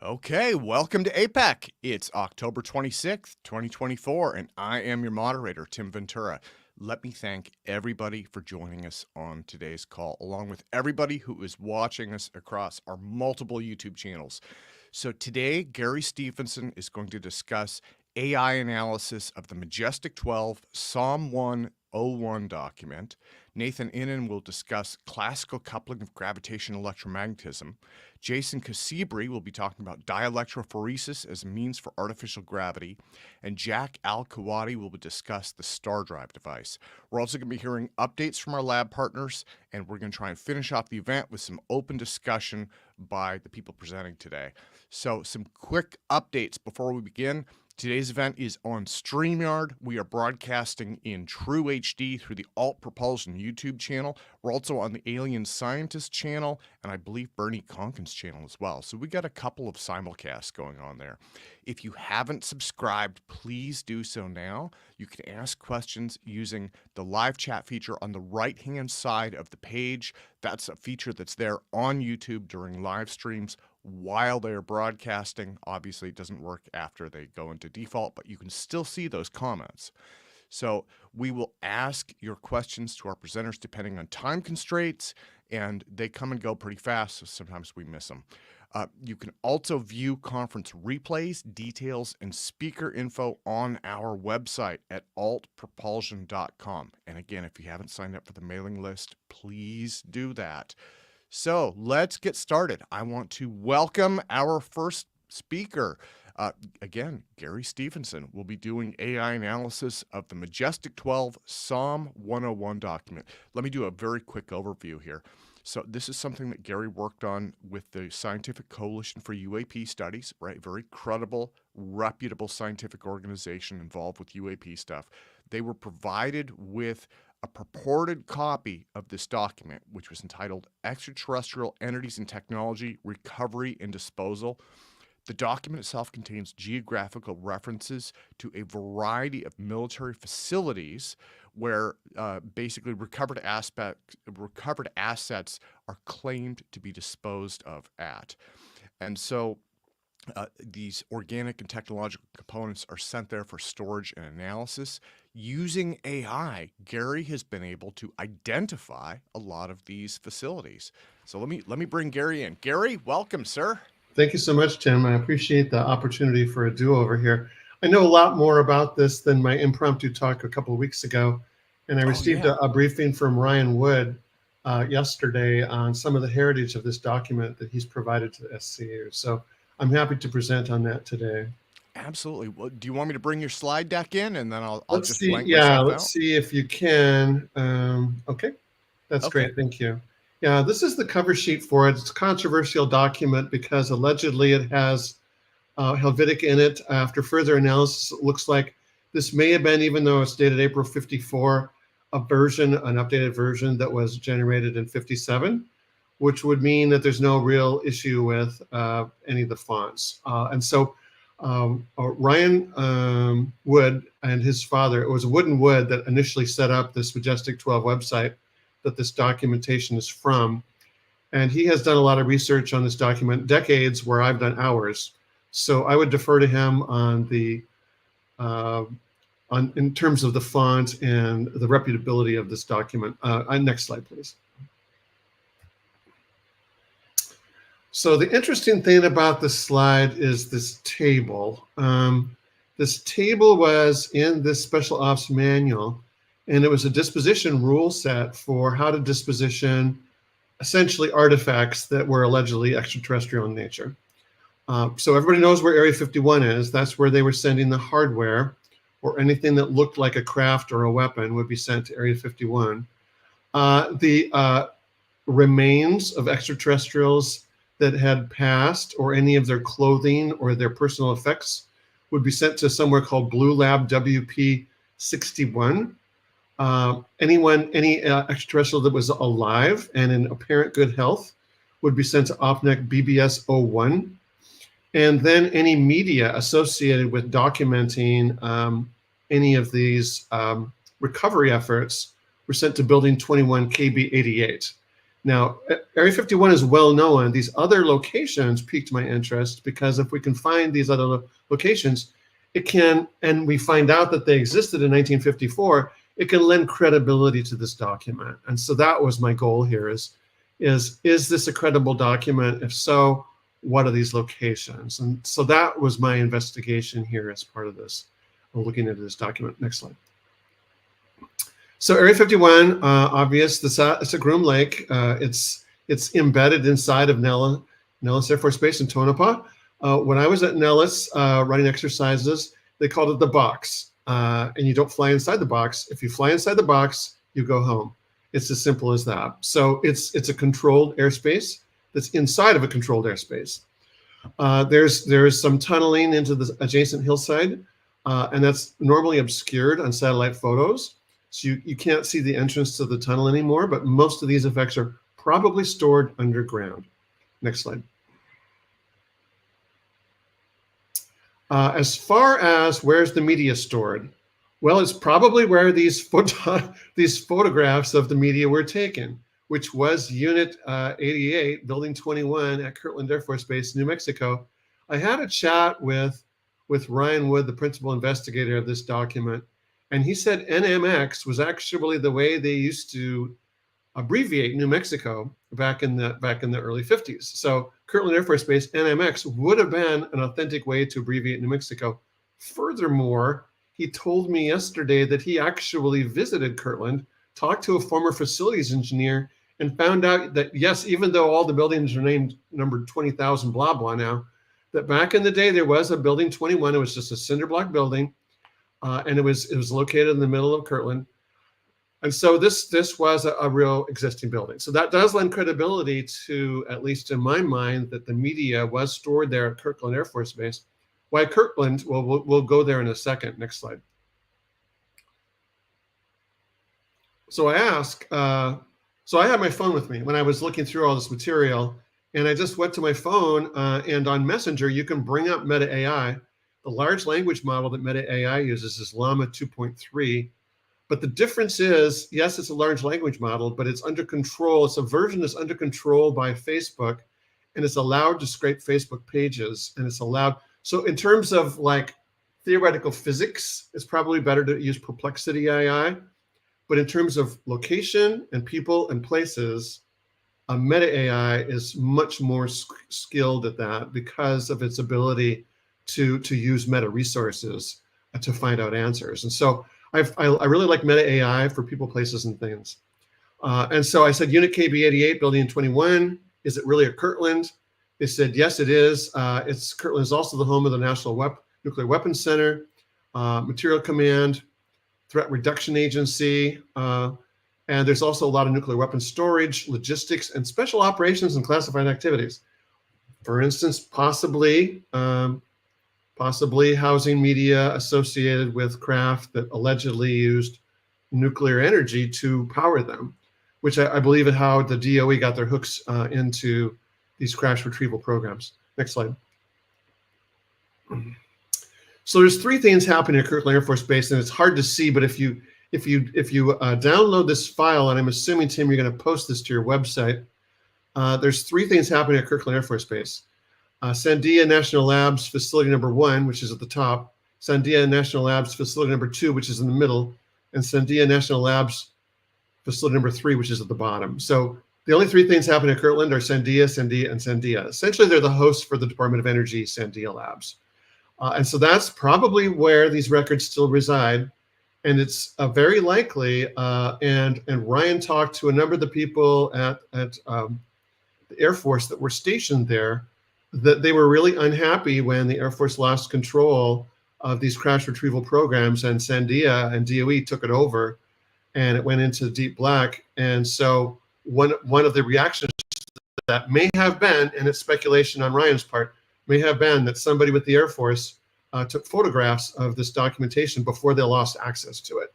Okay, welcome to APEC. It's October 26th, 2024, and I am your moderator, Tim Ventura. Let me thank everybody for joining us on today's call, along with everybody who is watching us across our multiple YouTube channels. So today, Gary Stephenson is going to discuss AI analysis of the Majestic 12 SOM 101 document. Nathan Inan will discuss classical coupling of gravitational electromagnetism. Jason Cassibry will be talking about dielectrophoresis as a means for artificial gravity. And Jack Al-Kahwati will discuss the StarDrive device. We're also going to be hearing updates from our lab partners, and we're going to try and finish off the event with some open discussion by the people presenting today. So some quick updates before we begin. Today's event is on StreamYard. We are broadcasting in True HD through the Alt Propulsion YouTube channel. We're also on the Alien Scientist channel, and I believe Bernie Conkin's channel as well. So we got a couple of simulcasts going on there. If you haven't subscribed, please do so now. You can ask questions using the live chat feature on the right-hand side of the page. That's a feature that's there on YouTube during live streams while they're broadcasting. Obviously, it doesn't work after they go into default, but you can still see those comments. So we will ask your questions to our presenters depending on time constraints, and they come and go pretty fast, so sometimes we miss them. You can also view conference replays, details, and speaker info on our website at altpropulsion.com. And again, if you haven't signed up for the mailing list, please do that. So let's get started. I want to welcome our first speaker. Again, Gary Stephenson will be doing AI analysis of the Majestic 12 SOM 101 document. Let me do a very quick overview here. So this is something that Gary worked on with the Scientific Coalition for UAP Studies, right? Very credible, reputable scientific organization involved with UAP stuff. They were provided with a purported copy of this document, which was entitled Extraterrestrial Entities and Technology, Recovery and Disposal. The document itself contains geographical references to a variety of military facilities where basically recovered assets are claimed to be disposed of at. And so these organic and technological components are sent there for storage and analysis. Using AI, Gary has been able to identify a lot of these facilities. So let me bring Gary in. Gary, welcome, sir. Thank you so much, Tim. I appreciate the opportunity for a do-over here. I know a lot more about this than my impromptu talk a couple of weeks ago, and I received a briefing from Ryan Wood yesterday on some of the heritage of this document that he's provided to the SCU. So I'm happy to present on that today. Absolutely. Well, do you want me to bring your slide deck in, and then I'll let's just see. blank myself out? Let's see if you can. Okay, that's great. Thank you. Yeah, this is the cover sheet for it. It's a controversial document because allegedly it has Helvetic in it. After further analysis, it looks like this may have been, even though it's dated April 54, an updated version that was generated in 57, which would mean that there's no real issue with any of the fonts. And so Ryan Wood and his father, it was Wood and Wood that initially set up this Majestic 12 website that this documentation is from. And he has done a lot of research on this document, decades where I've done hours. So I would defer to him on the in terms of the font and the reputability of this document. Next slide, please. So the interesting thing about this slide is this table. This table was in this Special Ops manual, and it was a disposition rule set for how to disposition essentially artifacts that were allegedly extraterrestrial in nature. So everybody knows where Area 51 is. That's where they were sending the hardware, or anything that looked like a craft or a weapon would be sent to Area 51. The remains of extraterrestrials that had passed, or any of their clothing or their personal effects, would be sent to somewhere called Blue Lab WP 61. Any extraterrestrial that was alive and in apparent good health would be sent to OPNAC BBS 01. And then any media associated with documenting any of these recovery efforts were sent to Building 21 KB 88. Now, Area 51 is well known. These other locations piqued my interest because if we can find these other locations, it can, and we find out that they existed in 1954, it can lend credibility to this document. And so that was my goal here is this a credible document? If so, what are these locations? And so that was my investigation here as part of this, looking into this document. Next slide. So Area 51, obvious, it's a Groom Lake. It's embedded inside of Nellis Air Force Base in Tonopah. When I was at Nellis running exercises, they called it the box. And you don't fly inside the box. If you fly inside the box, you go home. It's as simple as that. So it's a controlled airspace that's inside of a controlled airspace. There's some tunneling into the adjacent hillside, and that's normally obscured on satellite photos. So you can't see the entrance to the tunnel anymore, but most of these effects are probably stored underground. Next slide. As far as where's the media stored? Well, it's probably where these photographs of the media were taken, which was Unit 88, Building 21 at Kirtland Air Force Base, New Mexico. I had a chat with Ryan Wood, the principal investigator of this document, and he said NMX was actually the way they used to abbreviate New Mexico back in the early 50s. So Kirtland Air Force Base, NMX, would have been an authentic way to abbreviate New Mexico. Furthermore, he told me yesterday that he actually visited Kirtland, talked to a former facilities engineer, and found out that, yes, even though all the buildings are named numbered 20,000 blah blah now, that back in the day there was a building 21. It was just a cinder block building, and it was located in the middle of Kirtland. And so this was a real existing building. So that does lend credibility to, at least in my mind, that the media was stored there at Kirtland Air Force Base. Why Kirtland? Well, we'll go there in a second. Next slide. So I ask, so I had my phone with me when I was looking through all this material, and I just went to my phone, and on Messenger, you can bring up Meta AI. The large language model that Meta AI uses is Llama 2.3. But the difference is, yes, it's a large language model, but it's under control. It's a version that's under control by Facebook, and it's allowed to scrape Facebook pages, and it's allowed. So in terms of like theoretical physics, it's probably better to use Perplexity AI. But in terms of location and people and places, Meta AI is much more skilled at that because of its ability to use meta resources to find out answers. And so I really like Meta AI for people, places, and things. And so I said, Unit KB88, Building 21, is it really a Kirtland? They said, yes, it is. Kirtland is also the home of the National Nuclear Weapons Center, Material Command, Threat Reduction Agency, and there's also a lot of nuclear weapons storage, logistics, and special operations and classified activities. For instance, possibly housing media associated with craft that allegedly used nuclear energy to power them, which I believe is how the DOE got their hooks into these crash retrieval programs. Next slide. So there's three things happening at Kirtland Air Force Base, and it's hard to see, but if you download this file, and I'm assuming, Tim, you're going to post this to your website, there's three things happening at Kirtland Air Force Base. Sandia National Labs Facility number 1, which is at the top, Sandia National Labs Facility number 2, which is in the middle, and Sandia National Labs Facility number 3, which is at the bottom. So the only three things happening at Kirtland are Sandia, Sandia, and Sandia. Essentially, they're the hosts for the Department of Energy Sandia Labs. And so that's probably where these records still reside. And it's very likely, and Ryan talked to a number of the people at the Air Force that were stationed there, that they were really unhappy when the Air Force lost control of these crash retrieval programs, and Sandia and DOE took it over, and it went into deep black. And so one of the reactions to that may have been, and it's speculation on Ryan's part, may have been that somebody with the Air Force took photographs of this documentation before they lost access to it.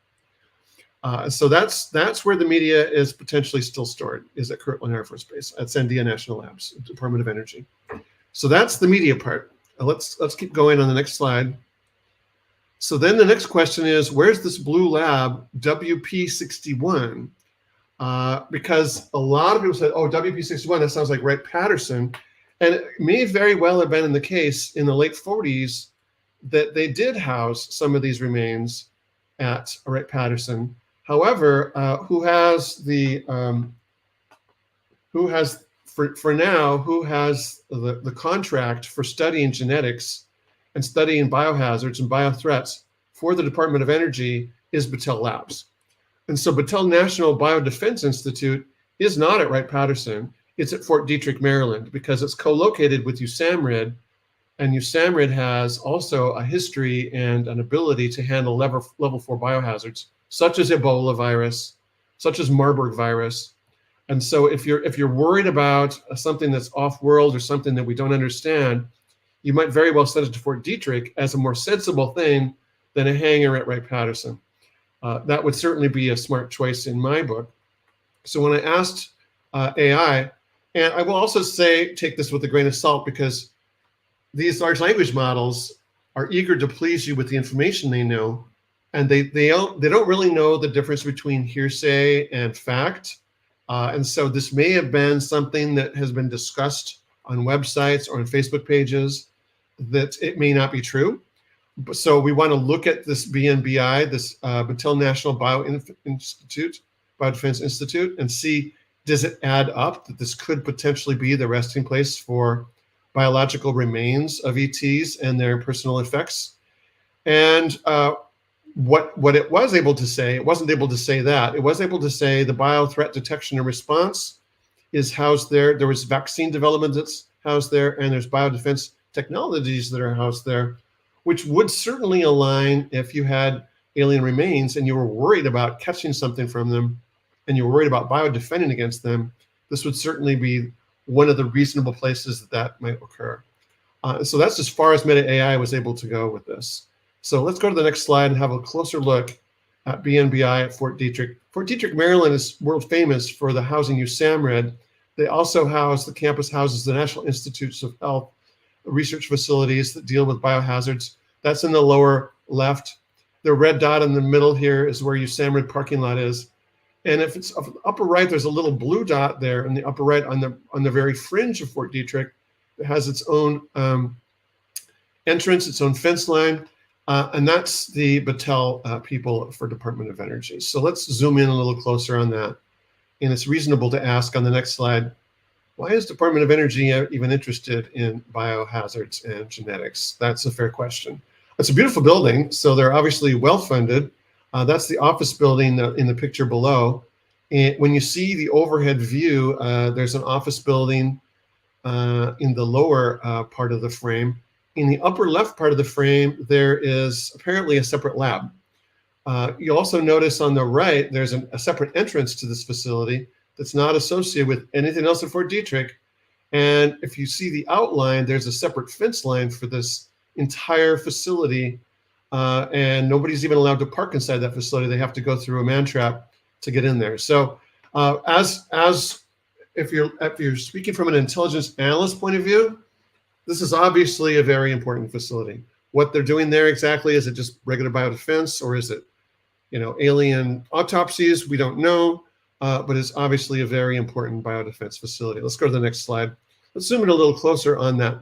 So that's where the media is potentially still stored, is at Kirtland Air Force Base, at Sandia National Labs, Department of Energy. So that's the media part. Let's keep going on the next slide. So then the next question is, where's this blue lab, WP61? because a lot of people said, oh, WP61, that sounds like Wright-Patterson. And it may very well have been in the case in the late 40s that they did house some of these remains at Wright-Patterson. However, who has the contract for studying genetics and studying biohazards and biothreats for the Department of Energy is Battelle Labs. And so Battelle National Biodefense Institute is not at Wright-Patterson. It's at Fort Detrick, Maryland, because it's co-located with USAMRIID, and USAMRIID has also a history and an ability to handle level 4 biohazards, such as Ebola virus, such as Marburg virus. And so if you're worried about something that's off-world or something that we don't understand, you might very well send it to Fort Detrick as a more sensible thing than a hangar at Wright-Patterson. That would certainly be a smart choice in my book. So when I asked AI, and I will also say, take this with a grain of salt, because these large language models are eager to please you with the information they know, and they don't really know the difference between hearsay and fact. And so this may have been something that has been discussed on websites or on Facebook pages that it may not be true. So we want to look at this BNBI, this Battelle National Biodefense Institute, and see, does it add up that this could potentially be the resting place for biological remains of ETs and their personal effects? And what it was able to say, it wasn't able to say that. It was able to say the biothreat detection and response is housed there. There was vaccine development that's housed there, and there's biodefense technologies that are housed there, which would certainly align if you had alien remains and you were worried about catching something from them and you were worried about biodefending against them. This would certainly be one of the reasonable places that might occur. So that's as far as Meta AI was able to go with this. So let's go to the next slide and have a closer look at BNBI at Fort Detrick. Fort Detrick, Maryland is world famous for the housing USAMRIID. They also house, the campus houses the National Institutes of Health research facilities that deal with biohazards. That's in the lower left. The red dot in the middle here is where USAMRIID parking lot is. And if it's upper right, there's a little blue dot there in the upper right on the very fringe of Fort Detrick. It has its own entrance, its own fence line. And that's the Battelle people for Department of Energy. So let's zoom in a little closer on that. And it's reasonable to ask on the next slide, why is Department of Energy even interested in biohazards and genetics? That's a fair question. It's a beautiful building, so they're obviously well-funded. That's the office building in the picture below. And when you see the overhead view, there's an office building in the lower part of the frame. In the upper left part of the frame, there is apparently a separate lab. You also notice on the right, there's a separate entrance to this facility that's not associated with anything else at Fort Detrick. And if you see the outline, there's a separate fence line for this entire facility. And nobody's even allowed to park inside that facility. They have to go through a man trap to get in there. So if you're speaking from an intelligence analyst point of view, this is obviously a very important facility. What they're doing there exactly, is it just regular biodefense, or is it, alien autopsies? We don't know, but it's obviously a very important biodefense facility. Let's go to the next slide. Let's zoom in a little closer on that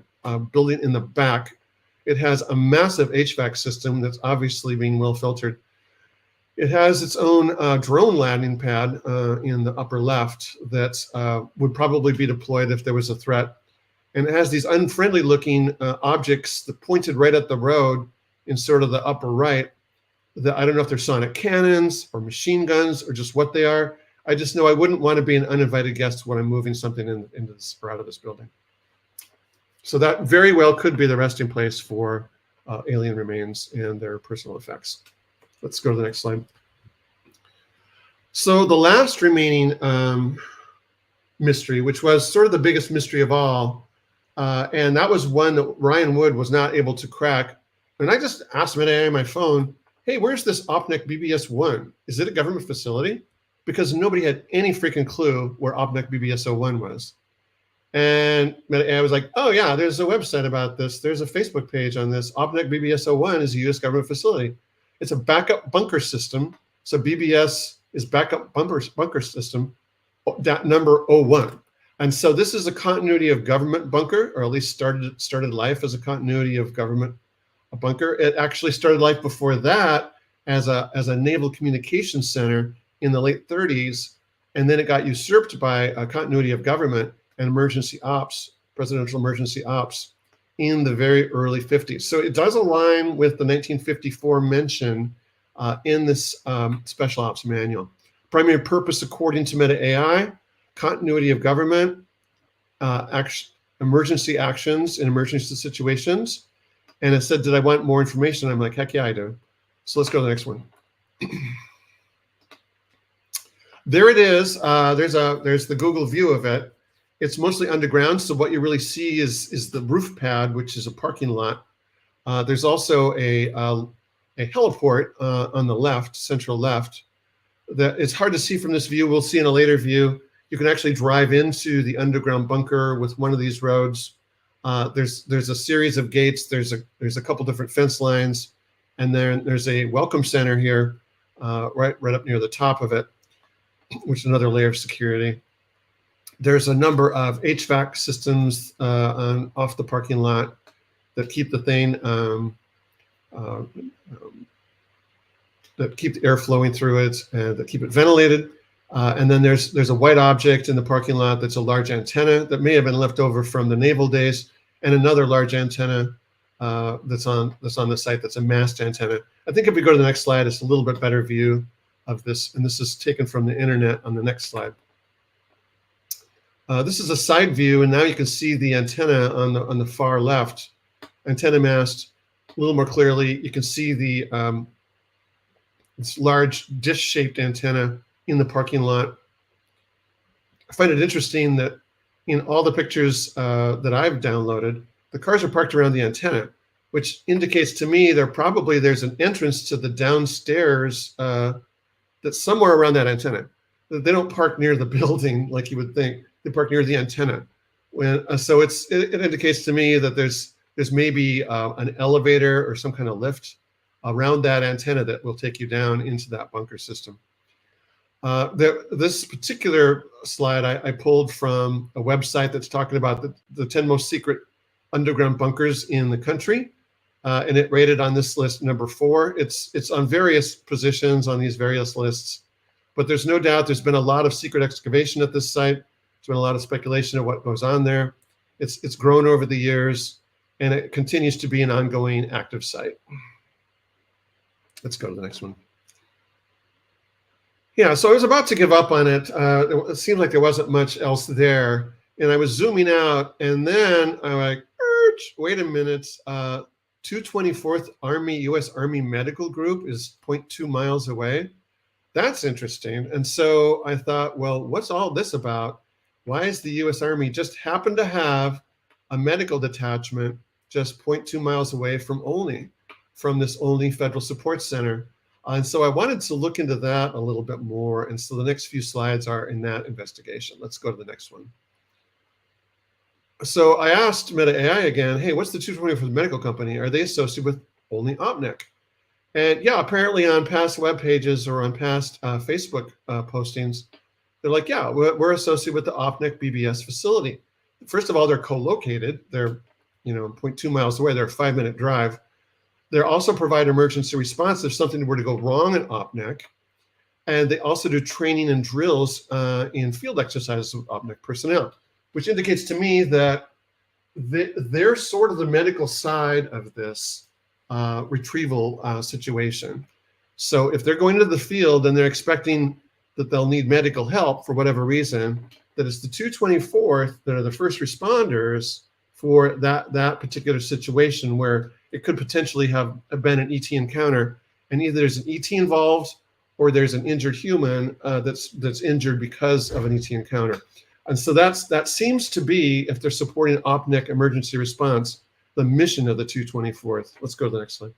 building in the back. It has a massive HVAC system that's obviously being well filtered. It has its own drone landing pad in the upper left that would probably be deployed if there was a threat. And it has these unfriendly looking objects that pointed right at the road in sort of the upper right. That I don't know if they're sonic cannons or machine guns or just what they are. I just know I wouldn't want to be an uninvited guest when I'm moving something into this or out of this building. So that very well could be the resting place for alien remains and their personal effects. Let's go to the next slide. So the last remaining mystery, which was sort of the biggest mystery of all, and that was one that Ryan Wood was not able to crack. And I just asked him on my phone, hey, where's this OPNAC BBS-1? Is it a government facility? Because nobody had any freaking clue where OPNAC BBS-01 was. And I was like, oh yeah, there's a website about this. There's a Facebook page on this. OPNAC BBS-01 is a U.S. government facility. It's a backup bunker system. So BBS is backup bunker system number 01. And so this is a continuity of government bunker, or at least started life as a continuity of government bunker. It actually started life before that as a naval communications center in the late 30s, and then it got usurped by a continuity of government and emergency ops, presidential emergency ops, in the very early 50s. So it does align with the 1954 mention in this special ops manual. Primary purpose, according to Meta AI, continuity of government, emergency actions in emergency situations. And it said, did I want more information? I'm like, heck yeah, I do. So let's go to the next one. There it is. There's the Google view of it. It's mostly underground, so what you really see is the roof pad, which is a parking lot. There's also a heliport on the left, central left. That it's hard to see from this view. We'll see in a later view. You can actually drive into the underground bunker with one of these roads. There's a series of gates. There's a couple different fence lines, and then there's a welcome center here, right up near the top of it, which is another layer of security. There's a number of HVAC systems off the parking lot that keep the thing, that keep the air flowing through it, and that keep it ventilated. And then there's a white object in the parking lot that's a large antenna that may have been left over from the naval days, and another large antenna that's on the site that's a mast antenna. I think if we go to the next slide, it's a little bit better view of this, and this is taken from the internet on the next slide. This is a side view, and now you can see the antenna on the far left, antenna mast, a little more clearly. You can see the this large dish-shaped antenna in the parking lot. I find it interesting that in all the pictures that I've downloaded, the cars are parked around the antenna, which indicates to me there's an entrance to the downstairs that's somewhere around that antenna. They don't park near the building like you would think. They park near the antenna. So it indicates to me that there's maybe an elevator or some kind of lift around that antenna that will take you down into that bunker system. This particular slide I pulled from a website that's talking about the 10 most secret underground bunkers in the country, and it rated on this list number 4. It's on various positions on these various lists, but there's no doubt there's been a lot of secret excavation at this site. There's been a lot of speculation of what goes on there. It's grown over the years, and it continues to be an ongoing active site. Let's go to the next one. Yeah, so I was about to give up on it. It seemed like there wasn't much else there, and I was zooming out, and then I'm like, wait a minute. 224th Army, U.S. Army Medical Group is 0.2 miles away. That's interesting. And so I thought, well, what's all this about? Why is the U.S. Army just happen to have a medical detachment just 0.2 miles away from this only Federal Support Center? And so I wanted to look into that a little bit more. And so the next few slides are in that investigation. Let's go to the next one. So I asked Meta AI again, hey, what's the 224th medical company? Are they associated with only OPNAC? And yeah, apparently on past web pages or on past Facebook postings, they're like, yeah, we're associated with the OPNAC BBS facility. First of all, they're co-located. They're 0.2 miles away. They're a 5-minute drive. They also provide emergency response if something were to go wrong in OPNAC. And they also do training and drills in field exercises with OPNAC personnel, which indicates to me that they're sort of the medical side of this retrieval situation. So if they're going to the field and they're expecting that they'll need medical help for whatever reason, that it's the 224th that are the first responders for that particular situation where it could potentially have been an ET encounter, and either there's an ET involved or there's an injured human that's injured because of an ET encounter. And so that seems to be, if they're supporting OPNAC emergency response, the mission of the 224th. Let's go to the next slide.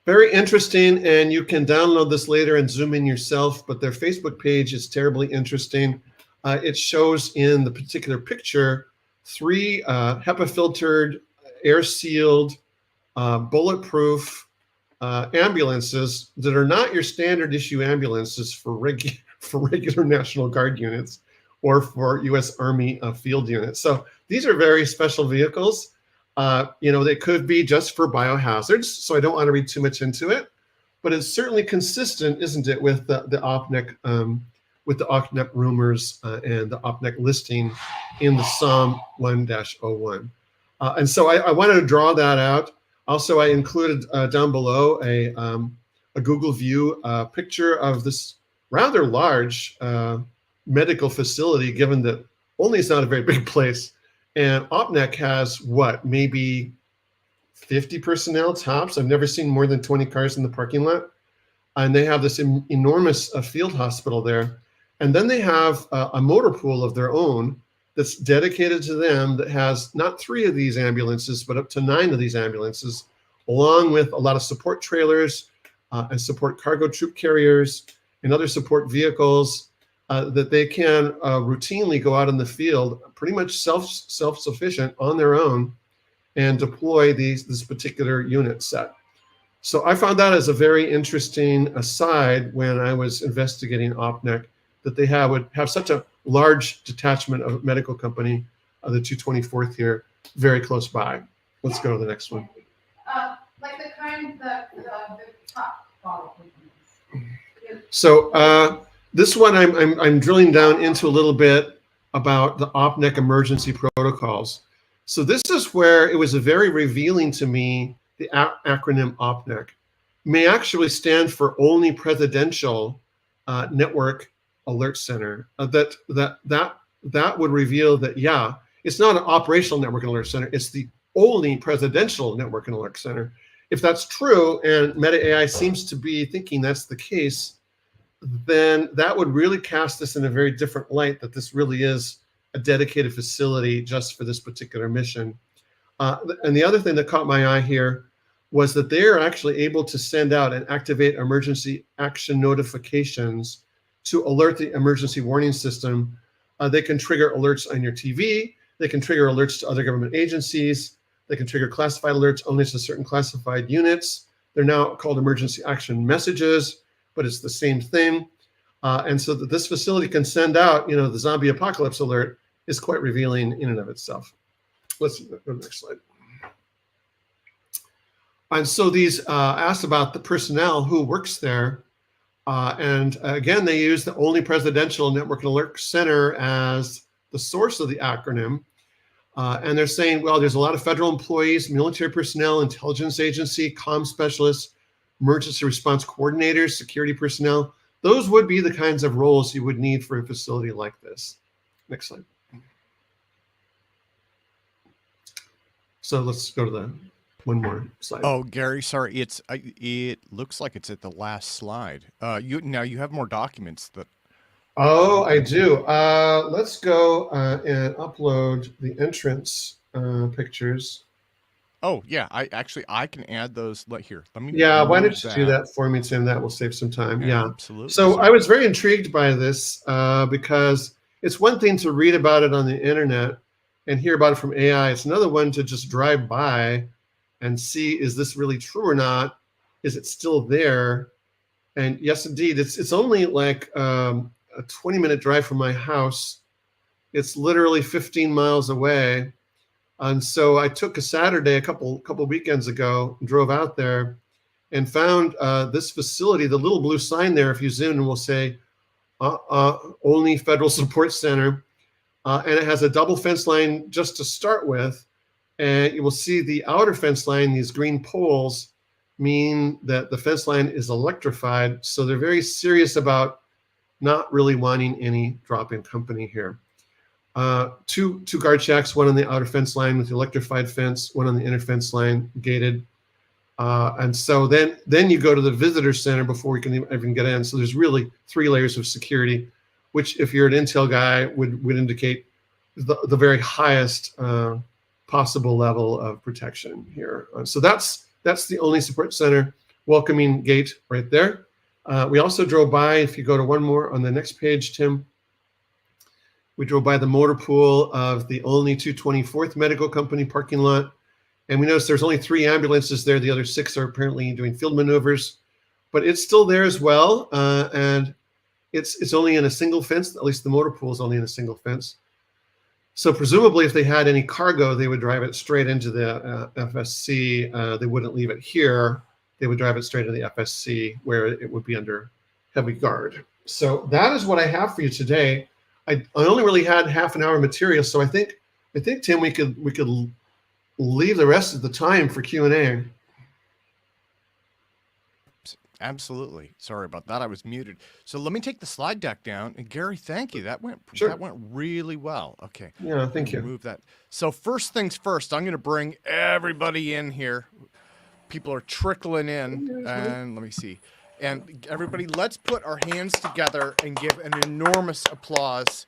Very interesting, and you can download this later and zoom in yourself, but their Facebook page is terribly interesting. It shows in the particular picture 3 HEPA-filtered, air-sealed, bulletproof ambulances that are not your standard issue ambulances for regular National Guard units or for U.S. Army field units. So these are very special vehicles. They could be just for biohazards, so I don't want to read too much into it, but it's certainly consistent, isn't it, with the OPNAC with the OPNAC rumors and the OPNAC listing in the SOM 1-01. And so I wanted to draw that out. Also, I included down below a Google View picture of this rather large medical facility, given that only it's not a very big place. And OPNAC has what, maybe 50 personnel tops. I've never seen more than 20 cars in the parking lot. And they have this enormous field hospital there. And then they have a motor pool of their own that's dedicated to them that has not 3 of these ambulances, but up to 9 of these ambulances, along with a lot of support trailers and support cargo troop carriers and other support vehicles that they can routinely go out in the field, pretty much self-sufficient on their own, and deploy this particular unit set. So I found that as a very interesting aside when I was investigating OPNAC, that they would have such a large detachment of a medical company, the 224th here, very close by. Let's go to the next one. Like the kind that the top bottle. So this one I'm drilling down into a little bit about the OPNAC emergency protocols. So this is where it was very revealing to me. The acronym OPNAC may actually stand for Only Presidential Network Alert Center. That would reveal that, yeah, it's not an operational network and alert center, it's the only presidential network and alert center. If that's true, and Meta AI seems to be thinking that's the case, then that would really cast this in a very different light, that this really is a dedicated facility just for this particular mission. And the other thing that caught my eye here was that they are actually able to send out and activate emergency action notifications to alert the emergency warning system. They can trigger alerts on your TV. They can trigger alerts to other government agencies. They can trigger classified alerts only to certain classified units. They're now called emergency action messages, but it's the same thing. And so that this facility can send out, the zombie apocalypse alert is quite revealing in and of itself. Let's go to the next slide. And so these asked about the personnel who works there. And again, they use the Only Presidential Network and Alert Center as the source of the acronym. And they're saying, well, there's a lot of federal employees, military personnel, intelligence agency, comm specialists, emergency response coordinators, security personnel. Those would be the kinds of roles you would need for a facility like this. Next slide. So let's go to the one more slide. Oh, Gary, sorry. It looks like it's at the last slide. You have more documents that. Oh, I do. Let's go and upload the entrance pictures. Oh, yeah. I can add those. Here, let me. Yeah, why don't you do that for me, Tim? That will save some time. Yeah, absolutely. So I was very intrigued by this because it's one thing to read about it on the internet and hear about it from AI. It's another one to just drive by and see, is this really true or not? Is it still there? And yes, indeed, it's only like a 20-minute drive from my house. It's literally 15 miles away. And so I took a Saturday a couple weekends ago, drove out there and found this facility. The little blue sign there, if you zoom in, will say Only Federal Support Center. And it has a double fence line just to start with. And you will see the outer fence line, these green poles, mean that the fence line is electrified. So they're very serious about not really wanting any drop-in company here. Two guard shacks, one on the outer fence line with the electrified fence, one on the inner fence line, gated. And so then you go to the visitor center before we can even get in. So there's really 3 layers of security, which if you're an Intel guy would indicate the very highest possible level of protection here. So that's the Only Support Center welcoming gate right there. We also drove by, if you go to one more on the next page, Tim, we drove by the motor pool of the Only 224th Medical Company parking lot. And we noticed there's only 3 ambulances there. The other 6 are apparently doing field maneuvers, but it's still there as well. And it's only in a single fence. At least the motor pool is only in a single fence. So presumably, if they had any cargo, they would drive it straight into the FSC. They wouldn't leave it here. They would drive it straight into the FSC, where it would be under heavy guard. So that is what I have for you today. I only really had half an hour material, so I think Tim, we could leave the rest of the time for Q&A. Absolutely. Sorry about that. I was muted. So let me take the slide deck down. And Gary, thank you. That went really well. Okay. Yeah, thank you. Move that. So first things first, I'm going to bring everybody in here. People are trickling in, and let me see. And everybody, let's put our hands together and give an enormous applause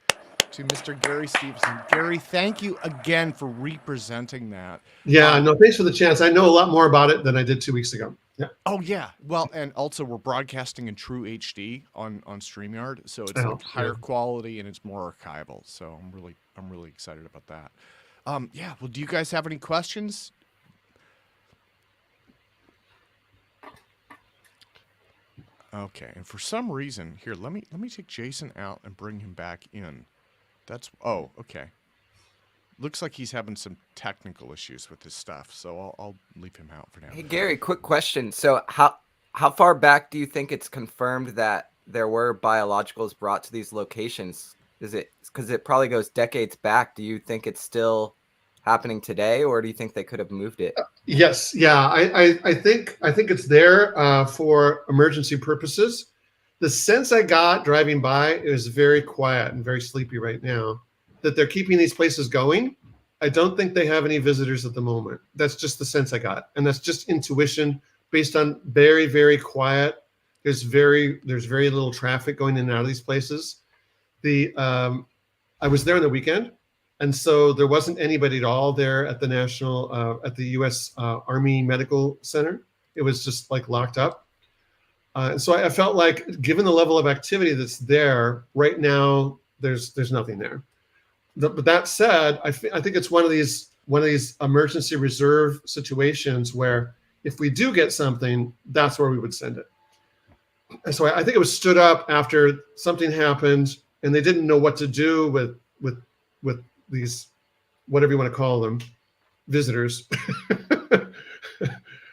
to Mr. Gary Stephenson. Gary, thank you again for representing that. Yeah, no, thanks for the chance. I know a lot more about it than I did 2 weeks ago. Yeah. Oh yeah. Well, and also we're broadcasting in true HD on StreamYard, so it's like higher quality and it's more archival. So I'm really excited about that. Yeah. Well, do you guys have any questions? Okay. And for some reason here, let me take Jason out and bring him back in. Okay. Looks like he's having some technical issues with his stuff, so I'll leave him out for now. Hey Gary, quick question. So how far back do you think it's confirmed that there were biologicals brought to these locations? Is it because it probably goes decades back? Do you think it's still happening today, or do you think they could have moved it? Yes, yeah. I think it's there for emergency purposes. The sense I got driving by is very quiet and very sleepy right now. That they're keeping these places going. I don't think they have any visitors at the moment. That's just the sense I got, and that's just intuition based on very, very quiet. There's very little traffic going in and out of these places. I was there on the weekend, and so there wasn't anybody at all there at the at the U.S. Army Medical Center. It was just like locked up. And so I felt like, given the level of activity that's there right now, there's nothing there. But that said, I think it's one of these emergency reserve situations where if we do get something, that's where we would send it. And so I think it was stood up after something happened, and they didn't know what to do with these, whatever you want to call them, visitors.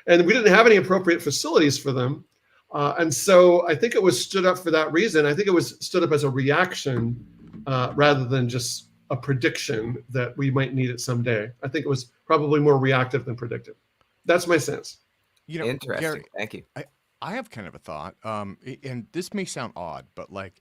And we didn't have any appropriate facilities for them. And so I think it was stood up for that reason. I think it was stood up as a reaction rather than just a prediction that we might need it someday. I think it was probably more reactive than predictive. That's my sense. You know, Interesting. Gary, Thank you. I have kind of a thought, and this may sound odd, but like,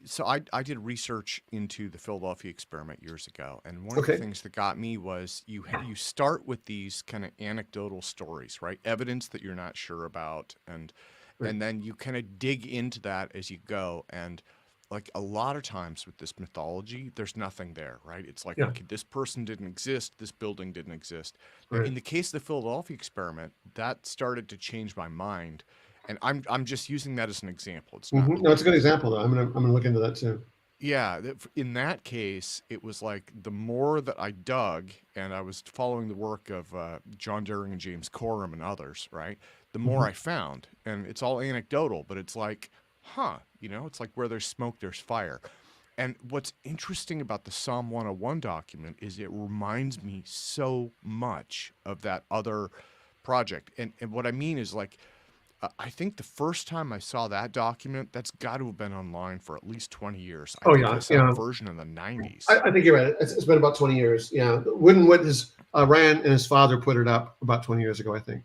so I did research into the Philadelphia experiment years ago, and one of the things that got me was you start with these kind of anecdotal stories, right? Evidence that you're not sure about, and then you kind of dig into that as you go, and like a lot of times with this mythology, there's nothing there, right? It's like, okay, this person didn't exist, this building didn't exist. Right. In the case of the Philadelphia experiment, that started to change my mind, and I'm just using that as an example. It's not. No, it's a good example though. I'm gonna look into that too. Yeah, in that case, it was like the more that I dug, and I was following the work of John Deering and James Coram and others, right? The more I found, and it's all anecdotal, but it's like, it's like where there's smoke, there's fire. And what's interesting about the Psalm 101 document is it reminds me so much of that other project. And what I mean is, like, I think the first time I saw that document, that's got to have been online for at least 20 years. I think I saw a version in the 90s. I think you're right. It's been about 20 years. Yeah. When Ryan and his father put it up about 20 years ago, I think.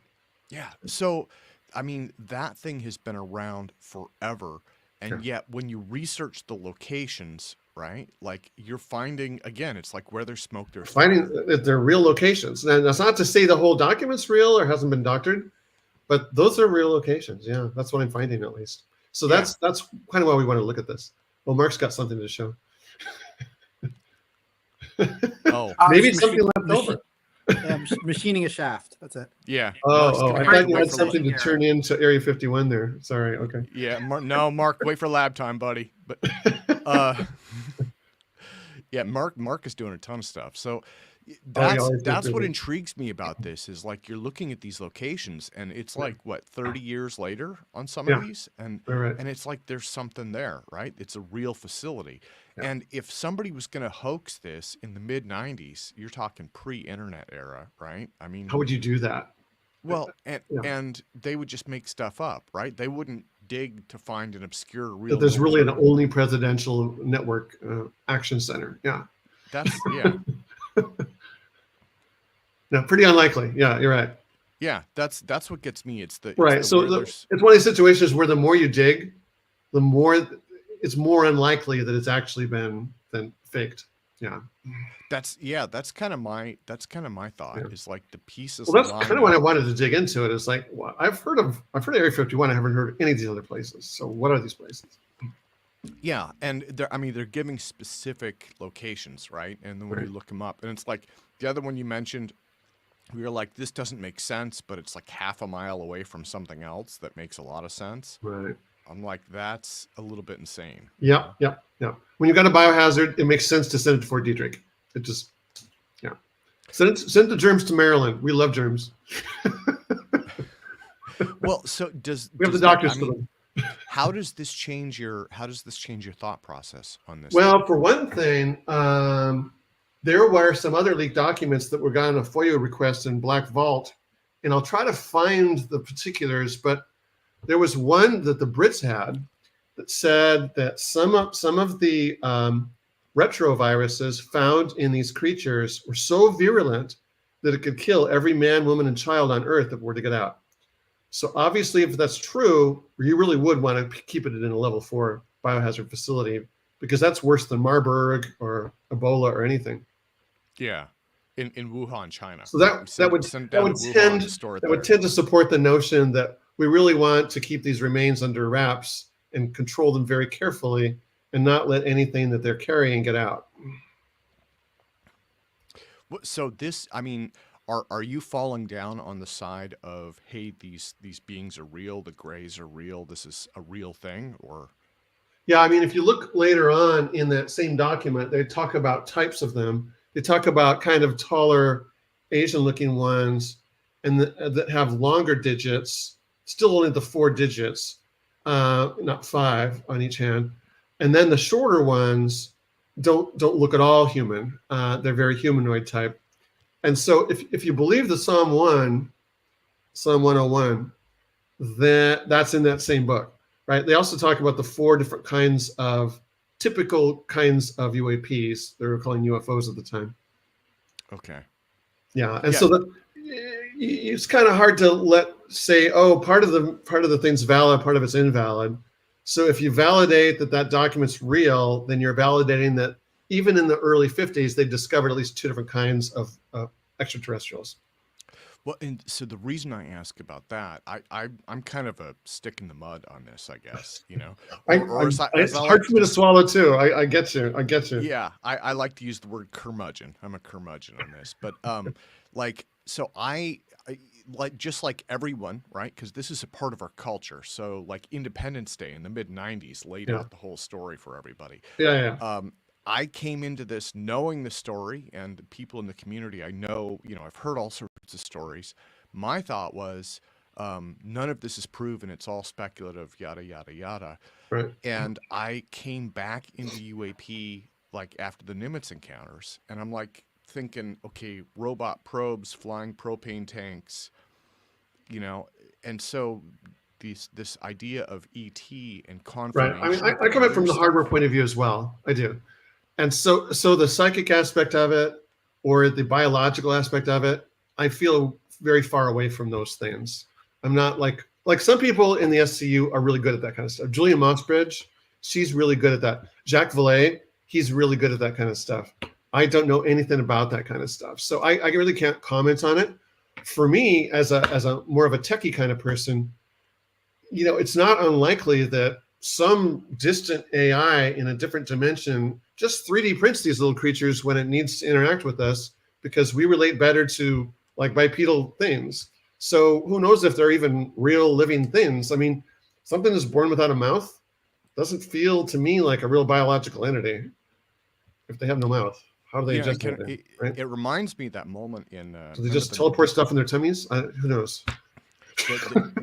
Yeah. So, I mean, that thing has been around forever. And yet when you research the locations, right, like you're finding, again, it's like where there's smoke, there's finding that they're real locations. And that's not to say the whole document's real or hasn't been doctored, but those are real locations. Yeah, that's what I'm finding at least. So that's kind of why we want to look at this. Well, Mark's got something to show. Maybe something left over. Machining a shaft. That's it. Yeah. Oh, I thought you had something to turn into Area 51 there. Sorry. Okay. Yeah. No, Mark, wait for lab time, buddy. But Yeah, Mark is doing a ton of stuff. So Oh, yeah, that's always that's what busy. intrigues me about this is like you're looking at these locations and it's Yeah. like what 30 years later on some of Yeah. these All right. and it's like there's something there, right? It's a real facility. Yeah. And if somebody was going to hoax this in the mid 90s, you're talking pre-internet era, right? I mean, How would you do that? well, Yeah. and they would just make stuff up, right? They wouldn't dig to find an obscure That real there's really an military. only presidential network action center. Yeah. That's yeah. No, pretty unlikely. Yeah, you're right. Yeah, that's what gets me. It's the Right. the So where there's it's one of these situations where the more you dig, the more it's more unlikely that it's actually been faked. Yeah. that's kind of my thought Yeah. is like the pieces Well, that's line kind of what I up. wanted to dig into. It is like, well, I've heard of Area 51. I haven't heard of any of these other places. So what are these places? Yeah, and they're giving specific locations, right? And then when Right. you look them up, and it's like the other one you mentioned, we were like, this doesn't make sense, but it's like half a mile away from something else that makes a lot of sense. Right. I'm like, that's a little bit insane. Yeah. Yeah. Yeah. When you've got a biohazard, it makes sense to send it to Fort Detrick. It just, yeah. Send the germs to Maryland. We love germs. Well, so does We have the does that- doctors I for mean, them. how does this change your thought process on this? Well, for one thing, there were some other leaked documents that were gotten a FOIA request in Black Vault, and I'll try to find the particulars. But there was one that the Brits had that said that some of the retroviruses found in these creatures were so virulent that it could kill every man, woman, and child on Earth that were to get out. So obviously, if that's true, you really would want to keep it in a level 4 biohazard facility because that's worse than Marburg or Ebola or anything. Yeah, in Wuhan, China. So that would tend to support the notion that we really want to keep these remains under wraps and control them very carefully and not let anything that they're carrying get out. So this, I mean, are you falling down on the side of, hey, these beings are real, the Greys are real, this is a real thing, or? Yeah, I mean, if you look later on in that same document, they talk about types of them. They talk about kind of taller Asian-looking ones and that have longer digits, still only the 4 digits, not 5 on each hand. And then the shorter ones don't look at all human. They're very humanoid type. And so if you believe the Psalm 101, that's in that same book, right? They also talk about the 4 different typical kinds of UAPs. They were calling UFOs at the time. Okay. Yeah, and so it's kind of hard to say, oh, part of the thing's valid, part of it's invalid. So if you validate that document's real, then you're validating that even in the early 50s, they discovered at least 2 different kinds of extraterrestrials. Well, and so the reason I ask about that, I'm kind of a stick in the mud on this, I guess, you know. It's hard for me to swallow too. I get you. Yeah, I like to use the word curmudgeon. I'm a curmudgeon on this, but so I like just like everyone, right? Because this is a part of our culture. So like Independence Day in the mid '90s laid out the whole story for everybody. Yeah. I came into this knowing the story and the people in the community. I know, I've heard all sorts of stories. My thought was, none of this is proven. It's all speculative, yada, yada, yada. Right. And I came back into UAP like after the Nimitz encounters. And I'm like thinking, okay, robot probes, flying propane tanks, and so this idea of ET and confirmation. Right. I mean, I come at it from the hardware point of view as well. I do. And so the psychic aspect of it or the biological aspect of it, I feel very far away from those things. I'm not like some people in the SCU are really good at that kind of stuff. Julia Mossbridge, she's really good at that. Jacques Vallée, he's really good at that kind of stuff. I don't know anything about that kind of stuff. So I really can't comment on it. For me, as a more of a techie kind of person, it's not unlikely that some distant AI in a different dimension just 3D prints these little creatures when it needs to interact with us because we relate better to like bipedal things. So who knows if they're even real living things? I mean, something that's born without a mouth doesn't feel to me like a real biological entity. if they have no mouth? How do they Yeah, adjust that? Right? it reminds me of that moment in. Do they remember just teleport stuff in their tummies? Who knows?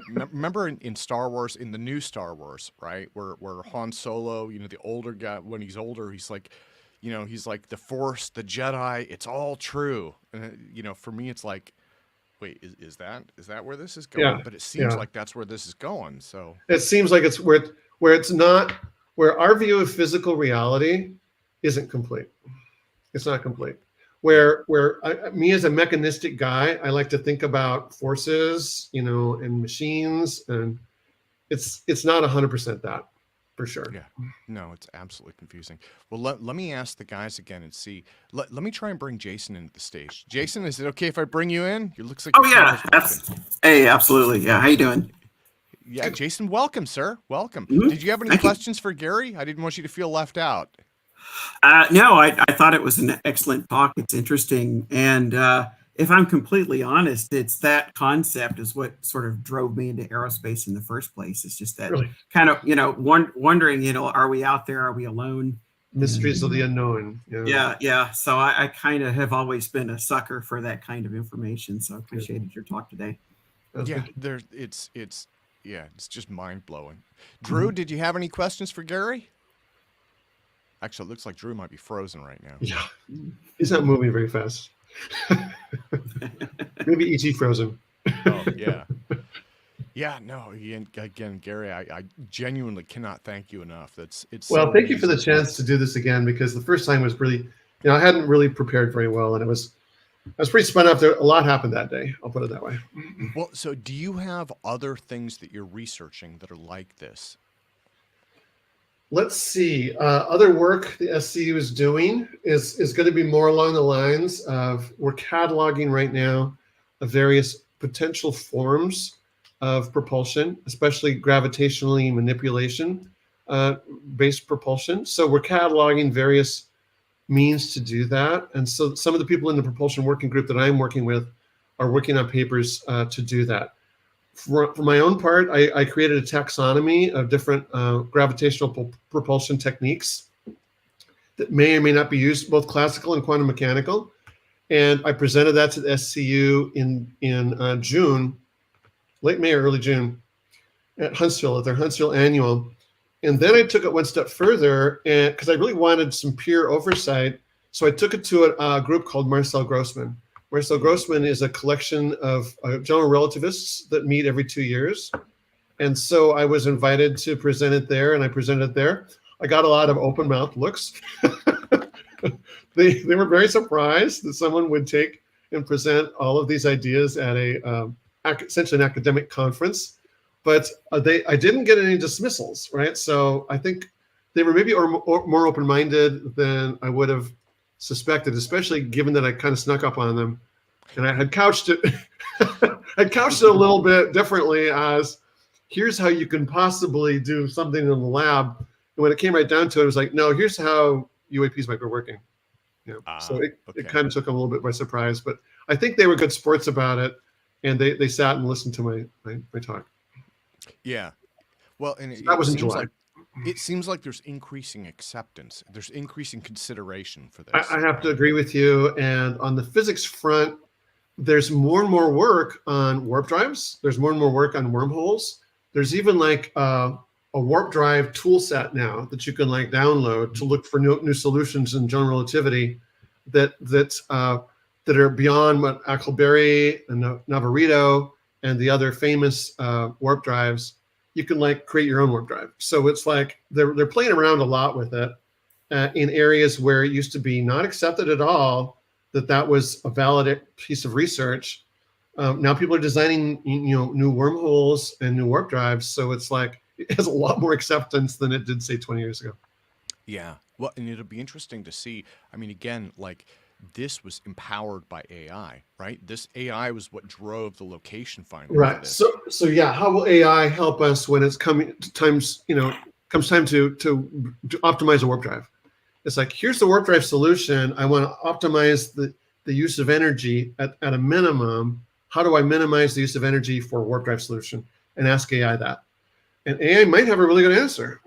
Remember in Star Wars, in the new Star Wars, right, where Han Solo, the older guy, when he's older, he's like, he's like the Force, the Jedi, it's all true. And for me, it's like, wait, is that where this is going? Yeah, But it seems yeah. like that's where this is going. So It seems like it's where it's not, where our view of physical reality isn't complete. It's not complete. Where me as a mechanistic guy, I like to think about forces, and machines, and it's not 100% that, for sure. yeah, no, it's absolutely confusing. Well, let me ask the guys again and see. Let me try and bring Jason into the stage. Jason, is it okay if I bring you in? It looks like Oh your yeah, camera's working. hey, absolutely. Yeah, how you doing? Yeah, Jason, welcome, sir. Welcome. Mhm. Did you have any Thank you. questions for Gary? I didn't want you to feel left out. No, I thought it was an excellent talk. It's interesting, and if I'm completely honest, it's that concept is what sort of drove me into aerospace in the first place. It's just that Really, kind of wondering, are we out there? Are we alone? mysteries of the unknown. Yeah. So I kind of have always been a sucker for that kind of information. So I appreciated your talk today. Yeah, it's just mind blowing. Drew, did you have any questions for Gary? Actually, it looks like Drew might be frozen right now. Yeah, he's not moving very fast. Maybe E.T. frozen. Oh yeah, yeah. No, again, Gary, I genuinely cannot thank you enough. It's Well, so thank you for the amazing. chance to do this again, because the first time was really, I hadn't really prepared very well, and I was pretty spun up. A lot happened that day. I'll put it that way. Well, so do you have other things that you're researching that are like this? Let's see. Other work the SCU is doing is going to be more along the lines of, we're cataloging right now of various potential forms of propulsion, especially gravitationally manipulation based propulsion. So we're cataloging various means to do that. And so some of the people in the propulsion working group that I'm working with are working on papers to do that. For my own part, I created a taxonomy of different gravitational propulsion techniques that may or may not be used, both classical and quantum mechanical. And I presented that to the SCU in June, late May or early June, at Huntsville, at their Huntsville annual. And then I took it one step further, and because I really wanted some peer oversight, so I took it to a group called Marcel Grossman. Marcel Grossman is a collection of general relativists that meet every 2 years. And so I was invited to present it there, and I presented it there. I got a lot of open mouth looks. They were very surprised that someone would take and present all of these ideas at essentially an academic conference. But I didn't get any dismissals, right? So I think they were maybe more open-minded than I would have suspected, especially given that I kind of snuck up on them, and I had couched it. I couched it a little bit differently as, here's how you can possibly do something in the lab. And when it came right down to it, it was like, no, here's how UAPs might be working. So it kind of took them a little bit by surprise, but I think they were good sports about it, and they sat and listened to my talk. Yeah. Well, and So that was in July. It seems like there's increasing acceptance. There's increasing consideration for this. I have to agree with you. And on the physics front, there's more and more work on warp drives. There's more and more work on wormholes. There's even like a warp drive tool set now that you can like download to look for new solutions in general relativity that are beyond what Axelberry and Navarrito and the other famous warp drives. You can like create your own warp drive. So it's like they're playing around a lot with it in areas where it used to be not accepted at all that was a valid piece of research. Now people are designing new wormholes and new warp drives. So it's like it has a lot more acceptance than it did, say, 20 years ago. Yeah. Well, and it'll be interesting to see. I mean, again, like this was empowered by AI, right? This AI was what drove the location finding. Right. So yeah, how will AI help us when it's comes time to optimize a warp drive? It's like, here's the warp drive solution. I want to optimize the use of energy at a minimum. How do I minimize the use of energy for a warp drive solution? And ask AI that. And AI might have a really good answer.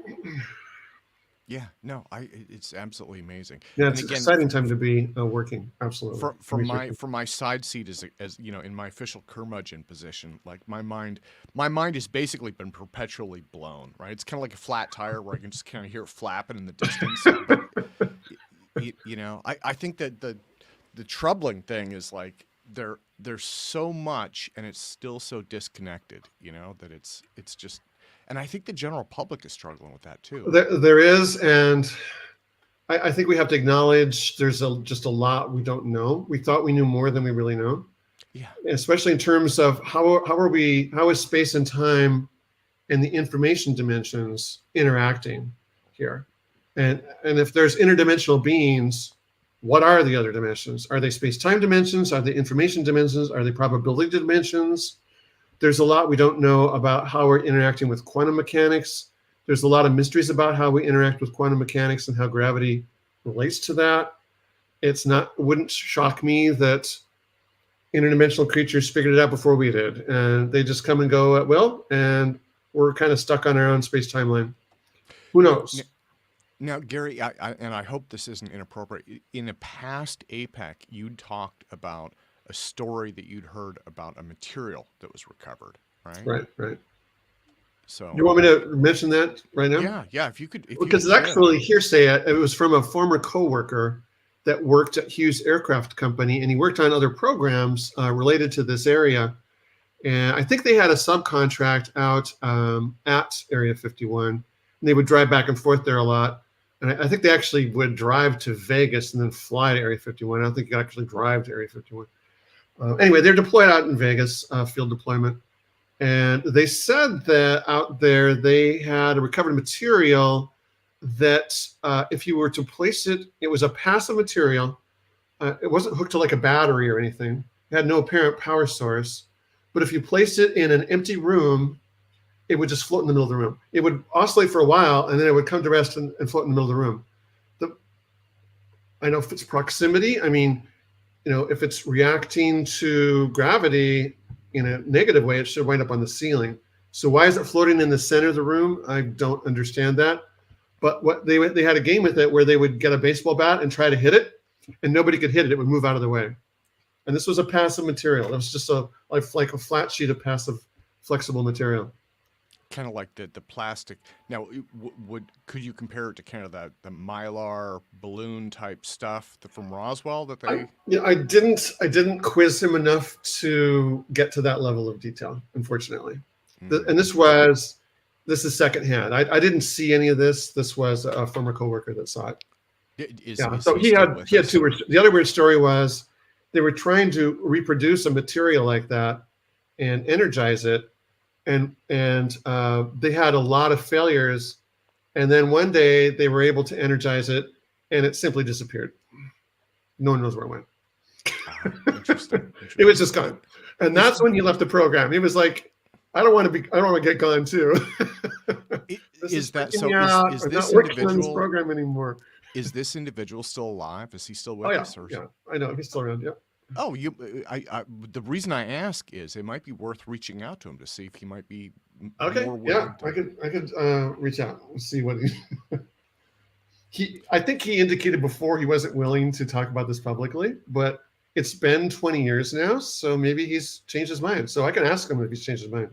Yeah, no, it's absolutely amazing. Yeah, And it's an again, exciting time to be working. Absolutely. for my side seat as you know, in my official curmudgeon position, like my mind has basically been perpetually blown, right? It's kind of like a flat tire where I can just kind of hear it flapping in the distance. But you know, I think that the troubling thing is like there's so much and it's still so disconnected, you know, that it's just, and I think the general public is struggling with that too. There is, and I think we have to acknowledge there's just a lot we don't know. We thought we knew more than we really know. Yeah. Especially in terms of how is space and time and the information dimensions interacting here, and if there's interdimensional beings, what are the other dimensions? Are they space-time dimensions? Are they information dimensions? Are they probability dimensions? There's a lot we don't know about how we're interacting with quantum mechanics. There's a lot of mysteries about how we interact with quantum mechanics and how gravity relates to that. Wouldn't shock me that interdimensional creatures figured it out before we did, and they just come and go at will, and we're kind of stuck on our own space timeline. Who knows? Now, Gary, I hope this isn't inappropriate. In a past APEC, you'd talked about a story that you'd heard about a material that was recovered, right? Right. So You want me to mention that right now? Yeah. If you could, Because it's actually hearsay. It was from a former coworker that worked at Hughes Aircraft Company, and he worked on other programs related to this area. And I think they had a subcontract out at Area 51, and they would drive back and forth there a lot. And I think they actually would drive to Vegas and then fly to Area 51. I don't think you could actually drive to Area 51. Anyway, they're deployed out in Vegas, field deployment. And they said that out there they had a recovered material that if you were to place it, it was a passive material. It wasn't hooked to like a battery or anything. It had no apparent power source. But if you placed it in an empty room, it would just float in the middle of the room. It would oscillate for a while, and then it would come to rest and float in the middle of the room. I know if it's proximity, I mean, you know, if it's reacting to gravity in a negative way, it should wind up on the ceiling. So why is it floating in the center of the room? I don't understand that. But what they had a game with it where they would get a baseball bat and try to hit it, and nobody could hit it. It would move out of the way. And this was a passive material. It was just like a flat sheet of passive flexible material. Kind of like the plastic. Now, could you compare it to kind of the mylar balloon type stuff from Roswell that they? I didn't quiz him enough to get to that level of detail, unfortunately. And this is secondhand. I didn't see any of this. This was a former coworker that saw it. So he had two words. The other weird story was they were trying to reproduce a material like that and energize it. And they had a lot of failures, and then one day they were able to energize it, and it simply disappeared. No one knows where it went. Interesting. It was just gone, and that's when he left the program. He was like, "I don't want to get gone too." Is this not working on this program anymore? Is this individual still alive? Is he still with us? Yeah, I know he's still around. Yeah. Oh, the reason I ask is it might be worth reaching out to him to see if he might be okay. More yeah, I could reach out and see what he. I think he indicated before he wasn't willing to talk about this publicly, but it's been 20 years now, so maybe he's changed his mind. So I can ask him if he's changed his mind.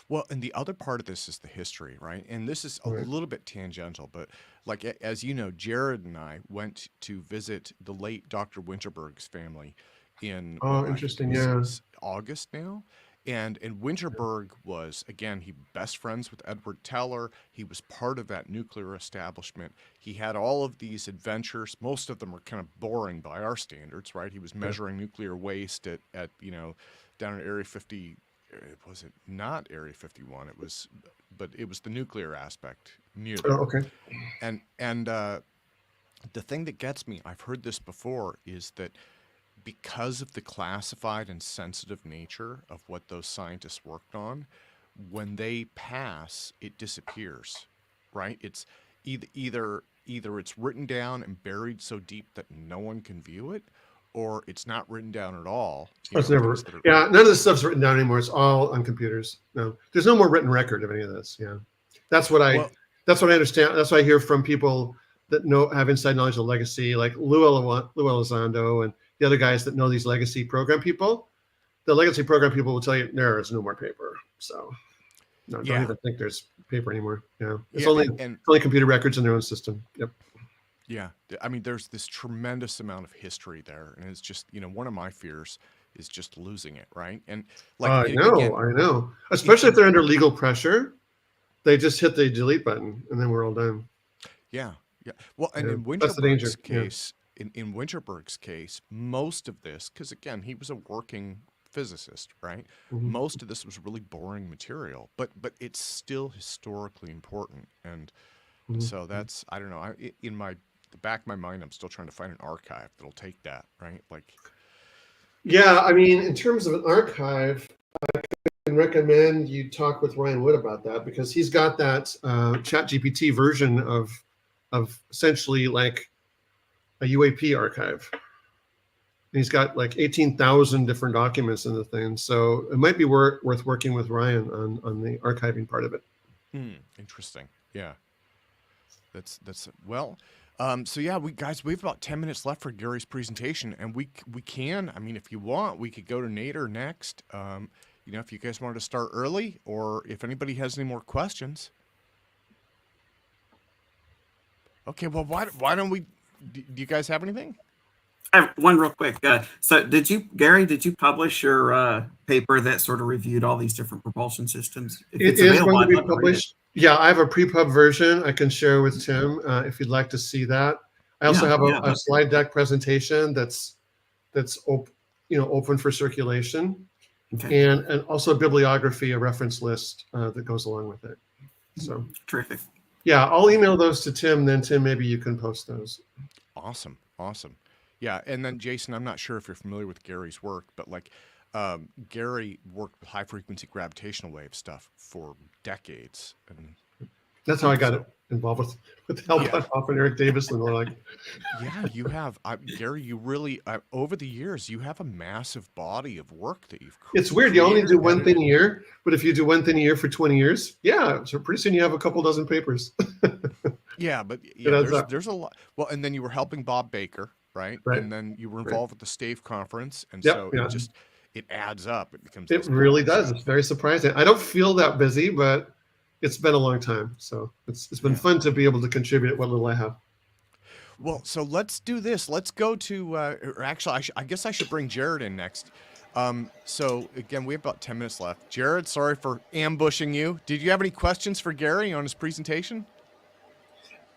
Well, and the other part of this is the history, right? And this is a little bit tangential, but like as you know, Jared and I went to visit the late Dr. Winterberg's family in interesting, August now. And Winterberg was, again, he best friends with Edward Teller. He was part of that nuclear establishment. He had all of these adventures. Most of them were kind of boring by our standards, right? He was measuring nuclear waste at down at Area 50. Was it not Area 51? It was the nuclear aspect near there. Oh, okay. And the thing that gets me, I've heard this before, is that because of the classified and sensitive nature of what those scientists worked on, when they pass, it disappears, right? It's either it's written down and buried so deep that no one can view it, or it's not written down at all. It's never. Yeah, none of this stuff's written down anymore. It's all on computers. No, there's no more written record of any of this. Yeah, that's what That's what I understand. That's what I hear from people that have inside knowledge of legacy, like Lou Elizondo and the other guys that know these legacy program people. The legacy program people will tell you there is no more paper. So no, Yeah. don't even think there's paper anymore. Yeah, it's Yeah, only and only computer records in their own system. Yep. yeah, I mean, there's this tremendous amount of history there, and it's just, one of my fears is just losing it, right? And I like know, again, I know. Especially if in- they're under legal pressure, they just hit the delete button and then we're all done. yeah, yeah. Well, and Yeah, in that's the danger. Winterberg's case, in Winterberg's case, most of this, because again, he was a working physicist, right? Mhm. Most of this was really boring material, but it's still historically important, and Mhm. so that's, I don't know. In the back of my mind, I'm still trying to find an archive that'll take that, right? Like, Yeah, I mean, in terms of an archive, I can recommend you talk with Ryan Wood about that because he's got that ChatGPT version of essentially like a UAP archive. And he's got like 18,000 different documents in the thing, so it might be worth working with Ryan on the archiving part of it. interesting. Yeah, that's well. So yeah, we have about 10 minutes left for Gary's presentation, and we can. I mean, if you want, we could go to Nader next. If you guys wanted to start early, or if anybody has any more questions. Okay, well, why don't we? Do you guys have anything? I have one real quick. So Gary, did you publish your paper that sort of reviewed all these different propulsion systems? If It it's is available, going to I'd be love to read it. published. Yeah, I have a pre-pub version I can share with Tim if you'd like to see that. I also have a slide deck presentation that's open for circulation, Okay. and also a bibliography, a reference list that goes along with it. So Terrific. yeah, I'll email those to Tim. Then Tim, maybe you can post those. Awesome. Yeah, and then Jason, I'm not sure if you're familiar with Gary's work, but like Gary worked with high frequency gravitational wave stuff for decades, and That's how I got involved with the Hal Puthoff and Eric Davis, and they're like, yeah, you have Gary. You really over the years you have a massive body of work that you've. It's weird. You only do one edited. thing a year, but if you do one thing a year for 20 years, yeah, so pretty soon you have a couple dozen papers. Yeah, but there's a lot. Well, and then you were helping Bob Baker, right? And then you were involved with the STAVE conference, and so it adds up. It becomes. It really does. It's very surprising. I don't feel that busy, but it's been a long time, so it's been fun to be able to contribute what little I have. Well, so let's do this. Let's go to, or actually, I guess I should bring Jared in next. So again, we have about 10 minutes left. Jared, sorry for ambushing you. Did you have any questions for Gary on his presentation?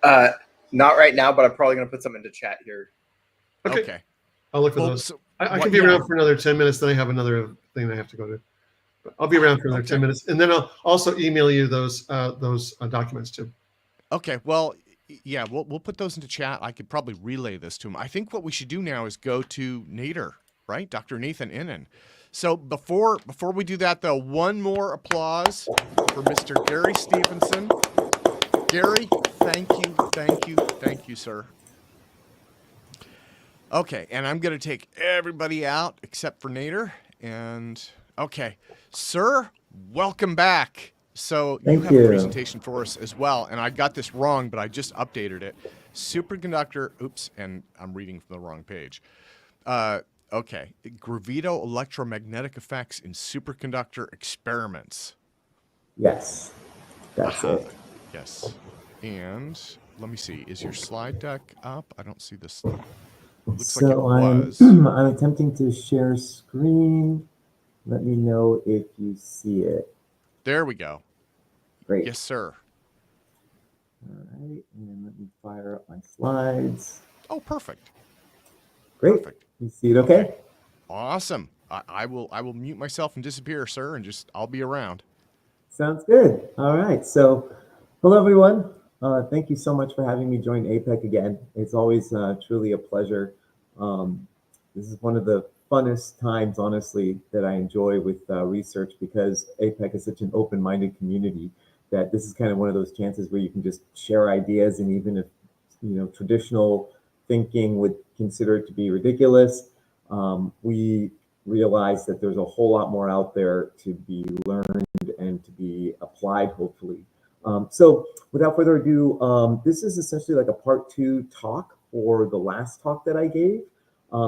Not right now, but I'm probably going to put some into chat here. Okay. I'll look for those. So, I can be around for another 10 minutes. Then I have another thing I have to go to. But I'll be around for another 10 minutes, and then I'll also email you those documents too. Okay. Well, yeah, we'll put those into chat. I could probably relay this to him. I think what we should do now is go to Nader, right? Dr. Nathan Inan. So before we do that, though, one more applause for Mr. Gary Stephenson. Gary, thank you, sir. Okay, and I'm going to take everybody out except for Nader. And okay, sir, welcome back. So you have a presentation for us as well, and I got this wrong, but I just updated it. Superconductor, oops, and I'm reading from the wrong page. Okay, Gravito-electromagnetic effects in superconductor experiments. Yes, that's it. Yes, and let me see. Is your slide deck up? I don't see this. Looks so like it was. I'm attempting to share screen. Let me know if you see it. There we go. Great. Yes, sir. All right, and then let me fire up my slides. Oh, perfect. Great. Perfect. You see it okay? Awesome. I will mute myself and disappear, sir, and I'll be around. Sounds good. All right. So, hello, everyone. Thank you so much for having me join APEC again. It's always truly a pleasure. This is one of the funnest times, honestly, that I enjoy with research because APEC is such an open-minded community that this is kind of one of those chances where you can just share ideas, and even if traditional thinking would consider it to be ridiculous, we realize that there's a whole lot more out there to be learned and to be applied, hopefully. So without further ado, this is essentially like a part 2 talk for the last talk that I gave.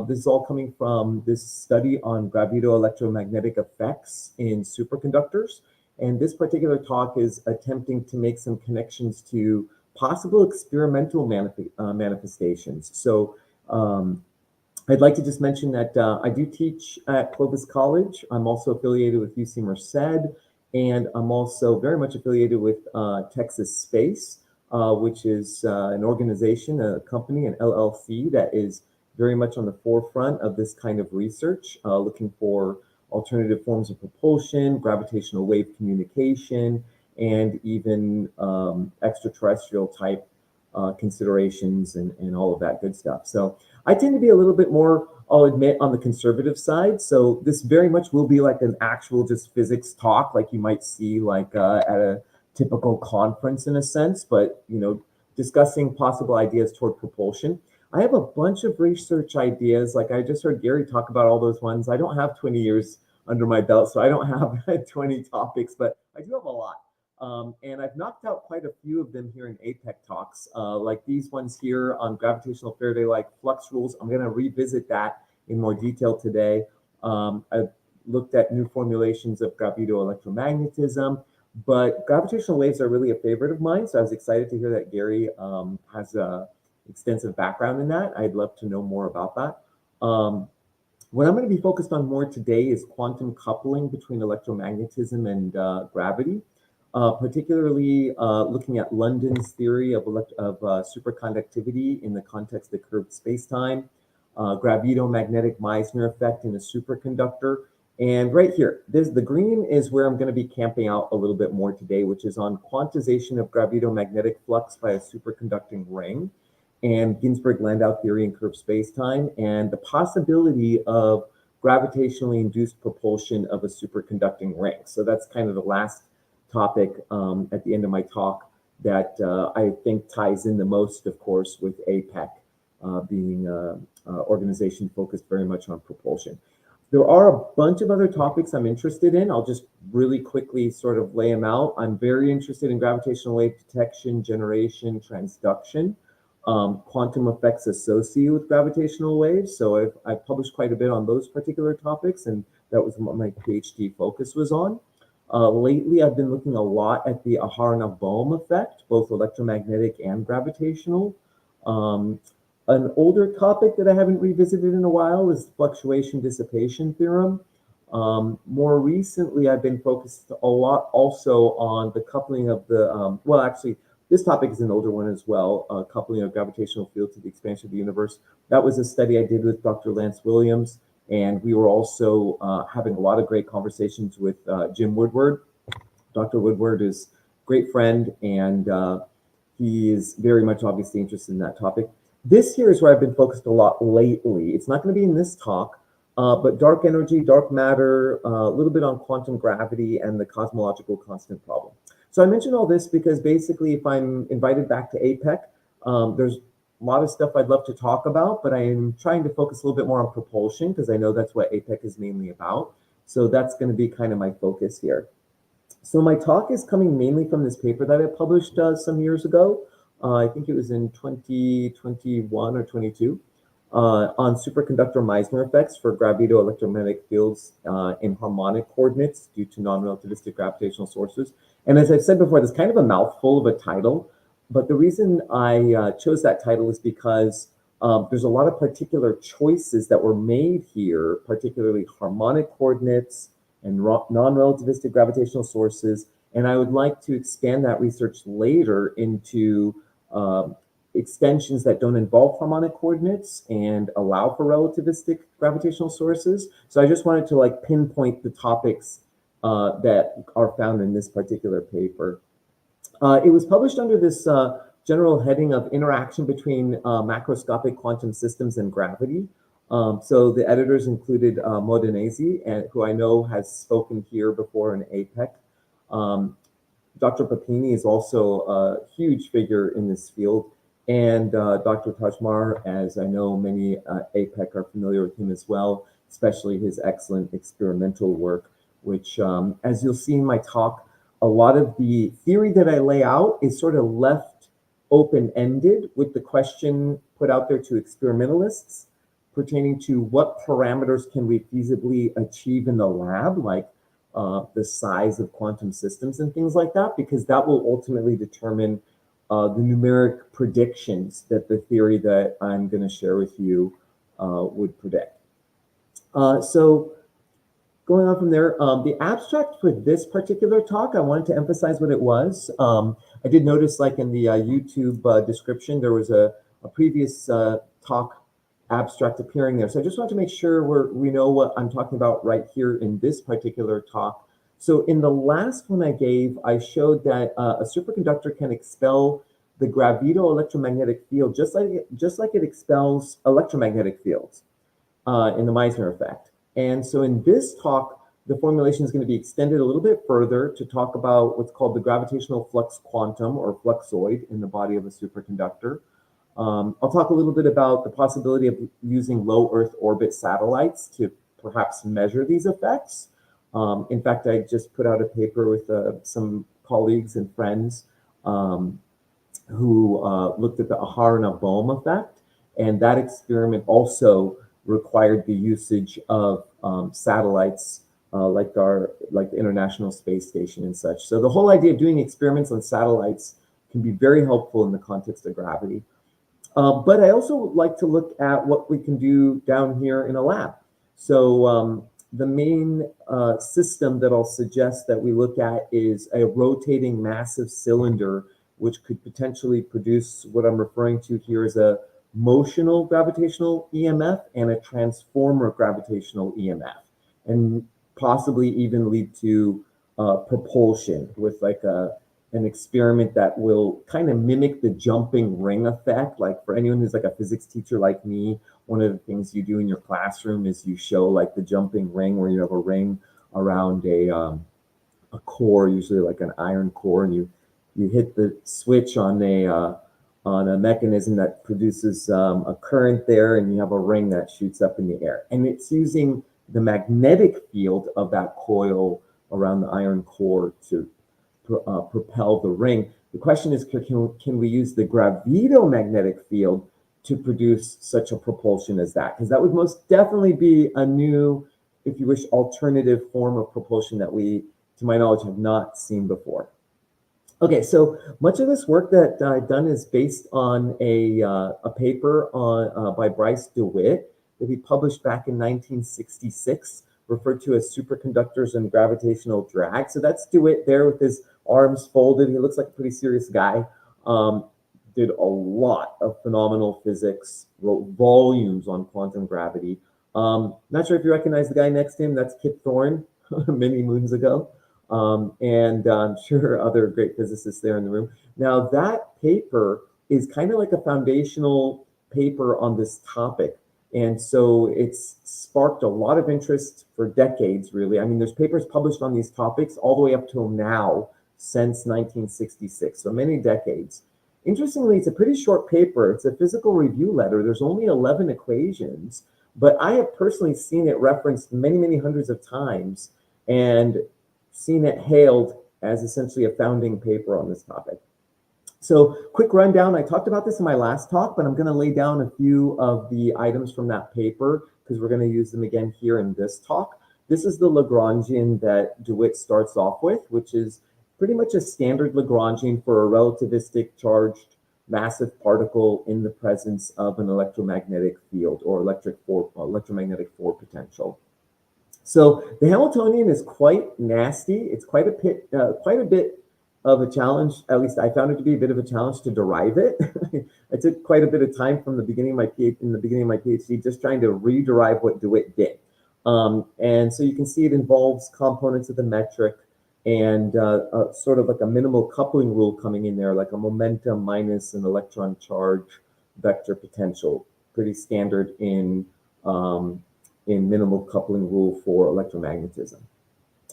This is all coming from this study on gravito-electromagnetic effects in superconductors. And this particular talk is attempting to make some connections to possible experimental manifestations. So I'd like to just mention that I do teach at Clovis College. I'm also affiliated with UC Merced, and I'm also very much affiliated with Texas Space, which is an organization, a company, an LLC that is very much on the forefront of this kind of research, looking for alternative forms of propulsion, gravitational wave communication, and even extraterrestrial type considerations and all of that good stuff. So I tend to be a little bit more, I'll admit, on the conservative side. So this very much will be like an actual just physics talk, like you might see like at a typical conference in a sense, but discussing possible ideas toward propulsion. I have a bunch of research ideas. Like I just heard Gary talk about all those ones. I don't have 20 years under my belt, so I don't have 20 topics, but I do have a lot. And I've knocked out quite a few of them here in APEC talks, like these ones here on gravitational Faraday-like flux rules. I'm going to revisit that in more detail today. I've looked at new formulations of gravito-electromagnetism, but gravitational waves are really a favorite of mine, so I was excited to hear that Gary has a extensive background in that. I'd love to know more about that. What I'm going to be focused on more today is quantum coupling between electromagnetism and gravity, particularly looking at London's theory of superconductivity in the context of curved spacetime, gravito-magnetic Meissner effect in a superconductor. And right here, the green is where I'm going to be camping out a little bit more today, which is on quantization of gravito-magnetic flux by a superconducting ring, and Ginzburg-Landau theory in curved spacetime, and the possibility of gravitationally induced propulsion of a superconducting ring. So that's kind of the last topic at the end of my talk that I think ties in the most, of course, with APEC being an organization focused very much on propulsion. There are a bunch of other topics I'm interested in. I'll just really quickly sort of lay them out. I'm very interested in gravitational wave detection, generation, transduction, quantum effects associated with gravitational waves. So I've published quite a bit on those particular topics, and that was what my PhD focus was on. Lately, I've been looking a lot at the Aharonov-Bohm effect, both electromagnetic and gravitational. An older topic that I haven't revisited in a while is the fluctuation dissipation theorem. More recently, I've been focused a lot also on the coupling of the, well, actually, this topic is an older one as well, coupling of gravitational field to the expansion of the universe. That was a study I did with Dr. Lance Williams, and we were also having a lot of great conversations with Jim Woodward. Dr. Woodward is a great friend, and he is very much obviously interested in that topic. This here is where I've been focused a lot lately. It's not going to be in this talk, but dark energy, dark matter, a little bit on quantum gravity and the cosmological constant problem. So I mentioned all this because basically if I'm invited back to APEC, there's a lot of stuff I'd love to talk about, but I am trying to focus a little bit more on propulsion because I know that's what APEC is mainly about. So that's going to be kind of my focus here. So my talk is coming mainly from this paper that I published some years ago. I think it was in 2021 or 22, on superconductor Meissner effects for gravito-electromagnetic fields in harmonic coordinates due to non-relativistic gravitational sources. And as I've said before, there's kind of a mouthful of a title, but the reason I chose that title is because there's a lot of particular choices that were made here, particularly harmonic coordinates and non-relativistic gravitational sources. And I would like to expand that research later into extensions that don't involve harmonic coordinates and allow for relativistic gravitational sources. So I just wanted to like pinpoint the topics that are found in this particular paper. It was published under this general heading of interaction between macroscopic quantum systems and gravity. So the editors included Modenese, who I know has spoken here before in APEC. Dr. Papini is also a huge figure in this field, and Dr. Tajmar, as I know many APEC are familiar with him as well, especially his excellent experimental work, which, as you'll see in my talk, A lot of the theory that I lay out is sort of left open-ended with the question put out there to experimentalists pertaining to what parameters can we feasibly achieve in the lab, like the size of quantum systems and things like that, because that will ultimately determine the numeric predictions that the theory that I'm going to share with you would predict. So going on from there, the abstract for this particular talk, I wanted to emphasize what it was. I did notice, like in the YouTube description, there was a previous talk abstract appearing there. So I just want to make sure we know what I'm talking about right here in this particular talk. So in the last one I gave, I showed that a superconductor can expel the gravito-electromagnetic field just like it expels electromagnetic fields in the Meissner effect. And so in this talk, the formulation is going to be extended a little bit further to talk about what's called the gravitational flux quantum, or Fluxoid, in the body of a superconductor. I'll talk a little bit about the possibility of using low Earth orbit satellites to perhaps measure these effects. In fact, I just put out a paper with some colleagues and friends who looked at the Aharonov-Bohm effect, and that experiment also required the usage of satellites like the International Space Station and such. So the whole idea of doing experiments on satellites can be very helpful in the context of gravity. But I also like to look at what we can do down here in a lab. So the main system that I'll suggest that we look at is a rotating massive cylinder, which could potentially produce what I'm referring to here as a motional gravitational EMF and a transformer gravitational EMF, and possibly even lead to propulsion with like an experiment that will kind of mimic the jumping ring effect. Like for anyone who's like a physics teacher like me, one of the things you do in your classroom is you show like the jumping ring, where you have a ring around a core, usually like an iron core, and you hit the switch on a mechanism that produces a current there, and you have a ring that shoots up in the air. And it's using the magnetic field of that coil around the iron core to propel the ring. The question is, can we use the gravito-magnetic field to produce such a propulsion as that? Because that would most definitely be a new, if you wish, alternative form of propulsion that we, to my knowledge, have not seen before. Okay, so much of this work that I've done is based on a paper by Bryce DeWitt that he published back in 1966, referred to as Superconductors and Gravitational Drag. So that's DeWitt there with his arms folded. He looks like a pretty serious guy. Did a lot of phenomenal physics, wrote volumes on quantum gravity. Not sure if you recognize the guy next to him. That's Kip Thorne, many moons ago. And I'm sure other great physicists there in the room. Now that paper is kind of like a foundational paper on this topic. And so it's sparked a lot of interest for decades, really. I mean, there's papers published on these topics all the way up till now, since 1966, so many decades. Interestingly, it's a pretty short paper. It's a physical review letter. There's only 11 equations, but I have personally seen it referenced many, many hundreds of times and seen it hailed as essentially a founding paper on this topic. So quick rundown, I talked about this in my last talk, but I'm going to lay down a few of the items from that paper because we're going to use them again here in this talk. This is the Lagrangian that DeWitt starts off with, which is pretty much a standard Lagrangian for a relativistic charged massive particle in the presence of an electromagnetic field or electromagnetic Ford potential. So the Hamiltonian is quite nasty. It's quite a bit of a challenge. At least I found it to be a bit of a challenge to derive it. I took quite a bit of time from the beginning of my PhD just trying to rederive what DeWitt did. And so you can see it involves components of the metric and sort of like a minimal coupling rule coming in there, like a momentum minus an electron charge vector potential. Pretty standard in minimal coupling rule for electromagnetism.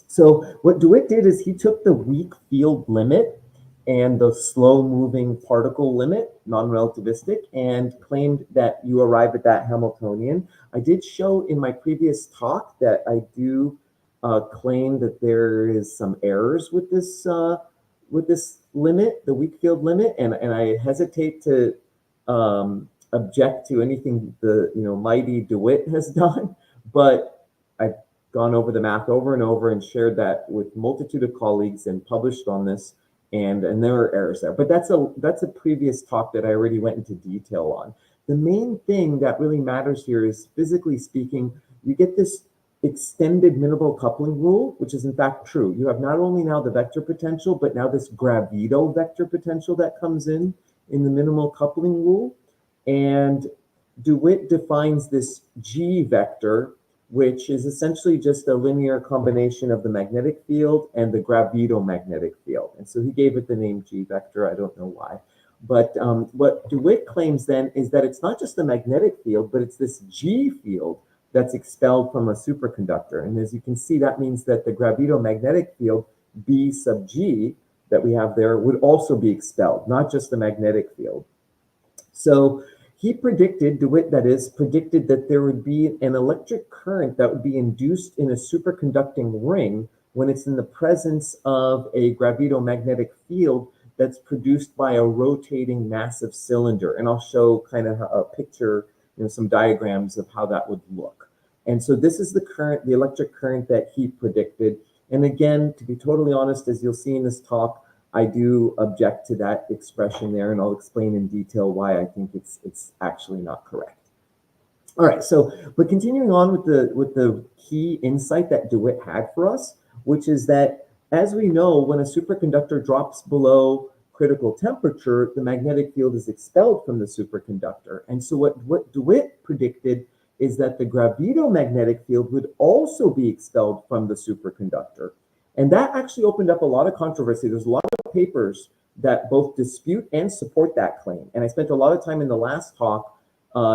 So what DeWitt did is he took the weak field limit and the slow-moving particle limit, non-relativistic, and claimed that you arrive at that Hamiltonian. I did show in my previous talk that I do claim that there is some errors with this limit, the weak field limit, and I hesitate to object to anything the mighty DeWitt has done, but I've gone over the math over and over and shared that with multitude of colleagues and published on this, and there are errors there. But that's a previous talk that I already went into detail on. The main thing that really matters here is, physically speaking, you get this extended minimal coupling rule, which is in fact true. You have not only now the vector potential, but now this gravito vector potential that comes in the minimal coupling rule. And DeWitt defines this G vector, which is essentially just a linear combination of the magnetic field and the gravito-magnetic field. And so he gave it the name G vector. I don't know why. But what DeWitt claims then is that it's not just the magnetic field, but it's this G field that's expelled from a superconductor. And as you can see, that means that the gravito-magnetic field, B sub G, that we have there would also be expelled, not just the magnetic field. So he predicted, DeWitt that is, predicted that there would be an electric current that would be induced in a superconducting ring when it's in the presence of a gravito-magnetic field that's produced by a rotating massive cylinder. And I'll show kind of a picture, some diagrams of how that would look. And so this is the current, the electric current that he predicted. And again, to be totally honest, as you'll see in this talk, I do object to that expression there, and I'll explain in detail why I think it's actually not correct. All right, so but continuing on with the key insight that DeWitt had for us, which is that, as we know, when a superconductor drops below critical temperature, the magnetic field is expelled from the superconductor. And so what DeWitt predicted is that the gravito-magnetic field would also be expelled from the superconductor. And that actually opened up a lot of controversy. There's a lot of papers that both dispute and support that claim. And I spent a lot of time in the last talk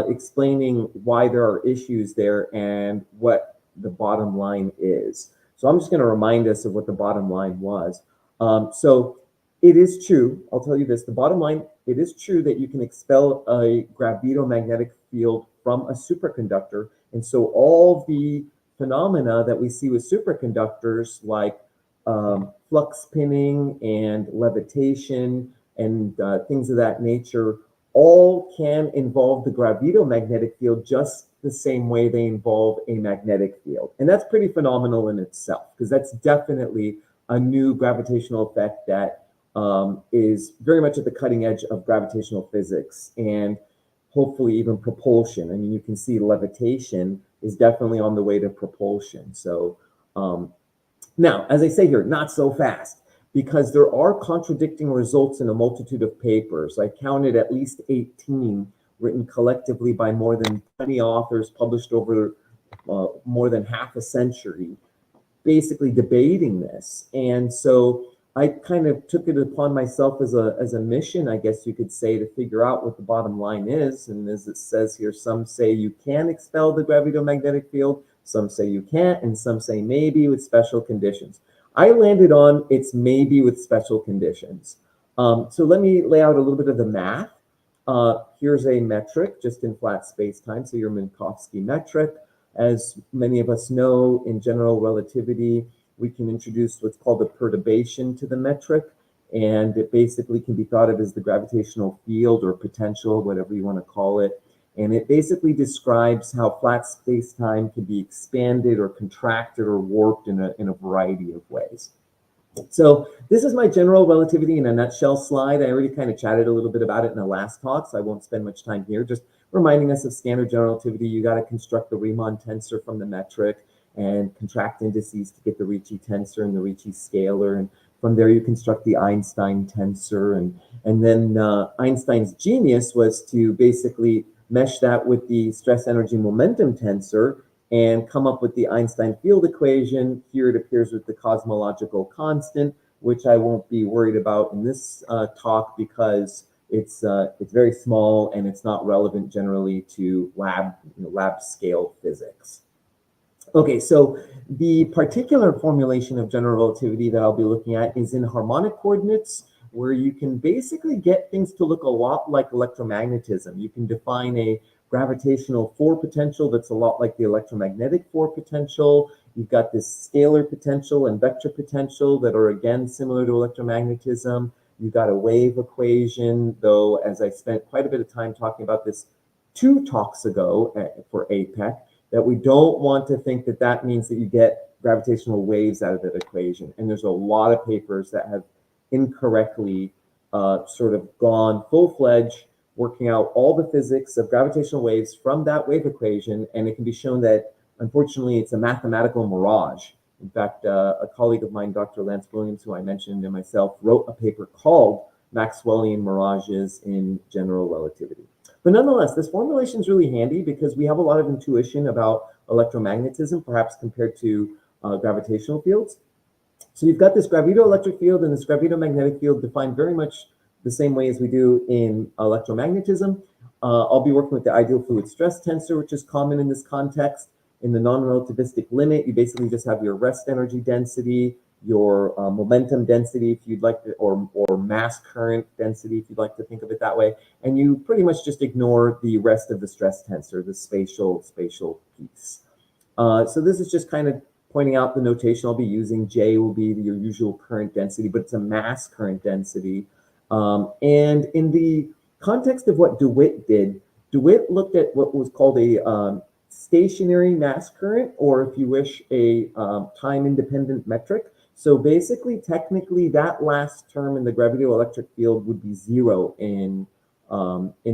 explaining why there are issues there and what the bottom line is. So I'm just going to remind us of what the bottom line was. So it is true, I'll tell you this, the bottom line, it is true that you can expel a gravito-magnetic field from a superconductor. And so all the phenomena that we see with superconductors, like flux spinning and levitation and things of that nature, all can involve the gravito-magnetic field just the same way they involve a magnetic field. And that's pretty phenomenal in itself, because that's definitely a new gravitational effect that is very much at the cutting edge of gravitational physics and hopefully even propulsion. I mean, you can see levitation is definitely on the way to propulsion. So now, as I say here, not so fast, because there are contradicting results in a multitude of papers. I counted at least 18 written collectively by more than 20 authors, published over more than half a century, basically debating this. And so I kind of took it upon myself as a mission, I guess you could say, to figure out what the bottom line is. And as it says here, some say you can expel the gravito-magnetic field, some say you can't, and some say maybe with special conditions. I landed on it's maybe with special conditions. So let me lay out a little bit of the math. Here's a metric just in flat space-time, so your Minkowski metric. As many of us know, in general relativity, we can introduce what's called a perturbation to the metric, and it basically can be thought of as the gravitational field or potential, whatever you want to call it. And it basically describes how flat space-time can be expanded or contracted or warped in a variety of ways. So this is my general relativity in a nutshell slide. I already kind of chatted a little bit about it in the last talk, so I won't spend much time here. Just reminding us of standard general relativity. You got to construct the Riemann tensor from the metric and contract indices to get the Ricci tensor and the Ricci scalar. And from there, you construct the Einstein tensor. And then Einstein's genius was to basically mesh that with the stress energy momentum tensor and come up with the Einstein field equation. Here it appears with the cosmological constant, which I won't be worried about in this talk because it's very small and it's not relevant generally to lab scale physics. Okay, so the particular formulation of general relativity that I'll be looking at is in harmonic coordinates, where you can basically get things to look a lot like electromagnetism. You can define a gravitational 4 potential that's a lot like the electromagnetic 4 potential. You've got this scalar potential and vector potential that are again similar to electromagnetism. You've got a wave equation, though, as I spent quite a bit of time talking about this 2 talks ago for APEC, that we don't want to think that that means that you get gravitational waves out of that equation. And there's a lot of papers that have incorrectly sort of gone full-fledged, working out all the physics of gravitational waves from that wave equation, and it can be shown that, unfortunately, it's a mathematical mirage. In fact, a colleague of mine, Dr. Lance Williams, who I mentioned, and myself, wrote a paper called Maxwellian Mirages in General Relativity. But nonetheless, this formulation is really handy because we have a lot of intuition about electromagnetism, perhaps compared to gravitational fields. So you've got this gravito-electric field and this gravito-magnetic field defined very much the same way as we do in electromagnetism. I'll be working with the ideal fluid stress tensor, which is common in this context. In the non-relativistic limit, you basically just have your rest energy density, your momentum density, if you'd like to, or mass current density, if you'd like to think of it that way. And you pretty much just ignore the rest of the stress tensor, the spatial piece. So this is just kind of pointing out the notation I'll be using. J will be your usual current density, but it's a mass current density. And in the context of what DeWitt did, DeWitt looked at what was called a stationary mass current, or if you wish, a time-independent metric. So basically, technically, that last term in the gravito-electric field would be 0 in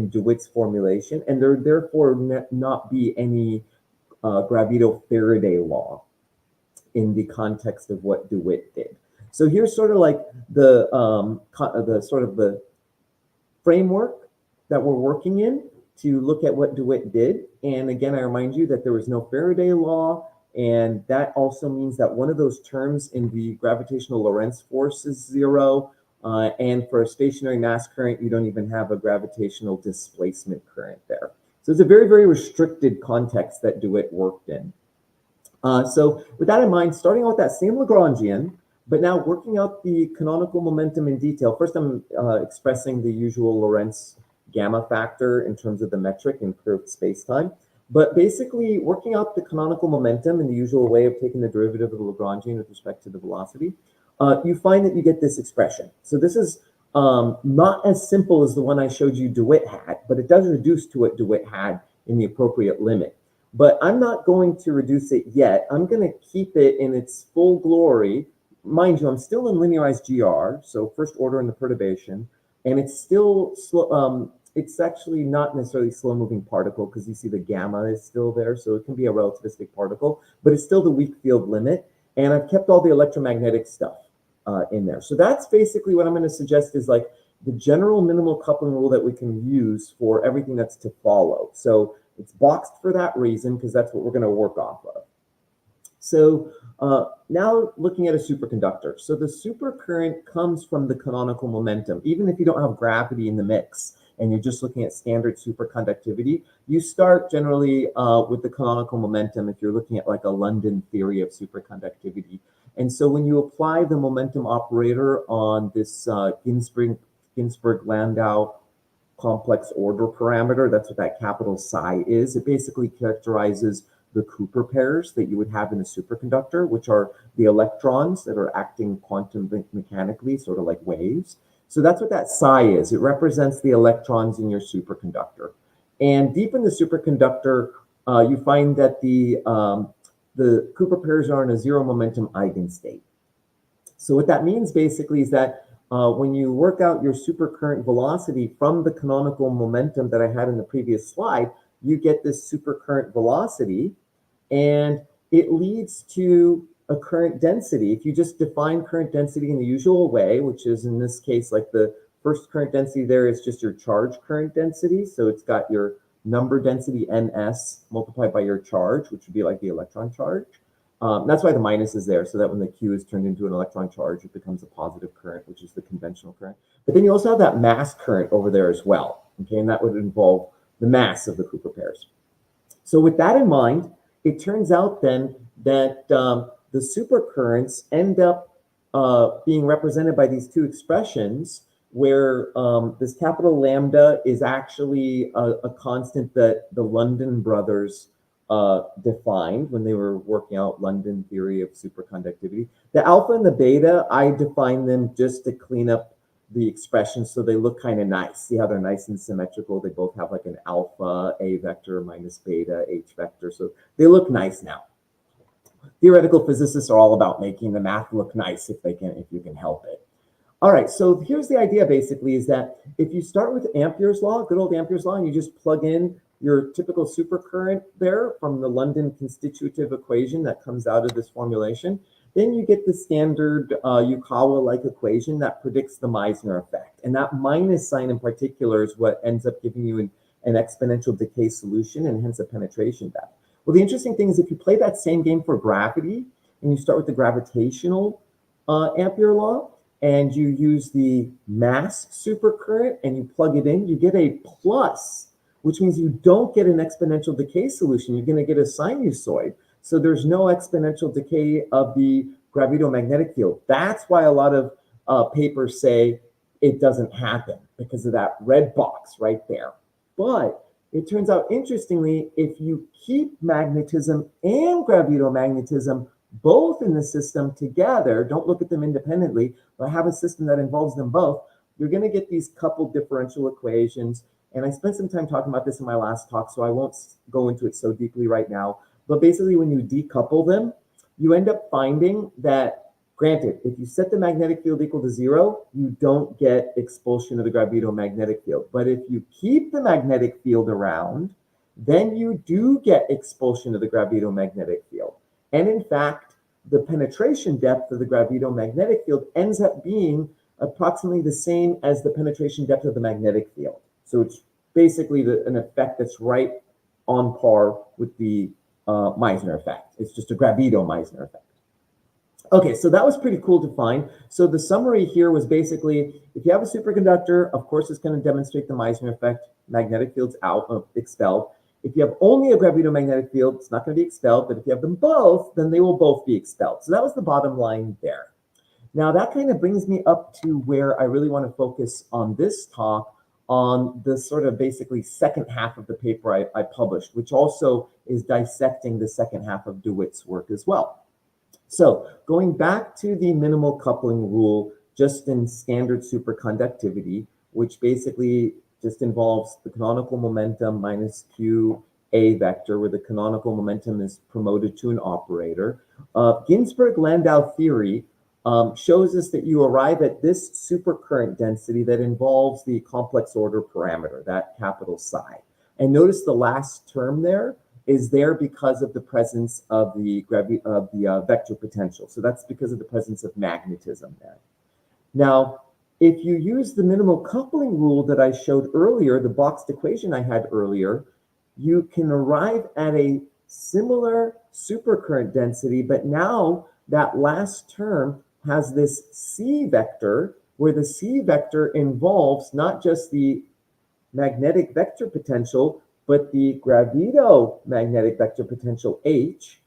DeWitt's formulation, and there therefore not be any gravito-Faraday law in the context of what DeWitt did. So here's sort of like the sort of the framework that we're working in to look at what DeWitt did. And again, I remind you that there was no Faraday law, and that also means that one of those terms in the gravitational Lorentz force is 0, and for a stationary mass current, you don't even have a gravitational displacement current there. So it's a very, very restricted context that DeWitt worked in. So with that in mind, starting out with that same Lagrangian, but now working out the canonical momentum in detail. First, I'm expressing the usual Lorentz gamma factor in terms of the metric in curved spacetime. But basically, working out the canonical momentum in the usual way of taking the derivative of the Lagrangian with respect to the velocity, you find that you get this expression. So this is not as simple as the one I showed you DeWitt had, but it does reduce to what DeWitt had in the appropriate limit. But I'm not going to reduce it yet. I'm going to keep it in its full glory. Mind you, I'm still in linearized GR, so first order in the perturbation, and it's still slow. It's actually not necessarily slow-moving particle because you see the gamma is still there, so it can be a relativistic particle, but it's still the weak field limit, and I've kept all the electromagnetic stuff in there. So that's basically what I'm going to suggest is like the general minimal coupling rule that we can use for everything that's to follow. So it's boxed for that reason because that's what we're going to work off of. So now looking at a superconductor. So the supercurrent comes from the canonical momentum. Even if you don't have gravity in the mix and you're just looking at standard superconductivity, you start generally with the canonical momentum if you're looking at like a London theory of superconductivity. And so when you apply the momentum operator on this Ginzburg-Landau complex order parameter, that's what that capital psi is. It basically characterizes the Cooper pairs that you would have in a superconductor, which are the electrons that are acting quantum mechanically, sort of like waves. So that's what that psi is. It represents the electrons in your superconductor. And deep in the superconductor, you find that the Cooper pairs are in a 0 momentum eigenstate. So what that means basically is that when you work out your supercurrent velocity from the canonical momentum that I had in the previous slide, you get this supercurrent velocity, and it leads to a current density. If you just define current density in the usual way, which is in this case, like the first current density there is just your charge current density. So it's got your number density ns multiplied by your charge, which would be like the electron charge. That's why the minus is there, so that when the Q is turned into an electron charge, it becomes a positive current, which is the conventional current. But then you also have that mass current over there as well, okay? And that would involve the mass of the Cooper pairs. So with that in mind, it turns out then that the supercurrents end up being represented by these two expressions where this capital lambda is actually a constant that the London brothers defined when they were working out London theory of superconductivity. The alpha and the beta, I define them just to clean up the expressions so they look kind of nice. See how they're nice and symmetrical? They both have like an alpha, A vector minus beta, H vector. So they look nice now. Theoretical physicists are all about making the math look nice if you can help it. All right, so here's the idea basically is that if you start with Ampere's law, good old Ampere's law, and you just plug in your typical supercurrent there from the London constitutive equation that comes out of this formulation, then you get the standard Yukawa-like equation that predicts the Meissner effect. And that minus sign in particular is what ends up giving you an exponential decay solution and hence a penetration depth. Well, the interesting thing is if you play that same game for gravity and you start with the gravitational Ampere law and you use the mass supercurrent and you plug it in, you get a plus, which means you don't get an exponential decay solution. You're going to get a sinusoid. So there's no exponential decay of the gravito-magnetic field. That's why a lot of papers say it doesn't happen because of that red box right there. But it turns out, interestingly, if you keep magnetism and gravito-magnetism both in the system together, don't look at them independently, but have a system that involves them both, you're going to get these coupled differential equations. And I spent some time talking about this in my last talk, so I won't go into it so deeply right now. But basically, when you decouple them, you end up finding that, granted, if you set the magnetic field equal to 0, you don't get expulsion of the gravito-magnetic field. But if you keep the magnetic field around, then you do get expulsion of the gravito-magnetic field. And in fact, the penetration depth of the gravito-magnetic field ends up being approximately the same as the penetration depth of the magnetic field. So it's basically an effect that's right on par with the Meissner effect. It's just a gravito-Meissner effect. Okay, so that was pretty cool to find. So the summary here was basically, if you have a superconductor, of course, it's going to demonstrate the Meissner effect. Magnetic field's out, expelled. If you have only a gravito-magnetic field, it's not going to be expelled. But if you have them both, then they will both be expelled. So that was the bottom line there. Now, that kind of brings me up to where I really want to focus on this talk, on the sort of basically second half of the paper I published, which also is dissecting the second half of DeWitt's work as well. So going back to the minimal coupling rule, just in standard superconductivity, which basically just involves the canonical momentum minus q a vector, where the canonical momentum is promoted to an operator. Ginzburg-Landau theory shows us that you arrive at this supercurrent density that involves the complex order parameter, that capital psi. And notice the last term there is there because of the presence of the vector potential. So that's because of the presence of magnetism there. Now, if you use the minimal coupling rule that I showed earlier, the boxed equation I had earlier, you can arrive at a similar supercurrent density, but now that last term has this C vector, where the C vector involves not just the magnetic vector potential, but the gravito-magnetic vector potential H,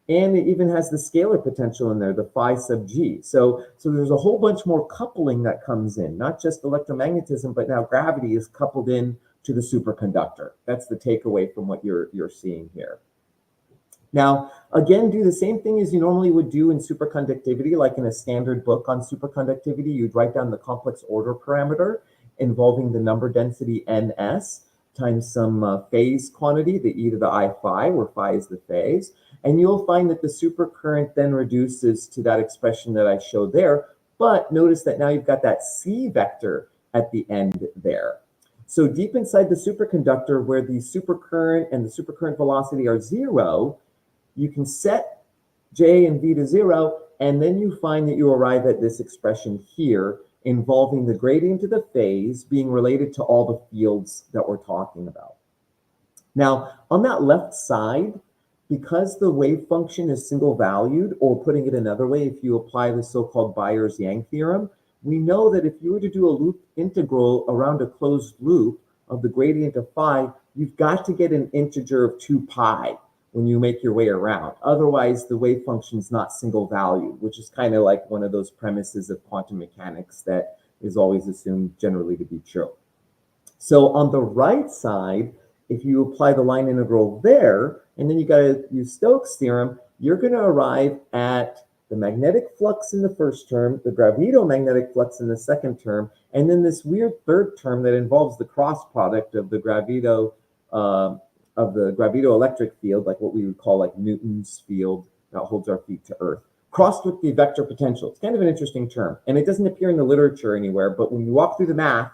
and it even has the scalar potential in there, the phi sub g. So there's a whole bunch more coupling that comes in, not just electromagnetism, but now gravity is coupled in to the superconductor. That's the takeaway from what you're seeing here. Now, again, do the same thing as you normally would do in superconductivity, like in a standard book on superconductivity. You'd write down the complex order parameter involving the number density ns times some phase quantity, the e to the I phi, where phi is the phase. And you'll find that the supercurrent then reduces to that expression that I showed there. But notice that now you've got that C vector at the end there. So deep inside the superconductor, where the supercurrent and the supercurrent velocity are 0, you can set J and V to 0, and then you find that you arrive at this expression here involving the gradient of the phase being related to all the fields that we're talking about. Now, on that left side, because the wave function is single valued, or putting it another way, if you apply the so-called Byers-Yang theorem, we know that if you were to do a loop integral around a closed loop of the gradient of phi, you've got to get an integer of 2 pi when you make your way around. Otherwise, the wave function is not single valued, which is kind of like one of those premises of quantum mechanics that is always assumed generally to be true. So on the right side, if you apply the line integral there, and then you got to use Stokes' theorem, you're going to arrive at the magnetic flux in the first term, the gravito-magnetic flux in the second term, and then this weird third term that involves the cross product of the gravito-electric field, like what we would call like Newton's field that holds our feet to Earth, crossed with the vector potential. It's kind of an interesting term, and it doesn't appear in the literature anywhere, but when you walk through the math,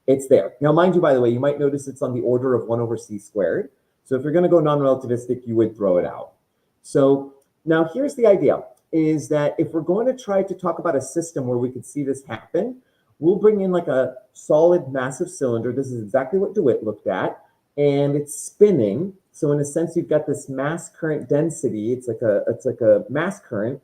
it's there. Now, mind you, by the way, you might notice it's on the order of 1/c². So if you're going to go non-relativistic, you would throw it out. So now here's the idea, is that if we're going to try to talk about a system where we could see this happen, we'll bring in like a solid massive cylinder. This is exactly what DeWitt looked at, and it's spinning. So in a sense, you've got this mass current density. It's like a mass current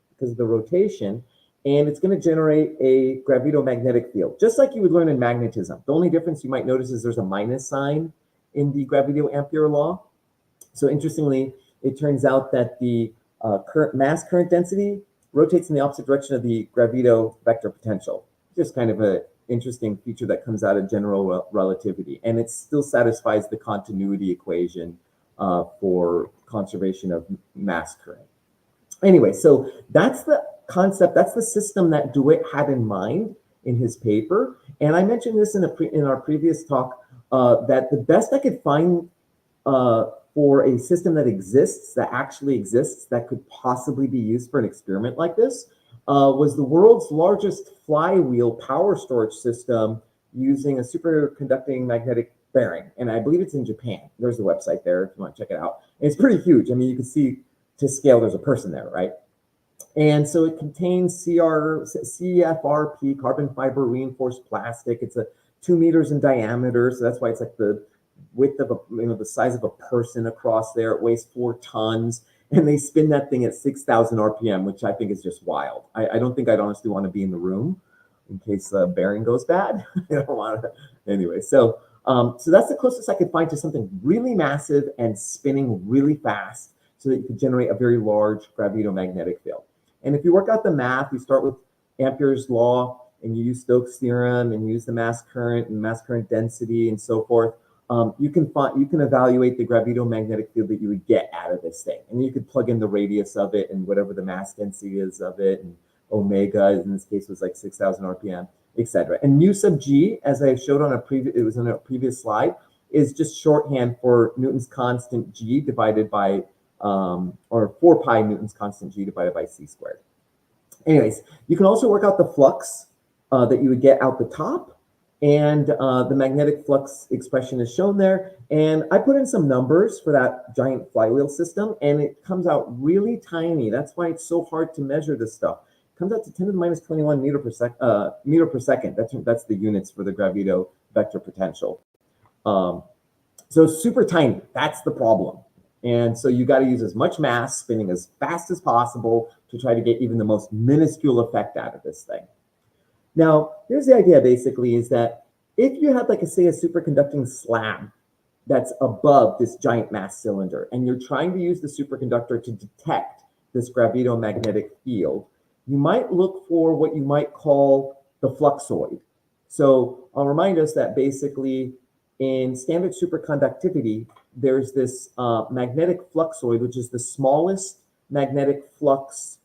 because of the rotation, and it's going to generate a gravito-magnetic field, just like you would learn in magnetism. The only difference you might notice is there's a minus sign in the Gravito-Ampere law. So interestingly, it turns out that the mass current density rotates in the opposite direction of the gravito vector potential. Just kind of an interesting feature that comes out of general relativity. And it still satisfies the continuity equation for conservation of mass current. Anyway, so that's the concept, that's the system that DeWitt had in mind in his paper. And I mentioned this in our previous talk, that the best I could find for a system that exists, that actually exists, that could possibly be used for an experiment like this, was the world's largest flywheel power storage system using a superconducting magnetic bearing. And I believe it's in Japan. There's the website there if you want to check it out. And it's pretty huge. I mean, you can see to scale, there's a person there, right? And so it contains CFRP, carbon fiber reinforced plastic. It's 2 meters in diameter, so that's why it's like the width of the size of a person across there. It weighs 4 tons, and they spin that thing at 6,000 RPM, which I think is just wild. I don't think I'd honestly want to be in the room in case the bearing goes bad. I don't want to. Anyway, so that's the closest I could find to something really massive and spinning really fast, so that you could generate a very large gravito-magnetic field. And if you work out the math, you start with Ampere's law, and you use Stokes' theorem, and use the mass current and mass current density and so forth, you can evaluate the gravito-magnetic field that you would get out of this thing. And you could plug in the radius of it and whatever the mass density is of it, and omega in this case was like 6,000 RPM, etc. And mu sub g, as I showed on a previous slide, is just shorthand for Newton's constant g divided by or 4 pi Newton's constant g divided by c squared. Anyways, you can also work out the flux that you would get out the top, and the magnetic flux expression is shown there. And I put in some numbers for that giant flywheel system, and it comes out really tiny. That's why it's so hard to measure this stuff. It comes out to 10 to the minus 21 meter per second. That's the units for the gravito vector potential. So it's super tiny. That's the problem. And so you got to use as much mass spinning as fast as possible to try to get even the most minuscule effect out of this thing. Now, here's the idea basically, is that if you had, like, say, a superconducting slab that's above this giant mass cylinder, and you're trying to use the superconductor to detect this gravito-magnetic field, you might look for what you might call the fluxoid. So I'll remind us that basically in standard superconductivity, there's this magnetic fluxoid, which is the smallest magnetic flux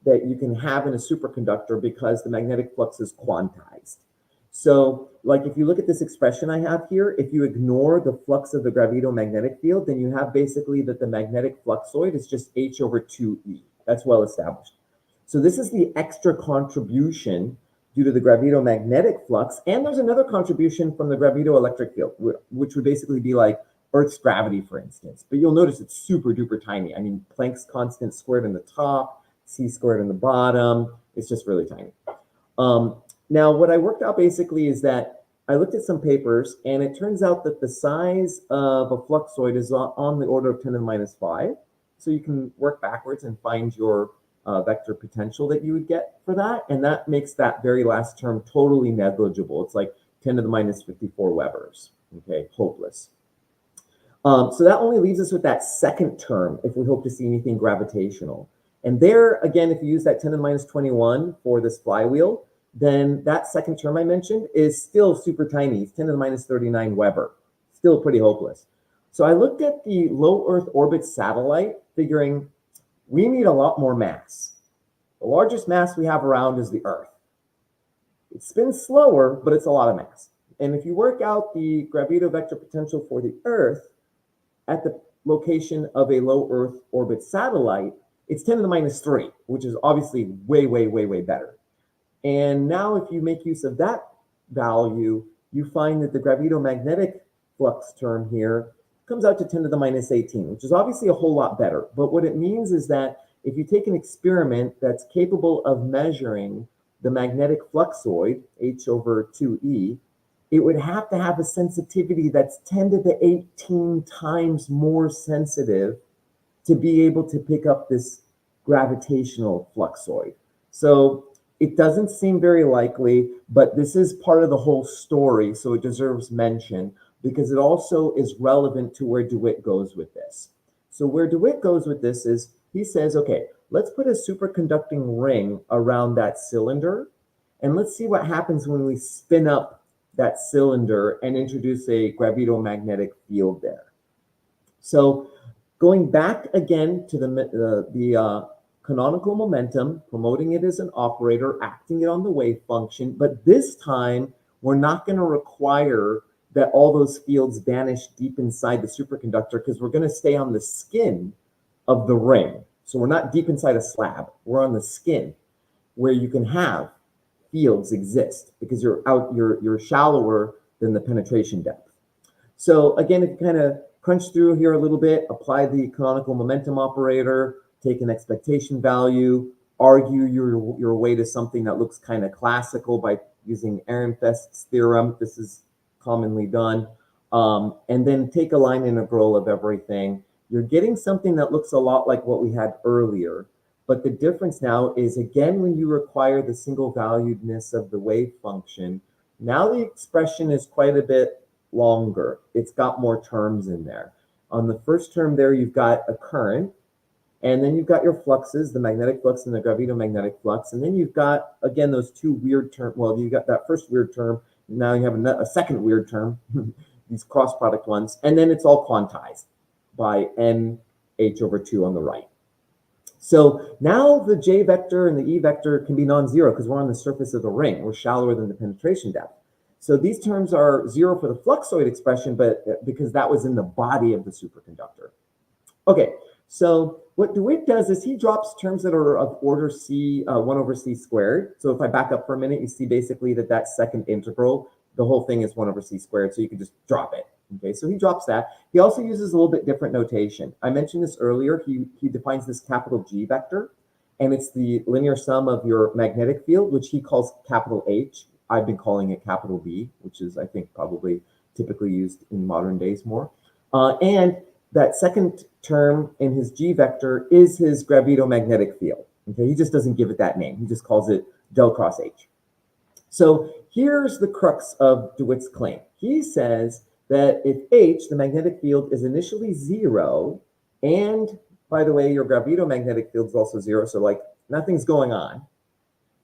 that you can have in a superconductor because the magnetic flux is quantized. So, like, if you look at this expression I have here, if you ignore the flux of the gravito-magnetic field, then you have basically that the magnetic fluxoid is just h over 2e. That's well established. So this is the extra contribution due to the gravito-magnetic flux, and there's another contribution from the gravito-electric field, which would basically be like Earth's gravity, for instance. But you'll notice it's super duper tiny. I mean, Planck's constant squared in the top, c squared in the bottom. It's just really tiny. Now, what I worked out basically is that I looked at some papers, and it turns out that the size of a fluxoid is on the order of 10 to the minus 5. So you can work backwards and find your vector potential that you would get for that. And that makes that very last term totally negligible. It's like 10 to the minus 54 Webers. Okay, hopeless. So that only leaves us with that second term if we hope to see anything gravitational. And there, again, if you use that 10 to the minus 21 for this flywheel, then that second term I mentioned is still super tiny. It's 10 to the minus 39 Weber. Still pretty hopeless. So I looked at the low Earth orbit satellite, figuring we need a lot more mass. The largest mass we have around is the Earth. It spins slower, but it's a lot of mass. And if you work out the gravito vector potential for the Earth at the location of a low Earth orbit satellite, it's 10 to the minus 3, which is obviously way, way, way, way better. And now if you make use of that value, you find that the gravito-magnetic flux term here comes out to 10 to the minus 18, which is obviously a whole lot better. But what it means is that if you take an experiment that's capable of measuring the magnetic fluxoid, H over 2E, it would have to have a sensitivity that's 10 to the 18 times more sensitive to be able to pick up this gravitational fluxoid. So it doesn't seem very likely, but this is part of the whole story, so it deserves mention because it also is relevant to where DeWitt goes with this. So where DeWitt goes with this is he says, okay, let's put a superconducting ring around that cylinder, and let's see what happens when we spin up that cylinder and introduce a gravito-magnetic field there. So going back again to the canonical momentum, promoting it as an operator, acting it on the wave function, but this time we're not going to require that all those fields vanish deep inside the superconductor because we're going to stay on the skin of the ring. So we're not deep inside a slab, we're on the skin where you can have fields exist because you're shallower than the penetration depth. So again, if you kind of crunch through here a little bit, apply the canonical momentum operator, take an expectation value, argue your way to something that looks kind of classical by using Ehrenfest's theorem. This is commonly done. And then take a line integral of everything. You're getting something that looks a lot like what we had earlier. But the difference now is, again, when you require the single valuedness of the wave function, now the expression is quite a bit longer. It's got more terms in there. On the first term there, you've got a current, and then you've got your fluxes, the magnetic flux and the gravito-magnetic flux. And then you've got, again, those two weird terms. Well, you got that first weird term. Now you have a second weird term, these cross product ones. And then it's all quantized by NH over 2 on the right. So now the J vector and the E vector can be non-zero because we're on the surface of the ring. We're shallower than the penetration depth. So these terms are zero for the fluxoid expression, but because that was in the body of the superconductor. Okay, so what DeWitt does is he drops terms that are of order C, 1 over C squared. So if I back up for a minute, you see basically that second integral, the whole thing is 1 over C squared, so you can just drop it. Okay, so he drops that. He also uses a little bit different notation. I mentioned this earlier. He defines this capital G vector, and it's the linear sum of your magnetic field, which he calls capital H. I've been calling it capital V, which is, I think, probably typically used in modern days more. And that second term in his G vector is his gravito-magnetic field. Okay, he just doesn't give it that name. He just calls it del cross H. So here's the crux of DeWitt's claim. He says that if H, the magnetic field, is initially 0, and by the way, your gravito-magnetic field is also 0, so like nothing's going on.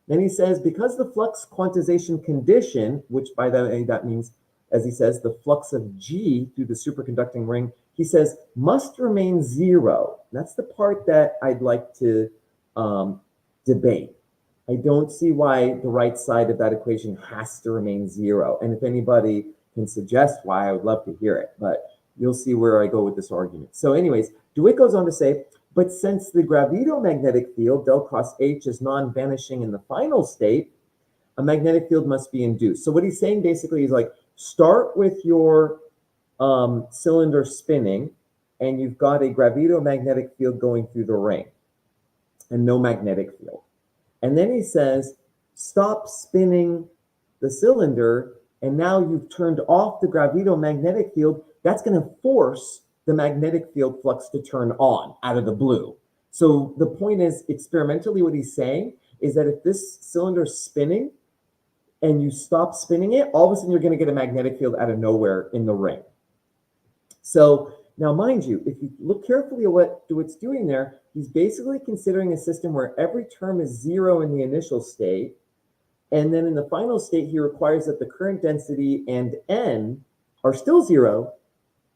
Then he says, because the flux quantization condition, which by the way, that means, as he says, the flux of G through the superconducting ring, he says, must remain 0. That's the part that I'd like to debate. I don't see why the right side of that equation has to remain 0. And if anybody can suggest why, I would love to hear it, but you'll see where I go with this argument. So anyways, DeWitt goes on to say, but since the gravito-magnetic field, del cross H, is non-vanishing in the final state, a magnetic field must be induced. So what he's saying basically is like, start with your cylinder spinning, and you've got a gravito-magnetic field going through the ring, and no magnetic field. And then he says, stop spinning the cylinder, and now you've turned off the gravito-magnetic field. That's going to force the magnetic field flux to turn on out of the blue. So the point is, experimentally, what he's saying is that if this cylinder is spinning and you stop spinning it, all of a sudden you're going to get a magnetic field out of nowhere in the ring. So now, mind you, if you look carefully at what DeWitt's doing there, he's basically considering a system where every term is 0 in the initial state, And then in the final state, he requires that the current density and n are still 0,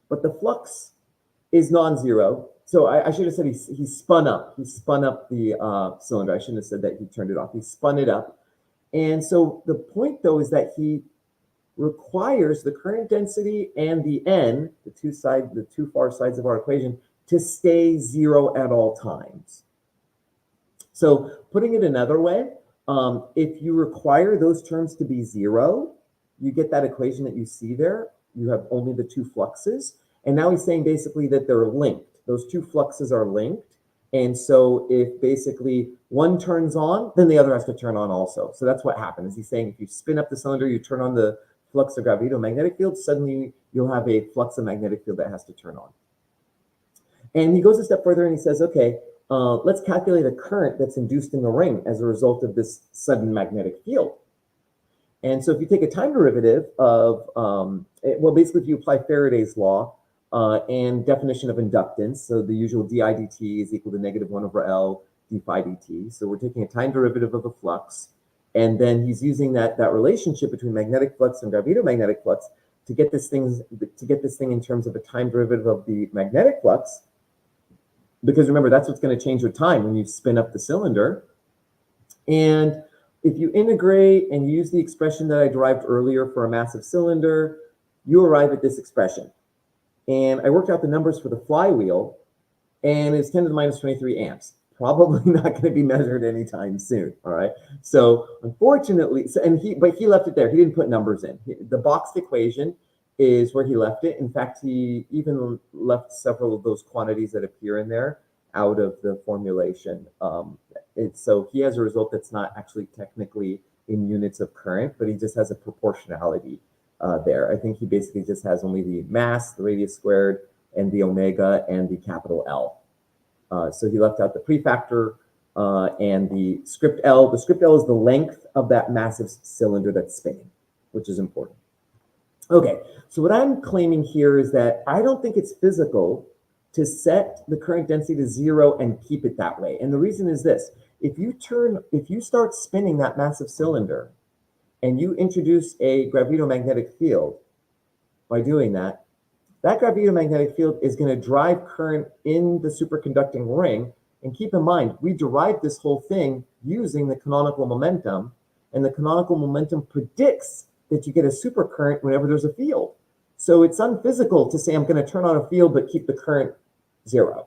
but the flux is non-zero. So I should have said he spun up. He spun up the cylinder. I shouldn't have said that he turned it off. He spun it up. And so the point, though, is that he requires the current density and the n, the two far sides of our equation, to stay 0 at all times. So putting it another way, if you require those terms to be 0, you get that equation that you see there. You have only the two fluxes. And now he's saying basically that they're linked. Those two fluxes are linked. And so if basically one turns on, then the other has to turn on also. So that's what happens. He's saying if you spin up the cylinder, you turn on the flux of gravito-magnetic field, suddenly you'll have a flux of magnetic field that has to turn on. And he goes a step further and he says, okay, let's calculate a current that's induced in the ring as a result of this sudden magnetic field. And so if you take a time derivative of, well, basically if you apply Faraday's law and definition of inductance, so the usual di dt is equal to -1/L d phi dt. So we're taking a time derivative of the flux, and then he's using that relationship between magnetic flux and gravitomagnetic flux to get this thing in terms of a time derivative of the magnetic flux. Because remember, that's what's going to change with time when you spin up the cylinder. And if you integrate and use the expression that I derived earlier for a massive cylinder, you arrive at this expression. And I worked out the numbers for the flywheel, and it's 10 to the minus 23 amps. Probably not going to be measured anytime soon. All right. So unfortunately, but he left it there. He didn't put numbers in. The boxed equation is where he left it. In fact, he even left several of those quantities that appear in there out of the formulation. So he has a result that's not actually technically in units of current, but he just has a proportionality there. I think he basically just has only the mass, the radius squared, and the omega, and the capital L. So he left out the prefactor and the script L. The script L is the length of that massive cylinder that's spinning, which is important. Okay, so what I'm claiming here is that I don't think it's physical to set the current density to 0 and keep it that way. And the reason is this: if you start spinning that massive cylinder and you introduce a gravitomagnetic field, by doing that, that gravitomagnetic field is going to drive current in the superconducting ring. And keep in mind, we derived this whole thing using the canonical momentum, and the canonical momentum predicts that you get a supercurrent whenever there's a field. So it's unphysical to say I'm going to turn on a field but keep the current 0.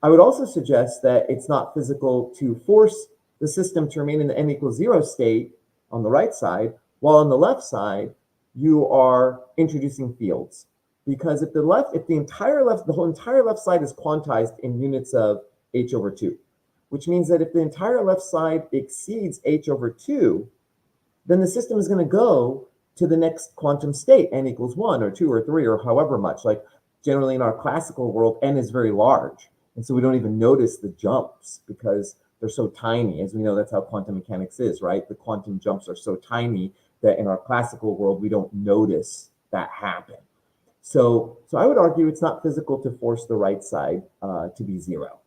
I would also suggest that it's not physical to force the system to remain in the n equals 0 state on the right side, while on the left side you are introducing fields. Because if the whole entire left side is quantized in units of h/2, which means that if the entire left side exceeds h/2, then the system is going to go to the next quantum state, n equals 1 or 2 or 3 or however much. Like generally in our classical world, n is very large. And so we don't even notice the jumps because they're so tiny. As we know, that's how quantum mechanics is, right? The quantum jumps are so tiny that in our classical world, we don't notice that happen. So I would argue it's not physical to force the right side to be 0.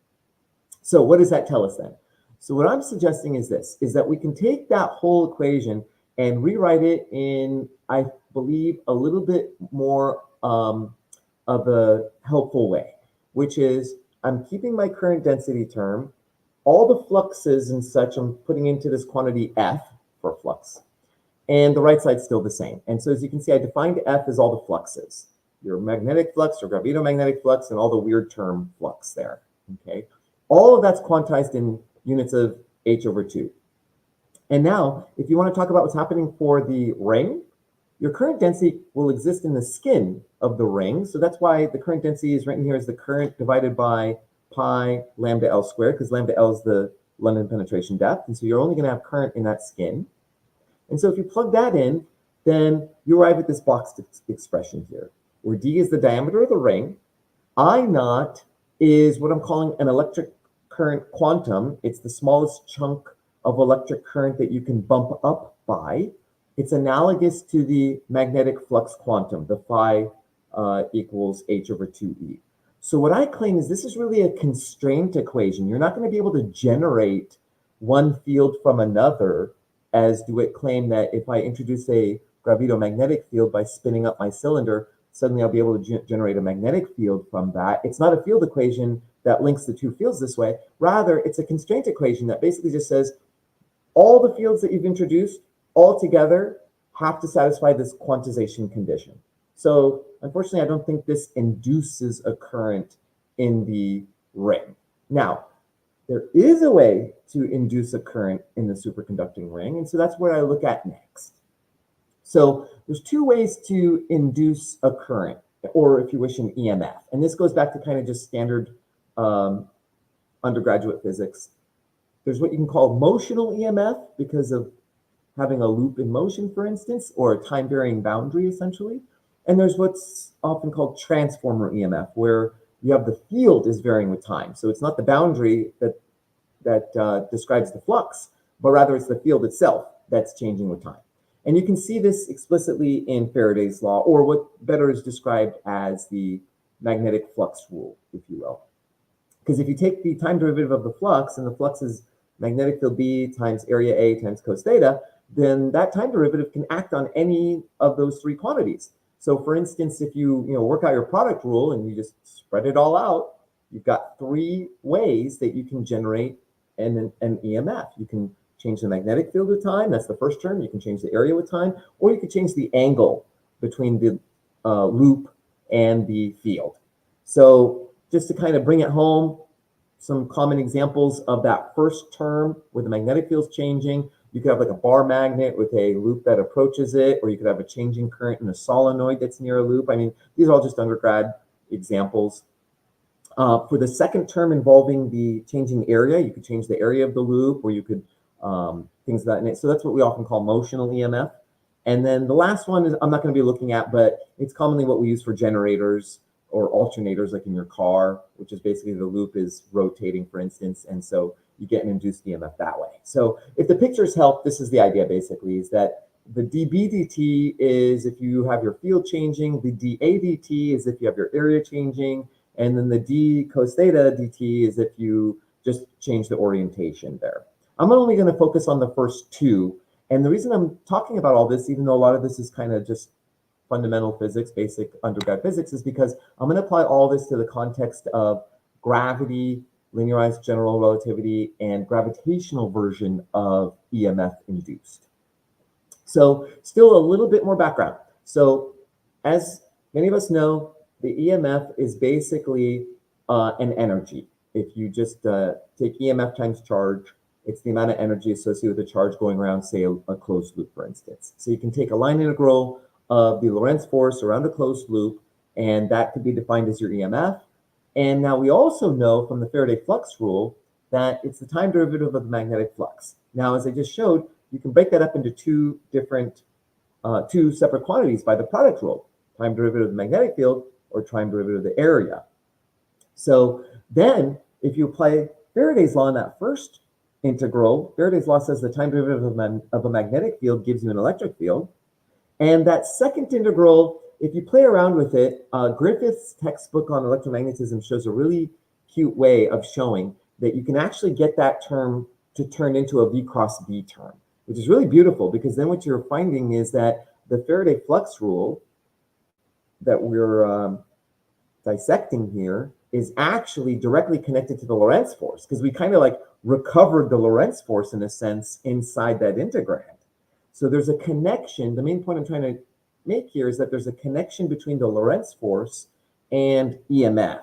So what does that tell us then? So what I'm suggesting is this, is that we can take that whole equation and rewrite it in, I believe, a little bit more of a helpful way, which is I'm keeping my current density term, all the fluxes and such I'm putting into this quantity F for flux, and the right side's still the same. And so as you can see, I defined F as all the fluxes, your magnetic flux or gravitomagnetic flux and all the weird term flux there, okay? All of that's quantized in units of h/2. And now, if you want to talk about what's happening for the ring, your current density will exist in the skin of the ring. So that's why the current density is written here as the current divided by pi lambda L squared, because lambda L is the London penetration depth. And so you're only going to have current in that skin. And so if you plug that in, then you arrive at this boxed expression here, where d is the diameter of the ring, I naught is what I'm calling an electric current quantum. It's the smallest chunk of electric current that you can bump up by. It's analogous to the magnetic flux quantum, the phi equals h/2e. So what I claim is this is really a constraint equation. You're not going to be able to generate one field from another as DeWitt claimed that if I introduce a gravito-magnetic field by spinning up my cylinder, suddenly I'll be able to generate a magnetic field from that. It's not a field equation that links the two fields this way. Rather, it's a constraint equation that basically just says all the fields that you've introduced all together have to satisfy this quantization condition. So unfortunately, I don't think this induces a current in the ring. Now, there is a way to induce a current in the superconducting ring, and so that's what I look at next. So there's two ways to induce a current, or if you wish, an EMF. And this goes back to kind of just standard undergraduate physics. There's what you can call motional EMF because of having a loop in motion, for instance, or a time-varying boundary, essentially. And there's what's often called transformer EMF, where you have the field is varying with time. So it's not the boundary that describes the flux, but rather it's the field itself that's changing with time. And you can see this explicitly in Faraday's law, or what better is described as the magnetic flux rule, if you will. Because if you take the time derivative of the flux, and the flux is magnetic field B times area A times cos theta, then that time derivative can act on any of those three quantities. So for instance, if you work out your product rule and you just spread it all out, you've got three ways that you can generate an EMF. You can change the magnetic field with time, that's the first term. You can change the area with time, or you could change the angle between the loop and the field. So just to kind of bring it home, some common examples of that first term where the magnetic field's changing. You could have like a bar magnet with a loop that approaches it, or you could have a changing current in a solenoid that's near a loop. I mean, these are all just undergrad examples. For the second term involving the changing area, you could change the area of the loop, or you could things of that nature. So that's what we often call motional EMF. And then the last one is I'm not going to be looking at, but it's commonly what we use for generators or alternators, like in your car, which is basically the loop is rotating, for instance, and so you get an induced EMF that way. So if the pictures help, this is the idea basically, is that the dB dt is if you have your field changing, the dA dt is if you have your area changing, and then the d cos theta dt is if you just change the orientation there. I'm only going to focus on the first two, and the reason I'm talking about all this, even though a lot of this is kind of just fundamental physics, basic undergrad physics, is because I'm going to apply all this to the context of gravity, linearized general relativity, and gravitational version of EMF induced. So still a little bit more background. So as many of us know, the EMF is basically an energy. If you just take EMF times charge, it's the amount of energy associated with the charge going around, say, a closed loop, for instance. So you can take a line integral of the Lorentz force around a closed loop, and that could be defined as your EMF. And now we also know from the Faraday flux rule that it's the time derivative of the magnetic flux. Now, as I just showed, you can break that up into two separate quantities by the product rule, time derivative of the magnetic field or time derivative of the area. So then if you apply Faraday's law in that first integral, Faraday's law says the time derivative of a magnetic field gives you an electric field. And that second integral, if you play around with it, Griffith's textbook on electromagnetism shows a really cute way of showing that you can actually get that term to turn into a V cross B term, which is really beautiful, because then what you're finding is that the Faraday flux rule that we're dissecting here is actually directly connected to the Lorentz force, because we kind of like recovered the Lorentz force in a sense inside that integrand. So there's a connection. The main point I'm trying to make here is that there's a connection between the Lorentz force and EMF,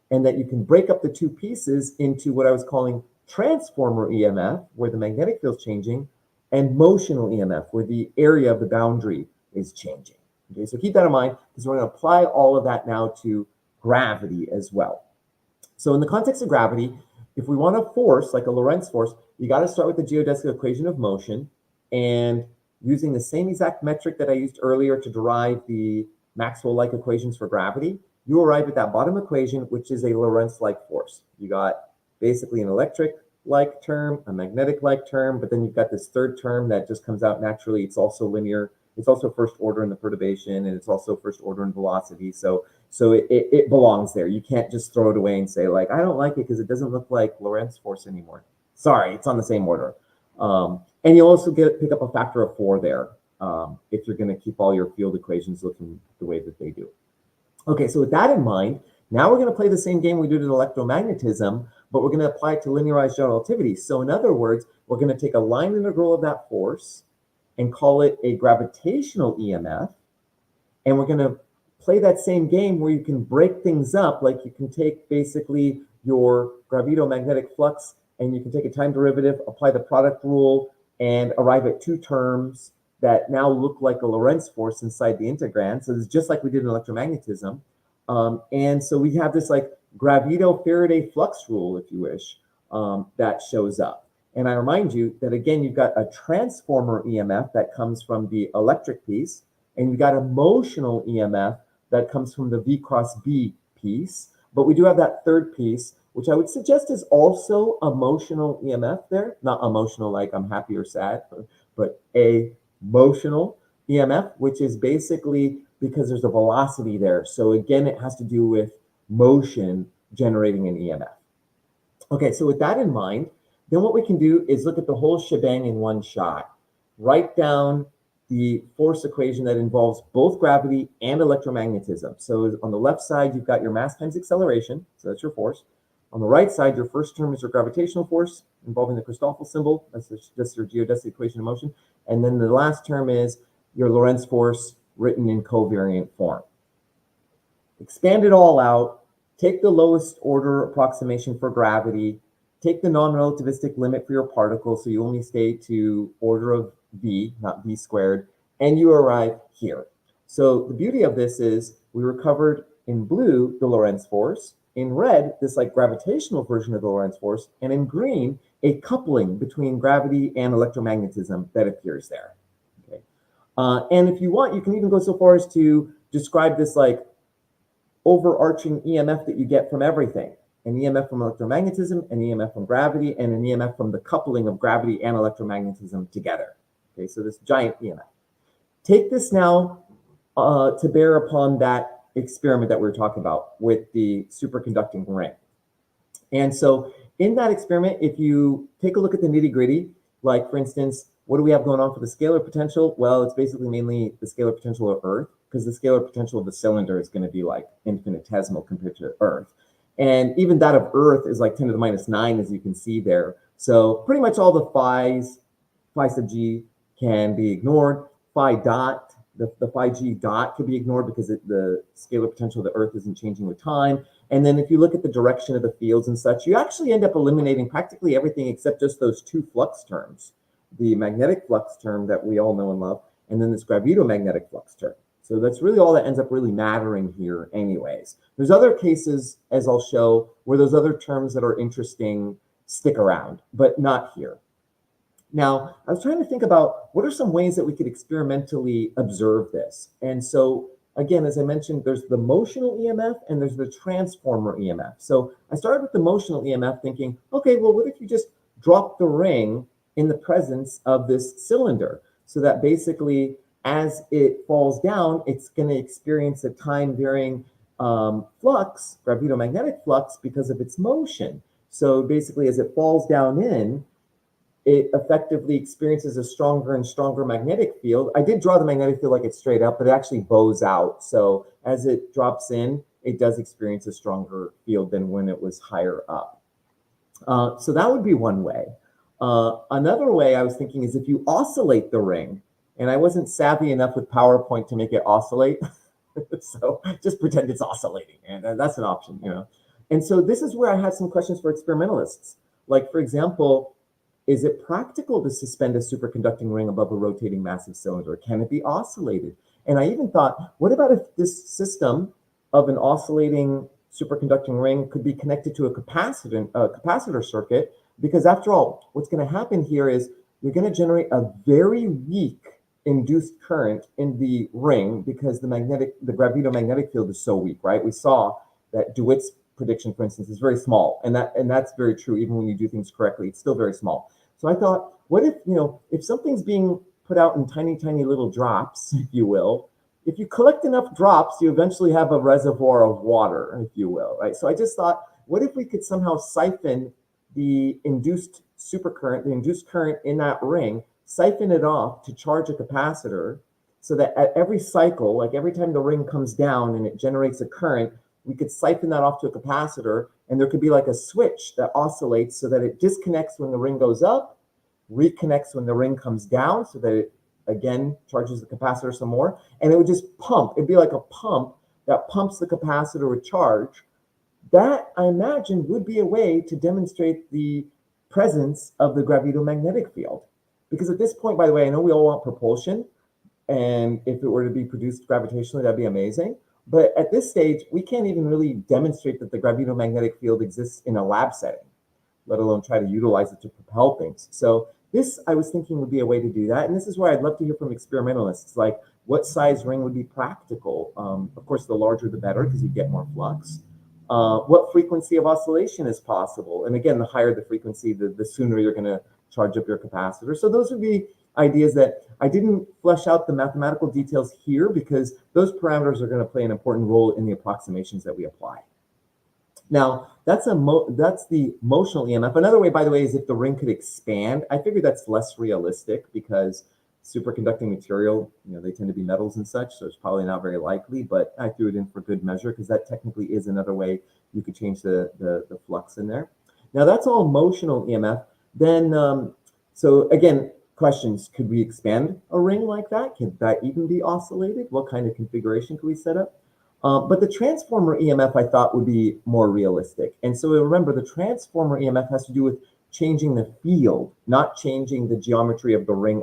and that you can break up the two pieces into what I was calling transformer EMF, where the magnetic field's changing, and motional EMF, where the area of the boundary is changing. Okay, so keep that in mind, because we're going to apply all of that now to gravity as well. So in the context of gravity, if we want a force, like a Lorentz force, you got to start with the geodesic equation of motion, and using the same exact metric that I used earlier to derive the Maxwell-like equations for gravity, you arrive at that bottom equation, which is a Lorentz-like force. You got basically an electric-like term, a magnetic-like term, but then you've got this third term that just comes out naturally. It's also linear. It's also first order in the perturbation, and it's also first order in velocity. So it belongs there. You can't just throw it away and say, like, I don't like it because it doesn't look like Lorentz force anymore. Sorry, it's on the same order. And you also pick up a factor of 4 there if you're going to keep all your field equations looking the way that they do. Okay, so with that in mind, now we're going to play the same game we did in electromagnetism, but we're going to apply it to linearized general relativity. So in other words, we're going to take a line integral of that force and call it a gravitational EMF. And we're going to play that same game where you can break things up, like you can take basically your gravito-magnetic flux and you can take a time derivative, apply the product rule, and arrive at 2 terms that now look like a Lorentz force inside the integrand. So it's just like we did in electromagnetism. And so we have this like Gravito-Faraday flux rule, if you wish, that shows up. And I remind you that, again, you've got a transformer EMF that comes from the electric piece, and you've got a motional EMF that comes from the V cross B piece. But we do have that third piece, which I would suggest is also a motional EMF there. Not emotional like I'm happy or sad, but a motional EMF, which is basically because there's a velocity there. So again, it has to do with motion generating an EMF. Okay, so with that in mind, then what we can do is look at the whole shebang in one shot. Write down the force equation that involves both gravity and electromagnetism. So on the left side, you've got your mass times acceleration. So that's your force. On the right side, your first term is your gravitational force involving the Christoffel symbol. That's just your geodesic equation of motion. And then the last term is your Lorentz force written in covariant form. Expand it all out. Take the lowest order approximation for gravity. Take the non-relativistic limit for your particle, so you only stay to order of v, not v squared, and you arrive here. So the beauty of this is we recovered in blue the Lorentz force, in red this like gravitational version of the Lorentz force, and in green a coupling between gravity and electromagnetism that appears there. Okay. And if you want, you can even go so far as to describe this like overarching EMF that you get from everything. An EMF from electromagnetism, an EMF from gravity, and an EMF from the coupling of gravity and electromagnetism together. Okay, so this giant EMF. Take this now to bear upon that experiment that we were talking about with the superconducting ring. And so in that experiment, if you take a look at the nitty gritty, like for instance, what do we have going on for the scalar potential? Well, it's basically mainly the scalar potential of Earth, because the scalar potential of the cylinder is going to be like infinitesimal compared to Earth. And even that of Earth is like 10 to the minus 9, as you can see there. So pretty much all the phi's, phi sub g can be ignored. Phi dot, the phi g dot can be ignored because the scalar potential of the Earth isn't changing with time. And then if you look at the direction of the fields and such, you actually end up eliminating practically everything except just those 2 flux terms. The magnetic flux term that we all know and love, and then this gravito-magnetic flux term. So that's really all that ends up really mattering here anyways. There's other cases, as I'll show, where those other terms that are interesting stick around, but not here. Now, I was trying to think about what are some ways that we could experimentally observe this. And so, again, as I mentioned, there's the motional EMF and there's the transformer EMF. So I started with the motional EMF thinking, okay, well, what if you just drop the ring in the presence of this cylinder so that basically as it falls down, it's going to experience a time varying flux, gravito-magnetic flux, because of its motion. So basically, as it falls down in, it effectively experiences a stronger and stronger magnetic field. I did draw the magnetic field like it's straight up, but it actually bows out. So as it drops in, it does experience a stronger field than when it was higher up. So that would be one way. Another way I was thinking is if you oscillate the ring, and I wasn't savvy enough with PowerPoint to make it oscillate. So just pretend it's oscillating, and that's an option, you know. And so this is where I had some questions for experimentalists. Like, for example, is it practical to suspend a superconducting ring above a rotating massive cylinder? Can it be oscillated? And I even thought, what about if this system of an oscillating superconducting ring could be connected to a capacitor circuit? Because after all, what's going to happen here is you're going to generate a very weak induced current in the ring because the gravito-magnetic field is so weak, right? We saw that DeWitt's prediction, for instance, is very small, and that's very true. Even when you do things correctly, it's still very small. So I thought, what if, you know, if something's being put out in tiny, tiny little drops, if you will, if you collect enough drops, you eventually have a reservoir of water, if you will, right? So I just thought, what if we could somehow siphon the induced supercurrent, the induced current in that ring, siphon it off to charge a capacitor so that at every cycle, like every time the ring comes down and it generates a current, we could siphon that off to a capacitor, and there could be like a switch that oscillates so that it disconnects when the ring goes up, reconnects when the ring comes down so that it again charges the capacitor some more, and it would just pump. It'd be like a pump that pumps the capacitor with charge. That, I imagine, would be a way to demonstrate the presence of the gravitomagnetic field. Because at this point, by the way, I know we all want propulsion, and if it were to be produced gravitationally, that'd be amazing. But at this stage, we can't even really demonstrate that the gravitomagnetic field exists in a lab setting, let alone try to utilize it to propel things. So this, I was thinking, would be a way to do that. And this is where I'd love to hear from experimentalists, like what size ring would be practical? Of course, the larger the better, because you get more flux. What frequency of oscillation is possible? And again, the higher the frequency, the sooner you're going to charge up your capacitor. So those would be ideas that I didn't flesh out the mathematical details here because those parameters are going to play an important role in the approximations that we apply. Now, that's the motional EMF. Another way, by the way, is if the ring could expand. I figure that's less realistic because superconducting material, they tend to be metals and such, so it's probably not very likely, but I threw it in for good measure because that technically is another way you could change the flux in there. Now, that's all motional EMF. Then, so again, questions, could we expand a ring like that? Could that even be oscillated? What kind of configuration could we set up? But the transformer EMF, I thought, would be more realistic. And so remember, the transformer EMF has to do with changing the field, not changing the geometry of the ring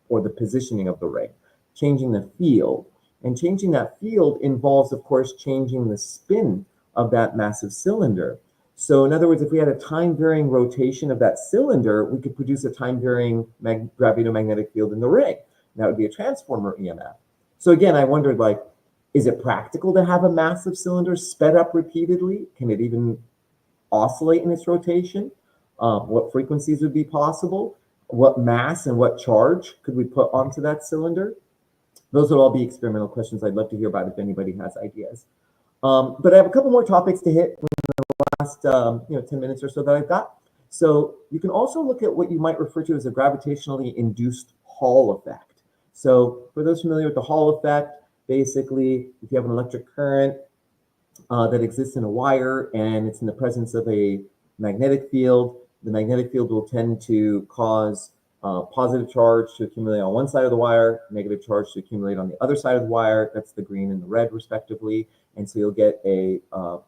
or the positioning of the ring, changing the field. And changing that field involves, of course, changing the spin of that massive cylinder. So in other words, if we had a time-varying rotation of that cylinder, we could produce a time-varying gravitomagnetic field in the ring. And that would be a transformer EMF. So again, I wondered, like, is it practical to have a massive cylinder sped up repeatedly? Can it even oscillate in its rotation? What frequencies would be possible? What mass and what charge could we put onto that cylinder? Those would all be experimental questions I'd love to hear about if anybody has ideas. But I have a couple more topics to hit in the last 10 minutes or so that I've got. So you can also look at what you might refer to as a gravitationally induced Hall effect. So for those familiar with the Hall effect, basically, if you have an electric current that exists in a wire and it's in the presence of a magnetic field, the magnetic field will tend to cause positive charge to accumulate on one side of the wire, negative charge to accumulate on the other side of the wire. That's the green and the red, respectively. And so you'll get a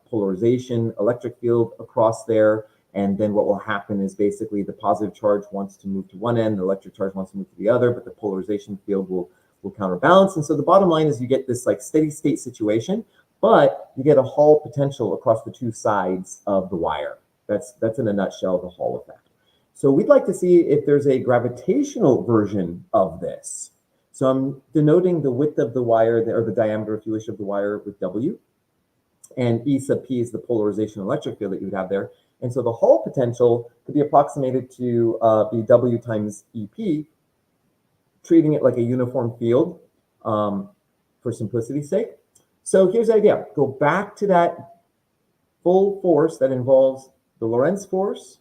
polarization electric field across there. And then what will happen is basically the positive charge wants to move to one end, the electric charge wants to move to the other, but the polarization field will counterbalance. And so the bottom line is you get this like steady state situation, but you get a Hall potential across the two sides of the wire. That's in a nutshell the Hall effect. So we'd like to see if there's a gravitational version of this. So I'm denoting the width of the wire, or the diameter, if you wish, of the wire with W. And E sub P is the polarization electric field that you would have there. And so the Hall potential could be approximated to be W times EP, treating it like a uniform field for simplicity's sake. So here's the idea. Go back to that full force that involves the Lorentz force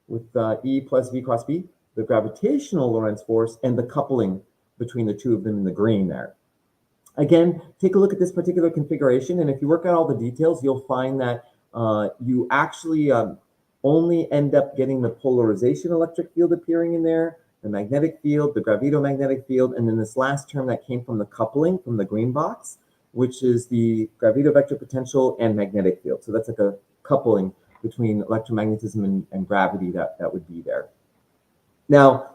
with E plus V cross B, the gravitational Lorentz force, and the coupling between the two of them in the green there. Again, take a look at this particular configuration, and if you work out all the details, you'll find that you actually only end up getting the polarization electric field appearing in there, the magnetic field, the gravitomagnetic field, and then this last term that came from the coupling from the green box, which is the gravito-vector potential and magnetic field. So that's like a coupling between electromagnetism and gravity that would be there. Now,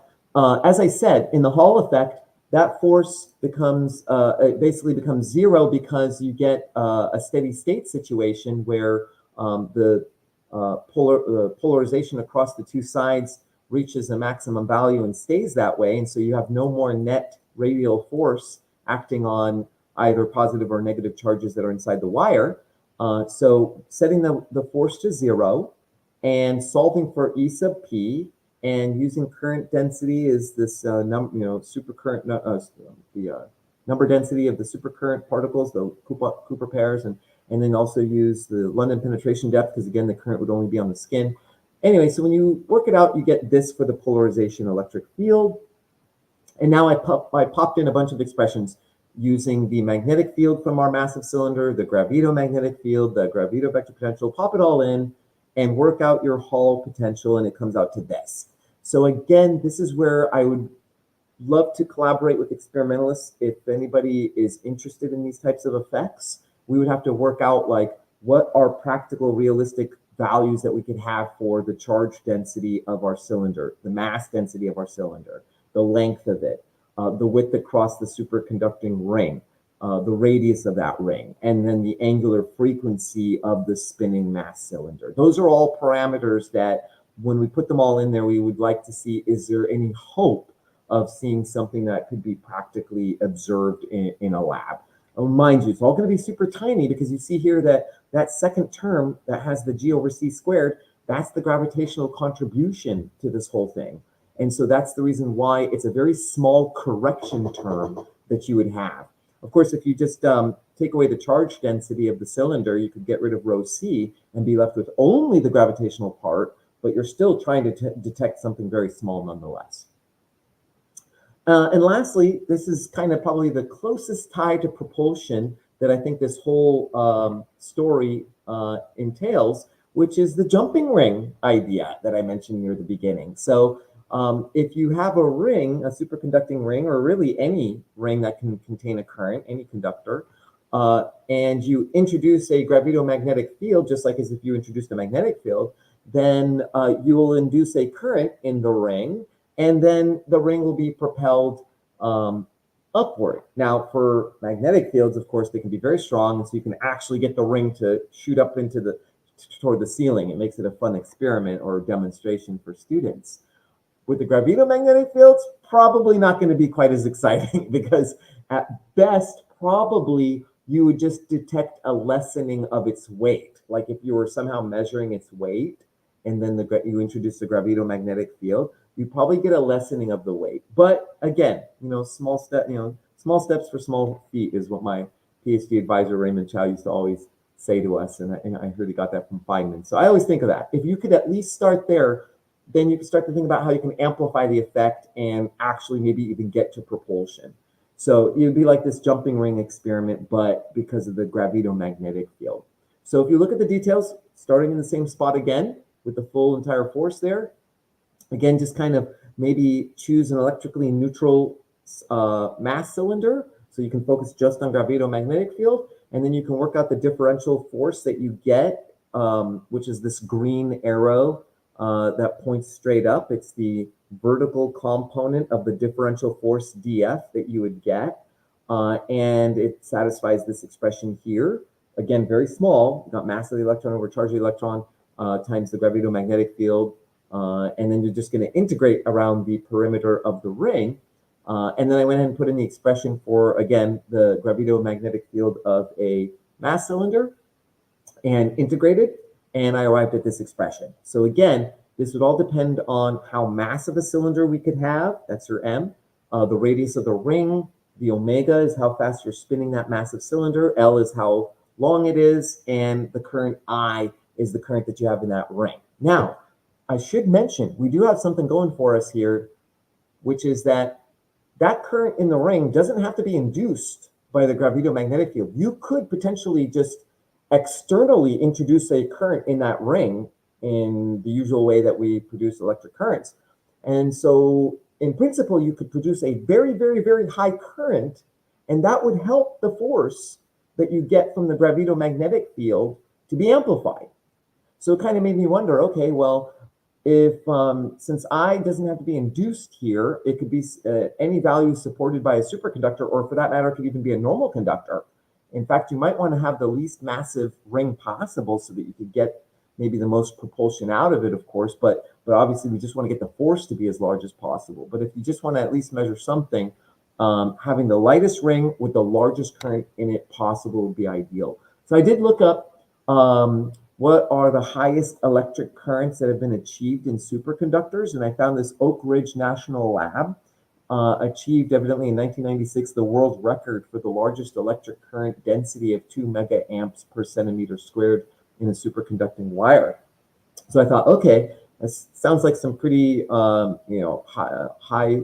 as I said, in the Hall effect, that force becomes basically becomes zero because you get a steady state situation where the polarization across the two sides reaches a maximum value and stays that way. And so you have no more net radial force acting on either positive or negative charges that are inside the wire. So setting the force to zero and solving for E sub P and using current density is this supercurrent, the number density of the supercurrent particles, the Cooper pairs, and then also use the London penetration depth because again the current would only be on the skin. Anyway, so when you work it out, you get this for the polarization electric field. And now I popped in a bunch of expressions using the magnetic field from our massive cylinder, the gravito-magnetic field, the gravito vector potential, pop it all in and work out your Hall potential, and it comes out to this. So again, this is where I would love to collaborate with experimentalists. If anybody is interested in these types of effects, we would have to work out like what are practical, realistic values that we could have for the charge density of our cylinder, the mass density of our cylinder, the length of it, the width across the superconducting ring, the radius of that ring, and then the angular frequency of the spinning mass cylinder. Those are all parameters that when we put them all in there, we would like to see, is there any hope of seeing something that could be practically observed in a lab? Mind you, it's all going to be super tiny because you see here that that second term that has the g over c squared, that's the gravitational contribution to this whole thing. And so that's the reason why it's a very small correction term that you would have. Of course, if you just take away the charge density of the cylinder, you could get rid of rho c and be left with only the gravitational part, but you're still trying to detect something very small nonetheless. And lastly, this is kind of probably the closest tie to propulsion that I think this whole story entails, which is the jumping ring idea that I mentioned near the beginning. So if you have a ring, a superconducting ring, or really any ring that can contain a current, any conductor, and you introduce a gravito-magnetic field, just like as if you introduced a magnetic field, then you will induce a current in the ring, and then the ring will be propelled upward. Now, for magnetic fields, of course, they can be very strong, and so you can actually get the ring to shoot up into toward the ceiling. It makes it a fun experiment or demonstration for students. With the gravito-magnetic fields, probably not going to be quite as exciting because at best, probably you would just detect a lessening of its weight. Like if you were somehow measuring its weight and then you introduce the gravito-magnetic field, you probably get a lessening of the weight. But again, small steps for small feet is what my PhD advisor Raymond Chow used to always say to us, and I heard he got that from Feynman. So I always think of that. If you could at least start there, then you can start to think about how you can amplify the effect and actually maybe even get to propulsion. So it would be like this jumping ring experiment, but because of the gravito-magnetic field. So if you look at the details, starting in the same spot again with the full entire force there, again, just kind of maybe choose an electrically neutral mass cylinder so you can focus just on gravito-magnetic field, and then you can work out the differential force that you get, which is this green arrow that points straight up. It's the vertical component of the differential force dF that you would get, and it satisfies this expression here. Again, very small. You got mass of the electron over charge of the electron times the gravito-magnetic field, and then you're just going to integrate around the perimeter of the ring. And then I went ahead and put in the expression for, again, the gravito-magnetic field of a mass cylinder and integrated, and I arrived at this expression. So again, this would all depend on how massive a cylinder we could have, that's your M, the radius of the ring, the omega is how fast you're spinning that massive cylinder, L is how long it is, and the current I is the current that you have in that ring. Now, I should mention, we do have something going for us here, which is that current in the ring doesn't have to be induced by the gravito-magnetic field. You could potentially just externally introduce a current in that ring in the usual way that we produce electric currents. And so in principle, you could produce a very, very, very high current, and that would help the force that you get from the gravito-magnetic field to be amplified. So it kind of made me wonder, okay, well, if since I doesn't have to be induced here, it could be any value supported by a superconductor, or for that matter, it could even be a normal conductor. In fact, you might want to have the least massive ring possible so that you could get maybe the most propulsion out of it, of course, but obviously we just want to get the force to be as large as possible. But if you just want to at least measure something, having the lightest ring with the largest current in it possible would be ideal. So I did look up what are the highest electric currents that have been achieved in superconductors, and I found this Oak Ridge National Lab achieved evidently in 1996 the world record for the largest electric current density of 2 mega amps per centimeter squared in a superconducting wire. So I thought, okay, It sounds like some pretty high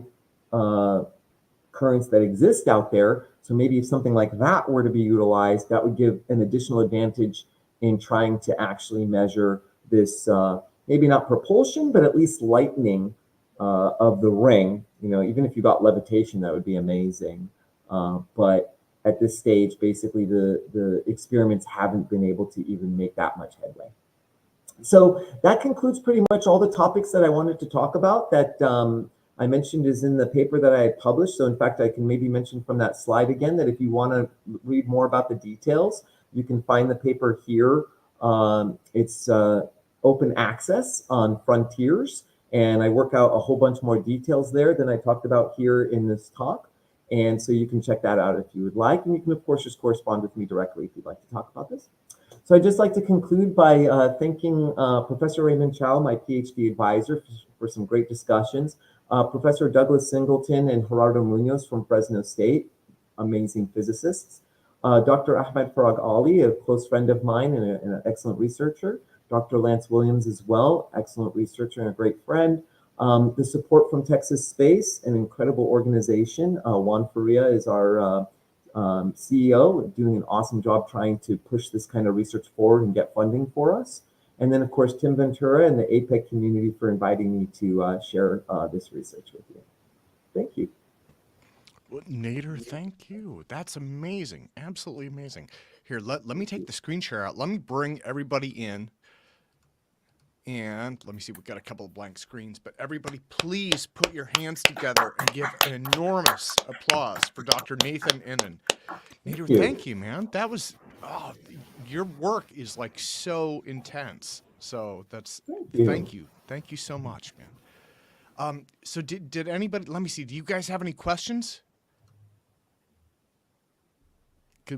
currents that exist out there. So maybe if something like that were to be utilized, that would give an additional advantage in trying to actually measure this, maybe not propulsion, but at least lightening of the ring. Even if you got levitation, that would be amazing. But at this stage, basically the experiments haven't been able to even make that much headway. So that concludes pretty much all the topics that I wanted to talk about that I mentioned is in the paper that I had published. So in fact, I can maybe mention from that slide again that if you want to read more about the details, you can find the paper here. It's open access on Frontiers, and I work out a whole bunch more details there than I talked about here in this talk. And so you can check that out if you would like. And you can, of course, just correspond with me directly if you'd like to talk about this. So I'd just like to conclude by thanking Professor Raymond Chow, my PhD advisor, for some great discussions. Professor Douglas Singleton and Gerardo Munoz from Fresno State, amazing physicists. Dr. Ahmed Farag Ali, a close friend of mine and an excellent researcher. Dr. Lance Williams as well, excellent researcher and a great friend. The support from Texas Space, an incredible organization. Juan Faria is our CEO, doing an awesome job trying to push this kind of research forward and get funding for us. And then, of course, Tim Ventura and the APEC community for inviting me to share this research with you. Thank you. Well, Nader, thank you. That's amazing. Absolutely amazing. Here, let me take the screen share out. Let me bring everybody in. And let me see, we've got a couple of blank screens, but everybody please put your hands together and give an enormous applause for Dr. Nathan Inan. Nader, thank you, man. That was, your work is like so intense. So that's, thank you. Thank you so much, man. So did anybody, let me see, do you guys have any questions?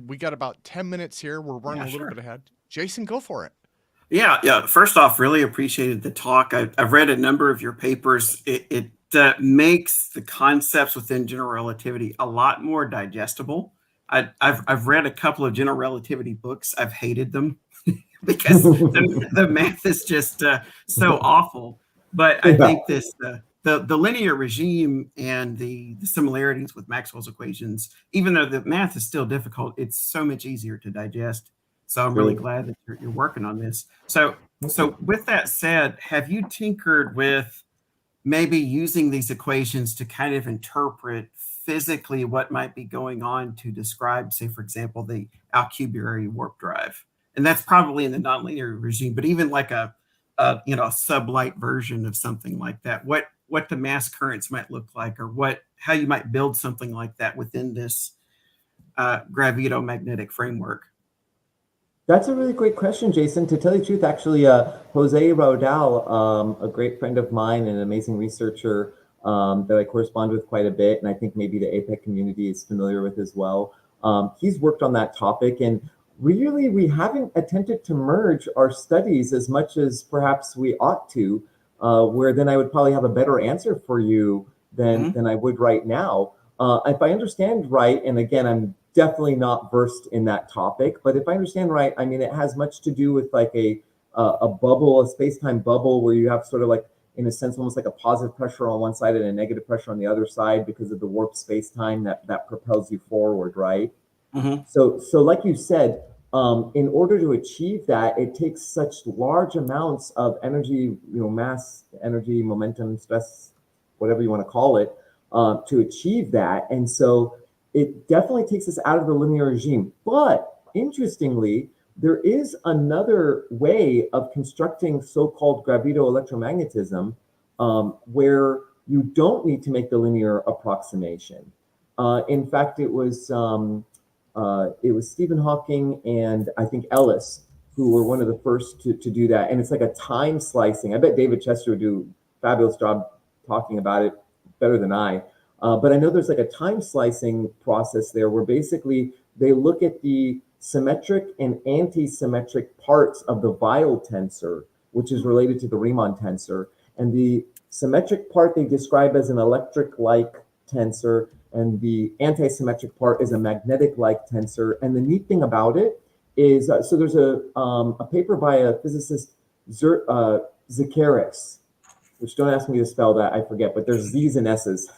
We got about 10 minminutes here. We're running a little bit ahead. Jason, go for it. Yeah. First off, really appreciated the talk. I've read a number of your papers. It makes the concepts within general relativity a lot more digestible. I've read a couple of general relativity books. I've hated them because the math is just so awful. But I think this the linear regime and the similarities with Maxwell's equations, even though the math is still difficult, it's so much easier to digest. So I'm really glad that you're working on this. So with that said, have you tinkered with maybe using these equations to kind of interpret physically what might be going on to describe, say, for example, the alcubierre warp drive? And that's probably in the nonlinear regime, but even like a sublight version of something like that, what the mass currents might look like, or how you might build something like that within this gravito-magnetic framework. That's a really great question, Jason. To tell you the truth, actually, Jose Raudal, a great friend of mine and an amazing researcher that I correspond with quite a bit, and I think maybe the APEC community is familiar with as well. He's worked on that topic, and really we haven't attempted to merge our studies as much as perhaps we ought to, where then I would probably have a better answer for you than I would right now. If I understand right, and again, I'm definitely not versed in that topic, but if I understand right, I mean, it has much to do with like a bubble, a space-time bubble, where you have sort of like, in a sense, almost like a positive pressure on one side and a negative pressure on the other side because of the warped space-time that propels you forward, right? So like you said, in order to achieve that, it takes such large amounts of energy, mass, energy, momentum, stress, whatever you want to call it, to achieve that. And so it definitely takes us out of the linear regime. But interestingly, there is another way of constructing so-called gravito-electromagnetism where you don't need to make the linear approximation. In fact, it was Stephen Hawking and I think Ellis who were one of the first to do that. And it's like a time slicing. I bet David Chester would do a fabulous job talking about it better than I. But I know there's like a time slicing process there where basically they look at the symmetric and anti-symmetric parts of the Weyl tensor, which is related to the Riemann tensor. And the symmetric part they describe as an electric-like tensor, and the anti-symmetric part is a magnetic-like tensor. And the neat thing about it is, so there's a paper by a physicist, Zakaris, which don't ask me to spell that, I forget, but there's Z's and S's.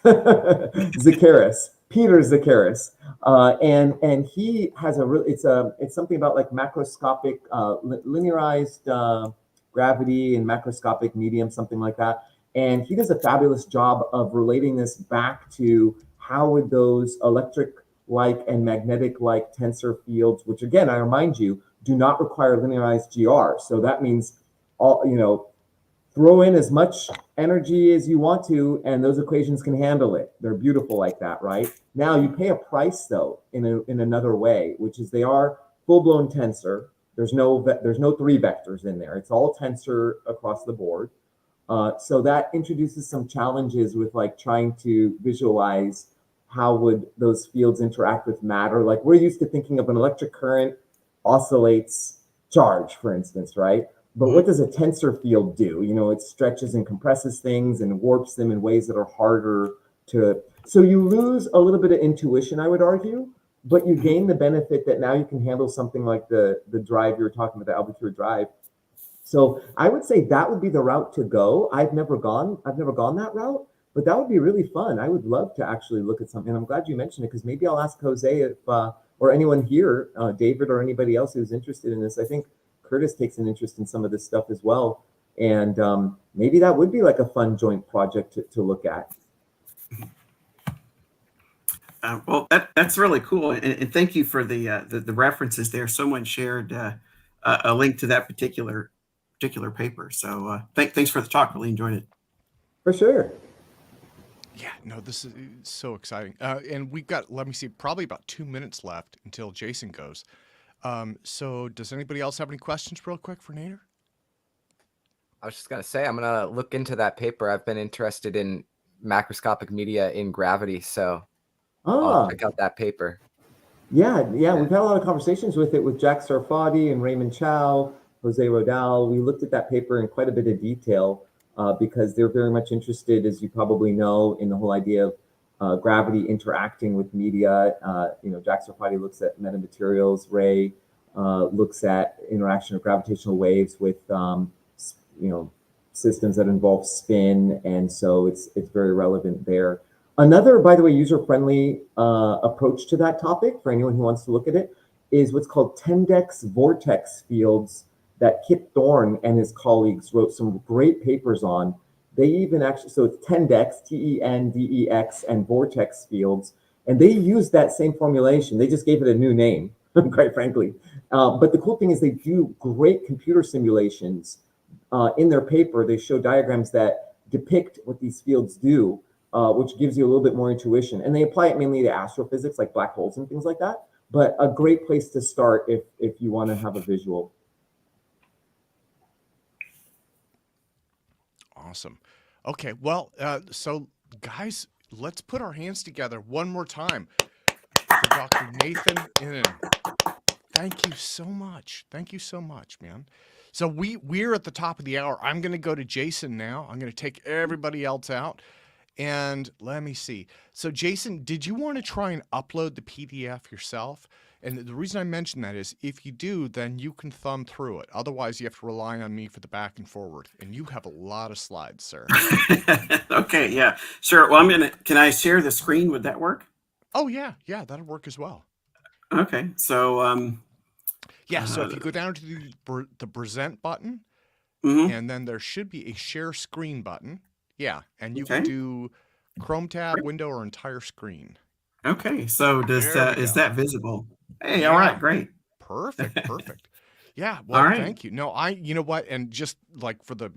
Zacchaeus, Peter Zacchaeus, and he has it's something about like macroscopic linearized gravity and macroscopic medium, something like that. And he does a fabulous job of relating this back to how would those electric-like and magnetic-like tensor fields, which again, I remind you, do not require linearized GR. So that means throw in as much energy as you want to, and those equations can handle it. They're beautiful like that, right? Now you pay a price though in another way, which is they are full-blown tensor. There's no 3 vectors in there. It's all tensor across the board. So that introduces some challenges with like trying to visualize how would those fields interact with matter. Like we're used to thinking of an electric current oscillates charge, for instance, right? But what does a tensor field do? It stretches and compresses things and warps them in ways that are harder to. So you lose a little bit of intuition, I would argue, but you gain the benefit that now you can handle something like the drive you were talking about, the Albuquerque drive. So I would say that would be the route to go. I've never gone that route, but that would be really fun. I would love to actually look at something. I'm glad you mentioned it because maybe I'll ask Jose if, or anyone here, David or anybody else who's interested in this. I think Curtis takes an interest in some of this stuff as well. And maybe that would be like a fun joint project to look at. Well, that's really cool. And thank you for the references there. Someone shared a link to that particular paper. So thanks for the talk. Really enjoyed it. For sure. Yeah, no, this is so exciting. And we've got, let me see, probably about 2 minutes left until Jason goes. So does anybody else have any questions real quick for Nader? I was just going to say, I'm going to look into that paper. I've been interested in macroscopic media in gravity, so I'll check out that paper. Yeah, we've had a lot of conversations with it with Jack Al-Kahwati and Raymond Chow, Jose Rodal. We looked at that paper in quite a bit of detail because they're very much interested, as you probably know, in the whole idea of gravity interacting with media. Jack Al-Kahwati looks at metamaterials. Ray looks at interaction of gravitational waves with systems that involve spin, and so it's very relevant there. Another, by the way, user-friendly approach to that topic for anyone who wants to look at it is what's called Tendex vortex fields that Kip Thorne and his colleagues wrote some great papers on. They even actually, so it's Tendex, T-E-N-D-E-X, and vortex fields, and they used that same formulation. They just gave it a new name, quite frankly. But the cool thing is they do great computer simulations. In their paper, they show diagrams that depict what these fields do, which gives you a little bit more intuition. And they apply it mainly to astrophysics, like black holes and things like that. But a great place to start if you want to have a visual. Awesome. Okay, well, so guys, let's put our hands together one more time for Dr. Nathan Inan. Thank you so much. Thank you so much, man. So we're at the top of the hour. I'm going to go to Jason now. I'm going to take everybody else out. And let me see. So Jason, did you want to try and upload the PDF yourself? And the reason I mention that is if you do, then you can thumb through it. Otherwise, you have to rely on me for the back and forward. And you have a lot of slides, sir. Okay, yeah, sure. Well, can I share the screen? Would that work? Oh, yeah, that'll work as well. Okay, so so if you go down to the present button, and then there should be a share screen button. Yeah, and you can do Chrome tab, window, or entire screen. Okay, so is that visible? Hey, all right, great. Perfect. Yeah, well, all right. Thank you. No, you know what, and just like for the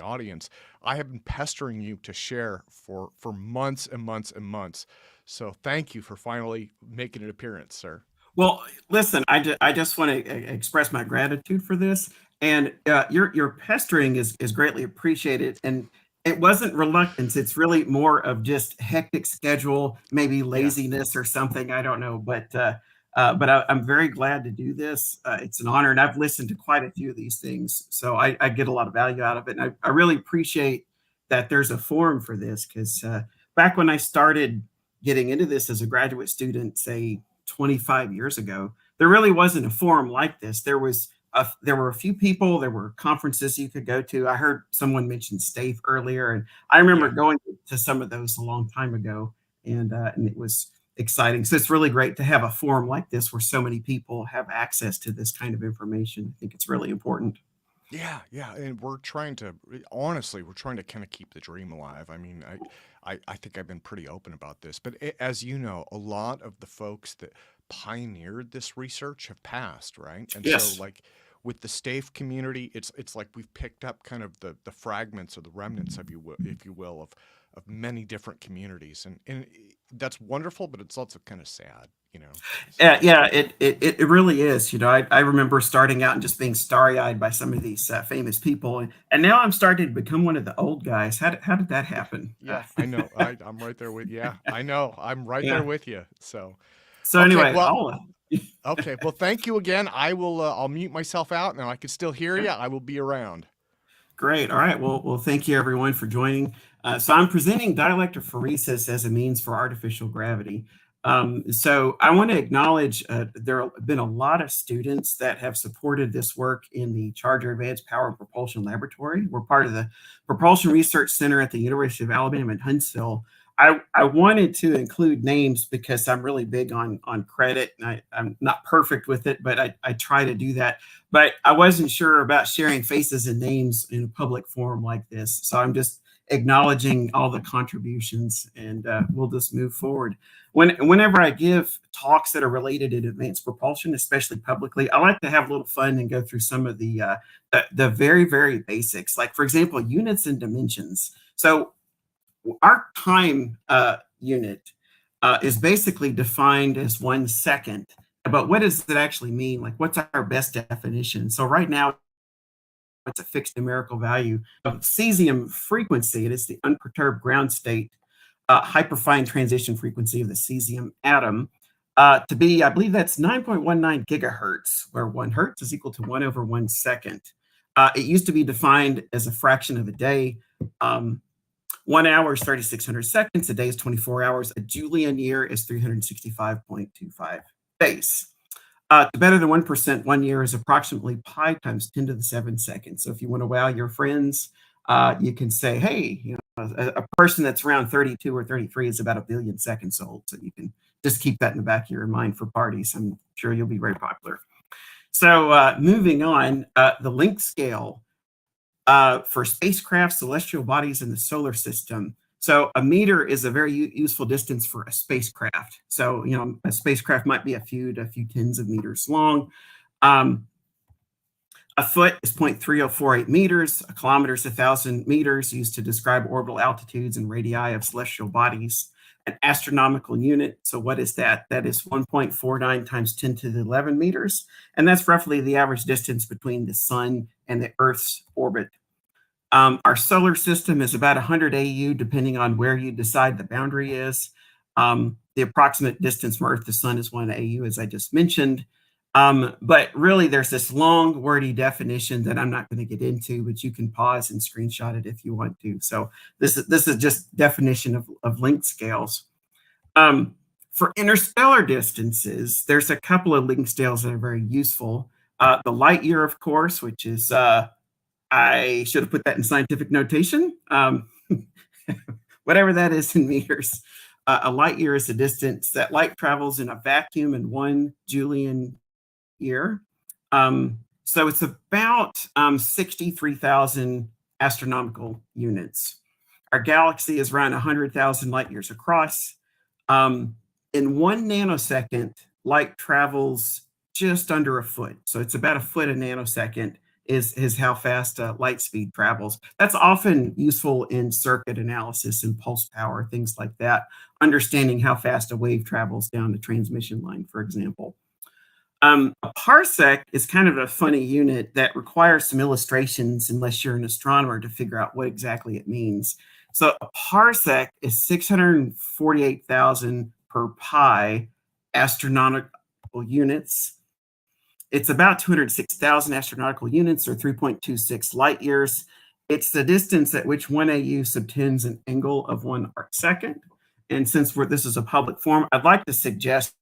audience, I have been pestering you to share for months and months and months. So thank you for finally making an appearance, sir. Well, listen, I just want to express my gratitude for this, and your pestering is greatly appreciated, and it wasn't reluctance. It's really more of just hectic schedule, maybe laziness or something. I don't know, but I'm very glad to do this. It's an honor, and I've listened to quite a few of these things, so I get a lot of value out of it. And I really appreciate that there's a forum for this, because back when I started getting into this as a graduate student, say 25 years ago, there really wasn't a forum like this. There was there were a few people, there were conferences you could go to. I heard someone mention STAFE earlier, and I remember going to some of those a long time ago, and it was exciting. So it's really great to have a forum like this where so many people have access to this kind of information. I think it's really important. Yeah, and we're trying to kind of keep the dream alive. I mean, I think I've been pretty open about this, but as you know, a lot of the folks that pioneered this research have passed, right? And Yes. so, like with the STAFE community, it's like we've picked up kind of the fragments or the remnants, if you will, of many different communities, and that's wonderful, but it's also kind of sad, you know. Yeah, it really is. You know, I remember starting out and just being starry-eyed by some of these famous people, and now I'm starting to become one of the old guys. How did that happen? Yeah, I know. I'm right there with. Yeah, I know. I'm right Yeah. there with you. So So okay, anyway, well, okay. Well, thank you again. I will. I'll mute myself out now. I can still hear you. I will be around. great. All right. Well, thank you everyone for joining. So I'm presenting dielectrophoresis as a means for artificial gravity. So I want to acknowledge there have been a lot of students that have supported this work in the Charger Advanced Power and Propulsion Laboratory. We're part of the Propulsion Research Center at the University of Alabama in Huntsville. I wanted to include names because I'm really big on credit, and I'm not perfect with it, but I try to do that. But I wasn't sure about sharing faces and names in a public forum like this. So I'm just acknowledging all the contributions, and we'll just move forward. Whenever I give talks that are related to advanced propulsion, especially publicly, I like to have a little fun and go through some of the very, very basics. Like, for example, units and dimensions. So our time unit is basically defined as 1 second. But what does it actually mean? Like, what's our best definition? So right now, it's a fixed numerical value of cesium frequency. It is the unperturbed ground state hyperfine transition frequency of the cesium atom to be, I believe that's 9.19 gigahertz, where 1 hertz is equal to 1 over 1 second. It used to be defined as a fraction of a day. 1 hour is 3,600 seconds. A day is 24 hours. A Julian year is 365.25 days. To better than 1%, 1 year is approximately pi times 10 to the 7 seconds. So if you want to wow your friends, you can say, hey, you know, a person that's around 32 or 33 is about 1 billion seconds old. So you can just keep that in the back of your mind for parties. I'm sure you'll be very popular. So moving on, the length scale for spacecraft, celestial bodies in the solar system. So a meter is a very useful distance for a spacecraft. So, you know, a spacecraft might be a few tens of meters long. A foot is 0.3048 meters. A kilometer is 1,000 meters, used to describe orbital altitudes and radii of celestial bodies. An astronomical unit, so what is that? That is 1.49 times 10 to the 11 meters. And that's roughly the average distance between the sun and the Earth's orbit. Our solar system is about 100 AU, depending on where you decide the boundary is. The approximate distance from Earth to Sun is 1 AU, as I just mentioned. But really, there's this long, wordy definition that I'm not going to get into, but you can pause and screenshot it if you want to. So this is just definition of length scales. For interstellar distances, there's a couple of length scales that are very useful. The light year, of course, which is I should have put that in scientific notation. Whatever that is in meters. A light year is the distance that light travels in a vacuum in 1 Julian year. So it's about 63,000 astronomical units. Our galaxy is around 100,000 light years across. In 1 nanosecond, light travels just under a foot. So it's about a foot a nanosecond is how fast light speed travels. That's often useful in circuit analysis and pulse power, things like that, understanding how fast a wave travels down the transmission line, for example. A parsec is kind of a funny unit that requires some illustrations unless you're an astronomer to figure out what exactly it means. So a parsec is 648,000 per pi astronomical units. It's about 206,000 astronomical units, or 3.26 light years. It's the distance at which 1 AU subtends an angle of 1 arc second. And since this is a public forum, I'd like to suggest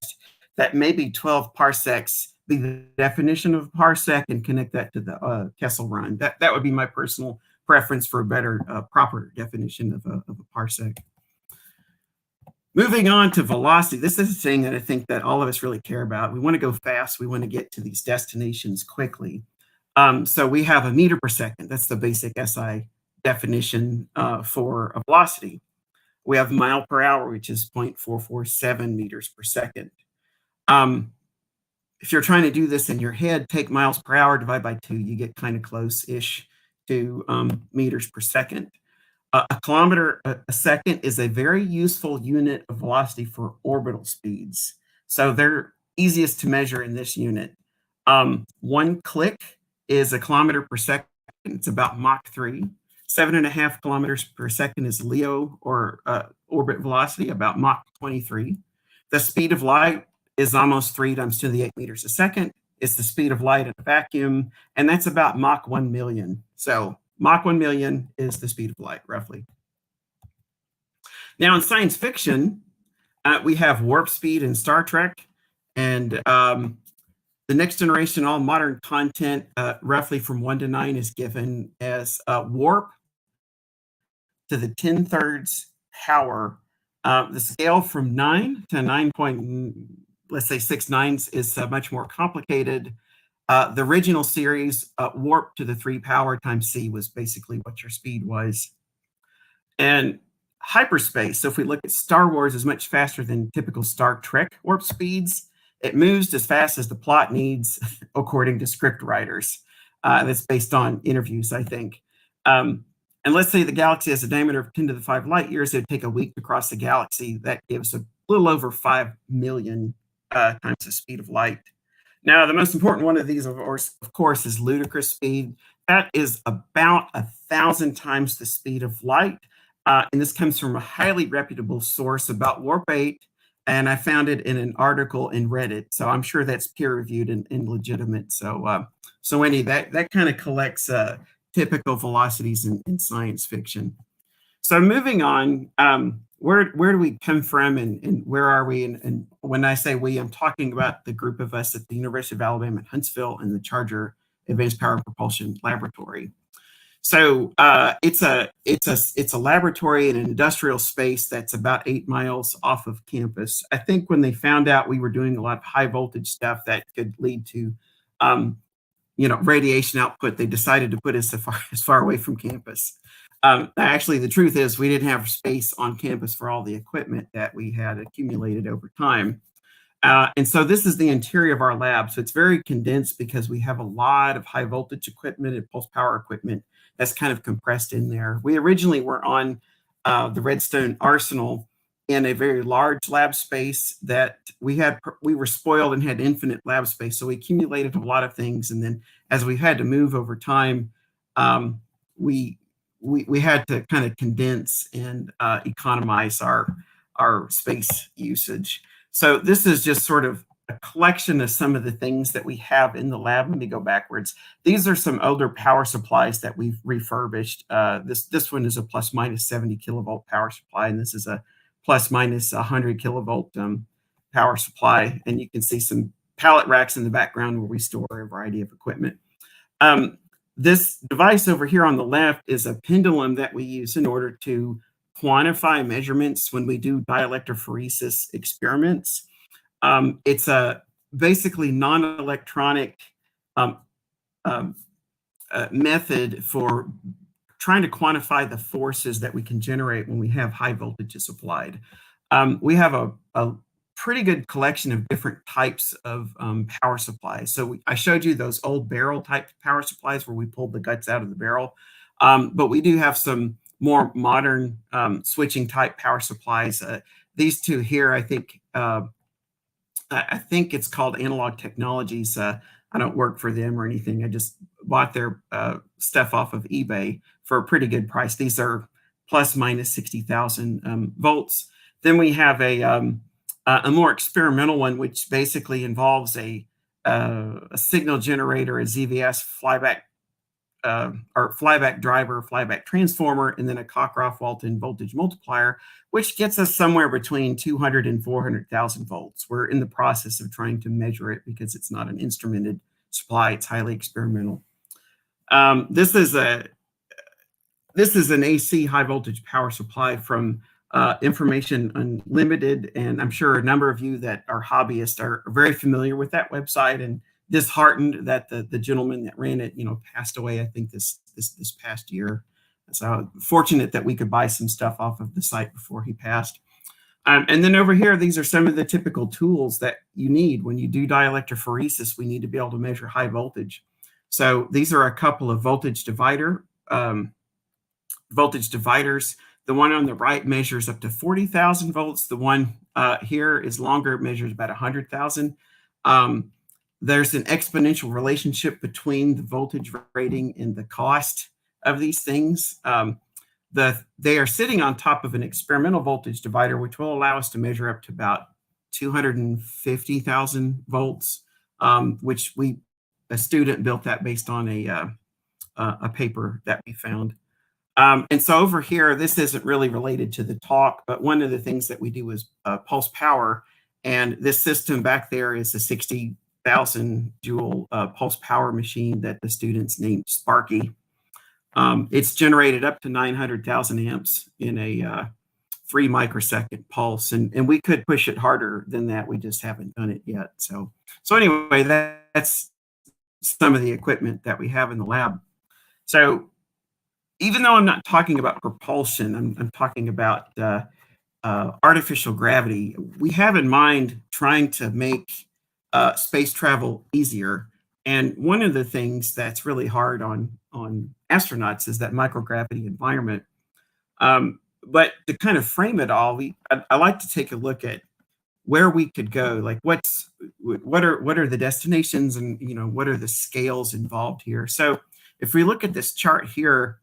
that maybe 12 parsecs be the definition of a parsec and connect that to the Kessel run. That would be my personal preference for a better, proper definition of a parsec. Moving on to velocity, this is a thing that I think that all of us really care about. We want to go fast. We want to get to these destinations quickly. So we have a meter per second. That's the basic SI definition for a velocity. We have mile per hour, which is 0.447 meters per second. If you're trying to do this in your head, take miles per hour, divide by 2, you get kind of close-ish to meters per second. A kilometer a second is a very useful unit of velocity for orbital speeds. So they're easiest to measure in this unit. 1 click is a kilometer per second. It's about Mach 3. 7.5 kilometers per second is LEO, or orbit velocity, about Mach 23. The speed of light is almost 3 times 10 to the 8 meters a second. It's the speed of light in a vacuum, and that's about Mach 1 million. So Mach 1 million is the speed of light, roughly. Now, in science fiction, we have warp speed in Star Trek, and the next generation, all modern content, roughly from 1 to 9, is given as warp to the 10^3 power. The scale from 9 to 9.69 is much more complicated. The original series, warp to the 3 power times c, was basically what your speed was. And hyperspace, so if we look at Star Wars, is much faster than typical Star Trek warp speeds. It moves as fast as the plot needs, according to script writers. That's based on interviews, I think. And let's say the galaxy has a diameter of 10 to the 5 light years. It would take a week to cross the galaxy. That gives a little over 5 million times the speed of light. Now, the most important one of these, of course, is ludicrous speed. That is about 1,000 times the speed of light. And this comes from a highly reputable source about Warp 8. And I found it in an article in Reddit. So I'm sure that's peer-reviewed and legitimate. So anyway, that kind of collects typical velocities in science fiction. So moving on, where do we come from and where are we? And when I say we, I'm talking about the group of us at the University of Alabama at Huntsville and the Charger Advanced Power Propulsion Laboratory. So it's a laboratory in an industrial space that's about 8 miles off of campus. I think when they found out we were doing a lot of high voltage stuff that could lead to radiation output, they decided to put us as far away from campus. Actually, the truth is we didn't have space on campus for all the equipment that we had accumulated over time. And so this is the interior of our lab. So it's very condensed because we have a lot of high voltage equipment and pulse power equipment that's kind of compressed in there. We originally were on the Redstone Arsenal in a very large lab space that we were spoiled and had infinite lab space. So we accumulated a lot of things. And then as we had to move over time, we had to kind of condense and economize our space usage. So this is just sort of a collection of some of the things that we have in the lab. Let me go backwards. These are some older power supplies that we've refurbished. This one is a plus minus 70 kilovolt power supply, and this is a plus minus 100 kilovolt power supply. And you can see some pallet racks in the background where we store a variety of equipment. This device over here on the left is a pendulum that we use in order to quantify measurements when we do dielectrophoresis experiments. It's a basically non-electronic method for trying to quantify the forces that we can generate when we have high voltages applied. We have a pretty good collection of different types of power supplies. So I showed you those old barrel type power supplies where we pulled the guts out of the barrel, but we do have some more modern switching type power supplies. These two here, I think it's called Analog Technologies. I don't work for them or anything. I just bought their stuff off of eBay for a pretty good price. These are plus minus 60,000 volts. Then we have a more experimental one, which basically involves a signal generator, a ZVS flyback or flyback driver, flyback transformer, and then a Cockcroft-Walton voltage multiplier, which gets us somewhere between 200 and 400,000 volts. We're in the process of trying to measure it because it's not an instrumented supply; it's highly experimental. This is an AC high voltage power supply from Information Unlimited, and I'm sure a number of you that are hobbyists are very familiar with that website and disheartened that the gentleman that ran it, passed away, I think this past year. So fortunate that we could buy some stuff off of the site before he passed. And then over here, these are some of the typical tools that you need when you do dielectrophoresis. We need to be able to measure high voltage. So these are a couple of voltage dividers. The one on the right measures up to 40,000 volts. The one here is longer, it measures about 100,000. There's an exponential relationship between the voltage rating and the cost of these things. They are sitting on top of an experimental voltage divider, which will allow us to measure up to about 250,000 volts, which a student built that based on a paper that we found. And so over here, this isn't really related to the talk, but one of the things that we do is pulse power. And this system back there is a 60,000 joule pulse power machine that the students named Sparky. It's generated up to 900,000 amps in a 3 microsecond pulse. And we could push it harder than that. We just haven't done it yet. So anyway, that's some of the equipment that we have in the lab. So even though I'm not talking about propulsion, I'm talking about artificial gravity. We have in mind trying to make space travel easier. And one of the things that's really hard on astronauts is that microgravity environment. But to kind of frame it all, I like to take a look at where we could go. Like what are the destinations, and what are the scales involved here? So if we look at this chart here,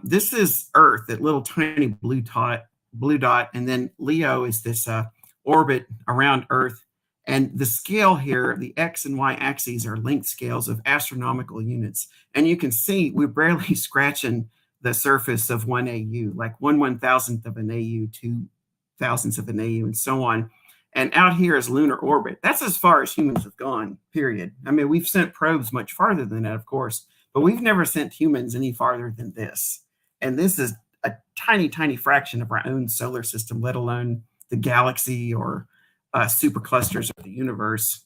this is Earth, that little tiny blue dot, and then Leo is this orbit around Earth. And the scale here, the X and Y axes are length scales of astronomical units. And you can see we're barely scratching the surface of 1 AU, like 1/1000th of an AU, 2/1000ths of an AU, and so on. And out here is lunar orbit. That's as far as humans have gone, period. I mean, we've sent probes much farther than that, of course, but we've never sent humans any farther than this. And this is a tiny, tiny fraction of our own solar system, let alone the galaxy or superclusters of the universe.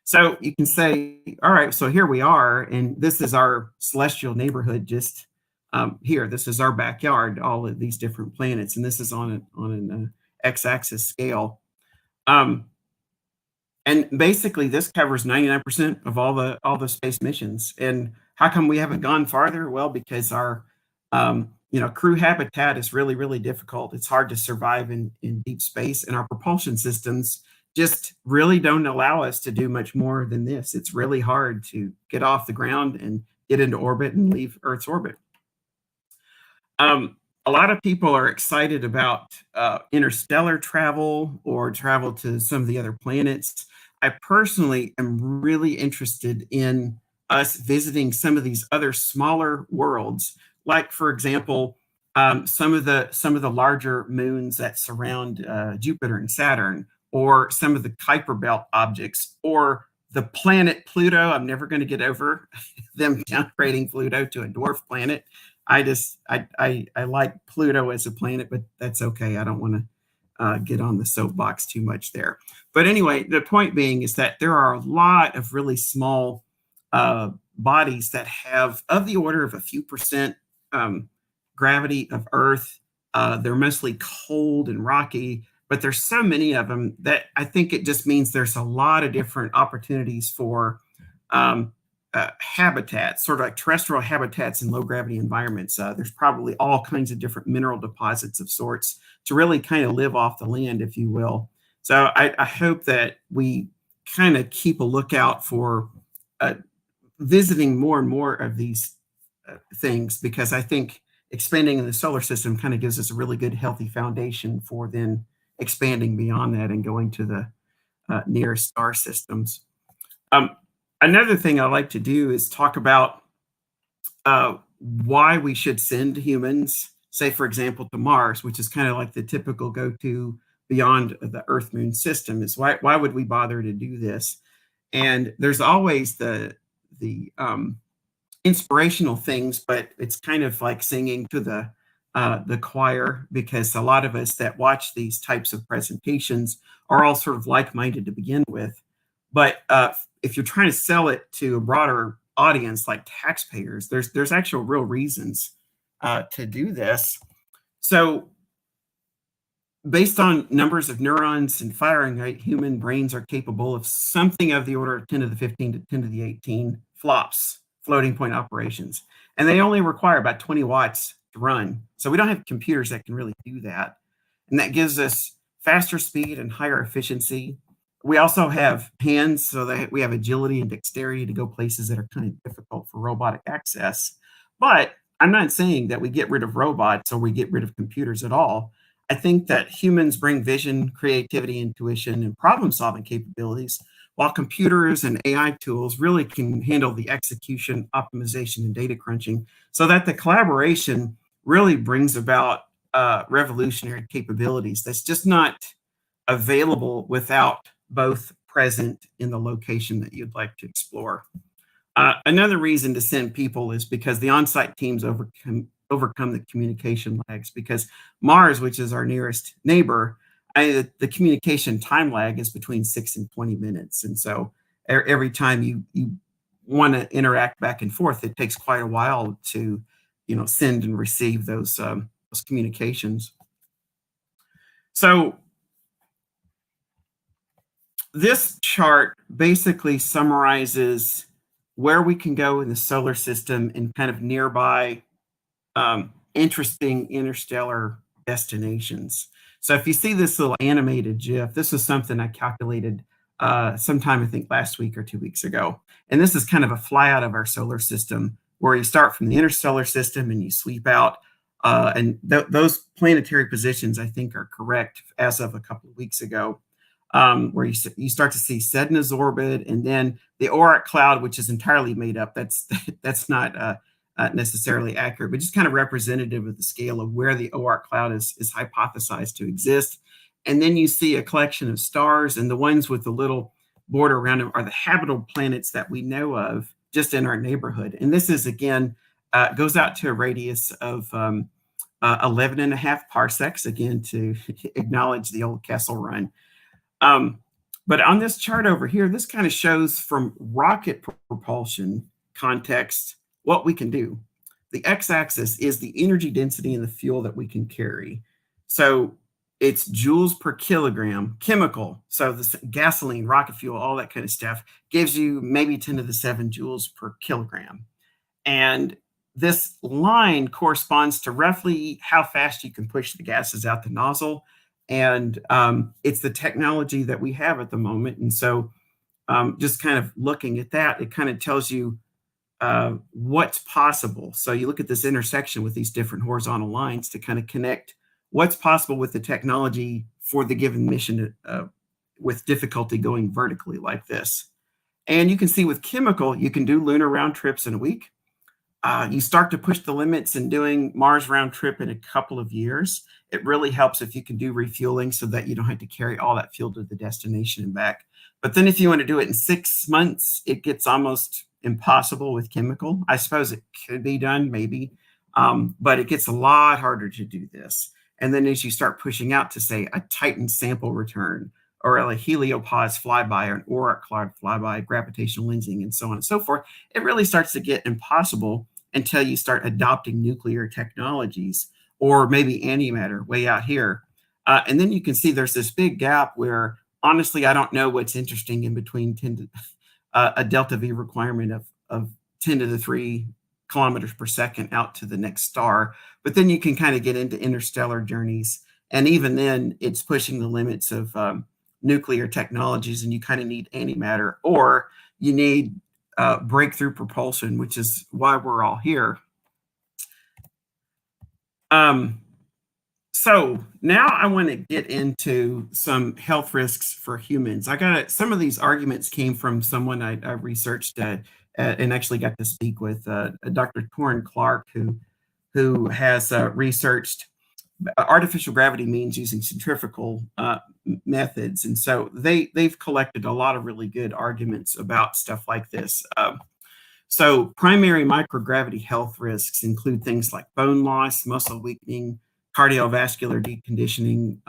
So you can say, all right, so here we are, and this is our celestial neighborhood just here. This is our backyard, all of these different planets, and this is on an x-axis scale. And basically, this covers 99% of all the space missions. And how come we haven't gone farther? Well, because our crew habitat is really, really difficult. It's hard to survive in deep space, and our propulsion systems just really don't allow us to do much more than this. It's really hard to get off the ground and get into orbit and leave Earth's orbit. A lot of people are excited about interstellar travel or travel to some of the other planets. I personally am really interested in us visiting some of these other smaller worlds, like, for example, some of the larger moons that surround Jupiter and Saturn, or some of the Kuiper Belt objects, or the planet Pluto. I'm never going to get over them downgrading Pluto to a dwarf planet. I like Pluto as a planet, but that's okay. I don't want to get on the soapbox too much there. But anyway, the point being is that there are a lot of really small bodies that have of the order of a few percent gravity of Earth. They're mostly cold and rocky, but there's so many of them that I think it just means there's a lot of different opportunities for habitats, sort of like terrestrial habitats in low gravity environments. There's probably all kinds of different mineral deposits of sorts to really kind of live off the land, if you will. So I hope that we kind of keep a lookout for visiting more and more of these things, because I think expanding in the solar system kind of gives us a really good, healthy foundation for then expanding beyond that and going to the nearest star systems. Another thing I like to do is talk about why we should send humans, say, for example, to Mars, which is kind of like the typical go-to beyond the Earth-Moon system, is why would we bother to do this? And there's always the inspirational things, but it's kind of like singing to the choir, because a lot of us that watch these types of presentations are all sort of like-minded to begin with. But if you're trying to sell it to a broader audience like taxpayers, there's actual real reasons to do this. So based on numbers of neurons and firing rate, human brains are capable of something of the order of 10 to the 15 to 10 to the 18 flops, floating point operations. And they only require about 20 watts to run. So we don't have computers that can really do that. And that gives us faster speed and higher efficiency. We also have hands, so that we have agility and dexterity to go places that are kind of difficult for robotic access. But I'm not saying that we get rid of robots or we get rid of computers at all. I think that humans bring vision, creativity, intuition, and problem-solving capabilities, while computers and AI tools really can handle the execution, optimization, and data crunching, so that the collaboration really brings about revolutionary capabilities that's just not available without both present in the location that you'd like to explore. Another reason to send people is because the on-site teams overcome the communication lags, because Mars, which is our nearest neighbor, the communication time lag is between 6 and 20 minutes. And so every time you want to interact back and forth, it takes quite a while to, send and receive those communications. So this chart basically summarizes where we can go in the solar system and kind of nearby interesting interstellar destinations. So if you see this little animated GIF, this is something I calculated sometime, I think last week or 2 weeks ago. And this is kind of a fly out of our solar system, where you start from the interstellar system and you sweep out. And those planetary positions, I think, are correct as of a couple of weeks ago, where you start to see Sedna's orbit, and then the Oort cloud, which is entirely made up. That's not necessarily accurate, but just kind of representative of the scale of where the Oort cloud is hypothesized to exist. And then you see a collection of stars, and the ones with the little border around them are the habitable planets that we know of just in our neighborhood. And this is, again, goes out to a radius of 11 and a half parsecs, again, to acknowledge the old Kessel Run. But on this chart over here, this kind of shows from rocket propulsion context what we can do. The x-axis is the energy density in the fuel that we can carry. So it's joules per kilogram, chemical. So this gasoline, rocket fuel, all that kind of stuff gives you maybe 10 to the 7 joules per kilogram. And this line corresponds to roughly how fast you can push the gases out the nozzle. And it's the technology that we have at the moment. And so just kind of looking at that, it kind of tells you what's possible. So you look at this intersection with these different horizontal lines to kind of connect what's possible with the technology for the given mission with difficulty going vertically like this. And you can see with chemical, you can do lunar round trips in a week. You start to push the limits in doing Mars round trip in a couple of years. It really helps if you can do refueling so that you don't have to carry all that fuel to the destination and back. But then if you want to do it in 6 months, it gets almost impossible with chemical. I suppose it could be done, maybe, but it gets a lot harder to do this. And then as you start pushing out to, say, a Titan sample return, or a heliopause flyby, or an Oort cloud flyby, gravitational lensing, and so on and so forth, it really starts to get impossible until you start adopting nuclear technologies, or maybe antimatter way out here. And then you can see there's this big gap where, honestly, I don't know what's interesting in between a delta V requirement of 10 to the 3 kilometers per second out to the next star. But then you can kind of get into interstellar journeys. And even then, it's pushing the limits of nuclear technologies, and you kind of need antimatter, or you need breakthrough propulsion, which is why we're all here. So now I want to get into some health risks for humans. Some of these arguments came from someone I researched and actually got to speak with Dr. Torin Clark, who has researched artificial gravity means using centrifugal methods, and so they've collected a lot of really good arguments about stuff like this. So primary microgravity health risks include things like bone loss, muscle weakening, cardiovascular deconditioning,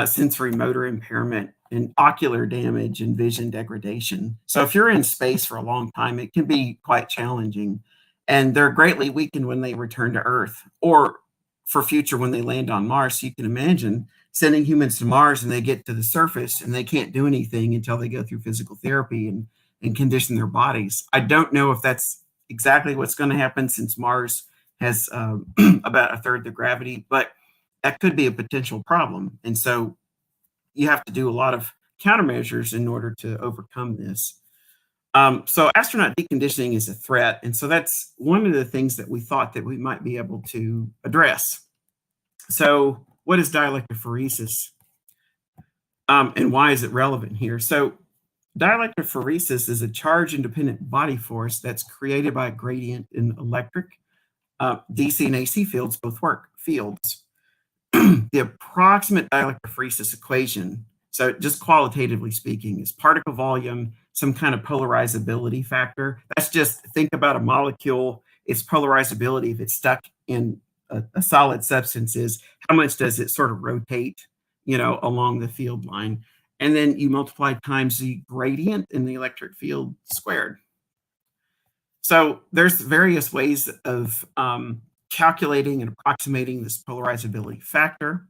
sensory motor impairment, and ocular damage and vision degradation. So if you're in space for a long time, it can be quite challenging. And they're greatly weakened when they return to Earth, or for future when they land on Mars. So you can imagine sending humans to Mars and they get to the surface and they can't do anything until they go through physical therapy and condition their bodies. I don't know if that's exactly what's going to happen, since Mars has about a third the gravity, but that could be a potential problem. And so you have to do a lot of countermeasures in order to overcome this. So astronaut deconditioning is a threat. And so that's one of the things that we thought that we might be able to address. So what is dielectrophoresis? And why is it relevant here? So dielectrophoresis is a charge-independent body force that's created by a gradient in electric, DC and AC fields, both work fields. The approximate dielectrophoresis equation, so just qualitatively speaking, is particle volume, some kind of polarizability factor. That's just, think about a molecule, its polarizability, if it's stuck in a solid substance, is how much does it sort of rotate, along the field line. And then you multiply times the gradient in the electric field squared. So there's various ways of calculating and approximating this polarizability factor.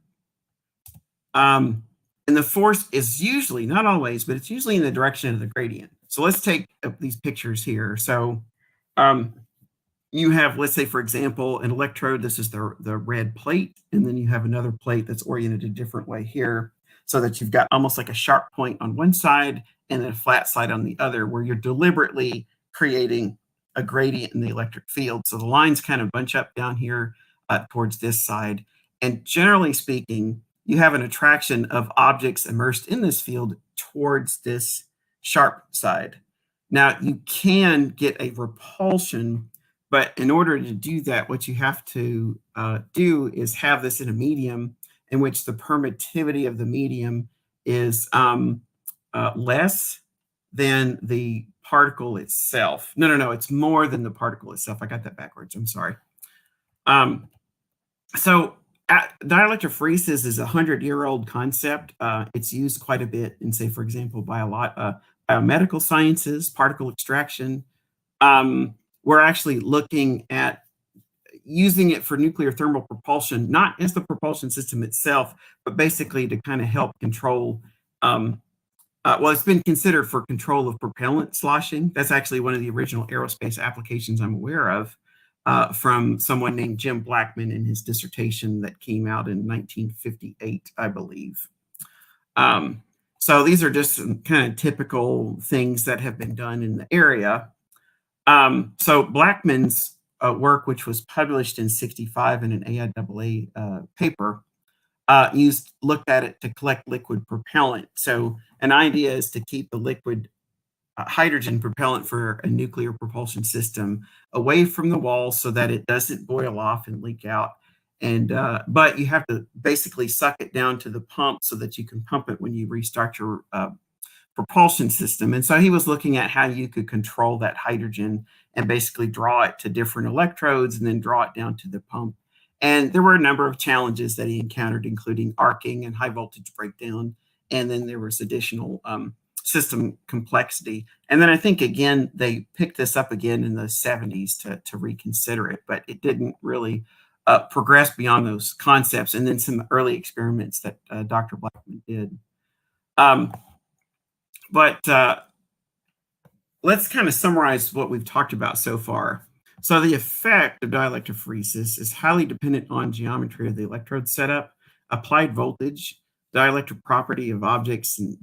And the force is usually, not always, but it's usually in the direction of the gradient. So let's take these pictures here. So you have, let's say, for example, an electrode. This is the red plate. And then you have another plate that's oriented a different way here, so that you've got almost like a sharp point on one side and then a flat side on the other, where you're deliberately creating a gradient in the electric field. So the lines kind of bunch up down here towards this side. And generally speaking, you have an attraction of objects immersed in this field towards this sharp side. Now, you can get a repulsion, but in order to do that, what you have to do is have this in a medium in which the permittivity of the medium is less than the particle itself. No, it's more than the particle itself. I got that backwards. I'm sorry. So dielectrophoresis is a 100-year-old concept. It's used quite a bit in, say, for example, biomedical sciences, particle extraction. We're actually looking at using it for nuclear thermal propulsion, not as the propulsion system itself, but basically to kind of help control. Well, it's been considered for control of propellant sloshing. That's actually one of the original aerospace applications I'm aware of, from someone named Jim Blackman in his dissertation that came out in 1958, I believe. So these are just some kind of typical things that have been done in the area. So Blackman's work, which was published in '65 in an AIAA paper, looked at it to collect liquid propellant. So an idea is to keep the liquid hydrogen propellant for a nuclear propulsion system away from the wall so that it doesn't boil off and leak out. And but you have to basically suck it down to the pump so that you can pump it when you restart your propulsion system. And so he was looking at how you could control that hydrogen and basically draw it to different electrodes and then draw it down to the pump. And there were a number of challenges that he encountered, including arcing and high voltage breakdown. And then there was additional system complexity. And then I think, again, they picked this up again in the 70s to reconsider it, but it didn't really progress beyond those concepts. And then some early experiments that Dr. Blackman did. But let's kind of summarize what we've talked about so far. So the effect of dielectrophoresis is highly dependent on geometry of the electrode setup, applied voltage, dielectric property of objects and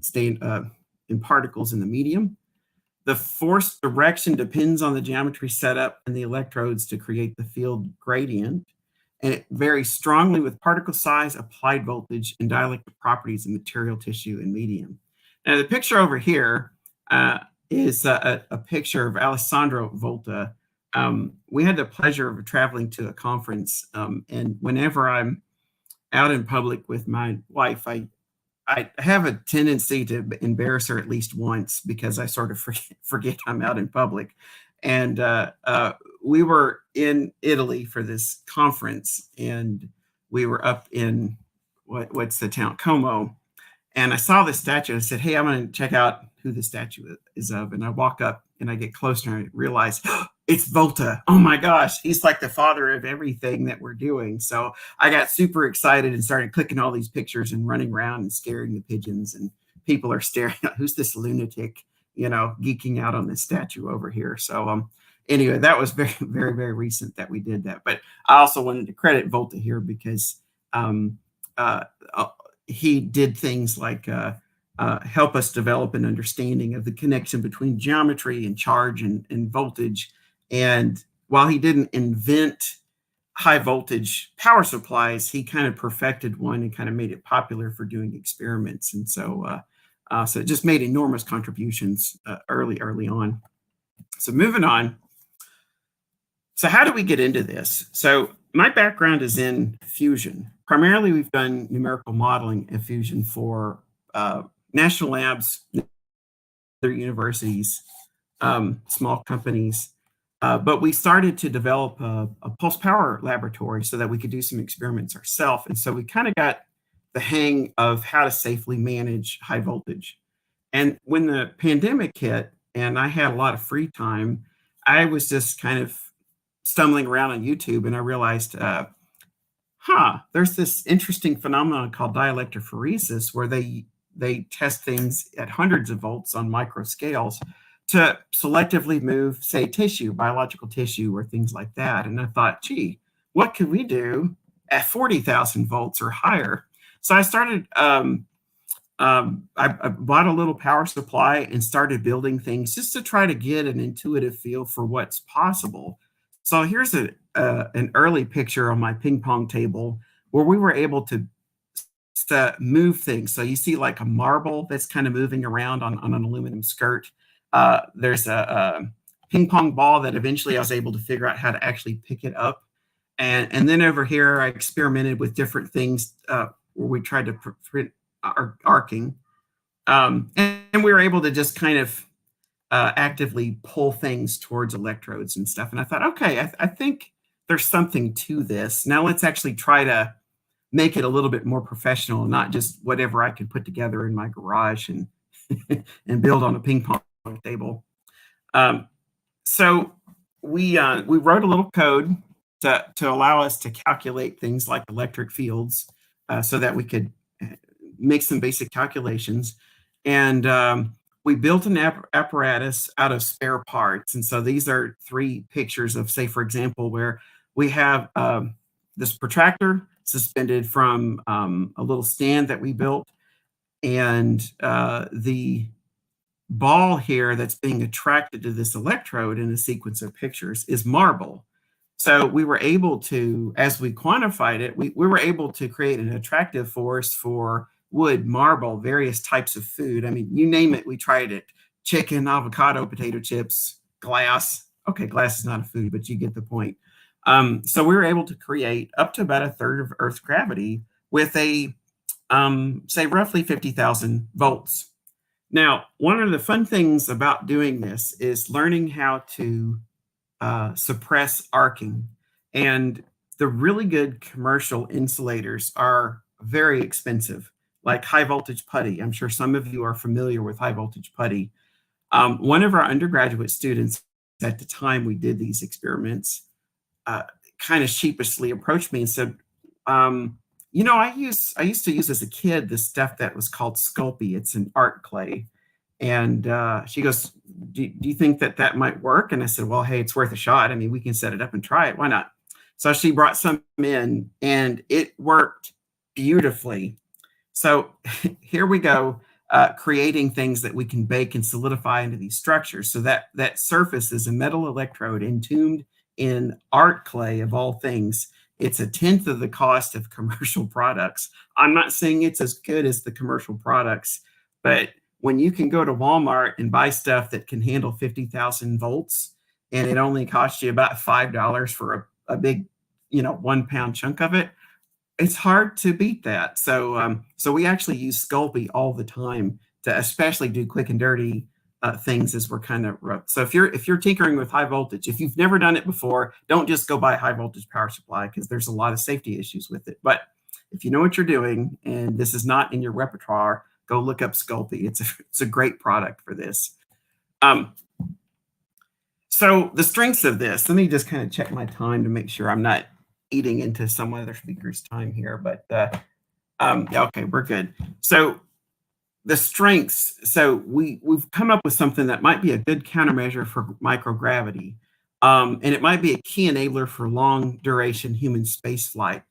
particles in the medium. The force direction depends on the geometry setup and the electrodes to create the field gradient. And it varies strongly with particle size, applied voltage, and dielectric properties of material, tissue, and medium. Now the picture over here is a picture of Alessandro Volta. We had the pleasure of traveling to a conference, and whenever I'm out in public with my wife, I have a tendency to embarrass her at least once because I sort of forget I'm out in public. And we were in Italy for this conference, and we were up in what's the town, Como. And I saw this statue and I said, hey, I'm going to check out who the statue is of. And I walk up and I get closer and I realize, oh, it's Volta. Oh my gosh, he's like the father of everything that we're doing. So I got super excited and started clicking all these pictures and running around and scaring the pigeons. And people are staring at, who's this lunatic, geeking out on this statue over here. So anyway, that was very, very, very recent that we did that. But I also wanted to credit Volta here because he did things like help us develop an understanding of the connection between geometry and charge and voltage. And while he didn't invent high voltage power supplies, he kind of perfected one and kind of made it popular for doing experiments. And so it just made enormous contributions early on. So moving on. So how do we get into this? So my background is in fusion. Primarily, we've done numerical modeling of fusion for national labs, other universities, small companies. But we started to develop a pulse power laboratory so that we could do some experiments ourselves. And so we kind of got the hang of how to safely manage high voltage. And when the pandemic hit and I had a lot of free time, I was just kind of stumbling around on YouTube and I realized, there's this interesting phenomenon called dielectrophoresis where they test things at hundreds of volts on micro scales to selectively move, say, tissue, biological tissue or things like that. And I thought, gee, what could we do at 40,000 volts or higher? So I started, I bought a little power supply and started building things just to try to get an intuitive feel for what's possible. So here's an early picture on my ping pong table where we were able to move things. So you see like a marble that's kind of moving around on an aluminum skirt. There's a ping pong ball that eventually I was able to figure out how to actually pick it up. And then over here, I experimented with different things where we tried to prevent arcing. And we were able to just kind of actively pull things towards electrodes and stuff. And I thought, okay, I think there's something to this. Now let's actually try to make it a little bit more professional, not just whatever I could put together in my garage and and build on a ping pong table. So we wrote a little code to allow us to calculate things like electric fields so that we could make some basic calculations. And we built an apparatus out of spare parts. And so these are three pictures of, say, for example, where we have this protractor suspended from a little stand that we built. And the ball here that's being attracted to this electrode in a sequence of pictures is marble. So we were able to, as we quantified it, we were able to create an attractive force for wood, marble, various types of food. I mean, you name it, we tried it. Chicken, avocado, potato chips, glass. Okay, glass is not a food, but you get the point. So we were able to create up to about a third of Earth's gravity with a, say, roughly 50,000 volts. Now, one of the fun things about doing this is learning how to suppress arcing. And the really good commercial insulators are very expensive, like high voltage putty. I'm sure some of you are familiar with high voltage putty. One of our undergraduate students at the time we did these experiments kind of sheepishly approached me and said, you know, I used to use as a kid this stuff that was called Sculpey. It's an art clay. And she goes, do you think that might work? And I said, well, hey, it's worth a shot. I mean, we can set it up and try it. Why not? So she brought some in and it worked beautifully. So here we go, creating things that we can bake and solidify into these structures. So that surface is a metal electrode entombed in art clay of all things. It's a tenth of the cost of commercial products. I'm not saying it's as good as the commercial products, but when you can go to Walmart and buy stuff that can handle 50,000 volts, and it only costs you about $5 for a big, 1 pound chunk of it, it's hard to beat that. So we actually use Sculpey all the time to especially do quick and dirty things as we're kind of rough. So if you're tinkering with high voltage, if you've never done it before, don't just go buy a high voltage power supply, because there's a lot of safety issues with it. But if you know what you're doing and this is not in your repertoire, go look up Sculpey. It's a great product for this. So the strengths of this, let me just kind of check my time to make sure I'm not eating into some other speaker's time here, but okay, we're good. So the strengths, so we've come up with something that might be a good countermeasure for microgravity, and it might be a key enabler for long duration human space flight.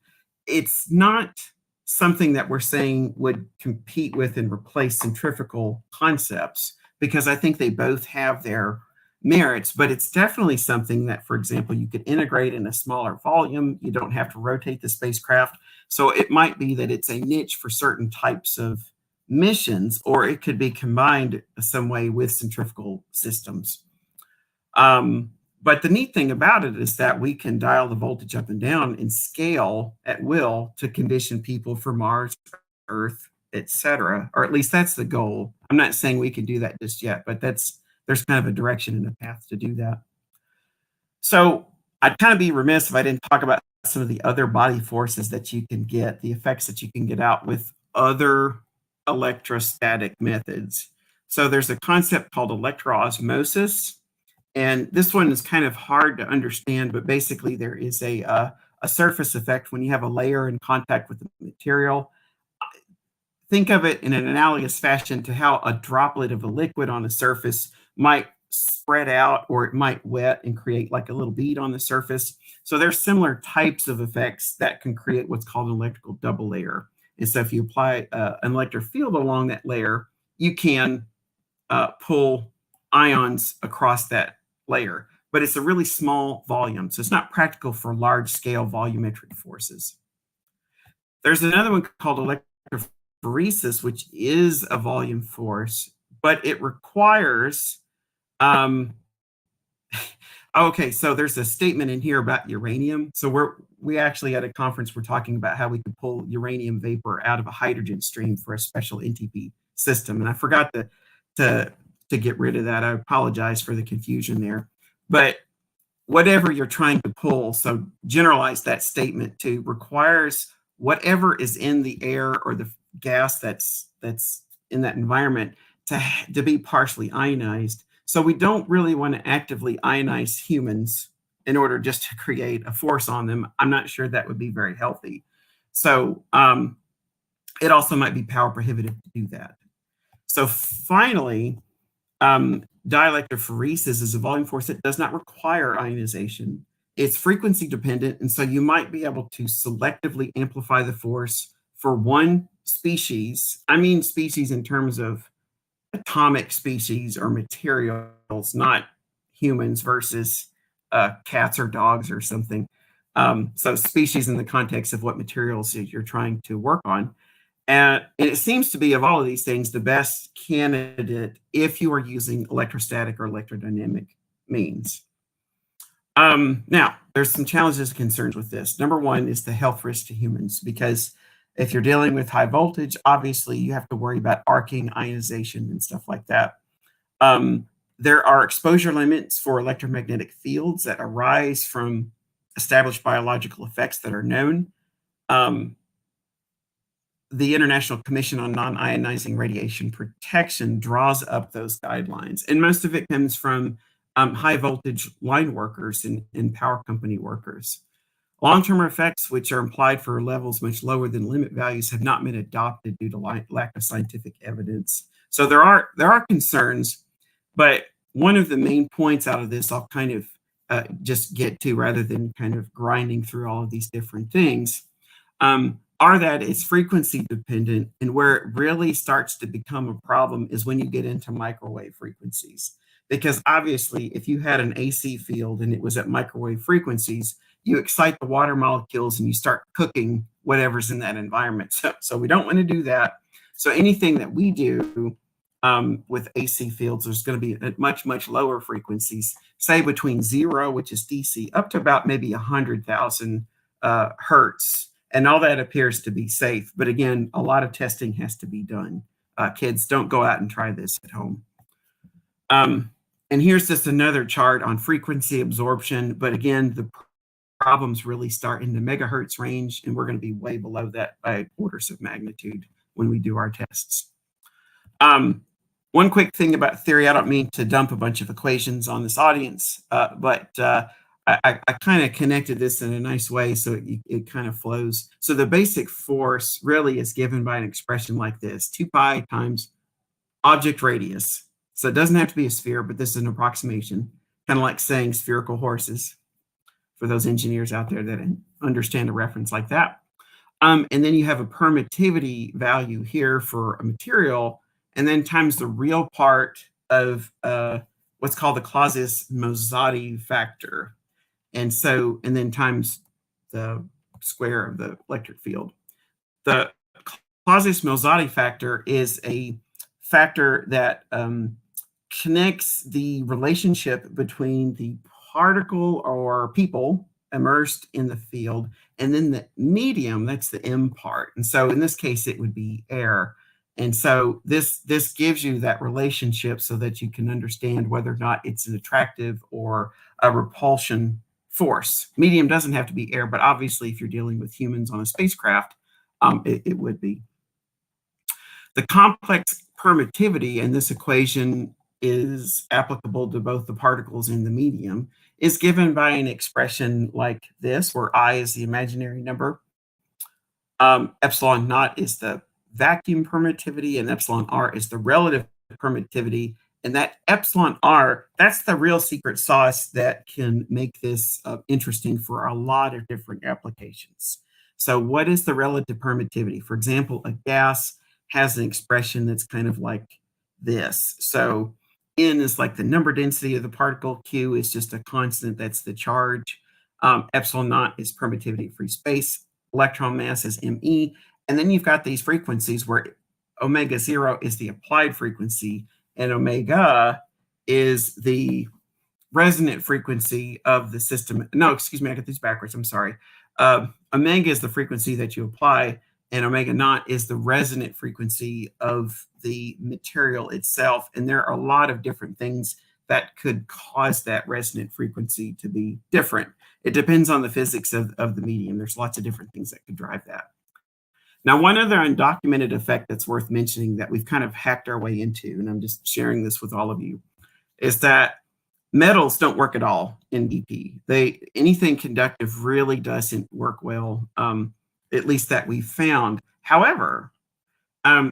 It's not something that we're saying would compete with and replace centrifugal concepts, because I think they both have their merits, but it's definitely something that, for example, you could integrate in a smaller volume. You don't have to rotate the spacecraft. So it might be that it's a niche for certain types of missions, or it could be combined some way with centrifugal systems. But the neat thing about it is that we can dial the voltage up and down and scale at will to condition people for Mars, Earth, etc. Or at least that's the goal. I'm not saying we can do that just yet, but there's kind of a direction and a path to do that. So I'd kind of be remiss if I didn't talk about some of the other body forces that you can get, the effects that you can get out with other electrostatic methods. So there's a concept called electroosmosis, and this one is kind of hard to understand, but basically there is a surface effect when you have a layer in contact with the material. Think of it in an analogous fashion to how a droplet of a liquid on a surface might spread out, or it might wet and create like a little bead on the surface. So there's similar types of effects that can create what's called an electrical double layer. And so if you apply an electric field along that layer, you can pull ions across that layer, but it's a really small volume. So it's not practical for large scale volumetric forces. There's another one called electrophoresis, which is a volume force, but it requires, okay, so there's a statement in here about uranium. So we actually at a conference, we're talking about how we could pull uranium vapor out of a hydrogen stream for a special NTP system. And I forgot to get rid of that. I apologize for the confusion there. But whatever you're trying to pull, so generalize that statement to requires whatever is in the air or the gas that's in that environment to be partially ionized. So we don't really want to actively ionize humans in order just to create a force on them. I'm not sure that would be very healthy. So it also might be power prohibitive to do that. So finally, dielectrophoresis is a volume force that does not require ionization. It's frequency dependent, and so you might be able to selectively amplify the force for one species. I mean species in terms of atomic species or materials, not humans versus cats or dogs or something. So species in the context of what materials you're trying to work on. And it seems to be, of all of these things, the best candidate if you are using electrostatic or electrodynamic means. Now, there's some challenges and concerns with this. Number one is the health risk to humans, because if you're dealing with high voltage, obviously you have to worry about arcing, ionization, and stuff like that. There are exposure limits for electromagnetic fields that arise from established biological effects that are known. The International Commission on Non-Ionizing Radiation Protection draws up those guidelines, and most of it comes from high voltage line workers and power company workers. Long-term effects, which are implied for levels much lower than limit values, have not been adopted due to lack of scientific evidence. So there are concerns, but one of the main points out of this I'll kind of just get to, rather than kind of grinding through all of these different things, are that it's frequency dependent, and where it really starts to become a problem is when you get into microwave frequencies. Because obviously, if you had an AC field and it was at microwave frequencies, you excite the water molecules and you start cooking whatever's in that environment. So we don't want to do that. So anything that we do With AC fields, there's going to be at much, much lower frequencies, say between 0, which is DC, up to about maybe 100,000 hertz. And all that appears to be safe. But again, a lot of testing has to be done. Kids, don't go out and try this at home. And here's just another chart on frequency absorption. But again, the problems really start in the megahertz range, and we're going to be way below that by orders of magnitude when we do our tests. One quick thing about theory, I don't mean to dump a bunch of equations on this audience, but I kind of connected this in a nice way so it kind of flows. So the basic force really is given by an expression like this, 2 pi times object radius. So it doesn't have to be a sphere, but this is an approximation, kind of like saying spherical horses for those engineers out there that understand a reference like that. And then you have a permittivity value here for a material, and then times the real part of what's called the Clausius-Mozatti factor. And then times the square of the electric field. The Clausius-Mozatti factor is a factor that connects the relationship between the particle or people immersed in the field and then the medium, that's the M part. And so in this case, it would be air. And so this gives you that relationship so that you can understand whether or not it's an attractive or a repulsion force. Medium doesn't have to be air, but obviously if you're dealing with humans on a spacecraft, it would be. The complex permittivity in this equation is applicable to both the particles and the medium, is given by an expression like this, where I is the imaginary number. Epsilon naught is the vacuum permittivity, and epsilon r is the relative permittivity. And that epsilon r, that's the real secret sauce that can make this interesting for a lot of different applications. So what is the relative permittivity? For example, a gas has an expression that's kind of like this. So N is like the number density of the particle. Q is just a constant, that's the charge. Epsilon naught is permittivity of free space. Electron mass is ME. And then you've got these frequencies where omega 0 is the applied frequency, and omega is the resonant frequency of the system. No, excuse me, I got these backwards. I'm sorry. Omega is the frequency that you apply, and omega naught is the resonant frequency of the material itself. And there are a lot of different things that could cause that resonant frequency to be different. It depends on the physics of the medium. There's lots of different things that could drive that. Now, one other undocumented effect that's worth mentioning that we've kind of hacked our way into, and I'm just sharing this with all of you, is that metals don't work at all in EP. Anything conductive really doesn't work well, at least that we've found. However,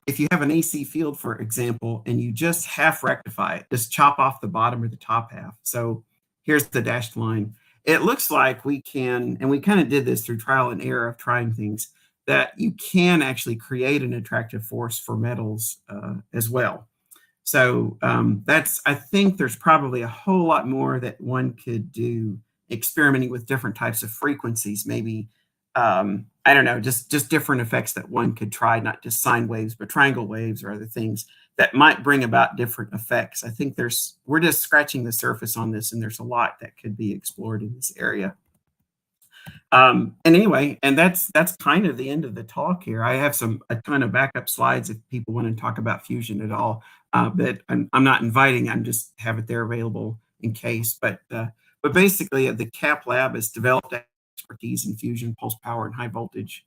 if you have an AC field, for example, and you just half rectify it, just chop off the bottom or the top half. So here's the dashed line. It looks like we can, and we kind of did this through trial and error of trying things, that you can actually create an attractive force for metals as well. So I think there's probably a whole lot more that one could do experimenting with different types of frequencies, maybe, I don't know, just different effects that one could try, not just sine waves, but triangle waves or other things that might bring about different effects. I think we're just scratching the surface on this, and there's a lot that could be explored in this area. And anyway, and that's kind of the end of the talk here. I have a ton of backup slides if people want to talk about fusion at all, but I'm not inviting. I'm just have it there available in case. But basically, the CAP lab has developed expertise in fusion, pulse power, and high voltage.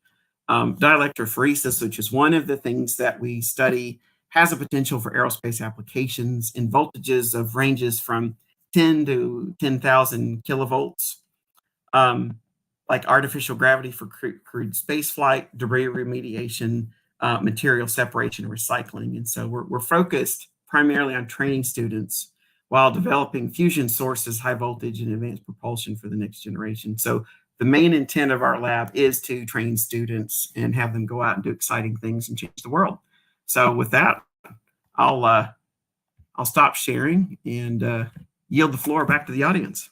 Dielectrophoresis, which is one of the things that we study, has a potential for aerospace applications in voltages of ranges from 10 to 10,000 kilovolts. Like artificial gravity for crewed space flight, debris remediation, material separation, and recycling. And so we're focused primarily on training students while developing fusion sources, high voltage, and advanced propulsion for the next generation. So the main intent of our lab is to train students and have them go out and do exciting things and change the world. So with that, I'll stop sharing and yield the floor back to the audience.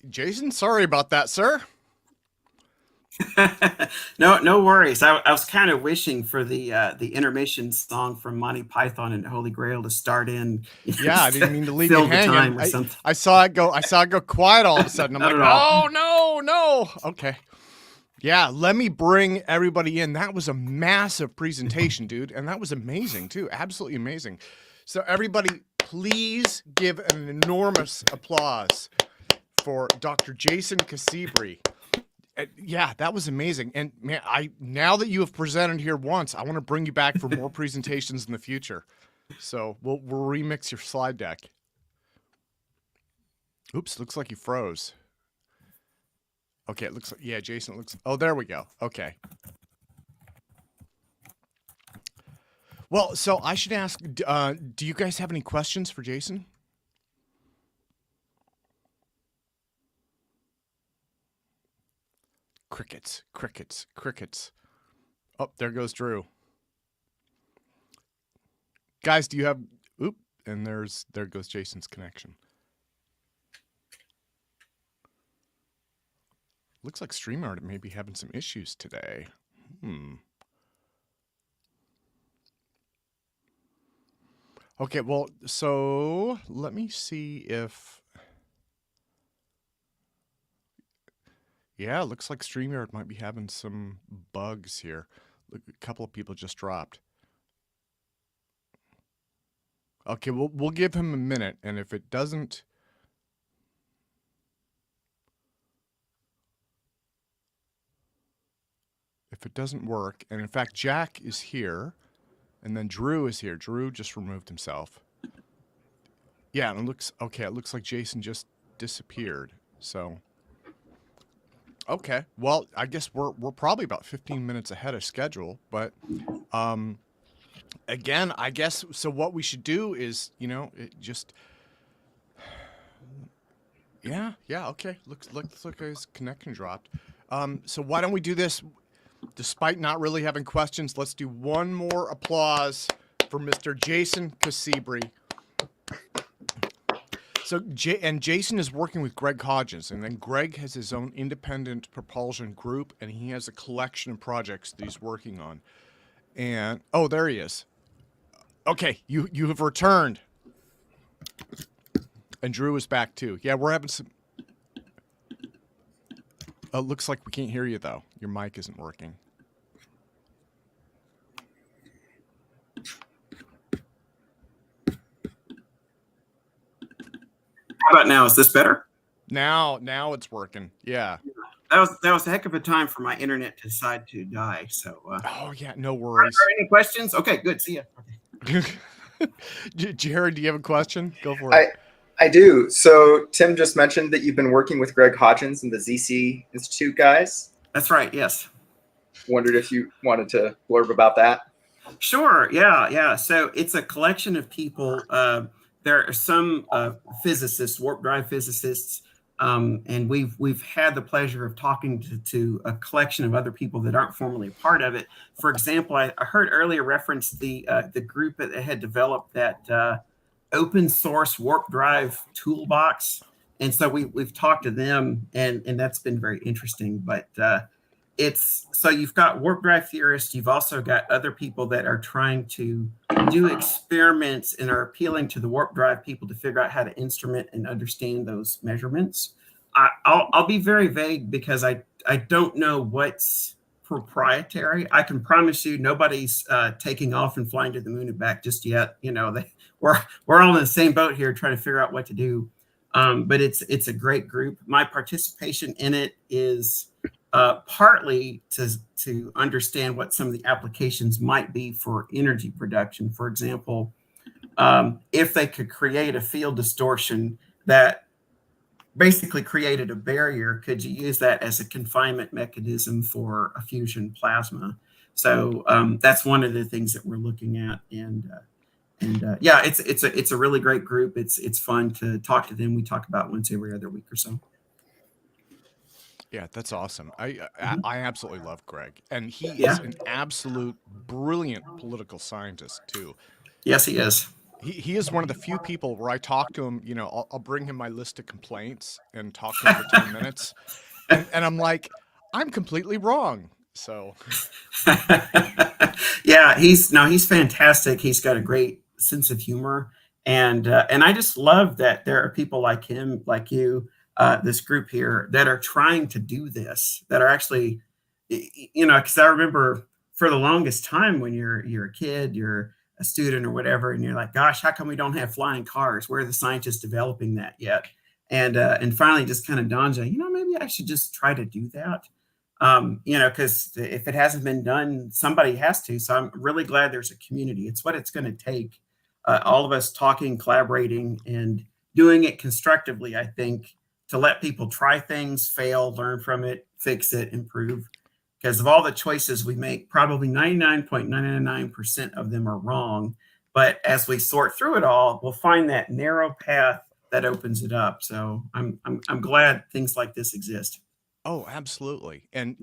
Jason, sorry about that, sir. No worries. I was kind of wishing for the intermission song from Monty Python and Holy Grail to start in. Yeah, I didn't mean to leave you fill the hanging. time or something. I saw it go quiet all of a sudden. I'm Not like, at all. oh no. Okay. Yeah, let me bring everybody in. That was a massive presentation, dude, and that was amazing too. Absolutely amazing. So everybody, please give an enormous applause for Dr. Jason Cassibry. Yeah, that was amazing. And man, now that you have presented here once, I want to bring you back for more presentations in the future. So we'll remix your slide deck. Oops, looks like you froze. Okay, it looks like, yeah, Jason, it looks, oh, there we go. Okay. Well, so I should ask, do you guys have any questions for Jason? Crickets, crickets, crickets. Oh, there goes Drew. Guys, do you have, oop, and there goes Jason's connection. Looks like StreamYard may be having some issues today. Okay, well, so let me see if... Yeah, it looks like StreamYard might be having some bugs here. Look, a couple of people just dropped. Okay, we'll give him a minute, and if it doesn't... If it doesn't work, and in fact, Jack is here, and then Drew is here. Drew just removed himself. Yeah, and it looks okay. It looks like Jason just disappeared. So, okay. Well, I guess we're probably about 15 minutes ahead of schedule. But again, I guess so. What we should do is, yeah. Okay. Looks like his connection dropped. So why don't we do this? Despite not really having questions, let's do one more applause for Mr. Jason Cassibry. So, Jason is working with Greg Hodges, and then Greg has his own independent propulsion group, and he has a collection of projects that he's working on. And, oh, there he is. Okay, you have returned. And Drew is back too. Yeah, we're having some... looks like we can't hear you, though. Your mic isn't working. How about now? Is this better? Now it's working. Yeah. That was a heck of a time for my internet to decide to die. So. Oh yeah, no worries. Are there any questions? Okay, good. See ya. Okay. Jared, do you have a question? Go for it. I do. So Tim just mentioned that you've been working with Greg Hodgins and the ZC Institute guys. That's right. Yes. Wondered if you wanted to blurb about that. Sure. Yeah. So it's a collection of people. There are some physicists, warp drive physicists, and we've had the pleasure of talking to a collection of other people that aren't formally a part of it. For example, I heard earlier reference the group that had developed that open source warp drive toolbox, and so we've talked to them, and that's been very interesting. But it's so you've got warp drive theorists, you've also got other people that are trying to do experiments and are appealing to the warp drive people to figure out how to instrument and understand those measurements. I'll be very vague because I don't know what's proprietary. I can promise you nobody's taking off and flying to the moon and back just yet. We're all in the same boat here trying to figure out what to do. But it's a great group. My participation in it is partly to understand what some of the applications might be for energy production. For example, if they could create a field distortion that basically created a barrier, could you use that as a confinement mechanism for a fusion plasma? So that's one of the things that we're looking at. And yeah, it's a really great group. It's fun to talk to them. We talk about once every other week or so. Yeah, that's awesome. I absolutely love Greg, and he is an absolute brilliant political scientist too. Yes, he is. He is one of the few people where I talk to him, I'll bring him my list of complaints and talk to him for 10 minutes. And I'm like, I'm completely wrong. So Yeah, he's fantastic. He's got a great sense of humor, and I just love that there are people like him, like you, this group here that are trying to do this, that are actually, because I remember for the longest time when you're a kid, you're a student or whatever, and you're like, gosh, how come we don't have flying cars? Where are the scientists developing that yet? And finally just kind of dawns on, maybe I should just try to do that. Because if it hasn't been done, somebody has to. So I'm really glad there's a community. It's what it's going to take. All of us talking, collaborating, and doing it constructively, I think, to let people try things, fail, learn from it, fix it, improve. Because of all the choices we make, probably 99.999% of them are wrong. But as we sort through it all, we'll find that narrow path that opens it up. So I'm glad things like this exist. Oh, absolutely. And,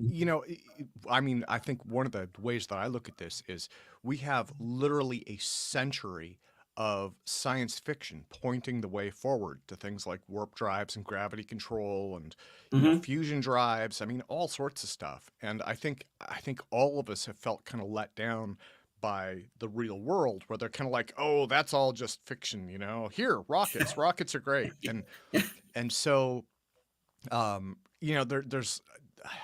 I think one of the ways that I look at this is we have literally a century of science fiction pointing the way forward to things like warp drives and gravity control and fusion drives. I mean, all sorts of stuff. And I think all of us have felt kind of let down by the real world, where they're kind of like, oh, that's all just fiction, Here, rockets are great. And so there's,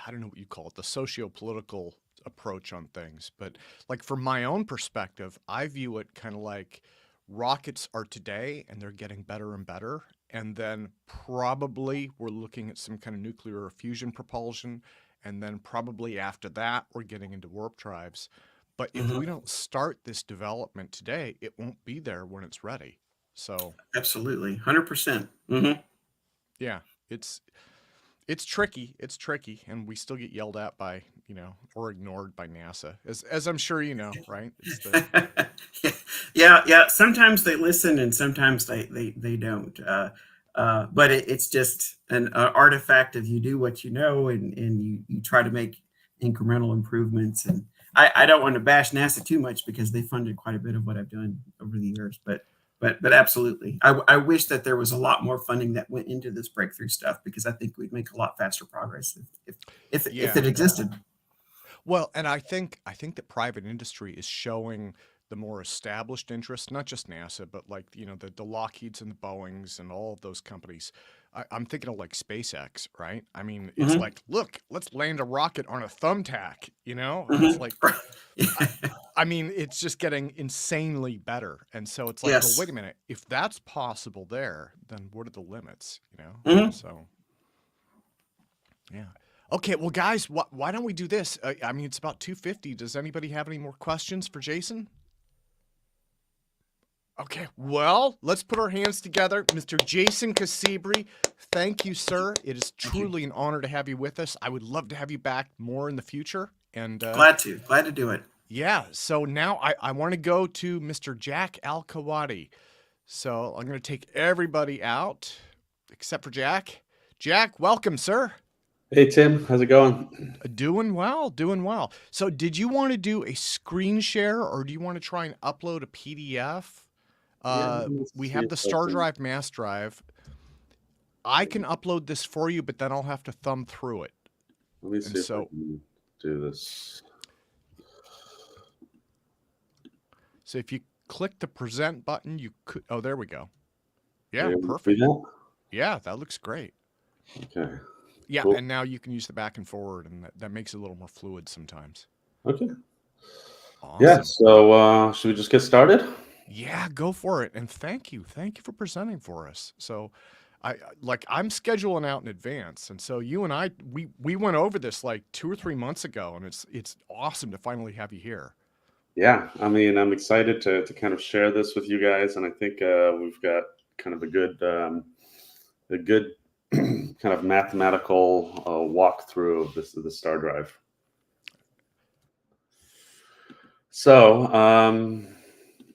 I don't know what you call it, the socio-political approach on things. But like from my own perspective, I view it kind of like rockets are today and they're getting better and better. And then probably we're looking at some kind of nuclear fusion propulsion. And then probably after that, we're getting into warp drives. But if we don't start this development today, it won't be there when it's ready. So absolutely, 100%. Yeah, it's tricky. It's tricky, and we still get yelled at by, or ignored by NASA, as I'm sure you know, right? It's the... yeah. Sometimes they listen, and sometimes they don't. But it's just an artifact of you do what you know, and you try to make incremental improvements. And I don't want to bash NASA too much because they funded quite a bit of what I've done over the years, but absolutely, I wish that there was a lot more funding that went into this breakthrough stuff, because I think we'd make a lot faster progress if it existed. Well, and I think that private industry is showing the more established interest, not just NASA, but like the Lockheeds and the Boeings and all of those companies. I'm thinking of like SpaceX, right? I mean, it's like, look, let's land a rocket on a thumbtack. It's like. I mean, it's just getting insanely better. And so it's like, well, wait a minute. If that's possible there, then what are the limits, So, yeah. Okay, well, guys, why don't we do this? I mean, it's about 2:50. Does anybody have any more questions for Jason? Okay, well, let's put our hands together. Mr. Jason Cassibry, thank you, sir. It is truly an honor to have you with us. I would love to have you back more in the future. And glad to do it. Yeah, so now I want to go to Mr. Jack Al-Kahwati. So I'm going to take everybody out except for Jack. Jack, welcome, sir. Hey, Tim. How's it going? Doing well, doing well. So did you want to do a screen share, or do you want to try and upload a PDF? We have the StarDrive mass drive. I can upload this for you, but then I'll have to thumb through it. Let me see if I can do this. So if you click the present button, you could. Oh, there we go. Yeah, perfect. Yeah, that looks great. Okay. Yeah, cool. And now you can use the back and forward, and that makes it a little more fluid sometimes. Okay. Awesome. Yeah. So should we just get started? Yeah, go for it. And thank you for presenting for us. So, I'm scheduling out in advance, and so you and I we went over this like 2 or 3 months ago, and it's awesome to finally have you here. Yeah, I mean, I'm excited to kind of share this with you guys, and I think we've got kind of a good kind of mathematical walkthrough of the StarDrive. So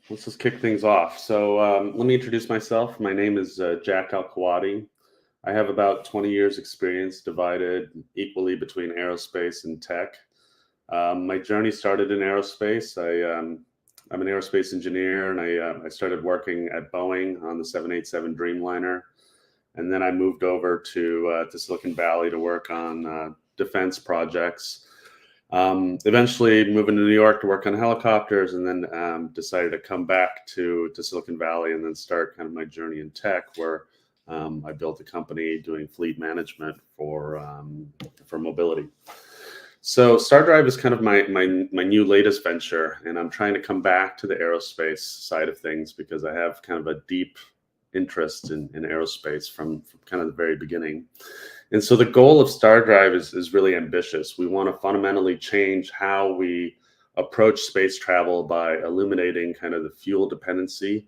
let's just kick things off. So let me introduce myself. My name is Jack Al-Kahwati. I have about 20 years experience divided equally between aerospace and tech. My journey started in aerospace. I I'm an aerospace engineer, and I started working at Boeing on the 787 Dreamliner, and then I moved over to Silicon Valley to work on defense projects. Eventually moving to New York to work on helicopters, and then decided to come back to Silicon Valley and then start kind of my journey in tech, where I built a company doing fleet management for mobility. So StarDrive is kind of my new latest venture, and I'm trying to come back to the aerospace side of things because I have kind of a deep interest in aerospace from kind of the very beginning. And so the goal of StarDrive is really ambitious. We want to fundamentally change how we approach space travel by eliminating kind of the fuel dependency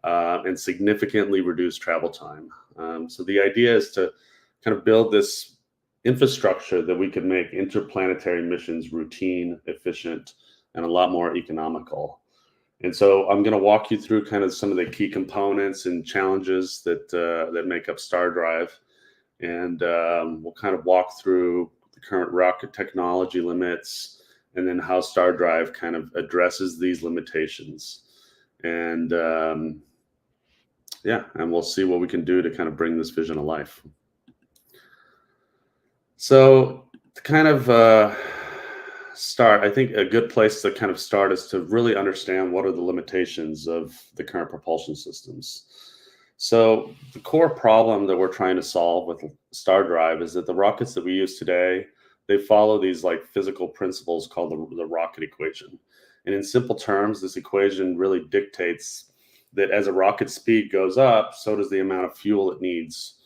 and significantly reduce travel time. So the idea is to kind of build this infrastructure that we can make interplanetary missions routine, efficient, and a lot more economical. And so I'm going to walk you through kind of some of the key components and challenges that make up StarDrive. And we'll kind of walk through the current rocket technology limits and then how StarDrive kind of addresses these limitations. And yeah, and we'll see what we can do to kind of bring this vision to life. So to kind of start, I think a good place to kind of start is to really understand what are the limitations of the current propulsion systems. So the core problem that we're trying to solve with StarDrive is that the rockets that we use today, they follow these like physical principles called the rocket equation. And in simple terms, this equation really dictates that as a rocket speed goes up, so does the amount of fuel it needs.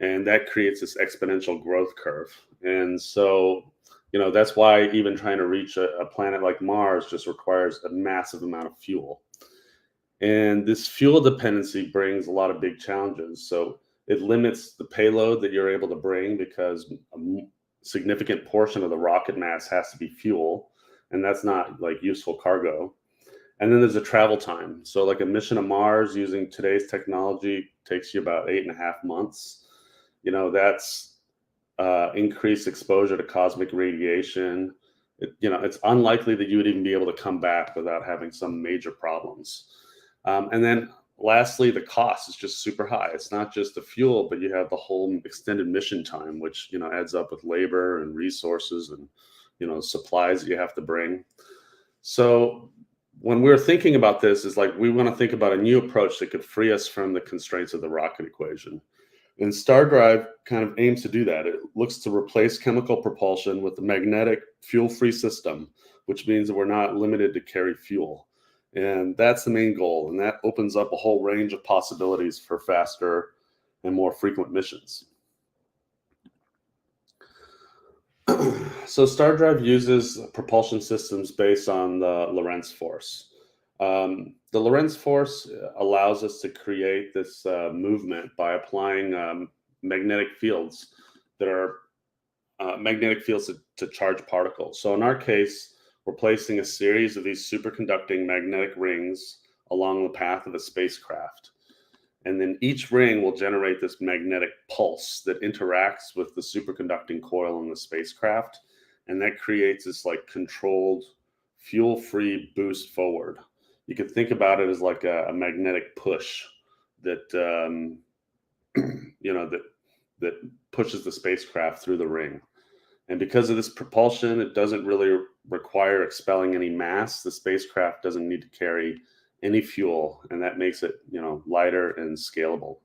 And that creates this exponential growth curve. And so, you know, that's why even trying to reach a planet like Mars just requires a massive amount of fuel. And this fuel dependency brings a lot of big challenges. So it limits the payload that you're able to bring because a significant portion of the rocket mass has to be fuel. And that's not like useful cargo. And then there's a travel time. So like a mission to Mars using today's technology takes you about 8.5 months. You know, that's increased exposure to cosmic radiation. It's unlikely that you would even be able to come back without having some major problems. And then lastly, the cost is just super high. It's not just the fuel, but you have the whole extended mission time, which, you know, adds up with labor and resources and, you know, supplies that you have to bring. So when we're thinking about this, is like we want to think about a new approach that could free us from the constraints of the rocket equation. And StarDrive kind of aims to do that. It looks to replace chemical propulsion with a magnetic fuel-free system, which means that we're not limited to carry fuel. And that's the main goal. And that opens up a whole range of possibilities for faster and more frequent missions. So StarDrive uses propulsion systems based on the Lorentz force. The Lorentz force allows us to create this movement by applying magnetic fields that are magnetic fields to charged particles. So in our case, we're placing a series of these superconducting magnetic rings along the path of a spacecraft. And then each ring will generate this magnetic pulse that interacts with the superconducting coil in the spacecraft. And that creates this like controlled fuel-free boost forward. You could think about it as like a magnetic push that, that pushes the spacecraft through the ring. And because of this propulsion, it doesn't really require expelling any mass. The spacecraft doesn't need to carry any fuel, and that makes it, you know, lighter and scalable.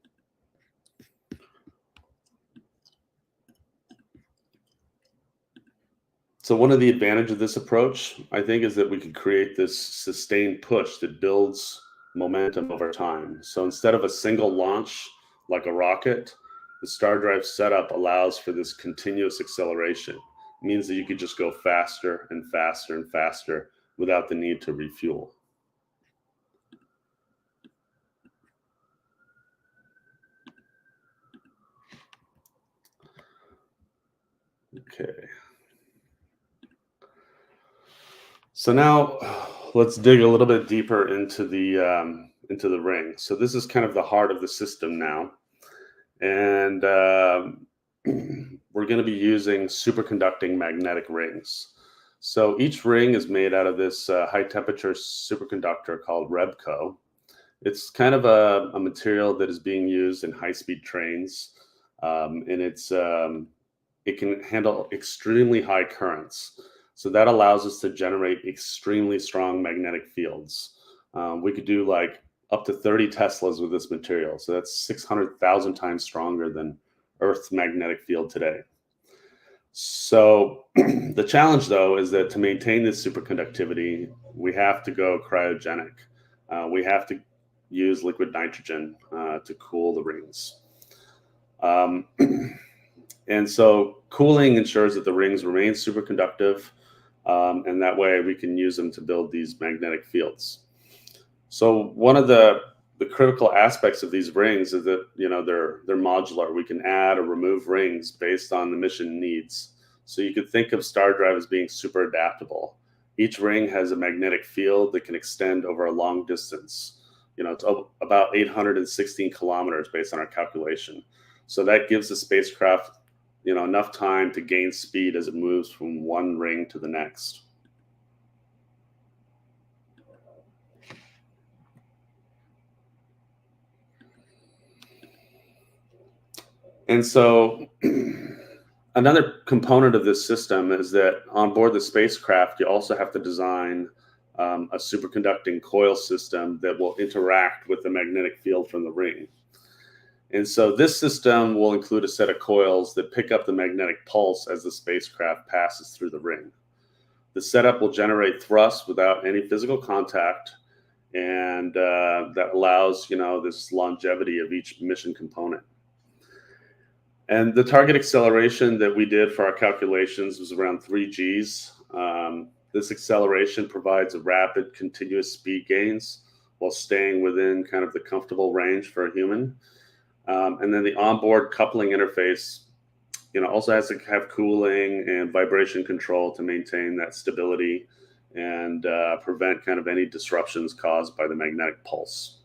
So one of the advantages of this approach, I think, is that we can create this sustained push that builds momentum over time. So instead of a single launch like a rocket, the StarDrive setup allows for this continuous acceleration. It means that you could just go faster and faster and faster without the need to refuel. Okay. So now let's dig a little bit deeper into the ring. So this is kind of the heart of the system now. And we're going to be using superconducting magnetic rings. So each ring is made out of this high temperature superconductor called REBCO. It's kind of a material that is being used in high-speed trains, and it can handle extremely high currents. So that allows us to generate extremely strong magnetic fields. We could do like up to 30 Teslas with this material. So that's 600,000 times stronger than Earth's magnetic field today. So the challenge, though, is that to maintain this superconductivity, we have to go cryogenic. We have to use liquid nitrogen to cool the rings. And so cooling ensures that the rings remain superconductive, and that way we can use them to build these magnetic fields. So one of the critical aspects of these rings is that, you know, they're modular. We can add or remove rings based on the mission needs. So you could think of StarDrive as being super adaptable. Each ring has a magnetic field that can extend over a long distance. You know, it's about 816 kilometers based on our calculation. So that gives the spacecraft, you know, enough time to gain speed as it moves from one ring to the next. And so another component of this system is that on board the spacecraft, you also have to design a superconducting coil system that will interact with the magnetic field from the ring. And so this system will include a set of coils that pick up the magnetic pulse as the spacecraft passes through the ring. The setup will generate thrust without any physical contact, and that allows, you know, this longevity of each mission component. And the target acceleration that we did for our calculations was around 3 Gs. This acceleration provides a rapid, continuous speed gains while staying within kind of the comfortable range for a human. And then the onboard coupling interface, you know, also has to have cooling and vibration control to maintain that stability and prevent kind of any disruptions caused by the magnetic pulse.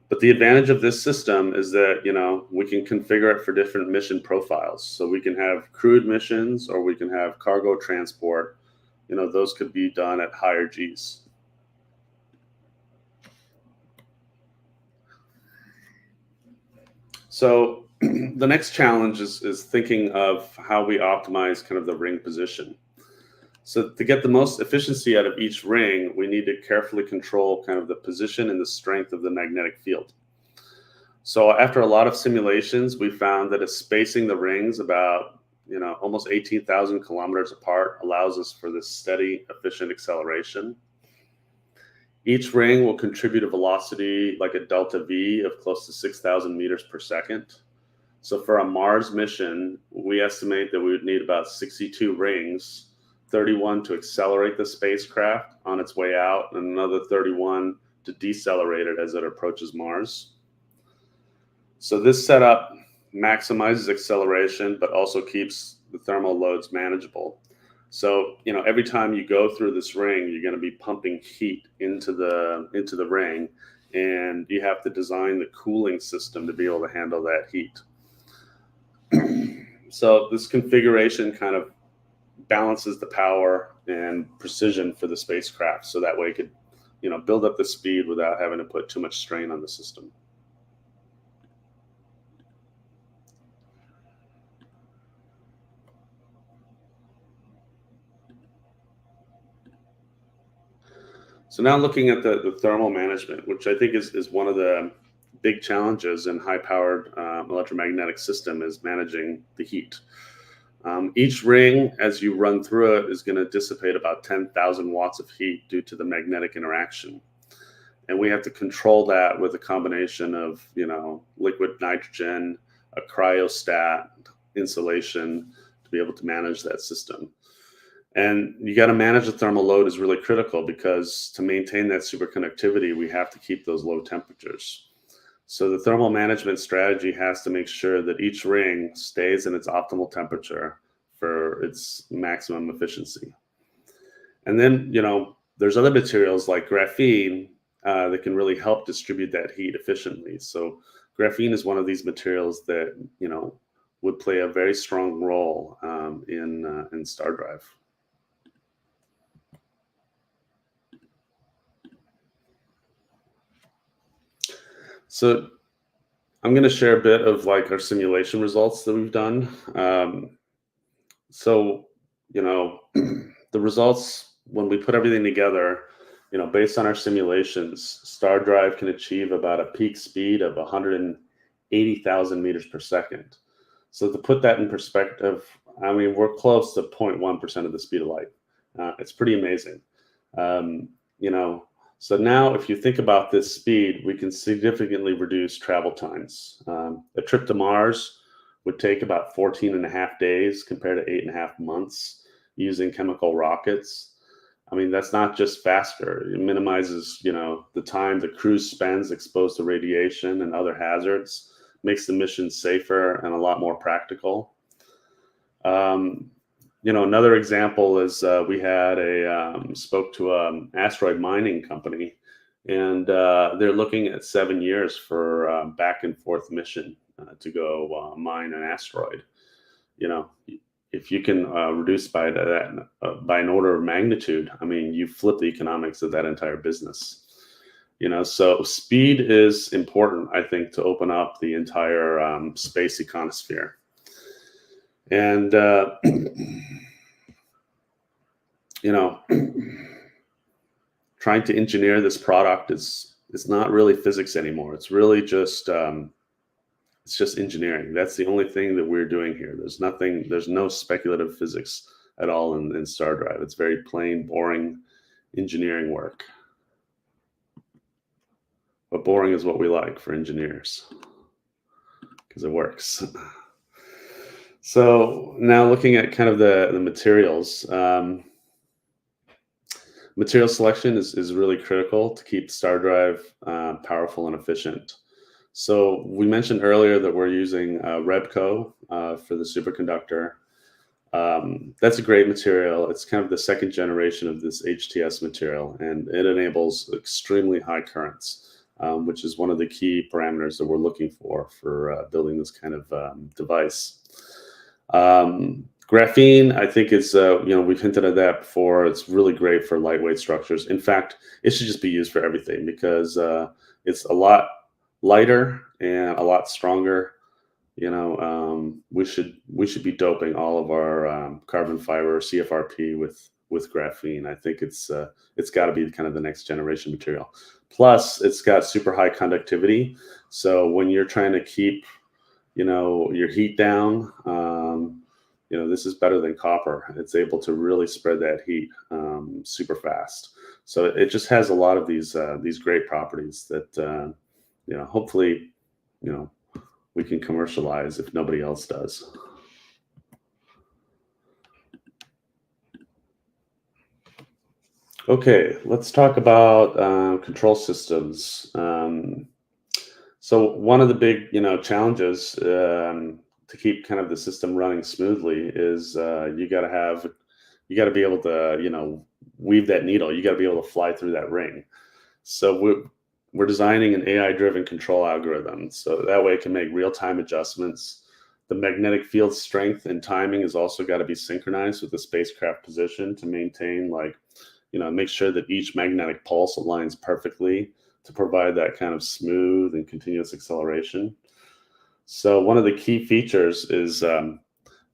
But the advantage of this system is that, you know, we can configure it for different mission profiles. So we can have crewed missions, or we can have cargo transport. You know, those could be done at higher Gs. So the next challenge is thinking of how we optimize kind of the ring position. So to get the most efficiency out of each ring, we need to carefully control kind of the position and the strength of the magnetic field. So after a lot of simulations, we found that spacing the rings about, you know, almost 18,000 kilometers apart allows us for this steady, efficient acceleration. Each ring will contribute a velocity like a delta V of close to 6,000 meters per second. So for a Mars mission, we estimate that we would need about 62 rings, 31 to accelerate the spacecraft on its way out, and another 31 to decelerate it as it approaches Mars. So this setup maximizes acceleration, but also keeps the thermal loads manageable. So, you know, every time you go through this ring, you're going to be pumping heat into the ring, and you have to design the cooling system to be able to handle that heat. So this configuration kind of balances the power and precision for the spacecraft, so that way it could, you know, build up the speed without having to put too much strain on the system. So now looking at the thermal management, which I think is one of the big challenges in high-powered electromagnetic system, is managing the heat. Each ring, as you run through it, is going to dissipate about 10,000 watts of heat due to the magnetic interaction. And we have to control that with a combination of, you know, liquid nitrogen, a cryostat, insulation, to be able to manage that system. And you got to manage the thermal load is really critical, because to maintain that superconductivity, we have to keep those low temperatures. So the thermal management strategy has to make sure that each ring stays in its optimal temperature for its maximum efficiency. And then, you know, there's other materials like graphene that can really help distribute that heat efficiently. So graphene is one of these materials that, you know, would play a very strong role in StarDrive. So I'm going to share a bit of like our simulation results that we've done. So, the results, when we put everything together, based on our simulations, StarDrive can achieve about a peak speed of 180,000 meters per second. So to put that in perspective, I mean, we're close to 0.1% of the speed of light. It's pretty amazing. So now if you think about this speed, we can significantly reduce travel times. A trip to Mars would take about 14.5 days compared to 8.5 months using chemical rockets. I mean, that's not just faster. It minimizes, the time the crew spends exposed to radiation and other hazards, makes the mission safer and a lot more practical. Another example is we had spoke to an asteroid mining company, and they're looking at 7 years for back and forth mission to go mine an asteroid. If you can reduce by that by an order of magnitude, I mean, you flip the economics of that entire business. So speed is important, I think, to open up the entire space econosphere. And trying to engineer this product is not really physics anymore. It's really just it's just engineering. That's the only thing that we're doing here. There's no speculative physics at all in StarDrive. It's very plain, boring engineering work. But boring is what we like for engineers, because it works. So now looking at kind of the materials. Material selection is really critical to keep StarDrive powerful and efficient. So we mentioned earlier that we're using Rebco for the superconductor. That's a great material. It's kind of the second generation of this HTS material, and it enables extremely high currents, which is one of the key parameters that we're looking for building this kind of device. Graphene, I think is, we've hinted at that before. It's really great for lightweight structures. In fact, it should just be used for everything because it's a lot lighter and a lot stronger. We should be doping all of our carbon fiber CFRP with graphene. I think it's got to be kind of the next generation material. Plus, it's got super high conductivity. So when you're trying to keep, your heat down, this is better than copper. It's able to really spread that heat super fast. So it just has a lot of these great properties that hopefully we can commercialize if nobody else does. Okay, let's talk about control systems. So one of the big challenges to keep kind of the system running smoothly is you got to be able to weave that needle. You got to be able to fly through that ring. So we're designing an AI-driven control algorithm, so that way it can make real-time adjustments. The magnetic field strength and timing has also got to be synchronized with the spacecraft position to maintain, make sure that each magnetic pulse aligns perfectly to provide that kind of smooth and continuous acceleration. So one of the key features is,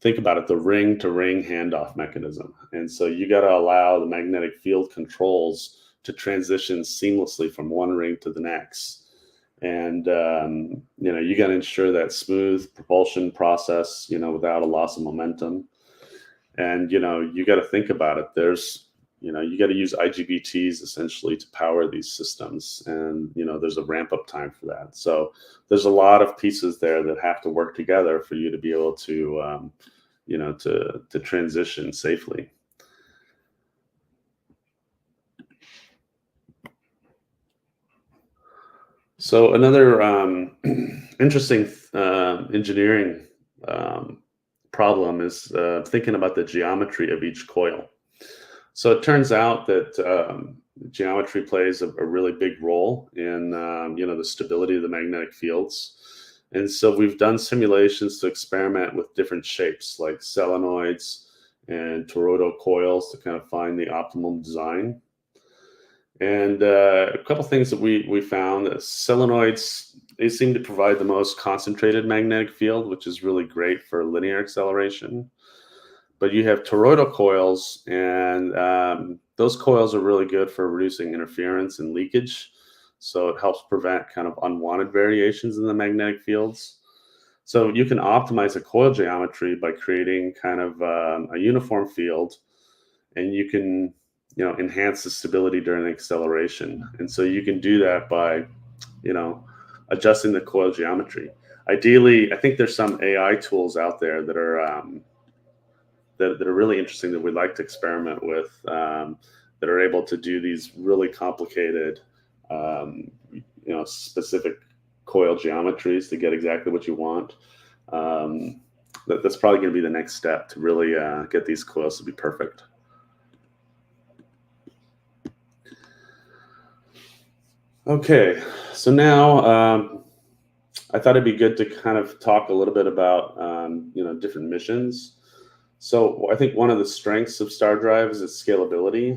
think about it, the ring-to-ring handoff mechanism. And so you got to allow the magnetic field controls to transition seamlessly from one ring to the next. And, you got to ensure that smooth propulsion process, without a loss of momentum. And, you got to think about it. You got to use IGBTs essentially to power these systems. And, there's a ramp up time for that. So there's a lot of pieces there that have to work together for you to be able to, to transition safely. So another interesting engineering problem is thinking about the geometry of each coil. So it turns out that geometry plays a really big role in the stability of the magnetic fields. And so we've done simulations to experiment with different shapes like solenoids and toroidal coils to kind of find the optimal design. And a couple things that we found that solenoids they seem to provide the most concentrated magnetic field, which is really great for linear acceleration. But you have toroidal coils, and those coils are really good for reducing interference and leakage. So it helps prevent kind of unwanted variations in the magnetic fields. So you can optimize a coil geometry by creating kind of a uniform field, and you can enhance the stability during acceleration. And so you can do that by adjusting the coil geometry. Ideally, I think there's some AI tools out there that are that are really interesting that we'd like to experiment with, that are able to do these really complicated, specific coil geometries to get exactly what you want. That's probably going to be the next step to really get these coils to be perfect. Okay, so now I thought it'd be good to kind of talk a little bit about different missions. So I think one of the strengths of StarDrive is its scalability.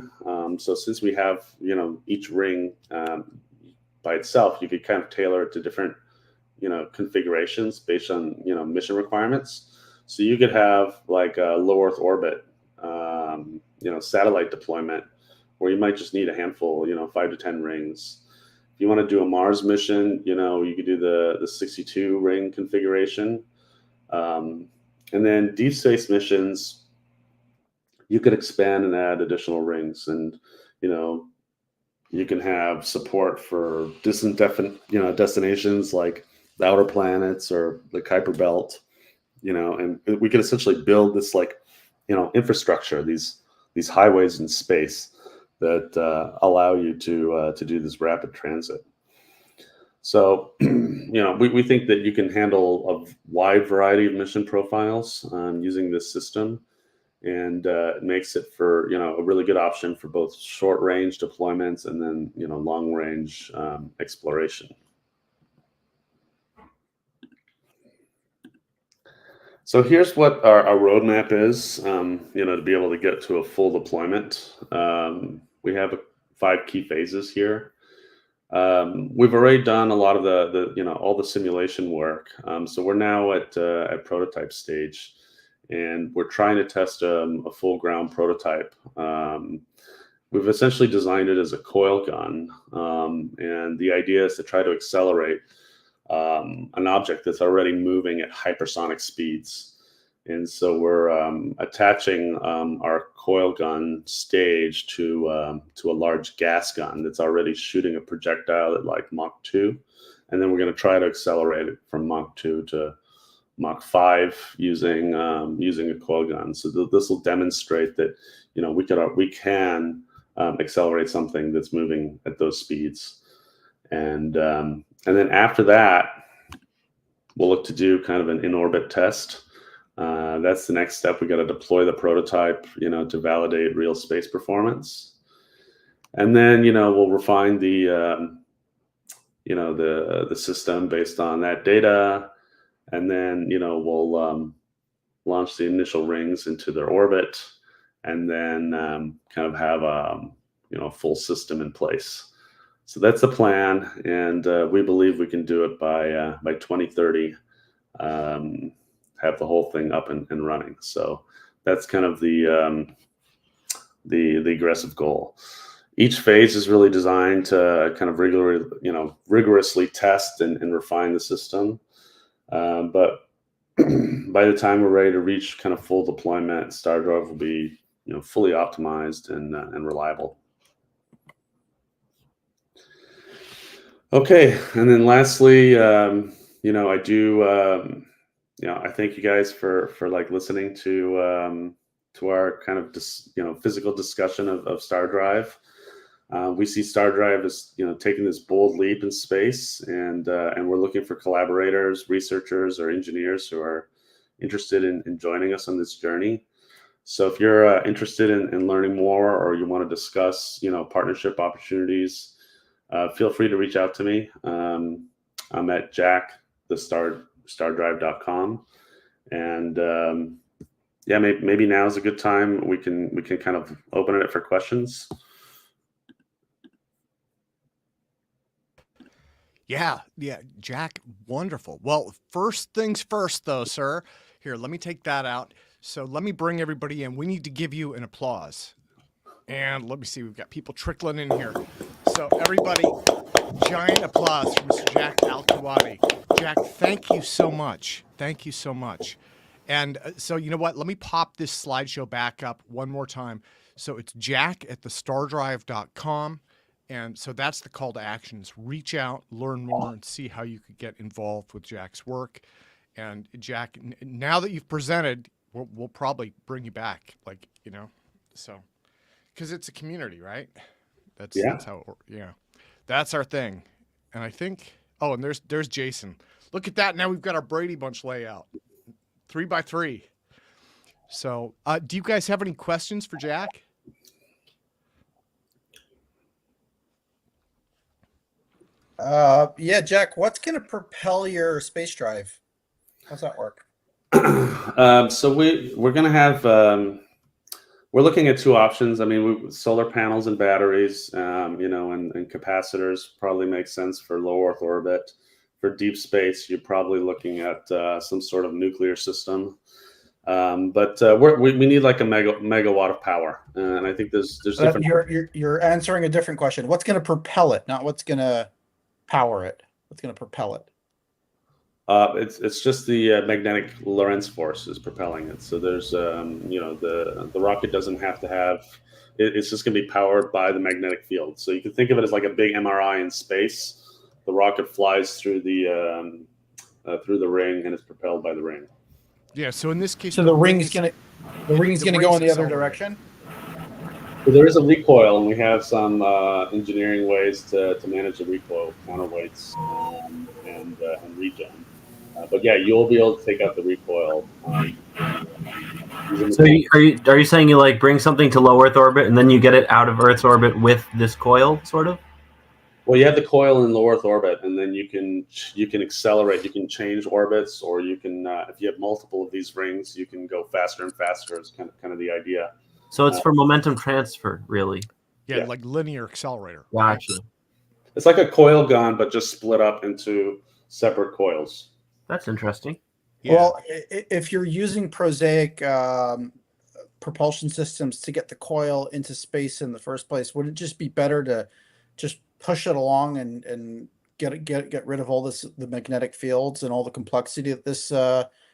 So since we have each ring by itself, you could kind of tailor it to different configurations based on mission requirements. So you could have like a low Earth orbit satellite deployment where you might just need a handful, 5 to 10 rings. If you want to do a Mars mission, you could do the 62 ring configuration. And then deep space missions, you could expand and add additional rings, and you can have support for distant destinations like the outer planets or the Kuiper Belt, and we could essentially build this infrastructure, these highways in space that allow you to do this rapid transit. So, we think that you can handle a wide variety of mission profiles using this system, and it makes it for a really good option for both short range deployments and then long range exploration. So here's what our roadmap is, to be able to get to a full deployment. We have 5 key phases here. We've already done a lot of all the simulation work. So we're now at prototype stage, and we're trying to test a full ground prototype. We've essentially designed it as a coil gun, and the idea is to try to accelerate an object that's already moving at hypersonic speeds. And so we're attaching our coil gun stage to a large gas gun that's already shooting a projectile at like Mach 2. And then we're going to try to accelerate it from Mach 2 to Mach 5 using a coil gun. So this will demonstrate that we can accelerate something that's moving at those speeds. And then after that, we'll look to do kind of an in-orbit test. That's the next step. We got to deploy the prototype, to validate real space performance. And then, we'll refine the system based on that data. And then, we'll launch the initial rings into their orbit, and then kind of have a full system in place. So that's the plan, and we believe we can do it by 2030. Have the whole thing up and running. So that's kind of the aggressive goal. Each phase is really designed to kind of rigorously test and refine the system. But by the time we're ready to reach kind of full deployment, StarDrive will be fully optimized and reliable. Okay, and then lastly, I do. I thank you guys for listening to our kind of physical discussion of StarDrive. We see StarDrive as taking this bold leap in space, and we're looking for collaborators, researchers, or engineers who are interested in joining us on this journey. So if you're interested in learning more, or you want to discuss partnership opportunities, feel free to reach out to me. I'm at StarDrive.com, and maybe now is a good time. We can kind of open it for questions. Yeah, Jack, wonderful. Well, first things first, though, sir. Here, let me take that out. So let me bring everybody in. We need to give you an applause. And let me see, we've got people trickling in here. So everybody, giant applause for Mr. Jack Al-Kahwati. Jack, thank you so much. Thank you so much. And so you know what? Let me pop this slideshow back up one more time. So it's Jack at the StarDrive.com. And so that's the call to actions. Reach out, learn more, and see how you could get involved with Jack's work. And Jack, now that you've presented, we'll probably bring you back, like, you know, so because it's a community, right? That's how, that's our thing. And I think, oh, and there's Jason. Look at that. Now we've got our Brady Bunch layout, 3x3. So, do you guys have any questions for Jack? Yeah, Jack, what's going to propel your space drive? How's that work? So we're going to have, we're looking at two options. I mean, solar panels and batteries, you know, and capacitors probably make sense for low Earth orbit. For deep space, you're probably looking at some sort of nuclear system. But we need like a megawatt of power, and I think there's different. You're answering a different question. What's going to propel it, not what's going to power it? What's going to propel it? It's just the magnetic Lorentz force is propelling it. So there's you know, the rocket doesn't have to have. It's just going to be powered by the magnetic field. So you can think of it as like a big MRI in space. The rocket flies through the ring and is propelled by the ring. Yeah. So in this case, so the ring's gonna go in the other direction. So there is a recoil, and we have some engineering ways to manage the recoil, counterweights, and regen. But yeah, you'll be able to take out the recoil. So are you saying you like bring something to low Earth orbit and then you get it out of Earth's orbit with this coil, sort of? Well, you have the coil in low Earth orbit, and then you can accelerate. You can change orbits, or you can if you have multiple of these rings, you can go faster and faster. Is kind of the idea. So it's for momentum transfer, really. Yeah, like linear accelerator. Gotcha. It's like a coil gun, but just split up into separate coils. That's interesting. Yeah. Well, if you're using prosaic propulsion systems to get the coil into space in the first place, would it just be better to just push it along and get rid of all the magnetic fields and all the complexity that this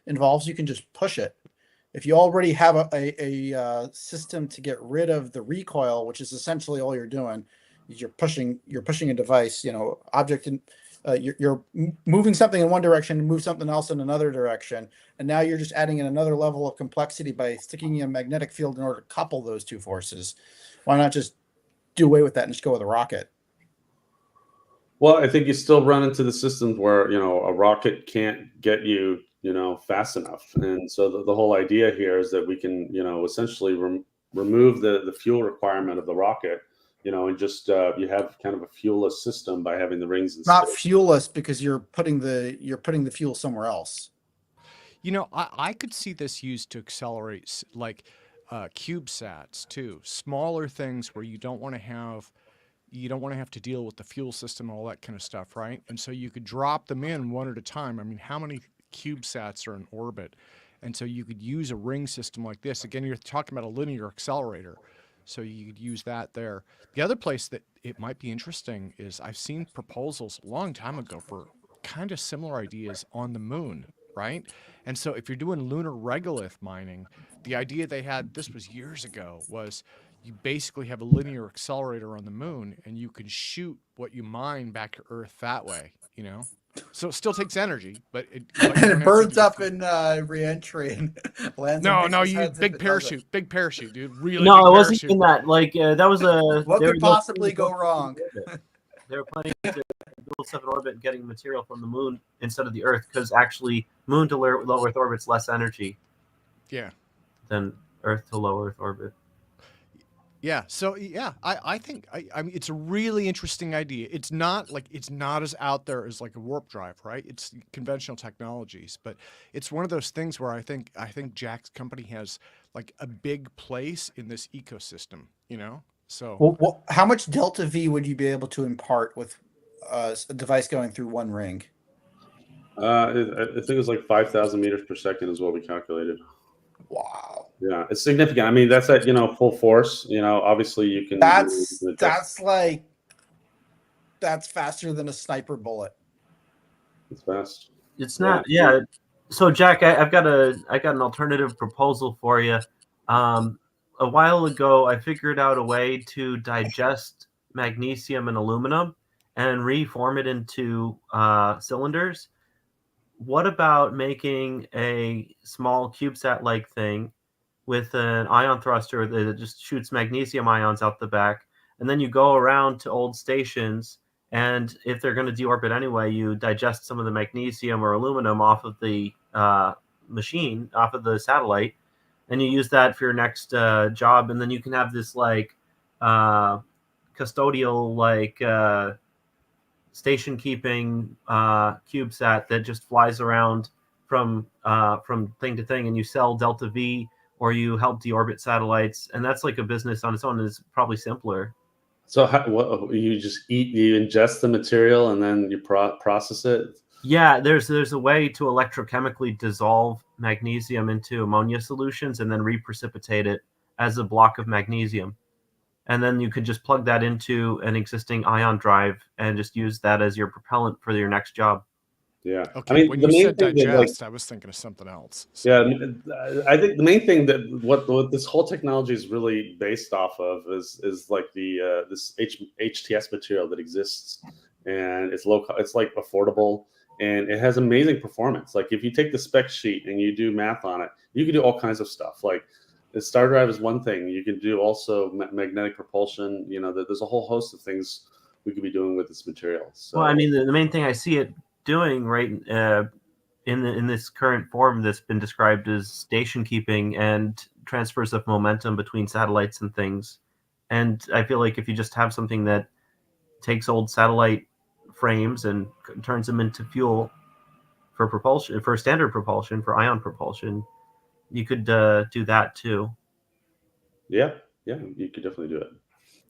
involves? You can just push it. If you already have a system to get rid of the recoil, which is essentially all you're doing, is you're pushing a device, you know, object in. You're moving something in one direction and move something else in another direction. And now you're just adding in another level of complexity by sticking in a magnetic field in order to couple those two forces. Why not just do away with that and just go with a rocket? Well, I think you still run into the systems where, you know, a rocket can't get you, you know, fast enough. And so the whole idea here is that we can, you know, essentially remove the fuel requirement of the rocket. You know, and just you have kind of a fuelless system by having the rings. Not fuelless because you're putting the fuel somewhere else. You know, I could see this used to accelerate like CubeSats too, smaller things where you don't want to have to deal with the fuel system and all that kind of stuff, right? And so you could drop them in one at a time. I mean, how many CubeSats are in orbit? And so you could use a ring system like this. Again, you're talking about a linear accelerator. So you could use that there. The other place that it might be interesting is I've seen proposals a long time ago for kind of similar ideas on the moon, right? And so if you're doing lunar regolith mining, the idea they had, this was years ago, was you basically have a linear accelerator on the moon and you can shoot what you mine back to Earth that way, you know? So it still takes energy, but it burns up in re-entry and lands. No, you big parachute, dude. Really? No, it wasn't even that. Like that was a. What could possibly go wrong? They were planning to build stuff in orbit and getting material from the moon instead of the Earth, because actually, moon to low Earth orbit's less energy. Yeah. Than Earth to low Earth orbit. Yeah. So yeah, I think I mean it's a really interesting idea. It's not as out there as like a warp drive, right? It's conventional technologies, but it's one of those things where I think Jack's company has like a big place in this ecosystem, you know? So well, how much delta V would you be able to impart with a device going through one ring? I think it was like 5,000 meters per second is what we calculated. Wow. Yeah, it's significant. I mean, that's at full force. Obviously you can. That's you can adjust. that's faster than a sniper bullet. It's fast. It's not. Yeah. So Jack, I've got an alternative proposal for you. A while ago, I figured out a way to digest magnesium and aluminum and reform it into cylinders. What about making a small CubeSat-like thing with an ion thruster that just shoots magnesium ions out the back, and then you go around to old stations, and if they're going to deorbit anyway, you digest some of the magnesium or aluminum off of the machine, off of the satellite, and you use that for your next job, and then you can have this like custodial station keeping CubeSat that just flies around from thing to thing, and you sell Delta V or you help deorbit satellites, and that's like a business on its own. Is probably simpler. So what you just you ingest the material and then you process it? Yeah, there's a way to electrochemically dissolve magnesium into ammonia solutions and then reprecipitate it as a block of magnesium. And then you could just plug that into an existing ion drive and just use that as your propellant for your next job. Yeah. Okay. I mean, when the you main said thing digest, I was thinking of something else. So. Yeah, I think the main thing that what this whole technology is really based off of is like the this HTS material that exists, and it's low. It's like affordable, and it has amazing performance. Like if you take the spec sheet and you do math on it, you can do all kinds of stuff. Like the StarDrive is one thing. You can do also magnetic propulsion. There's a whole host of things we could be doing with this material. So, well, I mean, the main thing I see it doing right in this current form that's been described as station keeping and transfers of momentum between satellites and things. And I feel like if you just have something that takes old satellite frames and turns them into fuel for propulsion, for standard propulsion, for ion propulsion, you could do that too. Yeah, you could definitely do it.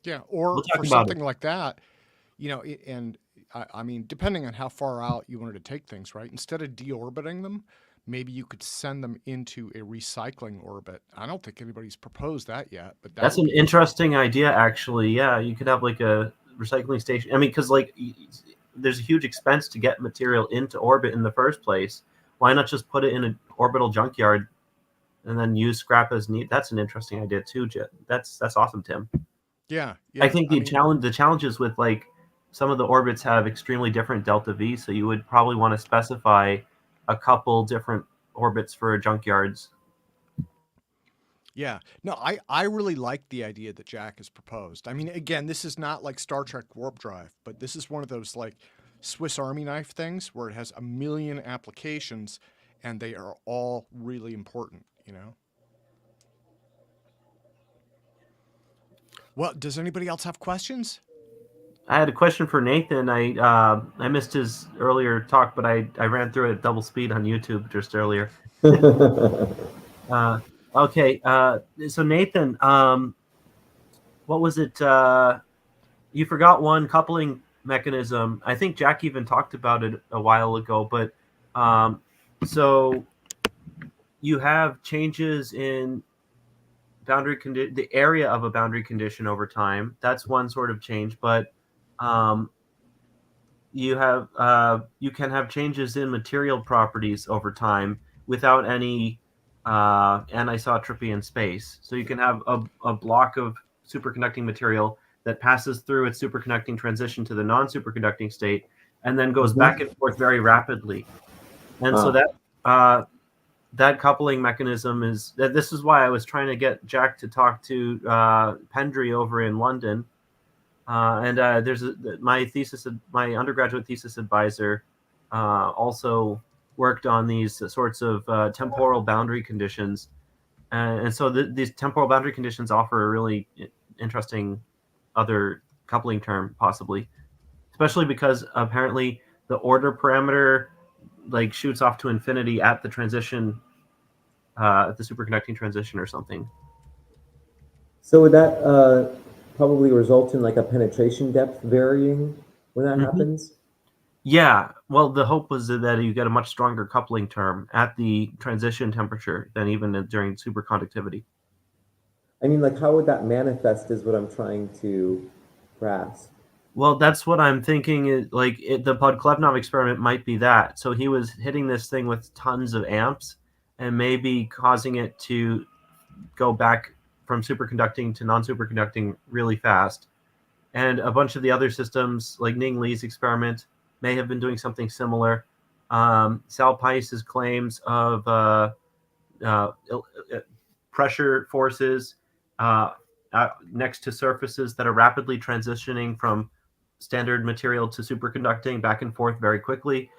Yeah, or for something like that, and I mean, depending on how far out you wanted to take things, right? Instead of deorbiting them, maybe you could send them into a recycling orbit. I don't think anybody's proposed that yet, but that's an interesting idea, actually. Yeah, you could have like a recycling station. I mean, because like there's a huge expense to get material into orbit in the first place. Why not just put it in an orbital junkyard and then use scrap as needed? That's an interesting idea too, Jet. That's awesome, Tim. Yeah. I think the challenges with like some of the orbits have extremely different delta V, so you would probably want to specify a couple different orbits for junkyards. Yeah. No, I really like the idea that Jack has proposed. I mean, again, this is not like Star Trek Warp Drive, but this is one of those like Swiss Army knife things where it has a million applications and they are all really important, Well, does anybody else have questions? I had a question for Nathan. I missed his earlier talk, but I ran through it at double speed on YouTube just earlier. Okay. So Nathan, what was it? You forgot one coupling mechanism. I think Jack even talked about it a while ago, but so you have changes in the area of a boundary condition over time. That's one sort of change, but you can have changes in material properties over time without any anisotropy in space. So you can have a block of superconducting material that passes through its superconducting transition to the non-superconducting state and then goes back and forth very rapidly. And so that coupling mechanism this is why I was trying to get Jack to talk to Pendry over in London. There's my undergraduate thesis advisor also worked on these sorts of temporal boundary conditions. And so these temporal boundary conditions offer a really interesting other coupling term, possibly, especially because apparently the order parameter like shoots off to infinity at the transition, at the superconducting transition or something. So would that probably result in like a penetration depth varying when that happens? Yeah, well, the hope was that you get a much stronger coupling term at the transition temperature than even during superconductivity. I mean, like, how would that manifest is what I'm trying to grasp. Well, that's what I'm thinking is like the Podklevanov experiment might be that. So he was hitting this thing with tons of amps and maybe causing it to go back from superconducting to non-superconducting really fast. And a bunch of the other systems, like Ning Li's experiment, may have been doing something similar. Sal Pais's claims of pressure forces next to surfaces that are rapidly transitioning from standard material to superconducting back and forth very quickly.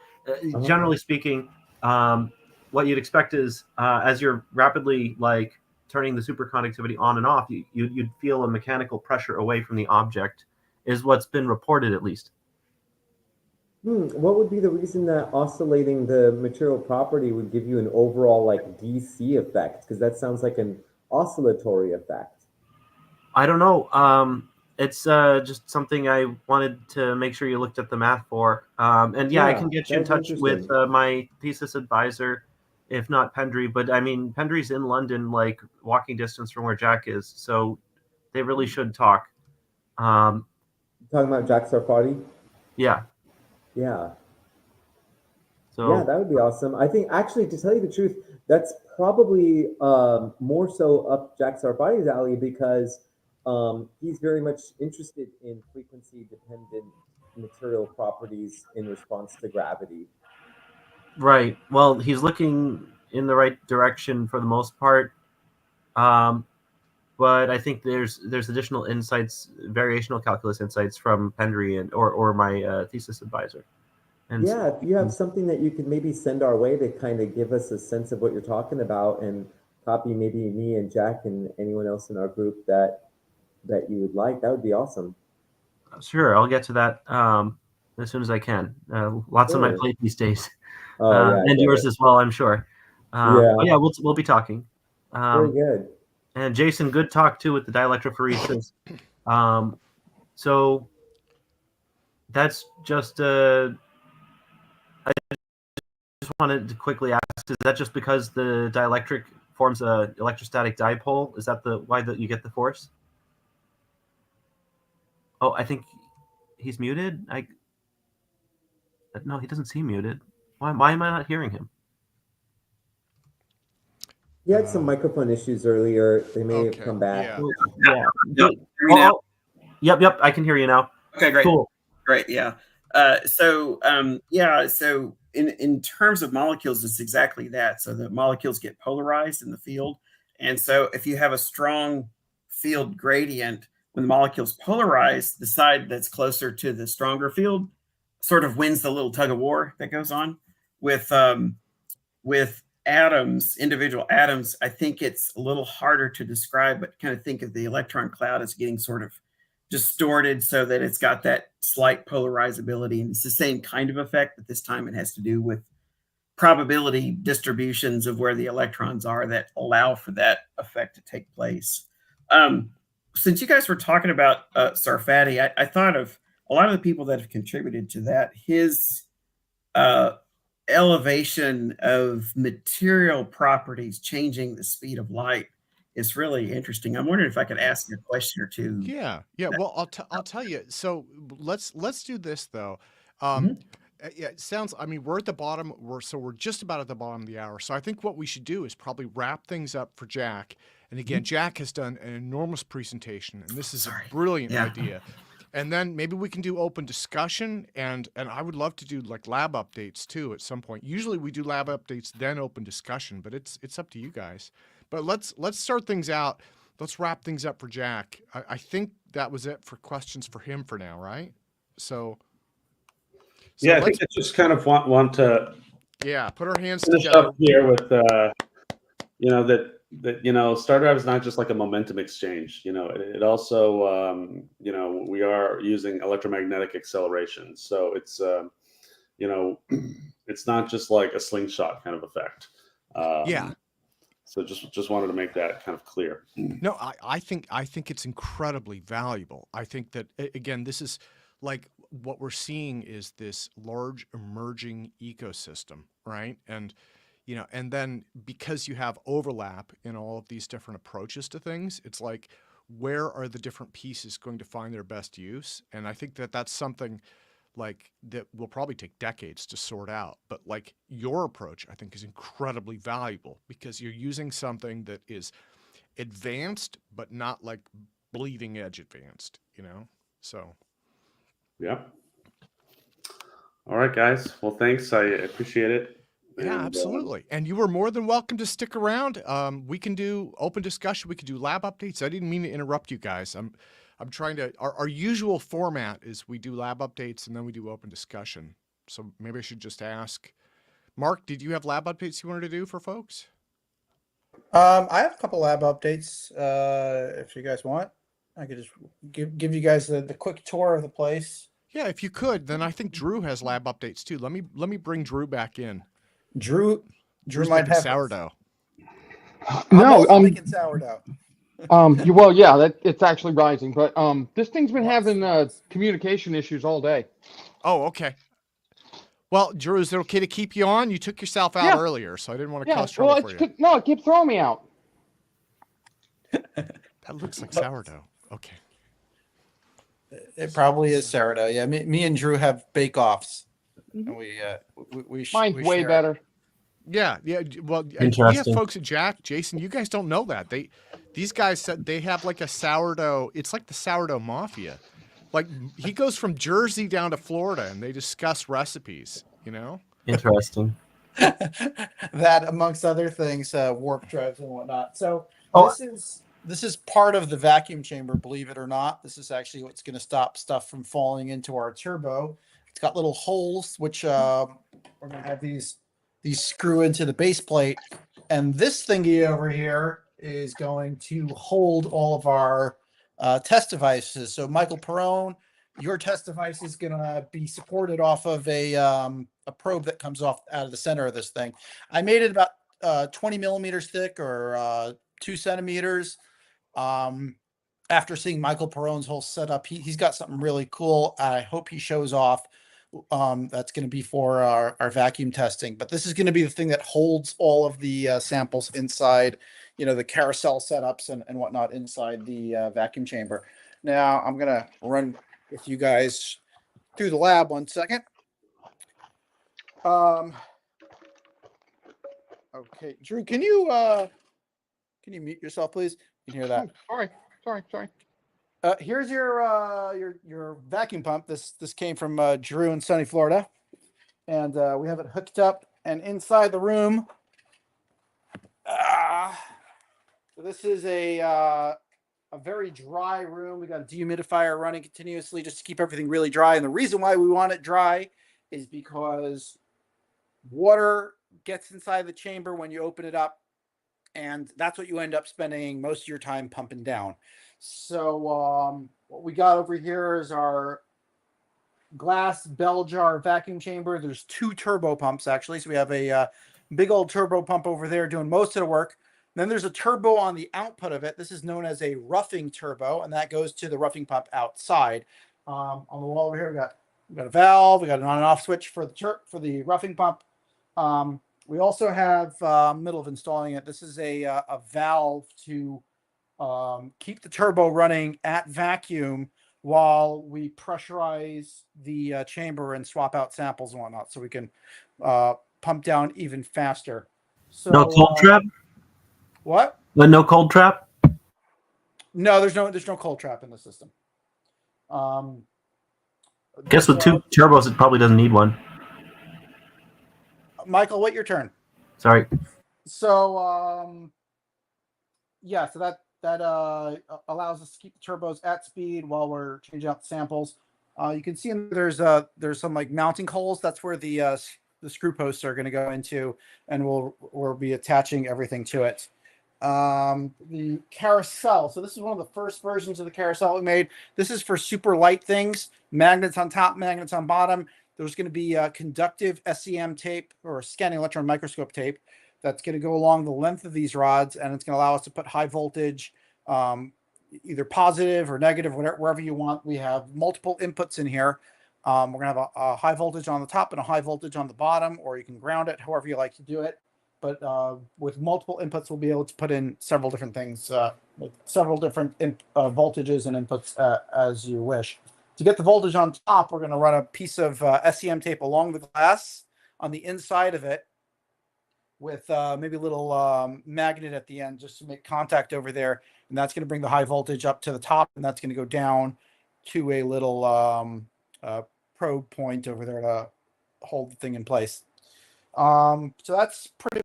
Generally speaking, what you'd expect is as you're rapidly like turning the superconductivity on and off, you'd feel a mechanical pressure away from the object, is what's been reported at least. What would be the reason that oscillating the material property would give you an overall like DC effect? Because that sounds like an oscillatory effect. I don't know. It's just something I wanted to make sure you looked at the math for. And yeah, I can get you in touch with my thesis advisor, if not Pendry. But I mean, Pendry's in London, like walking distance from where Jack is. So they really should talk. Talking about Jack Al-Kahwati? Yeah. Yeah. So yeah, that would be awesome. I think actually, to tell you the truth, that's probably more so up Jack Al-Kahwati's alley because he's very much interested in frequency-dependent material properties in response to gravity. Right. Well, he's looking in the right direction for the most part. But I think there's additional insights, variational calculus insights from Pendry and or my thesis advisor. And yeah, if you have something that you could maybe send our way to kind of give us a sense of what you're talking about and copy maybe me and Jack and anyone else in our group that you would like, that would be awesome. Sure, I'll get to that as soon as I can. Lots on my plate these days. Yeah, and yours as well, I'm sure. But yeah, we'll be talking. Very good. And Jason, good talk too with the dielectrophoresis. So that's just I just wanted to quickly ask: is that just because the dielectric forms a electrostatic dipole? Is that why you get the force? Oh, I think he's muted. No, he doesn't seem muted. Why am I not hearing him? He had some microphone issues earlier. They may have come back. Yeah. Yep. I can hear you now. Okay, great. Cool. Great. Yeah. So in terms of molecules, it's exactly that. So the molecules get polarized in the field. And so if you have a strong field gradient, when the molecules polarize, the side that's closer to the stronger field sort of wins the little tug of war that goes on with atoms, individual atoms. I think it's a little harder to describe, but kind of think of the electron cloud as getting sort of distorted so that it's got that slight polarizability. And it's the same kind of effect, but this time it has to do with probability distributions of where the electrons are that allow for that effect to take place. Since you guys were talking about Sarfati, I thought of a lot of the people that have contributed to that. His elevation of material properties changing the speed of light is really interesting. I'm wondering if I could ask you a question or two. Yeah. Well, I'll tell you. So let's do this though. Yeah, it sounds. I mean, we're at the bottom. We're just about at the bottom of the hour. So I think what we should do is probably wrap things up for Jack. And again, Jack has done an enormous presentation, and this is a brilliant idea. And then maybe we can do open discussion, and I would love to do like lab updates too at some point. Usually we do lab updates then open discussion, but it's up to you guys. But let's start things out. Let's wrap things up for Jack. I think that was it for questions for him for now, right? So yeah, I think I just kind of want to put our hands finish together up here with that StarDrive is not just like a momentum exchange. It also we are using electromagnetic acceleration, so it's it's not just like a slingshot kind of effect. So just wanted to make that kind of clear. No, I think it's incredibly valuable. I think that again, this is like what we're seeing is this large emerging ecosystem, right? And and then because you have overlap in all of these different approaches to things, it's like, where are the different pieces going to find their best use? And I think that that's something like that will probably take decades to sort out. But like your approach, I think, is incredibly valuable because you're using something that is advanced, but not like bleeding edge advanced, So. Yeah. All right, guys. Well, thanks. I appreciate it. Yeah, absolutely. And you were more than welcome to stick around. We can do open discussion. We can do lab updates. I didn't mean to interrupt you guys. I'm trying to. Our usual format is we do lab updates and then we do open discussion. So maybe I should just ask, Mark, did you have lab updates you wanted to do for folks? I have a couple lab updates. If you guys want, I could just give you guys the quick tour of the place. Yeah, if you could, then I think Drew has lab updates too. Let me bring Drew back in. Drew Drew's might making have sourdough. I'm making sourdough. Well, yeah, it's actually rising, but this thing's been having communication issues all day. Oh, okay. Well, Drew, is it okay to keep you on? You took yourself out earlier, so I didn't want to cause trouble for you. No, it keeps throwing me out. That looks like sourdough. Okay. It probably is sourdough. Yeah, me and Drew have bake-offs. And we Mine's way better. Yeah. Well, we have folks at Jack, Jason. You guys don't know that these guys said they have like a sourdough. It's like the sourdough mafia. Like he goes from Jersey down to Florida, and they discuss recipes. Interesting. That, amongst other things, warp drives and whatnot. So this is part of the vacuum chamber. Believe it or not, this is actually what's going to stop stuff from falling into our turbo. It's got little holes, which we're going to have these screw into the base plate. And this thingy over here is going to hold all of our test devices. So Michael Perrone, your test device is going to be supported off of a probe that comes off out of the center of this thing. I made it about 20 millimeters thick, or 2 centimeters. After seeing Michael Perrone's whole setup, he's got something really cool. I hope he shows off. That's going to be for our vacuum testing, but this is going to be the thing that holds all of the samples inside, the carousel setups and whatnot inside the vacuum chamber. Now I'm going to run with you guys through the lab 1 second. Okay, Drew, can you mute yourself, please? You can hear that. Sorry. Here's your vacuum pump. This came from Drew in sunny Florida, and we have it hooked up. And inside the room, so this is a very dry room. We got a dehumidifier running continuously just to keep everything really dry. And the reason why we want it dry is because water gets inside the chamber when you open it up, and that's what you end up spending most of your time pumping down. So what we got over here is our glass bell jar vacuum chamber. There's 2 turbo pumps, actually. So we have a big old turbo pump over there doing most of the work. Then there's a turbo on the output of it. This is known as a roughing turbo, and that goes to the roughing pump outside. On the wall over here, we got a valve. We got an on and off switch for the roughing pump. We also have, middle of installing it, this is a valve to keep the turbo running at vacuum while we pressurize the chamber and swap out samples and whatnot, so we can pump down even faster. So, no cold trap? What? No cold trap? No, there's no cold trap in the system. I guess with 2 turbos, it probably doesn't need one. Michael, wait your turn. Sorry. So, yeah, so that allows us to keep the turbos at speed while we're changing out the samples. You can see there's some like mounting holes. That's where the screw posts are going to go into, and we'll be attaching everything to it. The carousel. So this is one of the first versions of the carousel we made. This is for super light things. Magnets on top, magnets on bottom. There's going to be conductive SEM tape, or scanning electron microscope tape, that's going to go along the length of these rods, and it's going to allow us to put high voltage, either positive or negative, wherever you want. We have multiple inputs in here. We're going to have a high voltage on the top and a high voltage on the bottom, or you can ground it however you like to do it. But with multiple inputs, we'll be able to put in several different things, with several different voltages and inputs as you wish. To get the voltage on top, we're going to run a piece of SEM tape along the glass on the inside of it with maybe a little magnet at the end just to make contact over there. And that's going to bring the high voltage up to the top, and that's going to go down to a little probe point over there to hold the thing in place. So that's pretty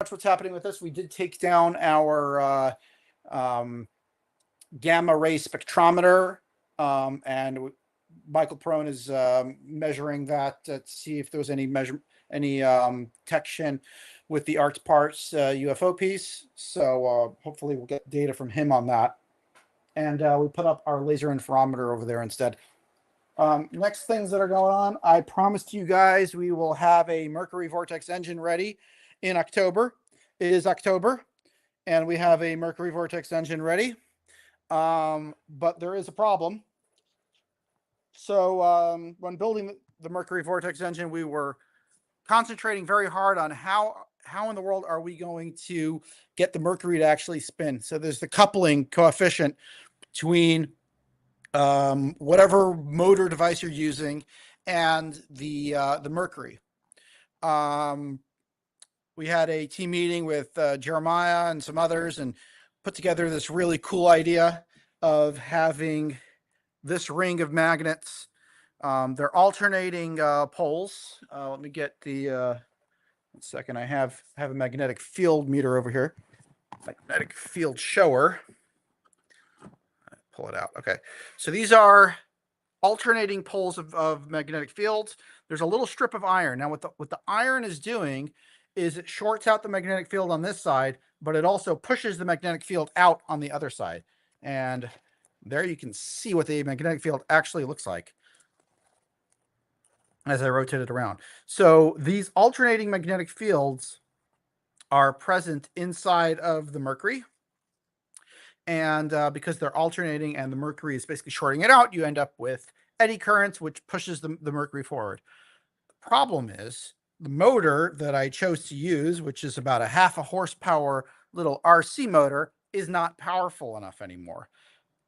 much what's happening with this. We did take down our gamma ray spectrometer, and Michael Perone is measuring that to see if there was any detection with the ARCS parts UFO piece. So hopefully we'll get data from him on that. And we put up our laser interferometer over there instead. Next things that are going on, I promised you guys we will have a Mercury Vortex engine ready in October. It is October, and we have a Mercury Vortex engine ready. But there is a problem. So when building the Mercury Vortex engine, we were concentrating very hard on how in the world are we going to get the Mercury to actually spin. So there's the coupling coefficient between whatever motor device you're using and the Mercury. We had a team meeting with Jeremiah and some others and put together this really cool idea of having this ring of magnets. They're alternating poles. Let me get the 1 second. I have a magnetic field meter over here. Magnetic field shower. Pull it out. Okay. So these are alternating poles of magnetic fields. There's a little strip of iron. Now what the iron is doing is it shorts out the magnetic field on this side, but it also pushes the magnetic field out on the other side. And there you can see what the magnetic field actually looks like as I rotate it around. So these alternating magnetic fields are present inside of the Mercury. And because they're alternating and the Mercury is basically shorting it out, you end up with eddy currents, which pushes the Mercury forward. The problem is the motor that I chose to use, which is about a 0.5 horsepower little RC motor, is not powerful enough anymore.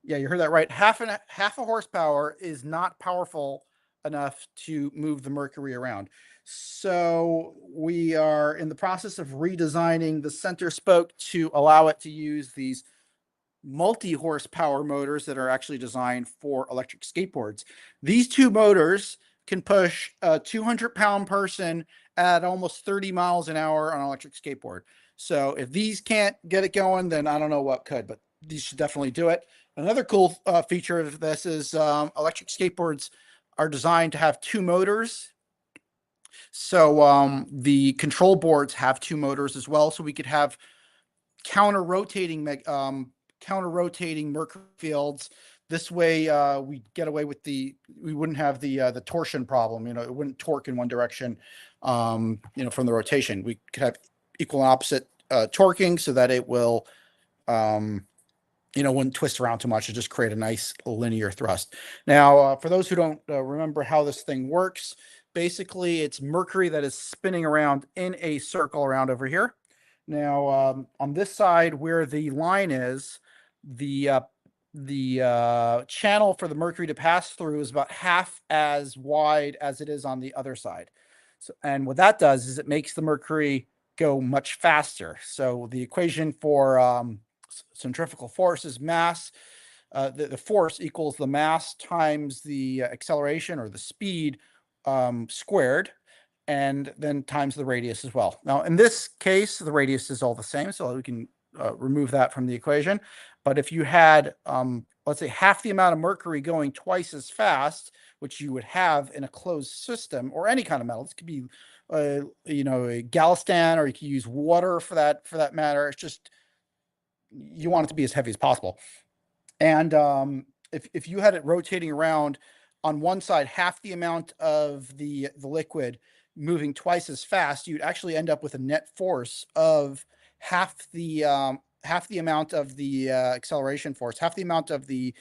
Yeah, you heard that right. Half a horsepower is not powerful enough to move the Mercury around. So we are in the process of redesigning the center spoke to allow it to use these multi-horsepower motors that are actually designed for electric skateboards. These two motors can push a 200-pound person at almost 30 miles an hour on an electric skateboard. So if these can't get it going, then I don't know what could, but these should definitely do it. Another cool feature of this is electric skateboards are designed to have two motors. So the control boards have two motors as well. So we could have counter-rotating Mercury fields. This way we get away with we wouldn't have the torsion problem. It wouldn't torque in one direction, from the rotation. We could have equal and opposite torquing so that it will, wouldn't twist around too much. It just create a nice linear thrust. Now, for those who don't remember how this thing works, basically it's Mercury that is spinning around in a circle around over here. Now, on this side where the line is, the channel for the Mercury to pass through is about half as wide as it is on the other side. So, and what that does is it makes the Mercury go much faster. So the equation for centrifugal force is mass. The force equals the mass times the acceleration or the speed squared, and then times the radius as well. Now, in this case, the radius is all the same, so we can remove that from the equation. But if you had, let's say, half the amount of Mercury going twice as fast, which you would have in a closed system or any kind of metal, this could be, a Gallistan, or you could use water for that matter. It's just, you want it to be as heavy as possible. And if you had it rotating around on one side, half the amount of the liquid moving twice as fast, you'd actually end up with a net force of half the amount of the acceleration force, half the amount of the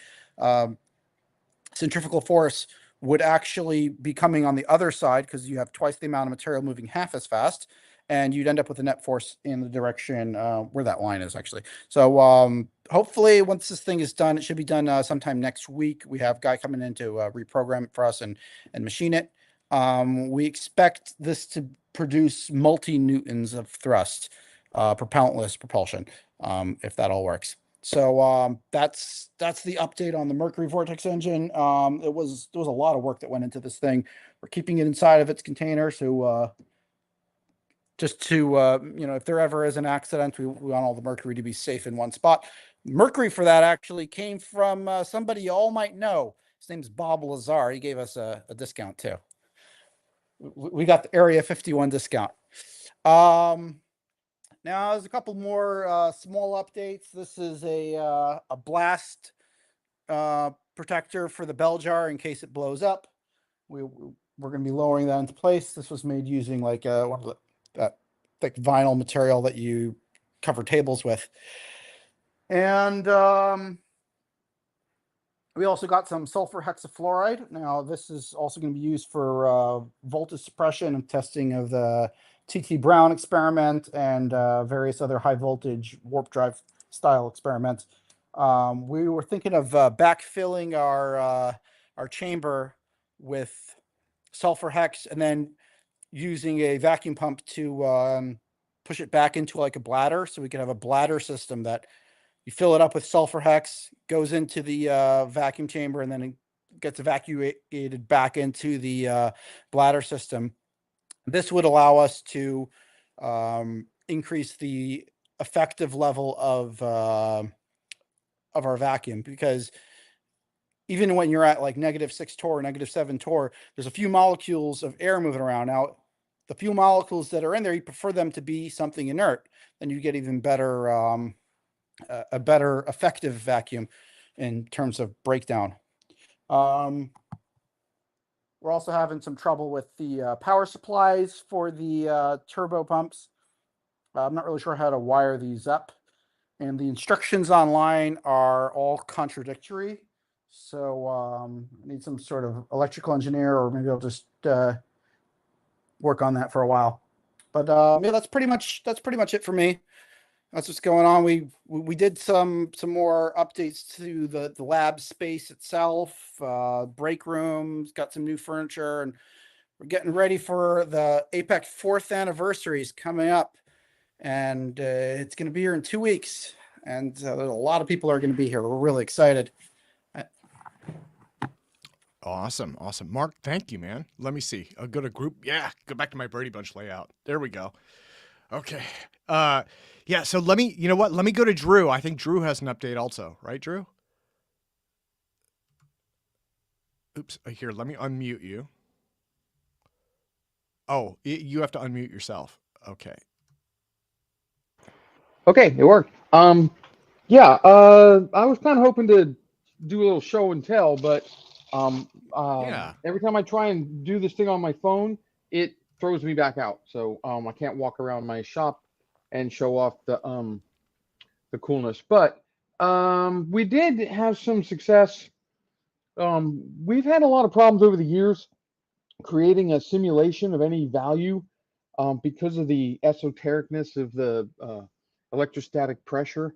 centrifugal force would actually be coming on the other side because you have twice the amount of material moving half as fast, and you'd end up with a net force in the direction where that line is actually. So hopefully once this thing is done, it should be done sometime next week. We have a guy coming in to reprogram it for us and machine it. We expect this to produce multi-newtons of thrust, propellantless propulsion, if that all works. So that's the update on the Mercury Vortex engine. There was a lot of work that went into this thing. We're keeping it inside of its container, so just to if there ever is an accident, we want all the mercury to be safe in one spot. Mercury for that actually came from somebody you all might know. His name's Bob Lazar. He gave us a discount too. We got the Area 51 discount. Now there's a couple more small updates. This is a blast protector for the bell jar in case it blows up. We're going to be lowering that into place. This was made using like one of that thick vinyl material that you cover tables with. And we also got some sulfur hexafluoride. Now this is also going to be used for voltage suppression and testing of the T.T. Brown experiment and various other high voltage warp drive style experiments. We were thinking of backfilling our chamber with sulfur hex and then using a vacuum pump to push it back into like a bladder, so we can have a bladder system that you fill it up with sulfur hex, goes into the vacuum chamber, and then it gets evacuated back into the bladder system. This would allow us to increase the effective level of our vacuum, because even when you're at like -6 torr, -7 torr, there's a few molecules of air moving around. Now, the few molecules that are in there, you prefer them to be something inert, then you get even better, a better effective vacuum in terms of breakdown. We're also having some trouble with the power supplies for the turbo pumps. I'm not really sure how to wire these up, and the instructions online are all contradictory. So I need some sort of electrical engineer, or maybe I'll just work on that for a while. But yeah, that's pretty much it for me. That's what's going on. We did some more updates to the lab space itself, break rooms, got some new furniture, and we're getting ready for the APEC 4th anniversaries coming up, and it's going to be here in 2 weeks, and a lot of people are going to be here. We're really excited. Awesome. Mark, thank you, man. Let me see. I'll go to group. Yeah, go back to my Brady Bunch layout. There we go. Okay. Yeah, so let me go to Drew. I think Drew has an update also, right, Drew? Oops, here, let me unmute you. Oh, you have to unmute yourself. Okay. Okay, it worked. Yeah, I was kind of hoping to do a little show and tell, but yeah. Every time I try and do this thing on my phone, it throws me back out. So I can't walk around my shop and show off the coolness. But we did have some success. We've had a lot of problems over the years creating a simulation of any value because of the esotericness of the electrostatic pressure.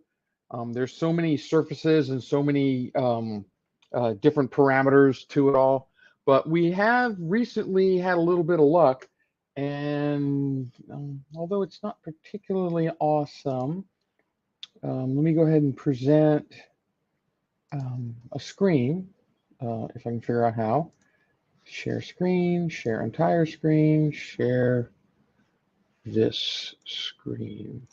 There's so many surfaces and so many different parameters to it all. But we have recently had a little bit of luck, and although it's not particularly awesome, let me go ahead and present a screen, if I can figure out how. Share screen, share entire screen, share this screen.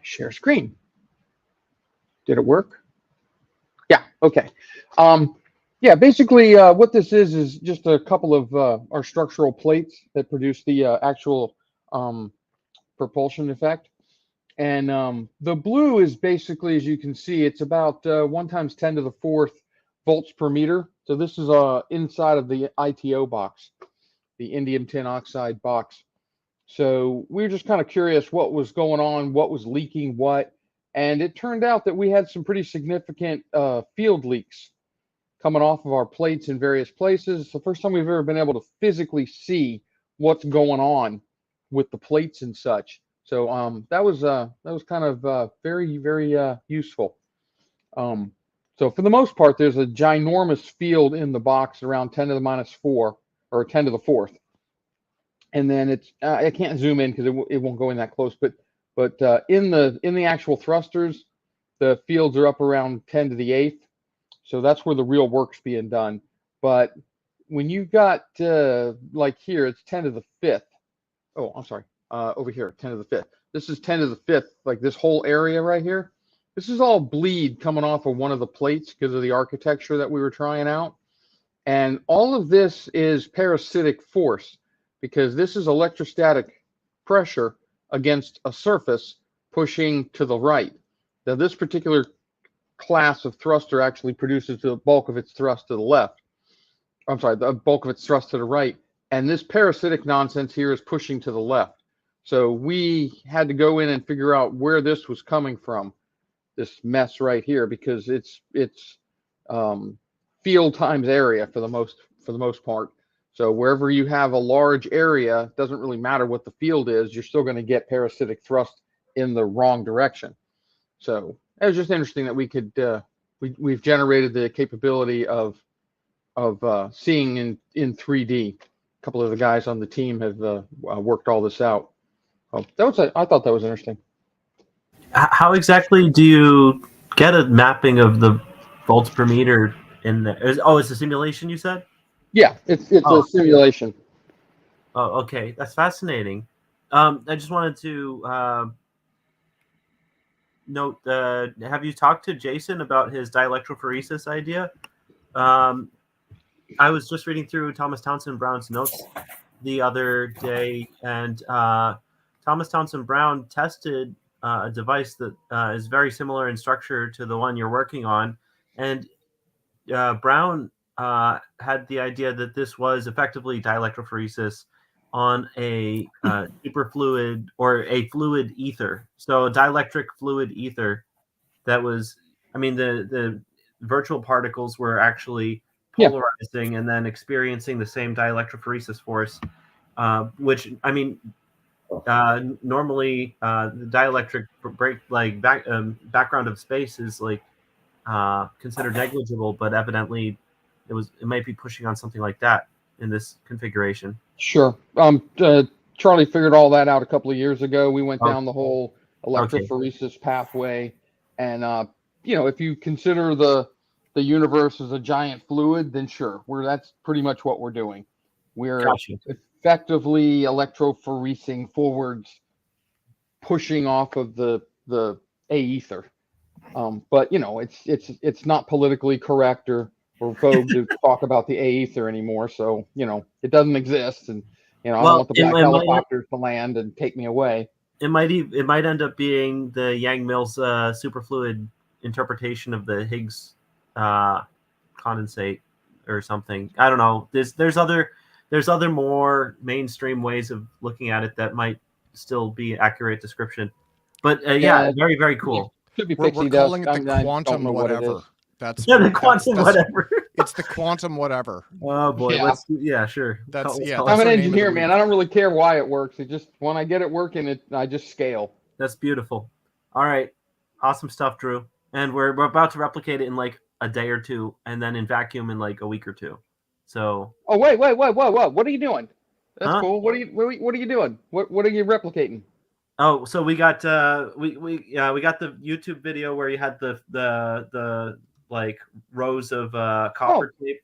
Share screen. Did it work? Yeah, okay. Yeah, basically what this is just a couple of our structural plates that produce the actual propulsion effect. And the blue is basically, as you can see, it's about 1 × 10⁴ volts per meter. So this is inside of the ITO box, the indium tin oxide box. So we were just kind of curious what was going on, what was leaking what. And it turned out that we had some pretty significant field leaks coming off of our plates in various places. It's the first time we've ever been able to physically see what's going on with the plates and such. So that was kind of very, very useful. So for the most part, there's a ginormous field in the box around 10 to the minus 4 or 10 to the 4th. And then it's I can't zoom in because it won't go in that close, but in the actual thrusters, the fields are up around 10 to the 8th. So that's where the real work's being done. But when you've got like here, it's 10 to the 5th. Oh, I'm sorry. Over here, 10 to the 5th. This is 10 to the 5th, like this whole area right here. This is all bleed coming off of one of the plates because of the architecture that we were trying out. And all of this is parasitic force because this is electrostatic pressure against a surface pushing to the right. Now, this particular class of thruster actually produces the bulk of its thrust to the left. I'm sorry, the bulk of its thrust to the right. And this parasitic nonsense here is pushing to the left. So we had to go in and figure out where this was coming from, this mess right here, because it's field times area for the most part. So wherever you have a large area, it doesn't really matter what the field is, you're still going to get parasitic thrust in the wrong direction. So it was just interesting that we could we've generated the capability of seeing in 3D. A couple of the guys on the team have worked all this out. I thought that was interesting. How exactly do you get a mapping of the volts per meter in the? It's a simulation, you said? Yeah, it's a simulation. Oh, okay, that's fascinating. I just wanted to note. Have you talked to Jason about his dielectrophoresis idea? I was just reading through Thomas Townsend Brown's notes the other day, and Thomas Townsend Brown tested a device that is very similar in structure to the one you're working on, and Brown had the idea that this was effectively dielectrophoresis on a superfluid or a fluid ether. So a dielectric fluid ether that was, the virtual particles were actually polarizing and then experiencing the same dielectrophoresis force, which normally the dielectric background of space is considered negligible, but evidently it might be pushing on something like that in this configuration. Sure. Charlie figured all that out a couple of years ago. We went down the whole electrophoresis pathway, and if you consider the universe as a giant fluid, then sure, that's pretty much what we're doing. We're effectively electrophoresing forwards, pushing off of the A ether. But it's not politically correct or vogue to talk about the A ether anymore. So it doesn't exist, and I don't want the black helicopters to land and take me away. It might end up being the Yang-Mills superfluid interpretation of the Higgs condensate or something. I don't know. There's other more mainstream ways of looking at it that might still be accurate description. But very, very cool. We're calling it the quantum whatever. That's the quantum whatever. It's the quantum whatever. Oh boy, sure. I'm an engineer, man. I don't really care why it works. It just when I get it working, I just scale. That's beautiful. All right, awesome stuff, Drew. And we're about to replicate it in like a day or two, and then in vacuum in like a week or two. So. Oh wait! What are you doing? That's cool. What are you doing? What are you replicating? Oh, so we got we got the YouTube video where you had the like rows of copper tape,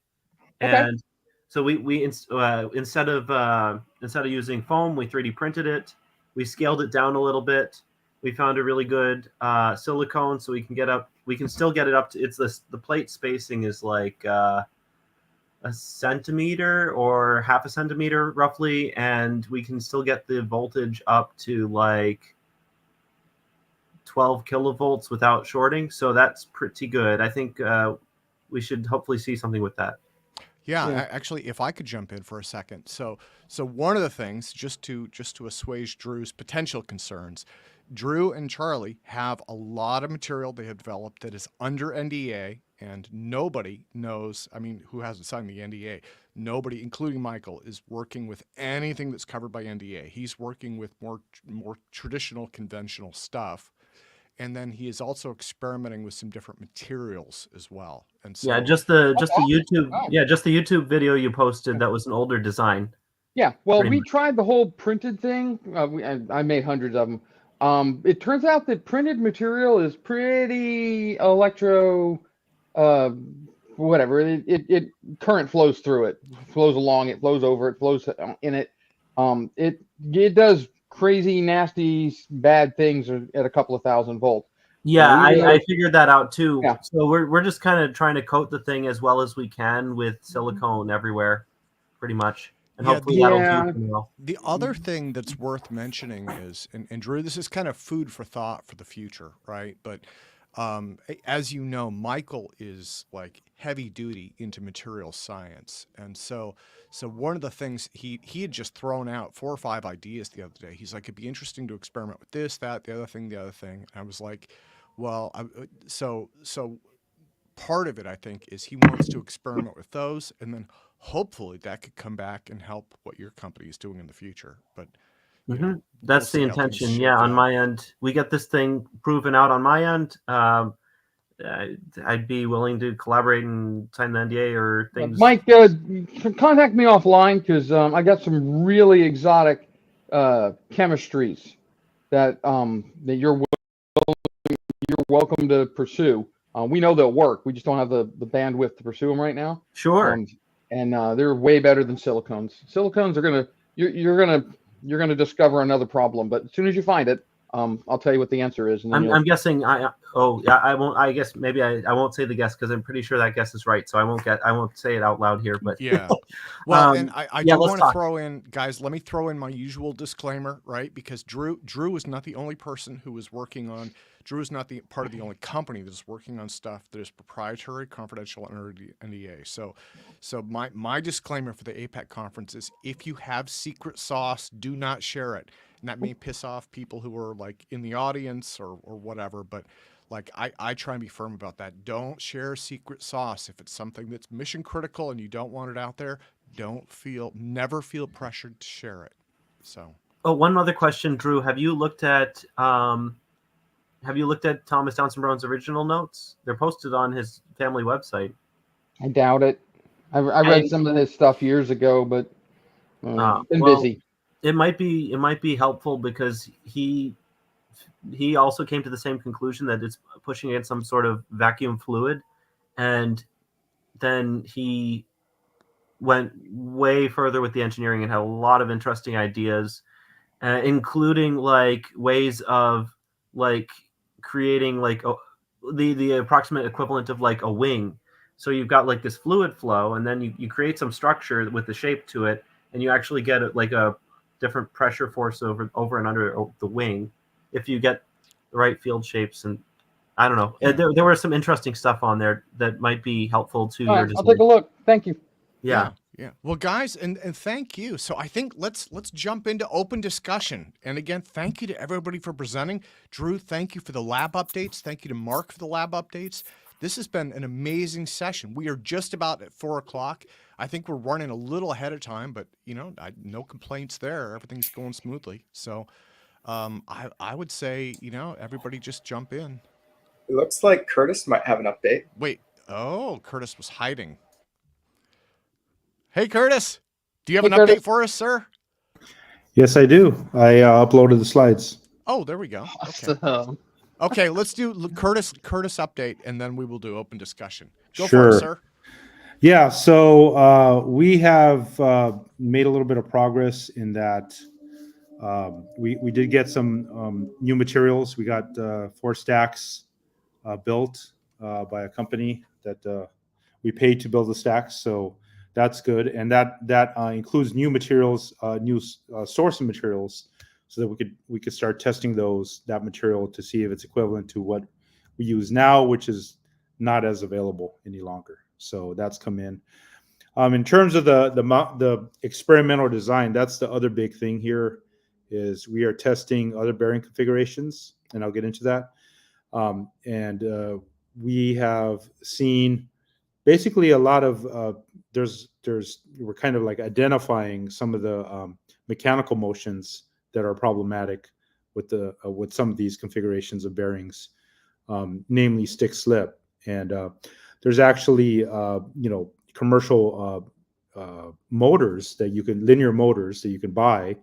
and so we instead of using foam, we 3D printed it. We scaled it down a little bit. We found a really good silicone, so we can still get it up to the plate spacing is like a centimeter or half a centimeter roughly, and we can still get the voltage up to like 12 kilovolts without shorting. So that's pretty good. I think we should hopefully see something with that. Yeah, actually, if I could jump in for a second. So one of the things, just to assuage Drew's potential concerns, Drew and Charlie have a lot of material they have developed that is under NDA, and nobody knows, I mean, who hasn't signed the NDA? Nobody, including Michael, is working with anything that's covered by NDA. He's working with more traditional, conventional stuff. And then he is also experimenting with some different materials as well. And so, Yeah, just the YouTube, Wow. yeah, just the YouTube video you posted that was an older design. Yeah, well, Pretty we much. tried the whole printed thing. I made hundreds of them. It turns out that printed material is pretty whatever. It current flows through it, flows along it, flows over it, flows in it. It does crazy, nasty, bad things at a couple of thousand volts. Yeah, Even though- I figured that out too. Yeah. So we're just kind of trying to coat the thing as well as we can with silicone everywhere, pretty much. And Yeah, hopefully Yeah. that'll do well. the other thing that's worth mentioning is, and Drew, this is kind of food for thought for the future, right? But as you know, Michael is like heavy duty into material science, and so one of the things he had just thrown out 4 or 5 ideas the other day. He's like, it'd be interesting to experiment with this, that, the other thing. And I was like, well, so part of it, I think, is he wants to experiment with those, and then hopefully that could come back and help what your company is doing in the future. But you know, That's we'll the see how things intention. shake Yeah, on out. my end, we get this thing proven out on my end. I'd be willing to collaborate and sign the NDA or things. Mike, contact me offline because I got some really exotic chemistries that you're welcome to pursue. We know they'll work. We just don't have the bandwidth to pursue them right now. Sure. And they're way better than silicones. Silicones are you're gonna discover another problem, but as soon as you find it, I'll tell you what the answer is. And then I'm guessing. I won't. I guess maybe I won't say the guess because I'm pretty sure that guess is right. So I won't say it out loud here. But yeah. Well, and I do let's want to talk. throw in, guys, let me throw in my usual disclaimer, right? Because Drew is not the only person who is working on, Drew is not the part of the only company that is working on stuff that is proprietary, confidential, and under NDA. So my disclaimer for the APEC conference is if you have secret sauce, do not share it. And that may piss off people who are like in the audience or whatever, but like I try and be firm about that. Don't share secret sauce. If it's something that's mission critical and you don't want it out there, never feel pressured to share it. So. Oh, one other question, Drew. Have you looked at Thomas Townsend Brown's original notes? They're posted on his family website. I doubt it. I read some of his stuff years ago, but been busy. It might be helpful because he also came to the same conclusion that it's pushing against some sort of vacuum fluid, and then he went way further with the engineering and had a lot of interesting ideas, including like ways of like creating like the approximate equivalent of like a wing. So you've got like this fluid flow, and then you create some structure with the shape to it, and you actually get like a different pressure force over and under the wing if you get the right field shapes. And I don't know. There was some interesting stuff on there that might be helpful to your design. I'll take a look. Thank you. Yeah. Well, guys, and thank you. So I think let's jump into open discussion. And again, thank you to everybody for presenting. Drew, thank you for the lab updates. Thank you to Mark for the lab updates. This has been an amazing session. We are just about at 4:00. I think we're running a little ahead of time, but no complaints there. Everything's going smoothly. So I would say, everybody just jump in. It looks like Curtis might have an update. Wait. Oh, Curtis was hiding. Hey, Curtis, do you have an update for us, sir? Yes, I do. I uploaded the slides. Oh, there we go. Okay. Awesome. Okay, let's do Curtis update, and then we will do open discussion. Go Sure. for it, sir. Yeah, so we have made a little bit of progress in that we did get some new materials. We got 4 stacks built by a company that we paid to build the stacks, so that's good. And that includes new materials, new source of materials, so that we could start testing that material to see if it's equivalent to what we use now, which is not as available any longer. So that's come in. In terms of the experimental design, that's the other big thing here, is we are testing other bearing configurations, and I'll get into that. We have seen basically a lot of we're kind of like identifying some of the mechanical motions that are problematic with some of these configurations of bearings, namely stick slip. And there's actually commercial motors that you can linear motors that you can buy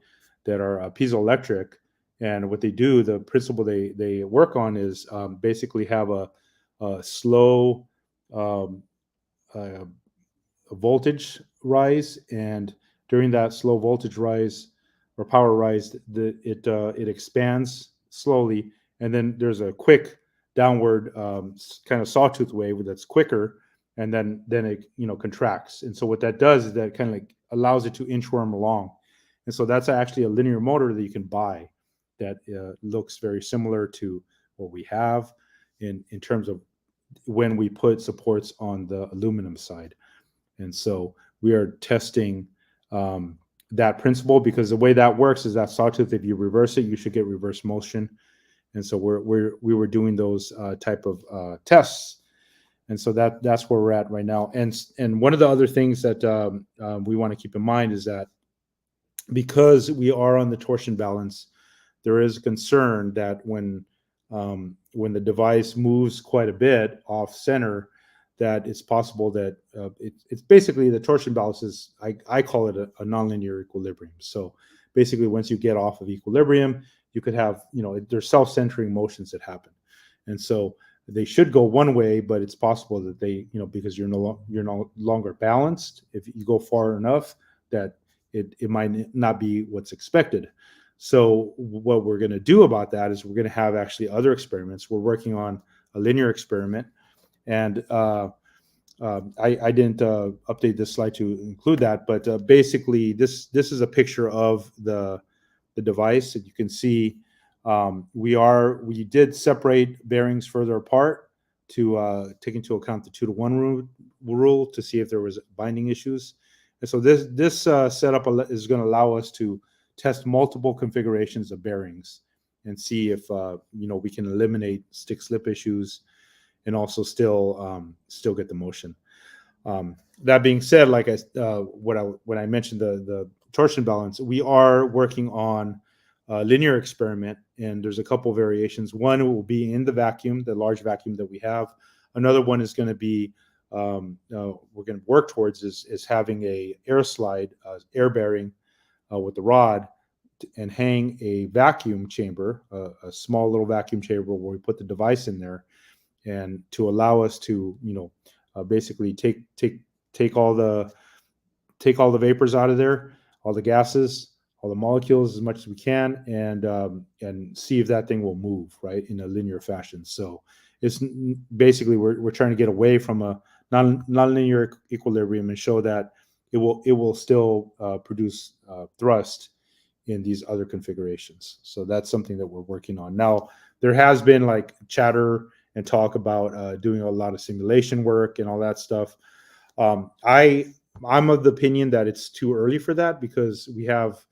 that are piezoelectric. And what they do, the principle they work on is basically have a slow a voltage rise, and during that slow voltage rise or power rise, it expands slowly, and then there's a quick downward kind of sawtooth wave that's quicker, and then it contracts. And so what that does is that kind of like allows it to inchworm along. And so that's actually a linear motor that you can buy that looks very similar to what we have in terms of when we put supports on the aluminum side. And so we are testing that principle, because the way that works is that sawtooth, if you reverse it, you should get reverse motion. And so we were doing those type of tests. And so that's where we're at right now. And one of the other things that we want to keep in mind is that because we are on the torsion balance, there is a concern that when the device moves quite a bit off center, that it's possible that it's basically the torsion balance is, I call it a nonlinear equilibrium. So basically, once you get off of equilibrium, you could have, there's self-centering motions that happen. And so they should go one way, but it's possible that they, because you're no longer balanced, if you go far enough, that it might not be what's expected. So what we're going to do about that is we're going to have actually other experiments. We're working on a linear experiment, and I didn't update this slide to include that, but basically this is a picture of the device that you can see. We did separate bearings further apart to take into account the 2-to-1 rule to see if there was binding issues. And so this setup is going to allow us to test multiple configurations of bearings and see if we can eliminate stick slip issues and also still get the motion. That being said, like when I mentioned the torsion balance, we are working on a linear experiment, and there's a couple variations. One will be in the vacuum, the large vacuum that we have. Another one is going to be we're going to work towards is having a air slide, air bearing with the rod, and hang a vacuum chamber, a small little vacuum chamber where we put the device in there, and to allow us to basically take all the vapors out of there, all the gases, all the molecules as much as we can, and see if that thing will move right in a linear fashion. So it's basically we're trying to get away from a nonlinear equilibrium and show that it will still produce thrust in these other configurations. So that's something that we're working on. Now, there has been like chatter and talk about doing a lot of simulation work and all that stuff. I'm of the opinion that it's too early for that, because we have,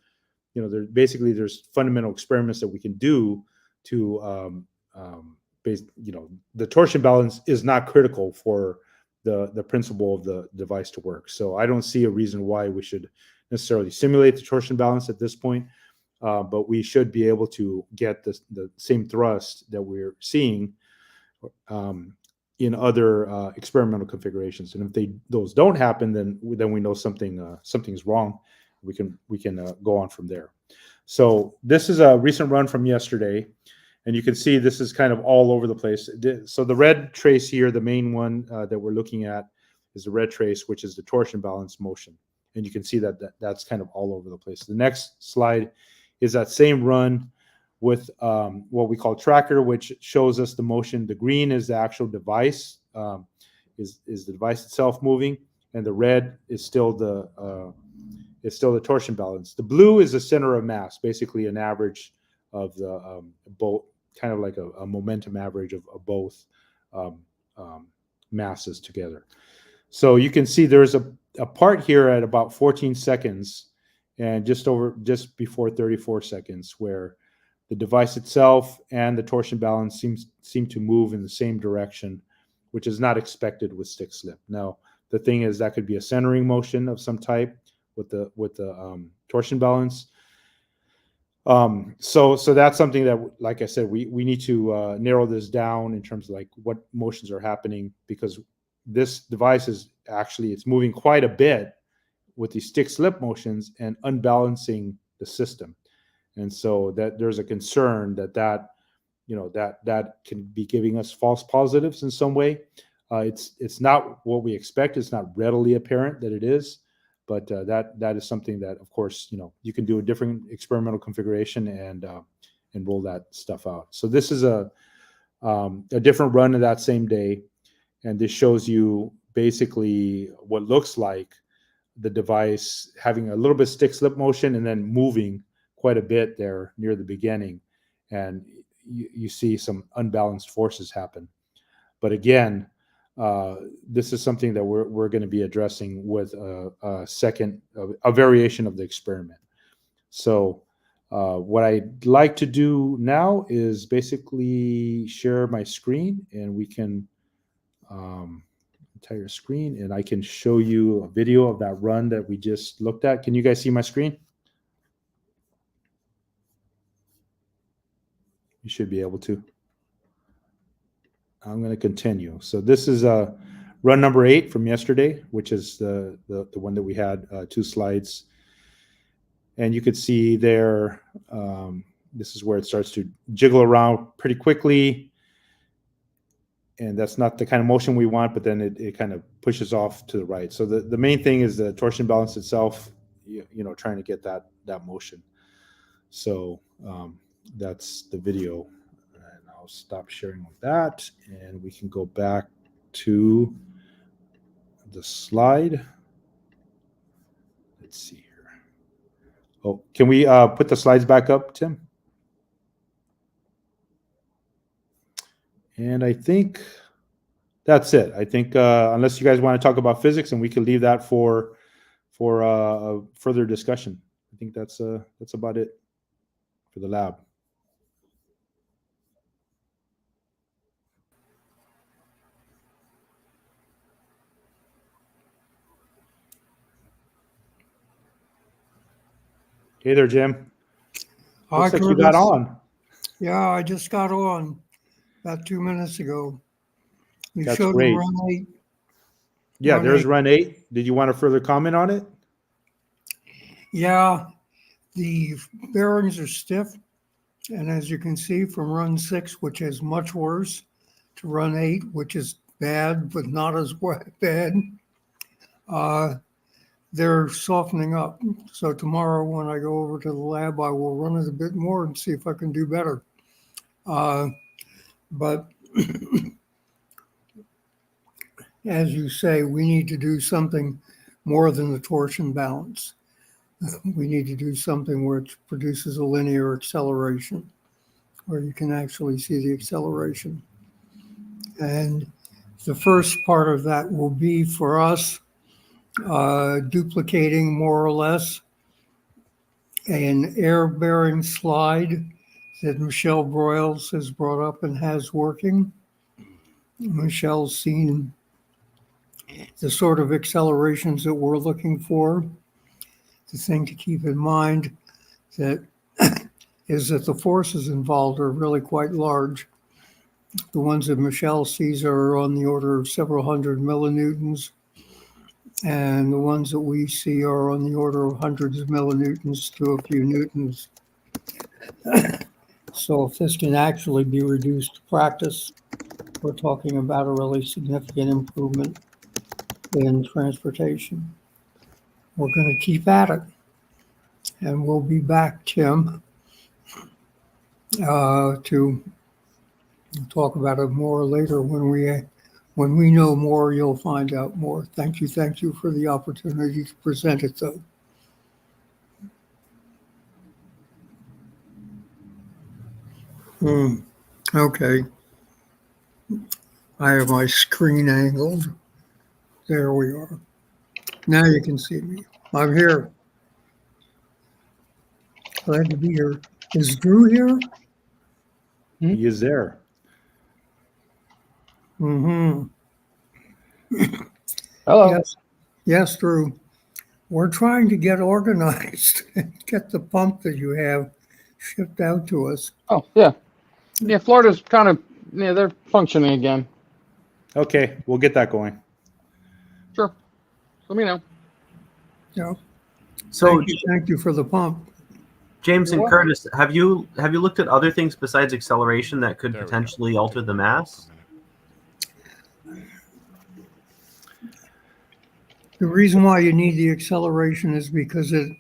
there's fundamental experiments that we can do to the torsion balance is not critical for the principle of the device to work. So I don't see a reason why we should necessarily simulate the torsion balance at this point, but we should be able to get the same thrust that we're seeing in other experimental configurations. And if those don't happen, then we know something's wrong. We can go on from there. So this is a recent run from yesterday, and you can see this is kind of all over the place. So the red trace here, the main one that we're looking at, is the red trace, which is the torsion balance motion. And you can see that's kind of all over the place. The next slide is that same run with what we call tracker, which shows us the motion. The green is the actual device, is the device itself moving, and the red is still the torsion balance. The blue is the center of mass, basically an average of the both, kind of like a momentum average of both masses together. So you can see there's a part here at about 14 seconds, and just before 34 seconds, where the device itself and the torsion balance seem to move in the same direction, which is not expected with stick slip. Now, the thing is that could be a centering motion of some type with the torsion balance. So that's something that, like I said, we need to narrow this down in terms of like what motions are happening, because this device is actually, it's moving quite a bit with these stick slip motions and unbalancing the system. And so that there's a concern that can be giving us false positives in some way. It's not what we expect. It's not readily apparent that it is, but that is something that, of course, you can do a different experimental configuration and roll that stuff out. So this is a different run of that same day, and this shows you basically what looks like the device having a little bit of stick slip motion and then moving quite a bit there near the beginning, and you see some unbalanced forces happen. But again, this is something that we're going to be addressing with a variation of the experiment. So what I'd like to do now is basically share my screen, and we can entire screen, and I can show you a video of that run that we just looked at. Can you guys see my screen? You should be able to. I'm going to continue. So this is run number 8 from yesterday, which is the one that we had 2 slides. And you could see there, this is where it starts to jiggle around pretty quickly. And that's not the kind of motion we want, but then it kind of pushes off to the right. So the main thing is the torsion balance itself, trying to get that motion. So that's the video. And I'll stop sharing with that, and we can go back to the slide. Let's see here. Oh, can we put the slides back up, Tim? And I think that's it. I think unless you guys want to talk about physics, and we can leave that for a further discussion. I think that's about it for the lab. Hey there, Jim. Hi, Looks like you got Curtis. on. Yeah, I just got on about 2 minutes ago. You That's showed great. run 8. Yeah, Run there's 8. run 8. Did you want to further comment on it? Yeah, the bearings are stiff. And as you can see from run 6, which is much worse, to run 8, which is bad, but not as bad, they're softening up. So tomorrow when I go over to the lab, I will run it a bit more and see if I can do better. But as you say, we need to do something more than the torsion balance. We need to do something which produces a linear acceleration, where you can actually see the acceleration. And the first part of that will be for us duplicating more or less an air-bearing slide that Michelle Broyles has brought up and has working. Michelle's seen the sort of accelerations that we're looking for. The thing to keep in mind that is that the forces involved are really quite large. The ones that Michelle sees are on the order of several hundred millinewtons, and the ones that we see are on the order of hundreds of millinewtons to a few newtons. So if this can actually be reduced to practice, we're talking about a really significant improvement in transportation. We're going to keep at it. And we'll be back, Tim, to talk about it more later. When we know more, you'll find out more. Thank you for the opportunity to present it, though. Okay. I have my screen angled. There we are. Now you can see me. I'm here. Glad to be here. Is Drew here? He is there. Mm-hmm. Hello. Yes, yes, Drew. We're trying to get organized and get the pump that you have shipped out to us. Oh, yeah. Yeah, Florida's kind of, yeah, they're functioning again. Okay, we'll get that going. Sure. Let me know. Yeah. So Thank you for the pump. James You're and welcome. Curtis, have you looked at other things besides acceleration that could There we go. potentially alter the mass? The reason why you need the acceleration is because it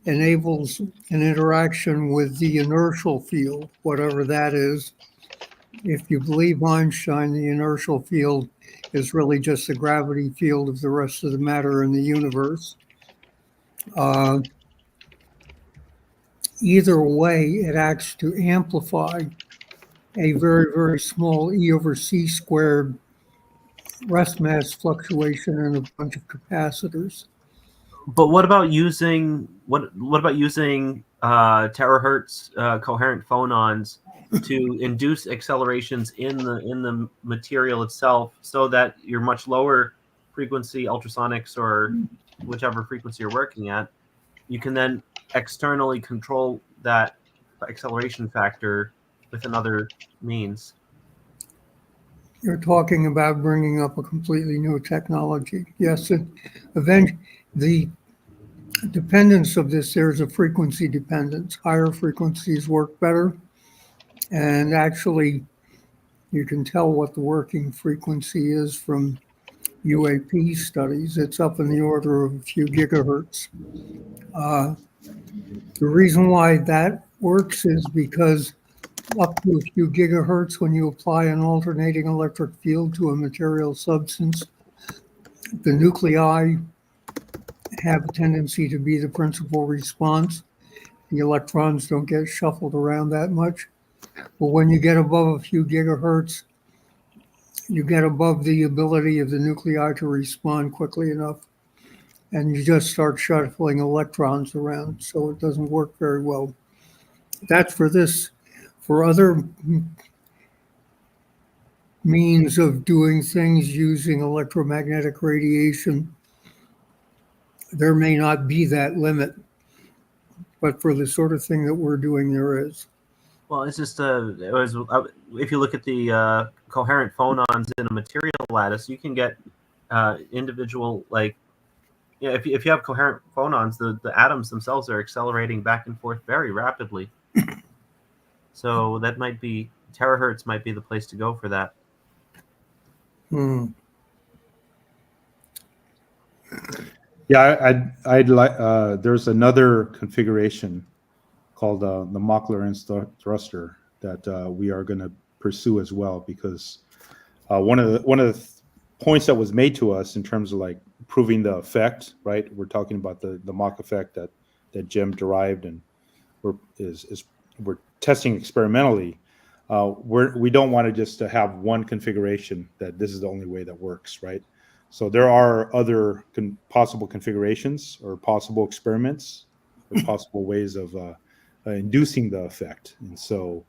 enables an interaction with the inertial field, whatever that is. If you believe Einstein, the inertial field is really just the gravity field of the rest of the matter in the universe. Either way, it acts to amplify a very, very small E over C squared rest mass fluctuation in a bunch of capacitors. But what about using terahertz coherent phonons to induce accelerations in the material itself, so that your much lower frequency ultrasonics or whichever frequency you're working at, you can then externally control that acceleration factor with another means? You're talking about bringing up a completely new technology. Yes, the dependence of this, there's a frequency dependence. Higher frequencies work better. And actually, you can tell what the working frequency is from UAP studies. It's up in the order of a few gigahertz. The reason why that works is because up to a few gigahertz, when you apply an alternating electric field to a material substance, the nuclei have a tendency to be the principal response. The electrons don't get shuffled around that much. But when you get above a few gigahertz, you get above the ability of the nuclei to respond quickly enough, and you just start shuffling electrons around, so it doesn't work very well. That's for this. For other means of doing things using electromagnetic radiation, there may not be that limit, but for the sort of thing that we're doing, there is. Well, it's just if you look at the coherent phonons in a material lattice, you can get individual, like, yeah, if you have coherent phonons, the atoms themselves are accelerating back and forth very rapidly. So that might be, terahertz might be the place to go for that. Yeah, I'd like. There's another configuration called the Mach-Lorentz thruster that we are going to pursue as well, because one of the points that was made to us in terms of like proving the effect, right? We're talking about the Mach effect that Jim derived, and we're testing experimentally. We don't want to just have one configuration that this is the only way that works, right? So there are other possible configurations or possible experiments or possible ways of inducing the effect. And so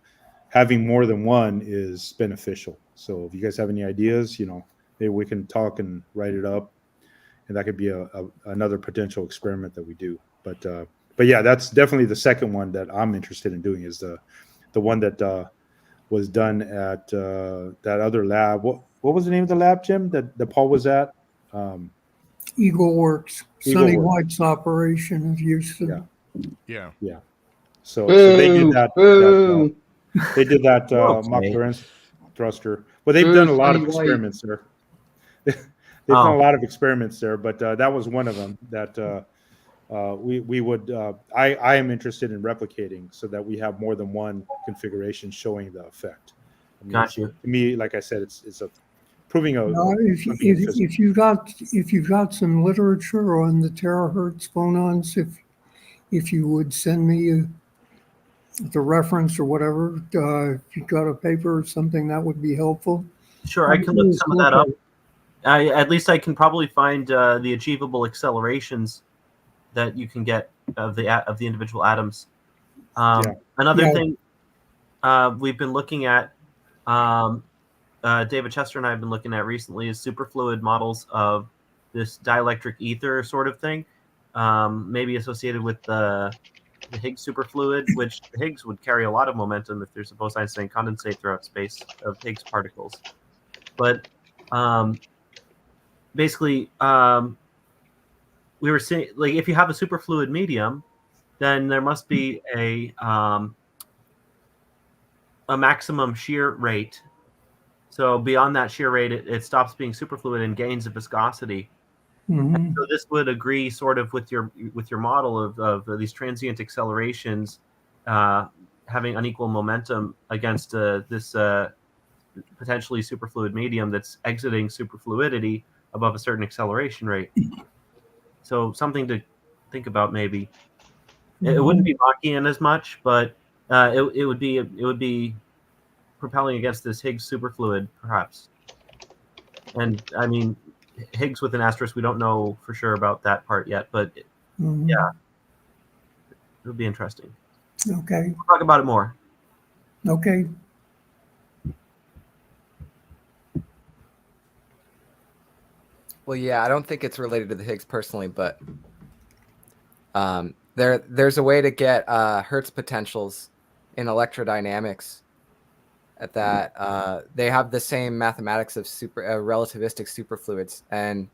having more than one is beneficial. So if you guys have any ideas, maybe we can talk and write it up, and that could be another potential experiment that we do. But yeah, that's definitely the second one that I'm interested in doing, is the one that was done at that other lab. What was the name of the lab, Jim, that Paul was at? Eagle Works, Eagle Sonny Works. White's operation of Houston. Yeah. So they did that. They did that Okay. Mach-Lorentz thruster. Well, they've done a lot of Sonny White. experiments there. They've done a lot of experiments there, but that was one of them that we would. I am interested in replicating so that we have more than one configuration showing the effect. I mean, Got you. To me, like I said, it's a proving a. If you've got some literature on the terahertz phonons, if you would send me the reference or whatever, if you've got a paper or something, that would be helpful. Sure, I can look some of that up. At least I can probably find the achievable accelerations that you can get of the individual atoms. Another Yeah. thing we've been looking at, David Chester and I have been looking at recently, is superfluid models of this dielectric ether sort of thing, maybe associated with the Higgs superfluid, which Higgs would carry a lot of momentum if there's a Bose-Einstein condensate throughout space of Higgs particles. But basically, we were saying, like, if you have a superfluid medium, then there must be a maximum shear rate. So beyond that shear rate, it stops being superfluid and gains a viscosity. Mhm. So this would agree sort of with your model of these transient accelerations having unequal momentum against this potentially superfluid medium that's exiting superfluidity above a certain acceleration rate. So something to think about maybe. It wouldn't be Machian as much, but it would be propelling against this Higgs superfluid, perhaps. And I mean, Higgs with an asterisk, we don't know for sure about that part yet, but yeah, it'll be interesting. Okay. We'll talk about it more. Okay. Well, yeah, I don't think it's related to the Higgs personally, but there's a way to get Hertz potentials in electrodynamics at that they have the same mathematics of relativistic superfluids, and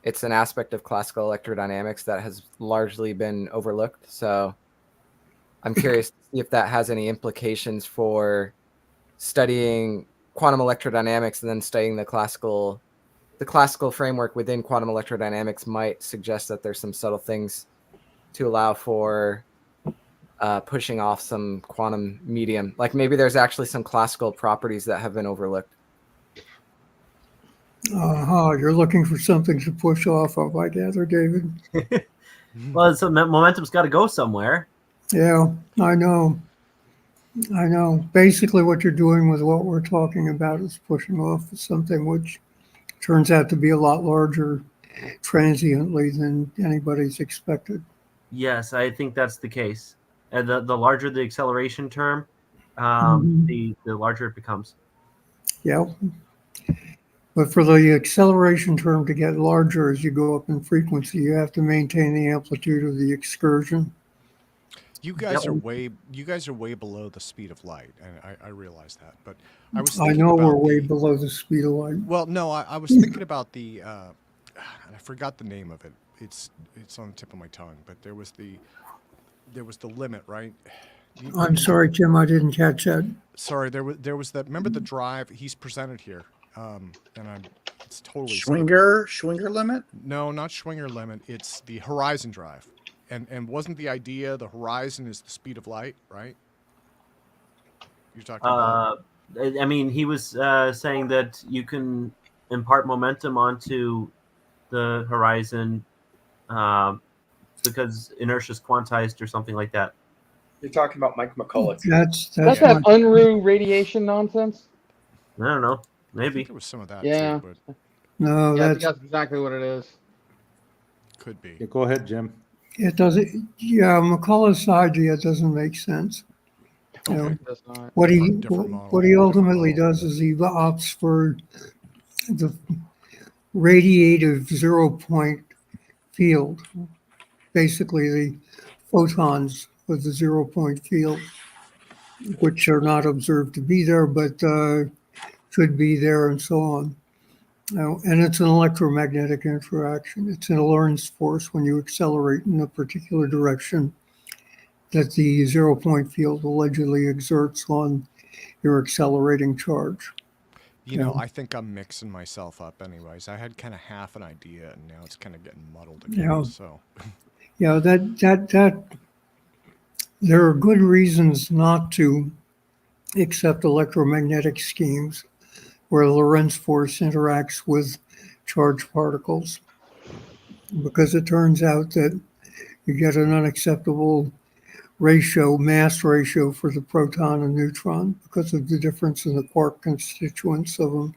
it's an aspect of classical electrodynamics that has largely been overlooked. So I'm curious to see if that has any implications for studying quantum electrodynamics, and then studying the classical framework within quantum electrodynamics might suggest that there's some subtle things to allow for pushing off some quantum medium. Like maybe there's actually some classical properties that have been overlooked. You're looking for something to push off of, I gather, David. Well, so momentum's got to go somewhere. Yeah, I know. Basically, what you're doing with what we're talking about is pushing off something which turns out to be a lot larger transiently than anybody's expected. Yes, I think that's the case. And the larger the acceleration term, the larger it becomes. Yeah. But for the acceleration term to get larger as you go up in frequency, you have to maintain the amplitude of the excursion. You guys are way below the speed of light, and I realize that. But I was I thinking know about we're way below the speed of light. Well, no, I was thinking about the and I forgot the name of it. It's on the tip of my tongue, but there was the limit, right? I'm sorry, Jim, I didn't catch that. Sorry, there was that. Remember the drive he's presented here, and it's totally Schwinger limit? No, not Schwinger limit. It's the horizon drive, and wasn't the idea the horizon is the speed of light, right? You're talking about. I mean, he was saying that you can impart momentum onto the horizon because inertia is quantized or something like that. You're talking about Mike McCulloch. That's that Unruh radiation nonsense? I don't know. I Maybe think there was some of that. Yeah. Too, but No, Yeah, I think that's exactly what it is. could be. Yeah, go ahead, Jim. it doesn't. Yeah, McCullough's idea doesn't make sense. You know, It does not. what Different model, he different ultimately model. does is he opts for the radiative 0-point field, basically the photons with the 0-point field, which are not observed to be there, but could be there, and so on. And it's an electromagnetic interaction. It's an Lorentz force when you accelerate in a particular direction that the 0-point field allegedly exerts on your accelerating charge. You know, I think I'm mixing myself up anyways. I had kind of half an idea, and now it's kind of getting muddled again. Yeah. So, Yeah, that there are good reasons not to accept electromagnetic schemes where Lorentz force interacts with charged particles, because it turns out that you get an unacceptable mass ratio for the proton and neutron because of the difference in the quark constituents of them.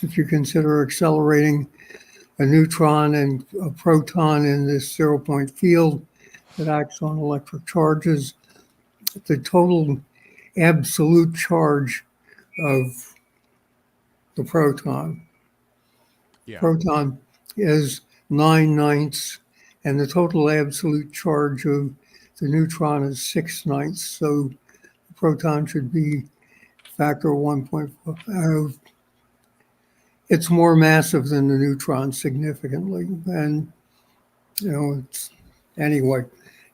If you consider accelerating a neutron and a proton in this 0-point field that acts on electric charges, the total absolute charge of the proton. Yeah. Proton is 9/9, and the total absolute charge of the neutron is 6/9. So the proton should be factor 1.5. It's more massive than the neutron significantly, and it's anyway.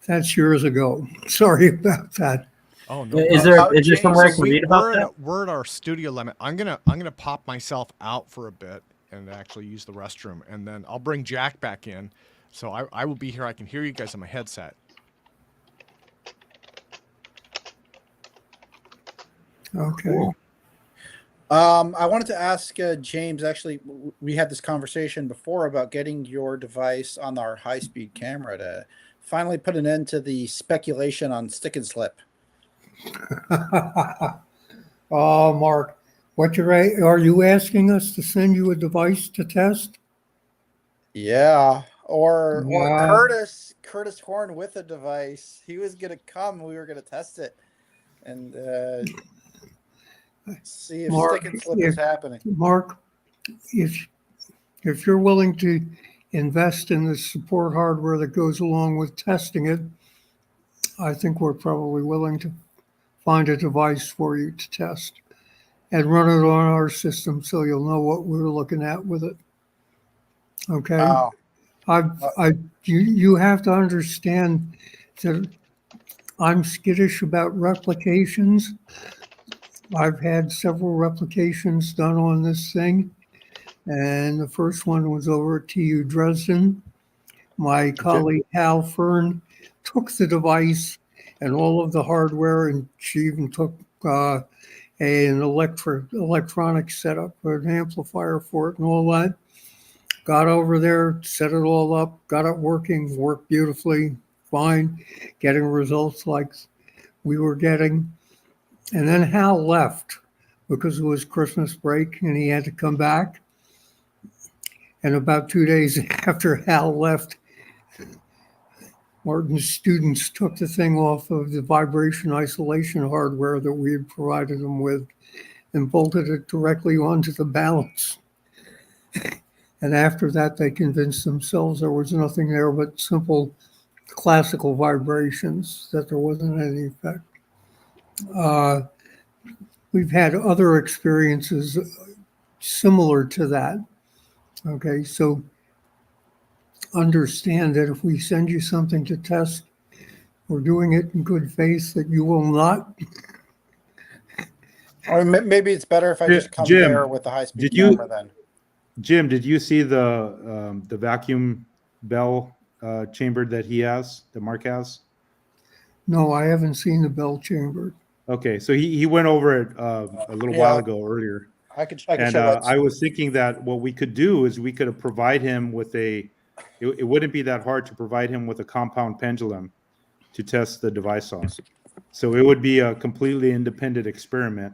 That's years ago. Sorry about that. Oh no. Is problem. there James, somewhere I so can read about we're that? we're at our studio limit. I'm gonna pop myself out for a bit and actually use the restroom, and then I'll bring Jack back in. So I will be here. I can hear you guys on my headset. Okay. Cool. I wanted to ask James. Actually, we had this conversation before about getting your device on our high-speed camera to finally put an end to the speculation on stick and slip. Oh, Mark, are you asking us to send you a device to test? Yeah, or Yeah. Curtis Horn with a device. He was gonna come. We were gonna test it and see if Mark, stick and slip is happening. Mark, if you're willing to invest in the support hardware that goes along with testing it, I think we're probably willing to find a device for you to test and run it on our system so you'll know what we're looking at with it. Okay. Oh. You have to understand that I'm skittish about replications. I've had several replications done on this thing, and the first one was over at TU Dresden. My colleague Hal Fern took the device and all of the hardware, and she even took an electronic setup, an amplifier for it and all that. Got over there, set it all up, got it working, worked beautifully, fine, getting results like we were getting. And then Hal left because it was Christmas break and he had to come back. And about 2 days after Hal left, Martin's students took the thing off of the vibration isolation hardware that we had provided them with and bolted it directly onto the balance. And after that, they convinced themselves there was nothing there but simple classical vibrations, that there wasn't any effect. We've had other experiences similar to that. Okay, so understand that if we send you something to test, we're doing it in good faith, that you will not. Or maybe it's better if I just come Jim, there with the high-speed did you- camera then. Jim, did you see the vacuum bell chamber that he has, that Mark has? No, I haven't seen the bell chamber. Okay, so he went over it a little while ago earlier. I could And show that. I was thinking that what we could do is we could provide him with it wouldn't be that hard to provide him with a compound pendulum to test the device on. So it would be a completely independent experiment.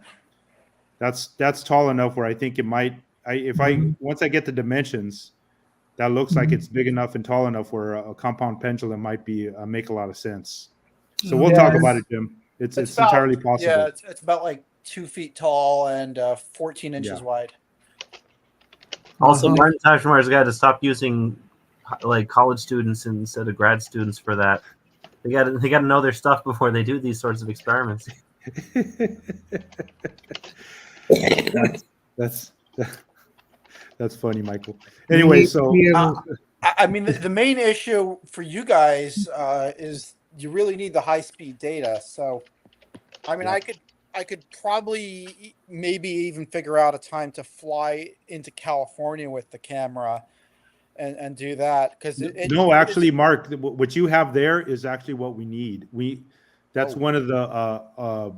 That's tall enough where I think it might, once I get the dimensions, that looks like it's big enough and tall enough where a compound pendulum might make a lot of sense. So we'll talk about it, Jim. It's about, entirely possible. Yeah, it's about like 2 feet tall and 14 inches wide. Also, Martin Tashmar's got to stop using like college students instead of grad students for that. They got to know their stuff before they do these sorts of experiments. That's funny, Michael. Anyway, so I mean, the main issue for you guys is you really need the high-speed data. So, I mean, I could probably maybe even figure out a time to fly into California with the camera and do that, because actually, Mark, what you have there is actually what we need. That's one of the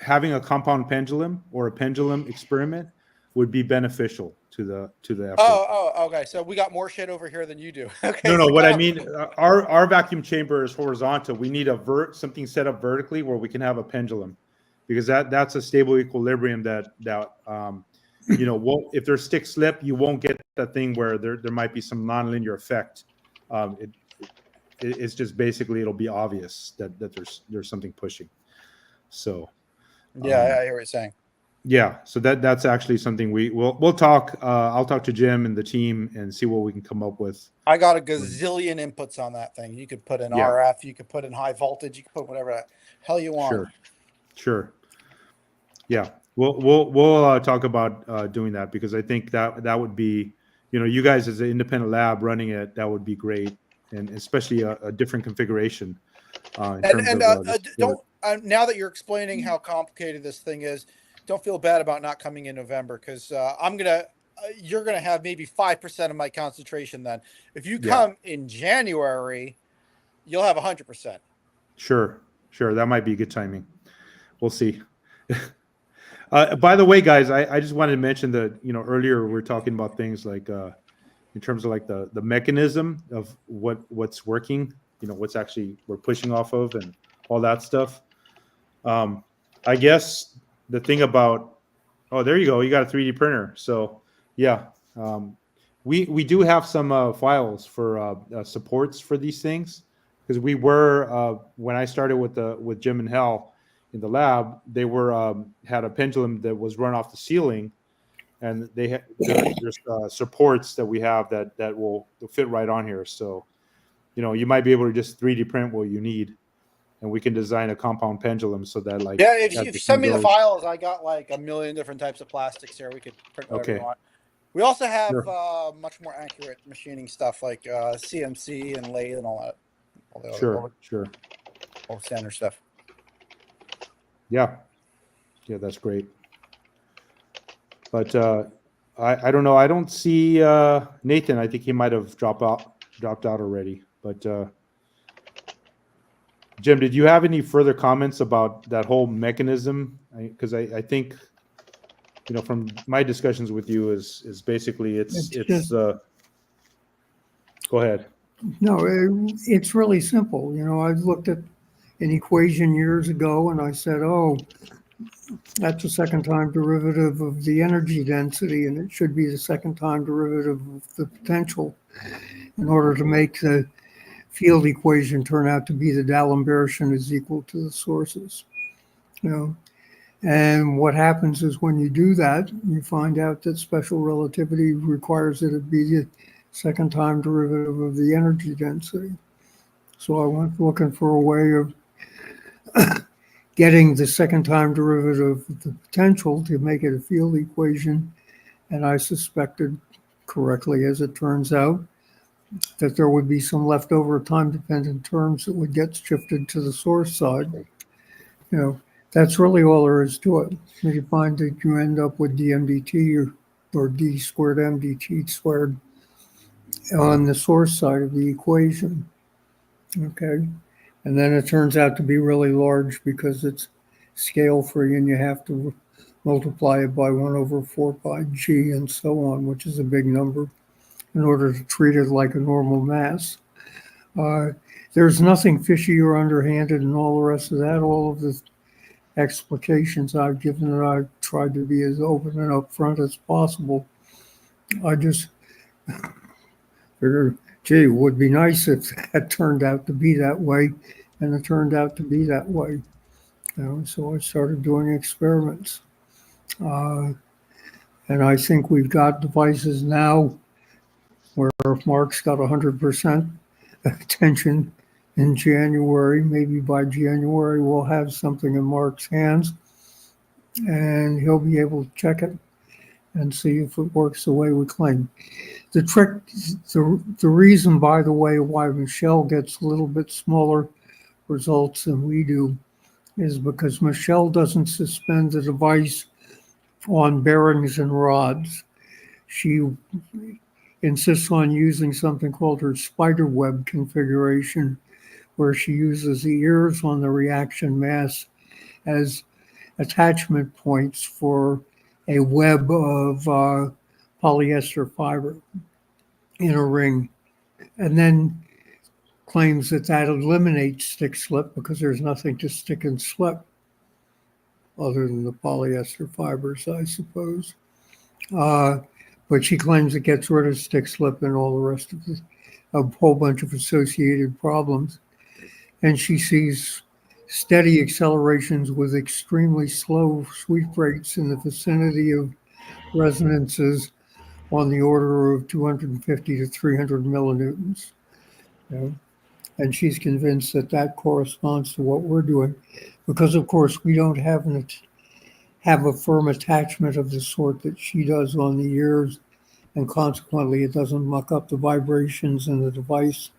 having a compound pendulum or a pendulum experiment would be beneficial to the effort. Okay. So we got more shit over here than you do. Okay. No. What I mean, our vacuum chamber is horizontal. We need something set up vertically where we can have a pendulum, because that's a stable equilibrium that if there's stick slip, you won't get that thing where there might be some nonlinear effect. It's just basically it'll be obvious that there's something pushing. So Yeah, I hear what you're saying. yeah, so that's actually something we'll talk. I'll talk to Jim and the team and see what we can come up with. I got a gazillion inputs on that thing. You could put in Yeah. RF, you could put in high voltage, you could put whatever the hell you want. Sure. Yeah, we'll talk about doing that, because I think that would be, you guys as an independent lab running it, that would be great, and especially a different configuration in terms of the don't now that you're explaining how complicated this thing is, don't feel bad about not coming in November, because you're gonna have maybe 5% of my concentration then. If you come in January, you'll have 100%. Sure, that might be good timing. We'll see. By the way, guys, I just wanted to mention that earlier we were talking about things like in terms of like the mechanism of what's working, what's actually we're pushing off of and all that stuff. I guess the thing about there you go, you got a 3D printer. So yeah, we do have some files for supports for these things, because we were when I started with Jim and Hal in the lab, they had a pendulum that was run off the ceiling, and there's supports that we have that will fit right on here. So you might be able to just 3D print what you need, and we can design a compound pendulum so that if you send me the files, I got like a million different types of plastics here. We could print whatever you want. We also have much more accurate machining stuff like CNC and lathe and all that. Sure. All standard stuff. Yeah, that's great. But I don't know. I don't see Nathan. I think he might have dropped out already. But Jim, did you have any further comments about that whole mechanism? Because I think from my discussions with you is basically it's go ahead. No, it's really simple. I looked at an equation years ago and I said, oh, that's a second time derivative of the energy density, and it should be the second time derivative of the potential in order to make the field equation turn out to be the D'Alembert is equal to the sources. And what happens is when you do that, you find out that special relativity requires that it be the second time derivative of the energy density. So I went looking for a way of getting the second time derivative of the potential to make it a field equation. And I suspected correctly, as it turns out, that there would be some leftover time-dependent terms that would get shifted to the source side. That's really all there is to it. You find that you end up with dmdt or d squared mdt squared on the source side of the equation. Okay. And then it turns out to be really large because it's scale free and you have to multiply it by 1/4 pi g and so on, which is a big number, in order to treat it like a normal mass. There's nothing fishy or underhanded in all the rest of that. All of the explications I've given, and I've tried to be as open and upfront as possible. I just figured, gee, it would be nice if that turned out to be that way, and it turned out to be that way. So I started doing experiments. And I think we've got devices now where if Mark's got 100% attention in January, maybe by January we'll have something in Mark's hands and he'll be able to check it and see if it works the way we claim. The trick, the reason, by the way, why Michelle gets a little bit smaller results than we do is because Michelle doesn't suspend the device on bearings and rods. She insists on using something called her spider web configuration, where she uses the ears on the reaction mass as attachment points for a web of polyester fiber in a ring, and then claims that that eliminates stick slip because there's nothing to stick and slip other than the polyester fibers, I suppose. But she claims it gets rid of stick slip and all the rest of a whole bunch of associated problems. And she sees steady accelerations with extremely slow sweep rates in the vicinity of resonances on the order of 250 to 300 millinewtons. You know? And she's convinced that that corresponds to what we're doing, because of course we don't have a firm attachment of the sort that she does on the ears, and consequently it doesn't muck up the vibrations in the device,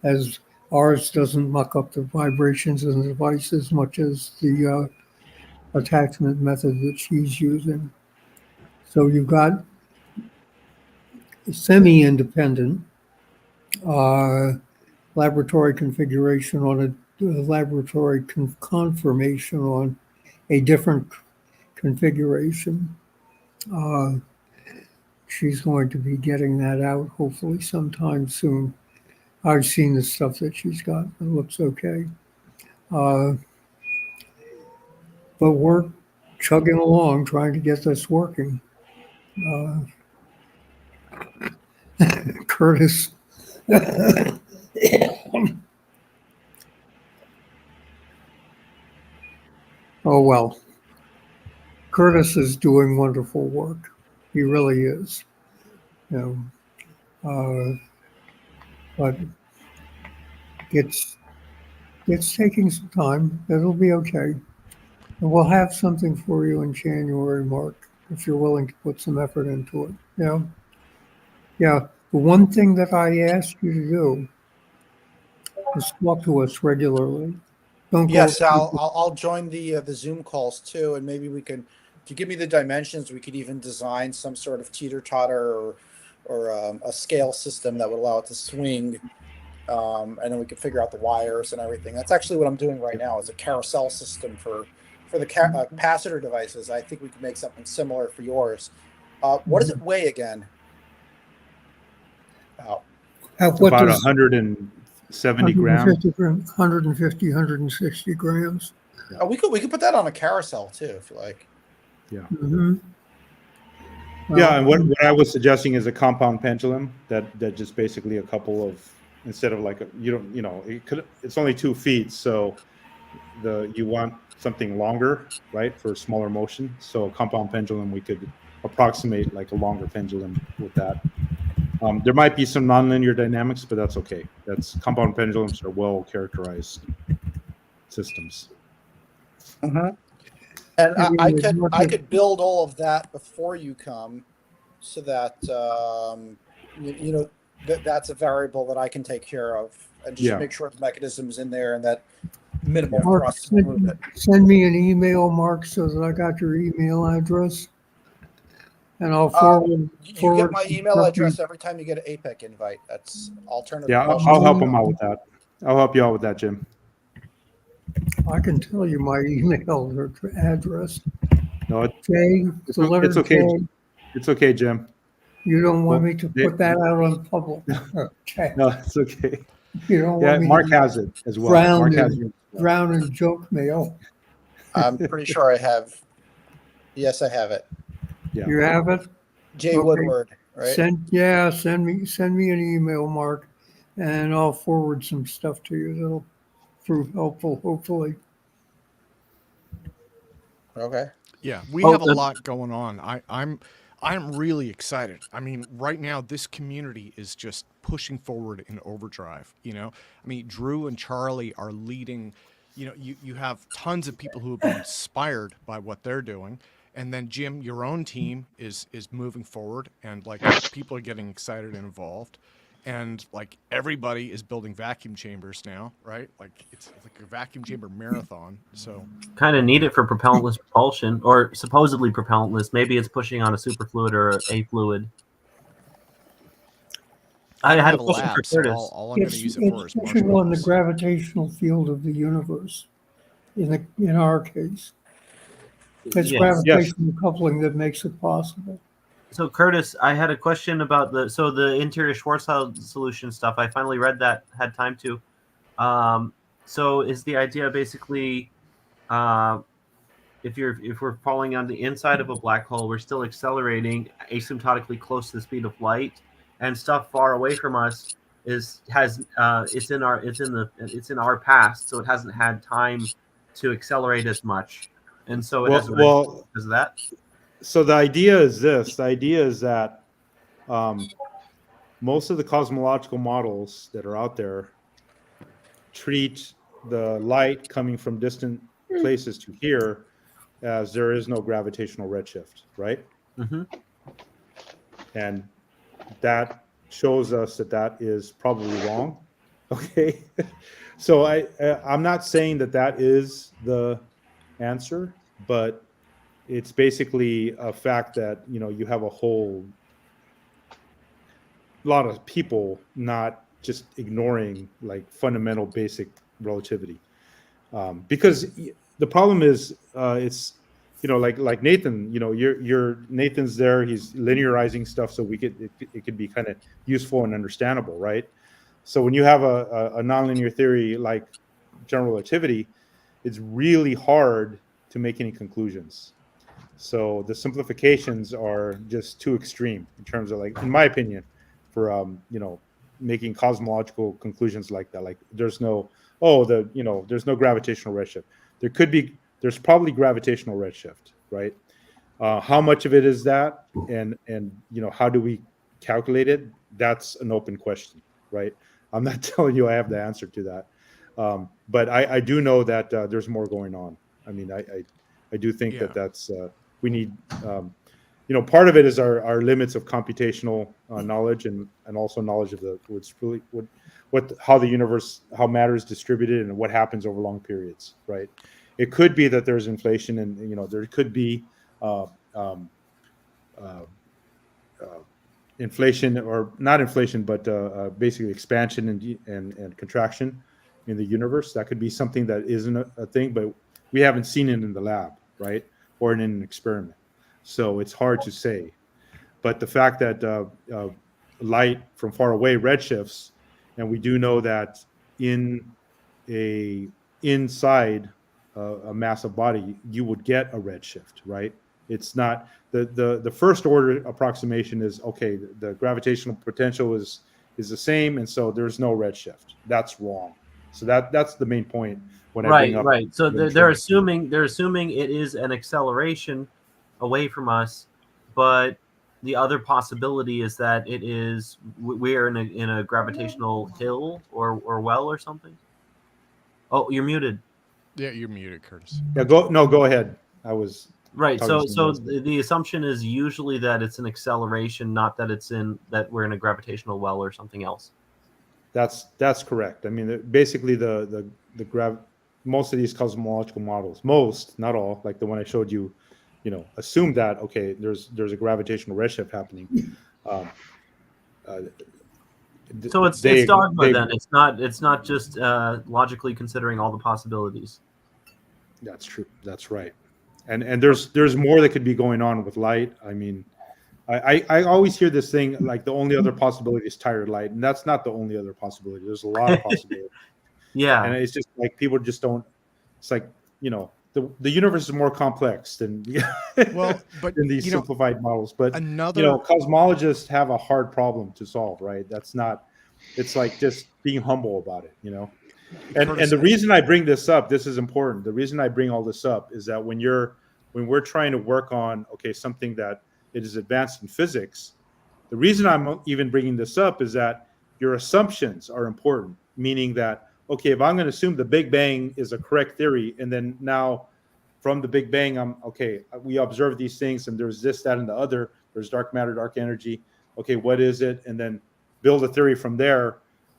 as ours doesn't muck up the vibrations in the device as much as the attachment method that she's using. So you've got semi-independent laboratory configuration on a laboratory confirmation on a different configuration. She's going to be getting that out hopefully sometime soon. I've seen the stuff that she's got. It looks okay. But we're chugging along trying to get this working. Curtis. Oh, well. Curtis is doing wonderful work. He really is. You know, but it's taking some time. It'll be okay. And we'll have something for you in January, Mark, if you're willing to put some effort into it. Yeah. Yeah. The one thing that I asked you to do is talk to us regularly. Don't go. Yes, I'll join the Zoom calls too, and maybe we can, if you give me the dimensions, we could even design some sort of teeter-totter or a scale system that would allow it to swing, and then we could figure out the wires and everything. That's actually what I'm doing right now, is a carousel system for the capacitor devices. I think we could make something similar for yours. What does it weigh again? About 170 grams. 150, 160 grams. We could put that on a carousel too, if you like. Yeah. Mm-hmm. Yeah, and what I was suggesting is a compound pendulum that just basically a couple of, instead of like it's only 2 feet, so you want something longer, right, for smaller motion. So a compound pendulum, we could approximate like a longer pendulum with that. There might be some nonlinear dynamics, but that's okay. That's compound pendulums are well characterized systems. Mm-hmm. And I could build all of that before you come, so that that's a variable that I can take care of, and just make sure the mechanism's in there and that minimal thrust movement. Send me an email, Mark, so that I got your email address, and I'll forward. You get my email address every time you get an APEC invite. That's alternative. Yeah, I'll help them out with that. I'll help you out with that, Jim. I can tell you my email address. No, it's okay. J. It's okay, Jim. You don't want me to put that out on public. Okay. No, it's okay. You don't want me Mark to has it as well. Drown in joke mail. I'm pretty sure I have. Yes, I have it. Yeah. You have it? Jay Woodward, right? Send me an email, Mark, and I'll forward some stuff to you that'll prove helpful, hopefully. Okay. Yeah, we have a lot going on. I'm really excited. I mean, right now this community is just pushing forward in overdrive. I mean, Drew and Charlie are leading. You have tons of people who have been inspired by what they're doing. And then Jim, your own team is moving forward, and like people are getting excited and involved, and like everybody is building vacuum chambers now, right? Like it's like a vacuum chamber marathon. So kind of need it for propellantless propulsion, or supposedly propellantless. Maybe it's pushing on a superfluid or a fluid. I had a question for Curtis. All I'm going to use it for is pushing on the gravitational field of the universe. In our case. It's gravitational coupling that makes it possible. So Curtis, I had a question about the interior Schwarzschild solution stuff. I finally read that, had time to. So is the idea basically, if we're falling on the inside of a black hole, we're still accelerating asymptotically close to the speed of light, and stuff far away from us it's in our past, so it hasn't had time to accelerate as much, and so it has Well, because of that. so the idea is this. The idea is that most of the cosmological models that are out there treat the light coming from distant places to here as there is no gravitational redshift, right? Mm-hmm. And that shows us that that is probably wrong. Okay. So I'm not saying that that is the answer, but it's basically a fact that, you know, you have a whole lot of people not just ignoring like fundamental basic relativity. Because the problem is it's, you know, like Nathan, you know, you're Nathan's there, he's linearizing stuff so it could be kind of useful and understandable, right? So when you have a nonlinear theory like general relativity, it's really hard to make any conclusions. So the simplifications are just too extreme in terms of, like, in my opinion, for you know, making cosmological conclusions like that. Like there's no there's no gravitational redshift. There's probably gravitational redshift, right? How much of it is that, and you know, how do we calculate it? That's an open question, right? I'm not telling you I have the answer to that, but I do know that there's more going on. I mean, I do think that's we need. You know, part of it is our limits of computational knowledge and also knowledge of how the universe, how matter is distributed and what happens over long periods, right? It could be that there's inflation, and you know, there could be inflation, or not inflation, but basically expansion and contraction in the universe. That could be something that isn't a thing, but we haven't seen it in the lab, right? Or in an experiment. So it's hard to say. But the fact that light from far away redshifts, and we do know that inside a massive body, you would get a redshift, right? It's not the first order approximation is, okay, the gravitational potential is the same, and so there's no redshift. That's wrong. So that's the main point when I bring up. Right. So they're assuming it is an acceleration away from us, but the other possibility is that we're in a gravitational hill or well or something. Oh, you're muted. Yeah, you're muted, Curtis. Yeah, go ahead. I was right. So the assumption is usually that it's an acceleration, not that we're in a gravitational well or something else. That's correct. I mean, basically most of these cosmological models, not all, like the one I showed you, you know, assume that, okay, there's a gravitational redshift happening. So it's dogma then. It's not just logically considering all the possibilities. That's true. That's right. And there's more that could be going on with light. I mean, I always hear this thing like the only other possibility is tired light, and that's not the only other possibility. There's a lot of possibilities. Yeah. And it's just like people just don't. It's like, you know, the universe is more complex than than these simplified models. But you know, cosmologists have a hard problem to solve, right? That's not. It's like just being humble about it, you know. And the reason I bring this up, this is important. The reason I bring all this up is that when we're trying to work on something that it is advanced in physics, the reason I'm even bringing this up is that your assumptions are important. Meaning that, okay, if I'm going to assume the Big Bang is a correct theory, and then now from the Big Bang, we observe these things, and there's this, that, and the other. There's dark matter, dark energy. Okay, what is it? And then build a theory from there.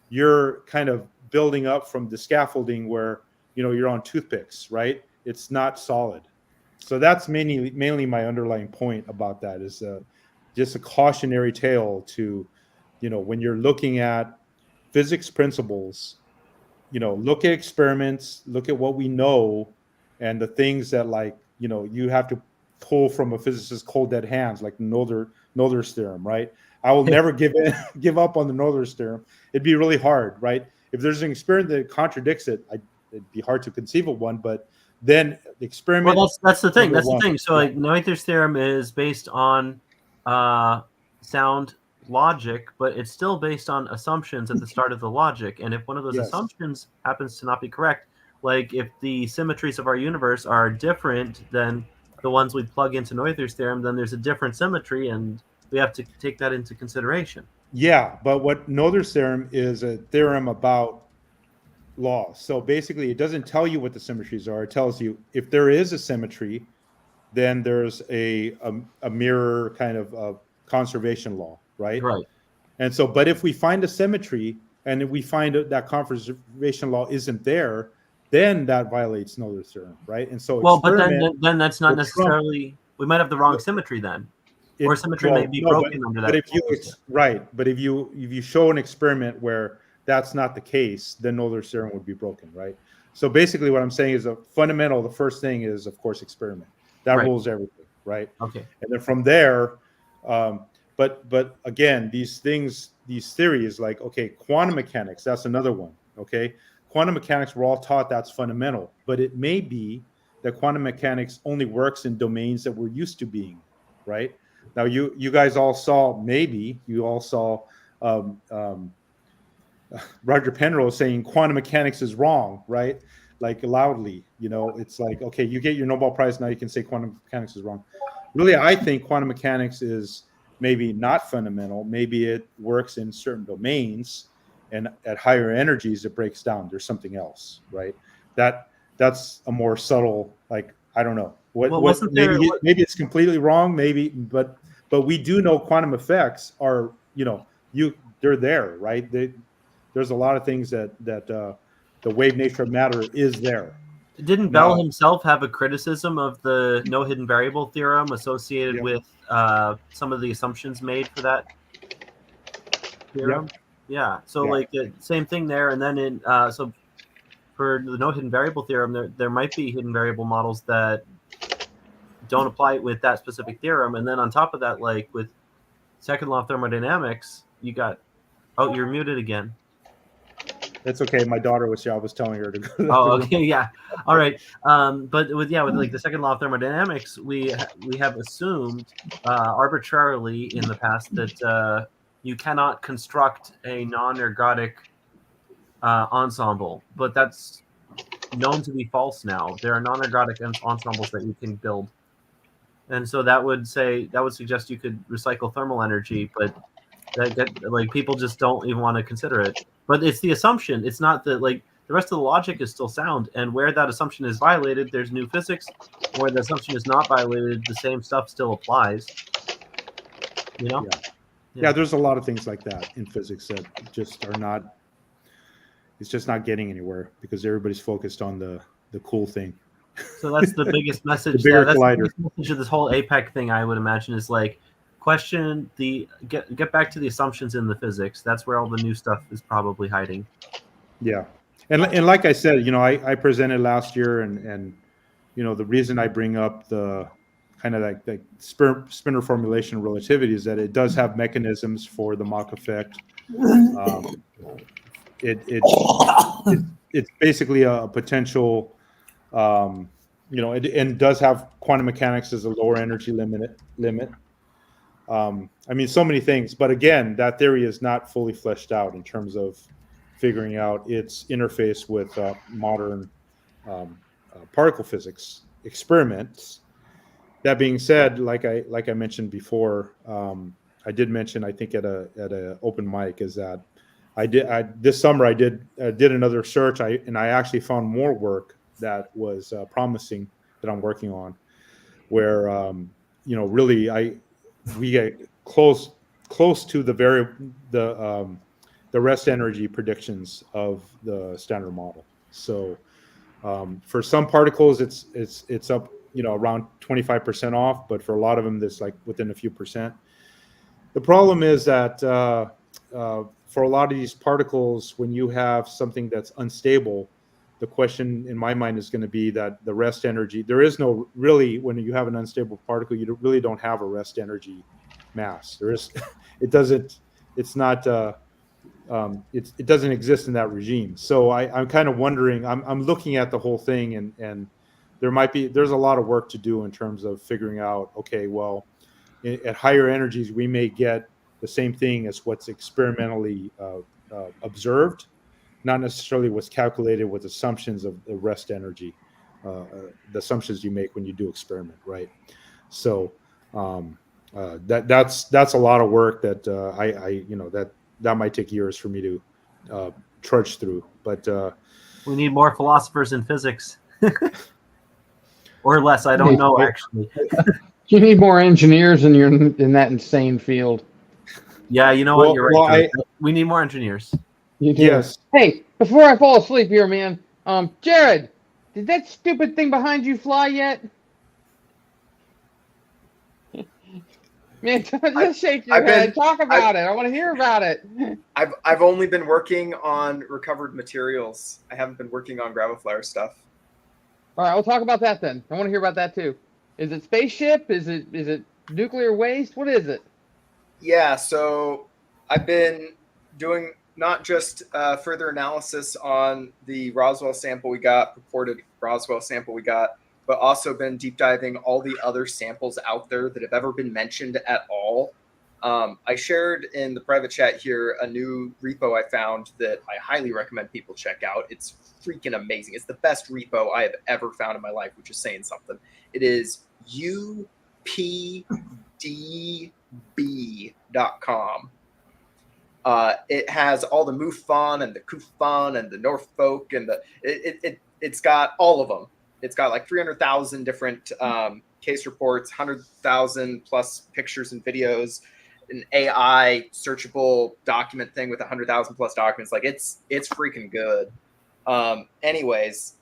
You're kind of building up from the scaffolding where, you know, you're on toothpicks, right? It's not solid. So that's mainly my underlying point about that is just a cautionary tale to, you know, when you're looking at physics principles, you know, look at experiments, look at what we know, and the things that, like, you know, you have to pull from a physicist's cold dead hands, like Noether's theorem, right? I will never give up on the Noether's theorem. It'd be really hard, right? If there's an experiment that contradicts it, it'd be hard to conceive of one. But then the experiment. Well, that's the thing. That's the thing. So, like, Noether's theorem is based on sound logic, but it's still based on assumptions at the start of the logic. And if one of those Yes. assumptions happens to not be correct, like if the symmetries of our universe are different than the ones we plug into Noether's theorem, then there's a different symmetry, and we have to take that into consideration. Yeah, but what Noether's theorem is a theorem about laws. So basically, it doesn't tell you what the symmetries are. It tells you if there is a symmetry, then there's a mirror kind of conservation law, right? Right. And so, but if we find a symmetry and if we find that conservation law isn't there, then that violates Noether's theorem, right? And so, Well, but then that's not will necessarily. We might have the wrong symmetry then, or symmetry may be broken under that. But if you but if you show an experiment where that's not the case, then Noether's theorem would be broken, right? So basically, what I'm saying is the first thing is, of course, experiment. That Right. rules everything, right? Okay. And then from there, but again, these theories, like, okay, quantum mechanics, that's another one, okay? Quantum mechanics, we're all taught that's fundamental, but it may be that quantum mechanics only works in domains that we're used to being, right? Now, you guys all saw, Roger Penrose saying quantum mechanics is wrong, right? Like loudly, it's like, okay, you get your Nobel Prize, now you can say quantum mechanics is wrong. Really, I think quantum mechanics is maybe not fundamental. Maybe it works in certain domains, and at higher energies, it breaks down. There's something else, right? That's a more subtle, like, I don't know. Maybe it's completely wrong, but we do know quantum effects are, they're there, right? There's a lot of things that the wave nature of matter is there. Didn't Bell himself have a criticism of the no hidden variable theorem associated with some of the assumptions made for that theorem? Yeah. So like same thing there, and then so for the no hidden variable theorem, there might be hidden variable models that don't apply with that specific theorem, and then on top of that, like with second law of thermodynamics, you got you're muted again. That's okay. My daughter was here. I was telling her to go. Okay, yeah. All right. But with like the second law of thermodynamics, we have assumed arbitrarily in the past that you cannot construct a non-ergodic ensemble, but that's known to be false now. There are non-ergodic ensembles that you can build, and so that would suggest you could recycle thermal energy, but like people just don't even want to consider it. But it's the assumption. It's not the rest of the logic is still sound. And where that assumption is violated, there's new physics. Where the assumption is not violated, the same stuff still applies. Yeah, there's a lot of things like that in physics that just are not. It's just not getting anywhere because everybody's focused on the cool thing. So that's the biggest message. The bigger that's collider. the biggest message of this whole APEC thing, I would imagine, is like question get back to the assumptions in the physics. That's where all the new stuff is probably hiding. Yeah, and like I said, I presented last year, and the reason I bring up the kind of like spinor formulation relativity is that it does have mechanisms for the Mach effect. It's basically a potential, and does have quantum mechanics as a lower energy limit. I mean, so many things, but again, that theory is not fully fleshed out in terms of figuring out its interface with modern particle physics experiments. That being said, like I mentioned before, I did mention, I think at a open mic, is that this summer I did another search, and I actually found more work that was promising that I'm working on, where really we get close to the rest energy predictions of the standard model. So for some particles, it's up around 25% off, but for a lot of them, that's like within a few percent. The problem is that for a lot of these particles, when you have something that's unstable, the question in my mind is going to be that the rest energy, there is no really, when you have an unstable particle, you really don't have a rest energy mass. It doesn't exist in that regime. So I'm kind of wondering, I'm looking at the whole thing, and there's a lot of work to do in terms of figuring out, okay, well, at higher energies, we may get the same thing as what's experimentally observed, not necessarily what's calculated with assumptions of the rest energy, the assumptions you make when you do experiment, right? So that's a lot of work that that might take years for me to trudge through. But we need more philosophers in physics, or less. I don't know actually. You need more engineers in that insane field. Yeah, you know what? You're right. We need more engineers. You do. Yes. Hey, before I fall asleep here, man, Jared, did that stupid thing behind you fly yet? Man, just shake your head. Talk about it. I want to hear about it. I've only been working on recovered materials. I haven't been working on Graviflower stuff. All right, we'll talk about that then. I want to hear about that too. Is it spaceship? Is it nuclear waste? What is it? Yeah, so I've been doing not just further analysis on the Roswell sample we got, purported Roswell sample we got, but also been deep diving all the other samples out there that have ever been mentioned at all. I shared in the private chat here a new repo I found that I highly recommend people check out. It's freaking amazing. It's the best repo I have ever found in my life, which is saying something. It is updb.com. It has all the MUFON and the KUFON and the Norfolk and it's got all of them. It's got like 300,000 different case reports, 100,000 plus pictures and videos, an AI searchable document thing with 100,000 plus documents. Like it's freaking good. Anyways,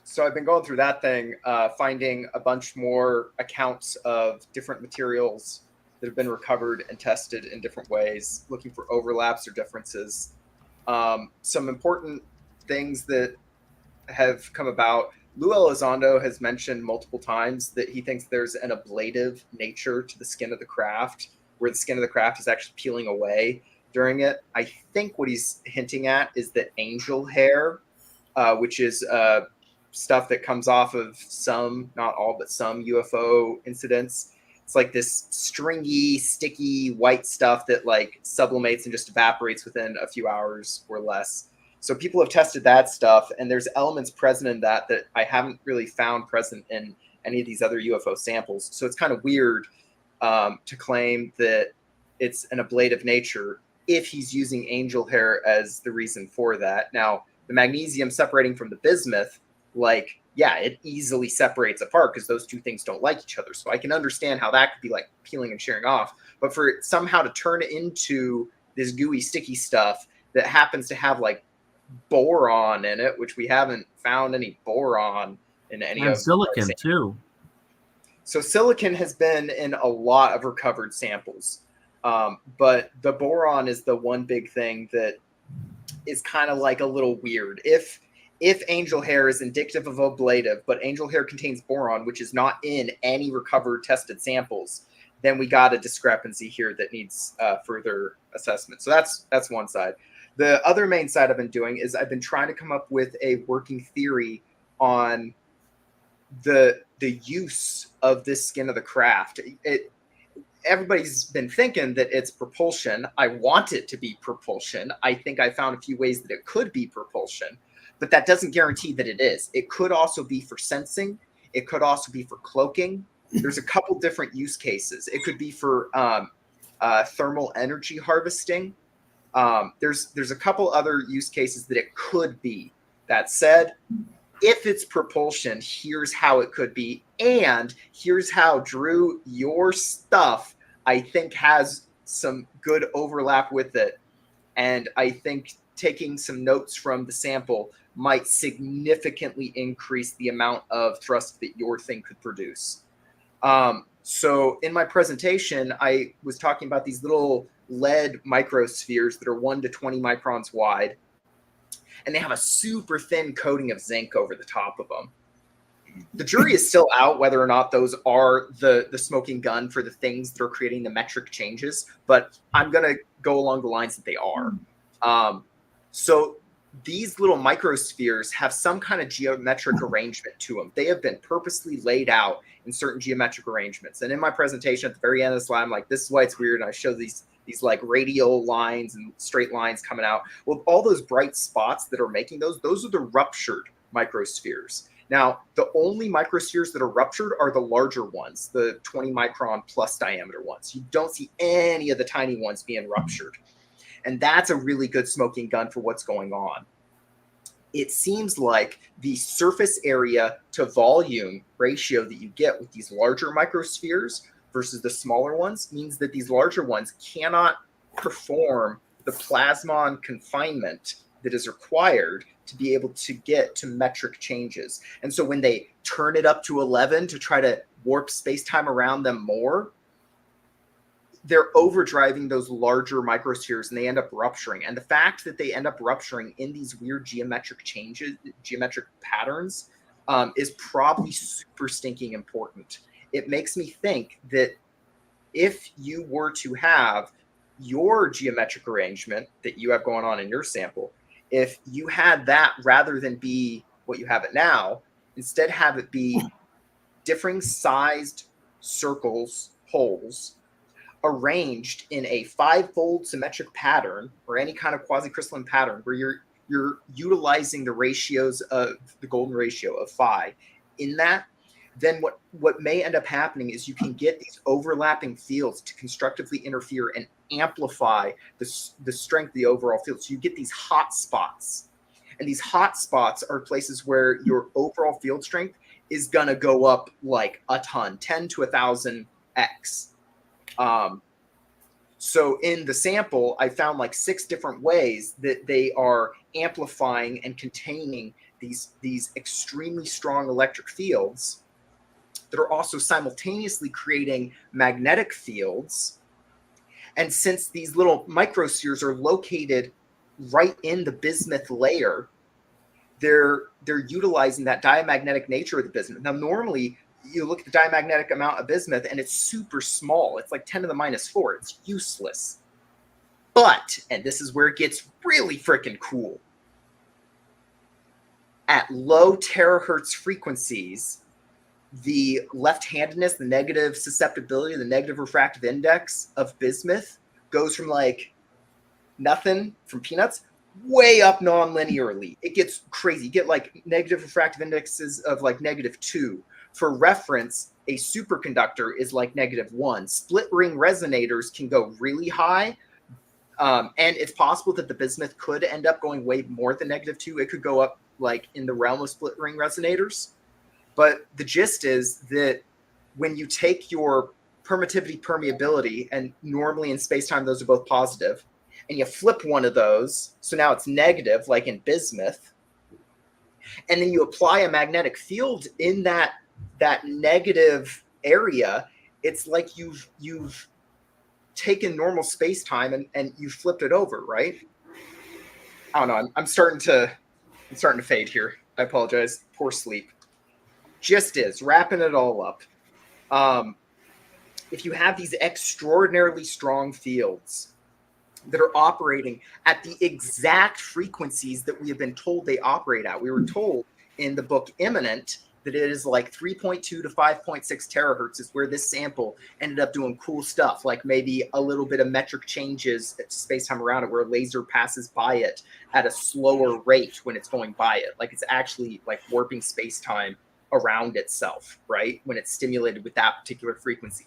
so I've been going through that thing, finding a bunch more accounts of different materials that have been recovered and tested in different ways, looking for overlaps or differences. Some important things that have come about. Lou Elizondo has mentioned multiple times that he thinks there's an ablative nature to the skin of the craft, where the skin of the craft is actually peeling away during it. I think what he's hinting at is that angel hair, which is stuff that comes off of some, not all, but some UFO incidents. It's like this stringy, sticky, white stuff that like sublimates and just evaporates within a few hours or less. So people have tested that stuff, and there's elements present in that I haven't really found present in any of these other UFO samples. So it's kind of weird to claim that it's an ablative nature if he's using angel hair as the reason for that. Now, the magnesium separating from the bismuth, like, yeah, it easily separates apart because those two things don't like each other. So I can understand how that could be like peeling and shearing off. But for it somehow to turn into this gooey, sticky stuff that happens to have like boron in it, which we haven't found any boron in any of silicon too. So silicon has been in a lot of recovered samples, but the boron is the one big thing that is kind of like a little weird. If angel hair is indicative of ablative, but angel hair contains boron, which is not in any recovered tested samples, then we got a discrepancy here that needs further assessment. So that's one side. The other main side I've been doing is I've been trying to come up with a working theory on the use of this skin of the craft. Everybody's been thinking that it's propulsion. I want it to be propulsion. I think I found a few ways that it could be propulsion, but that doesn't guarantee that it is. It could also be for sensing. It could also be for cloaking. There's a couple different use cases. It could be for thermal energy harvesting. There's a couple other use cases that it could be. That said, if it's propulsion, here's how it could be. And here's how, Drew, your stuff, I think, has some good overlap with it. And I think taking some notes from the sample might significantly increase the amount of thrust that your thing could produce. So in my presentation, I was talking about these little lead microspheres that are 1 to 20 microns wide, and they have a super thin coating of zinc over the top of them. The jury is still out whether or not those are the smoking gun for the things that are creating the metric changes, but I'm going to go along the lines that they are. So these little microspheres have some kind of geometric arrangement to them. They have been purposely laid out in certain geometric arrangements. And in my presentation at the very end of the slide, I'm like, this is why it's weird. And I show these these like radial lines and straight lines coming out. Well, all those bright spots that are making those are the ruptured microspheres. Now, the only microspheres that are ruptured are the larger ones, the 20 micron plus diameter ones. You don't see any of the tiny ones being ruptured. And that's a really good smoking gun for what's going on. It seems like the surface area to volume ratio that you get with these larger microspheres versus the smaller ones means that these larger ones cannot perform the plasmon confinement that is required to be able to get to metric changes. And so when they turn it up to 11 to try to warp space-time around them more, they're overdriving those larger microspheres and they end up rupturing. And the fact that they end up rupturing in these weird geometric changes, geometric patterns, is probably super stinking important. It makes me think that if you were to have your geometric arrangement that you have going on in your sample, if you had that rather than be what you have it now, instead have it be differing sized circles, holes, arranged in a five-fold symmetric pattern or any kind of quasi-crystalline pattern where you're utilizing the ratios of the golden ratio of phi in that, then what may end up happening is you can get these overlapping fields to constructively interfere and amplify the strength of the overall field. So you get these hot spots. And these hot spots are places where your overall field strength is going to go up like a ton, 10 to 1,000x. So in the sample, I found like 6 different ways that they are amplifying and containing these extremely strong electric fields that are also simultaneously creating magnetic fields. And since these little microspheres are located right in the bismuth layer, they're utilizing that diamagnetic nature of the bismuth. Now, normally you look at the diamagnetic amount of bismuth and it's super small. It's like 10 to the minus 4. It's useless. But, and this is where it gets really freaking cool, at low terahertz frequencies, the left-handedness, the negative susceptibility, the negative refractive index of bismuth goes from like nothing, from peanuts, way up non-linearly. It gets crazy. You get like negative refractive indexes of like -2. For reference, a superconductor is like -1. Split ring resonators can go really high. And it's possible that the bismuth could end up going way more than -2. It could go up like in the realm of split ring resonators. But the gist is that when you take your permittivity, permeability, and normally in space-time those are both positive, and you flip one of those, so now it's negative, like in bismuth, and then you apply a magnetic field in that negative area, it's like you've taken normal space-time and you flipped it over, right? I don't know. I'm starting to fade here. I apologize. Poor sleep. Just is wrapping it all up. If you have these extraordinarily strong fields that are operating at the exact frequencies that we have been told they operate at, we were told in the book Imminent that it is like 3.2 to 5.6 terahertz is where this sample ended up doing cool stuff, like maybe a little bit of metric changes at space-time around it where a laser passes by it at a slower rate when it's going by it. Like it's actually like warping space-time around itself, right? When it's stimulated with that particular frequency.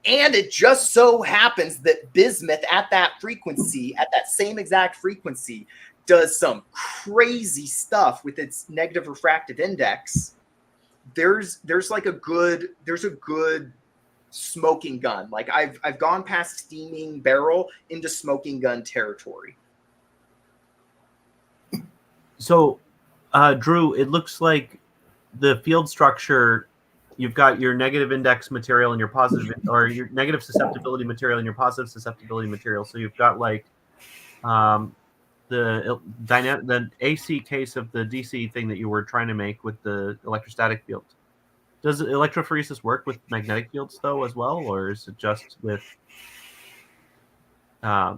And it just so happens that bismuth at that frequency, at that same exact frequency, does some crazy stuff with its negative refractive index. There's a good smoking gun. Like I've gone past steaming barrel into smoking gun territory. So, Drew, it looks like the field structure, you've got your negative index material and your positive, or your negative susceptibility material and your positive susceptibility material. So you've got like the AC case of the DC thing that you were trying to make with the electrostatic field. Does electrophoresis work with magnetic fields though as well, or is it just with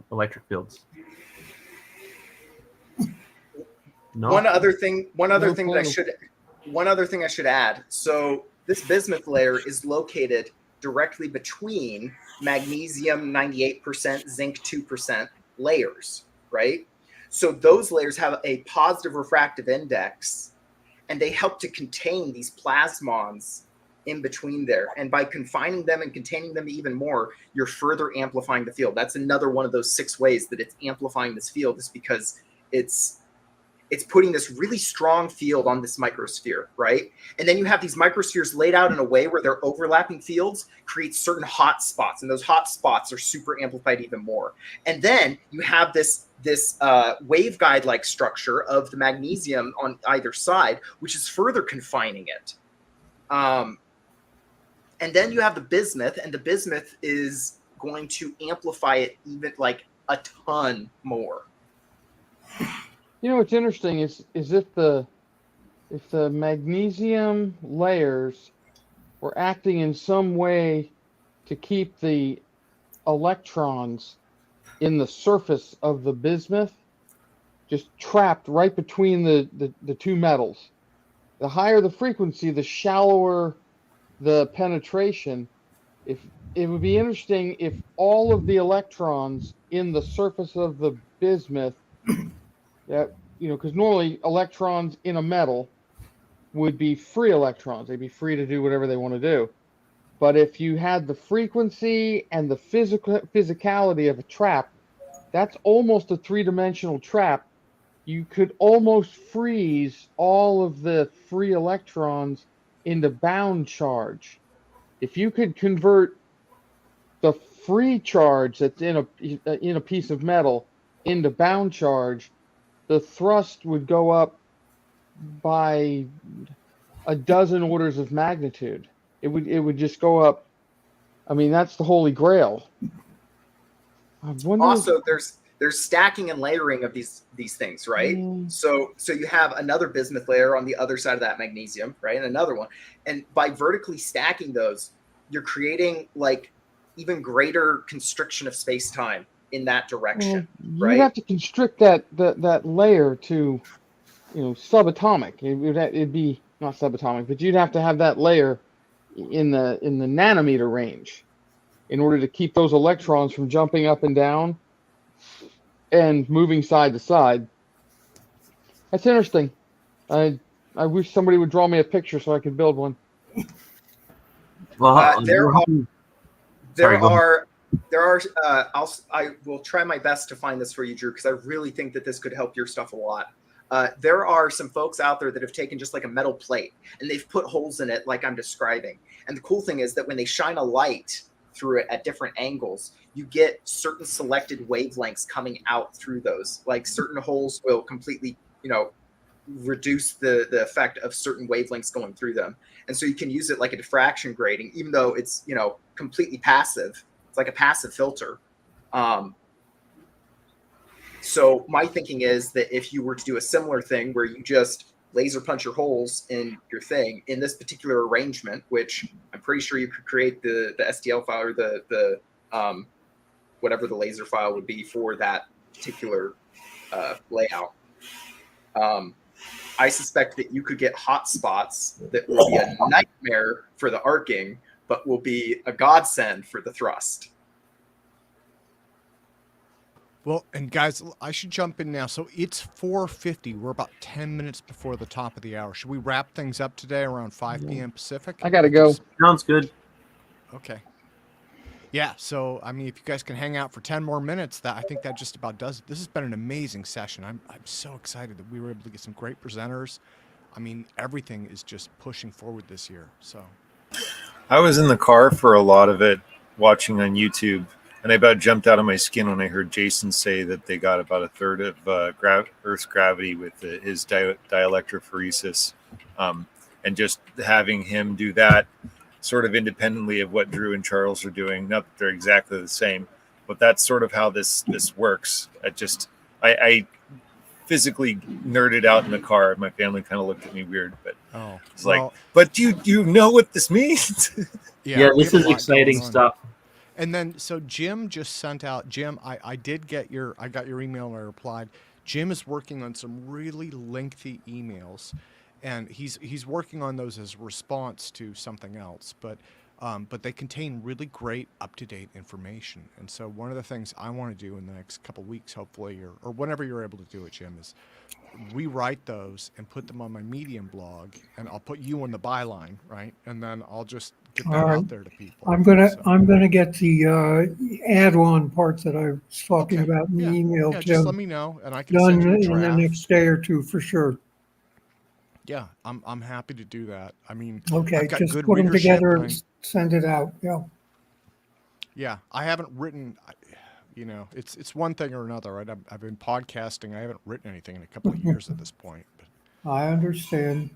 electric fields? No. One other thing I should add. So this bismuth layer is located directly between magnesium 98%, zinc 2% layers, right? So those layers have a positive refractive index, and they help to contain these plasmons in between there. And by confining them and containing them even more, you're further amplifying the field. That's another one of those 6 ways that it's amplifying this field, is because it's putting this really strong field on this microsphere, right? And then you have these microspheres laid out in a way where their overlapping fields create certain hot spots, and those hot spots are super amplified even more. And then you have this waveguide-like structure of the magnesium on either side, which is further confining it. And then you have the bismuth, and the bismuth is going to amplify it even like a ton more. You know what's interesting is if the magnesium layers were acting in some way to keep the electrons in the surface of the bismuth just trapped right between the two metals. The higher the frequency, the shallower the penetration. If it would be interesting if all of the electrons in the surface of the bismuth, that, you know, because normally electrons in a metal would be free electrons. They'd be free to do whatever they want to do. But if you had the frequency and the physicality of a trap, that's almost a 3-dimensional trap. You could almost freeze all of the free electrons into bound charge. If you could convert the free charge that's in a piece of metal into bound charge, the thrust would go up by a dozen orders of magnitude. It would just go up. I mean, that's the holy grail. Also, there's stacking and layering of these things, right? So you have another bismuth layer on the other side of that magnesium, right? And another one. And by vertically stacking those, you're creating like even greater constriction of space-time in that direction, right? You have to constrict that layer to, you know, subatomic. It'd be not subatomic, but you'd have to have that layer in the nanometer range in order to keep those electrons from jumping up and down and moving side to side. That's interesting. I wish somebody would draw me a picture so I could build one. Well, I will try my best to find this for you, Drew, because I really think that this could help your stuff a lot. There are some folks out there that have taken just like a metal plate and they've put holes in it like I'm describing. And the cool thing is that when they shine a light through it at different angles, you get certain selected wavelengths coming out through those. Like certain holes will completely, you know, reduce the effect of certain wavelengths going through them. And so you can use it like a diffraction grating, even though it's, you know, completely passive. It's like a passive filter. So my thinking is that if you were to do a similar thing where you just laser punch your holes in your thing in this particular arrangement, which I'm pretty sure you could create the STL file or the whatever the laser file would be for that particular layout. I suspect that you could get hot spots that will be a nightmare for the arcing, but will be a godsend for the thrust. Well, and guys, I should jump in now. So it's 4:50. We're about 10 minutes before the top of the hour. Should we wrap things up today around 5 p.m. Pacific? I gotta go. Sounds good. Okay. Yeah, so, I mean, if you guys can hang out for 10 more minutes, I think that just about does it. This has been an amazing session. I'm so excited that we were able to get some great presenters. I mean, everything is just pushing forward this year. So I was in the car for a lot of it, watching on YouTube, and I about jumped out of my skin when I heard Jason say that they got about a third of Earth's gravity with his dielectrophoresis, and just having him do that sort of independently of what Drew and Charles are doing. Not that they're exactly the same, but that's sort of how this works. I physically nerded out in the car. My family kind of looked at me weird, but it's like, but do you know what this means? Yeah, this is exciting stuff. And then, so Jim just sent out, Jim, I got your email and I replied. Jim is working on some really lengthy emails, and he's working on those as a response to something else. But but they contain really great up-to-date information. And so one of the things I want to do in the next couple weeks, hopefully, or whenever you're able to do it, Jim, is rewrite those and put them on my Medium blog, and I'll put you on the byline, right? And then I'll just get that All right. out there to people. I'm gonna get the add-on parts that I was talking about in the email Yeah, to just let me know, and I can done send you a in the draft. next day or two for sure. Yeah, I'm happy to do that. I mean, Okay, I've got just good put them readership. together And and send it out. Yeah. yeah, I haven't written. It's one thing or another, right? I've been podcasting. I haven't written anything in a couple of years at this point. But I understand.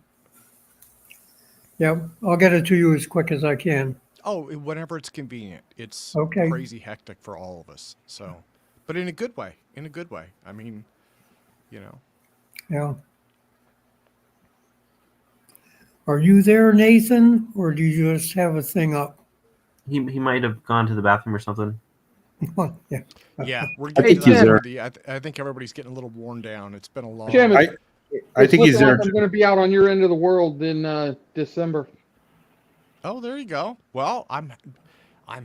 Yep, I'll get it to you as quick as I can. whenever it's convenient. It's Okay. crazy hectic for all of us. So, but in a good way. In a good way. I mean, Yeah. Are you there, Nathan, or do you just have a thing up? He might have gone to the bathroom or something. Yeah. Yeah, we're Hey, getting to that Tim. part of the. I think everybody's getting a little worn down. It's been a long. Jim, I it's think he's looking there. like I'm going to be out on your end of the world in December. Oh, there you go. Well, I'm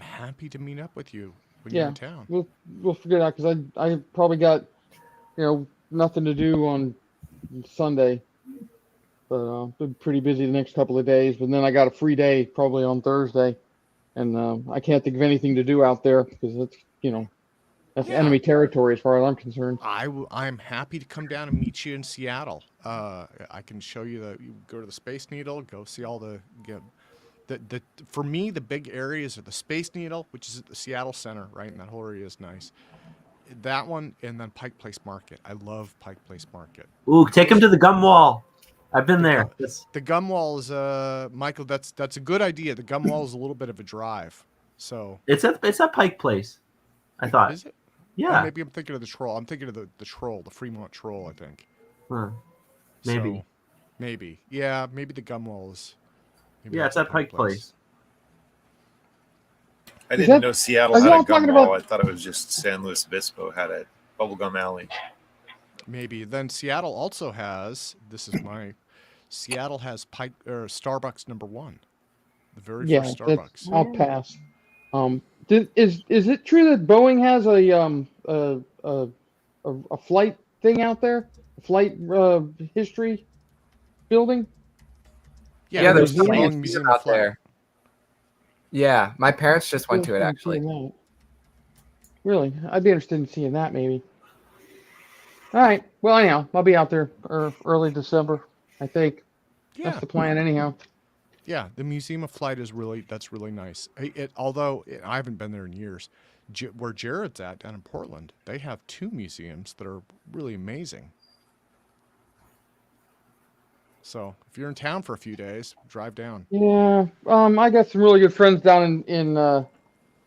happy to meet up with you when you're Yeah, in town. we'll figure it out because I probably got nothing to do on Sunday, but been pretty busy the next couple of days. But then I got a free day probably on Thursday, and I can't think of anything to do out there because it's that's Yeah. enemy territory as far as I'm concerned. I'm happy to come down and meet you in Seattle. I can show you you go to the Space Needle, go see all the for me the big areas are the Space Needle, which is at the Seattle Center, right? And that whole area is nice. That one, and then Pike Place Market. I love Pike Place Market. Ooh, take him to the gum wall. I've been there. The gum wall is Michael. That's a good idea. The gum wall is a little bit of a drive. So It's at Pike Place. I thought. is it? Yeah. Oh, maybe I'm thinking of the Troll. I'm thinking of the Troll, the Fremont Troll, I think. Huh. Maybe. So, maybe. Yeah, maybe the gum wall is. maybe Yeah, that's it's at Pike Place. I Is didn't that- know Seattle are had y'all a gum talking wall. about- I thought it was just San Luis Obispo had a bubblegum alley. Maybe. Then Seattle also has. Seattle has Starbucks #1, the very Yeah, first Starbucks. I'll pass. Is it true that Boeing has a flight thing out there? A flight history building? Yeah, there's the a Boeing museum Museum of out Flight. there. Yeah, my parents just went to it Interested in actually. seeing that. Really, I'd be interested in seeing that maybe. All right. Well, anyhow, I'll be out there early December. I think that's the plan. Anyhow. Yeah, the Museum of Flight is that's really nice. Although I haven't been there in years, where Jared's at down in Portland, they have 2 museums that are really amazing. So if you're in town for a few days, drive down. Yeah. I got some really good friends down in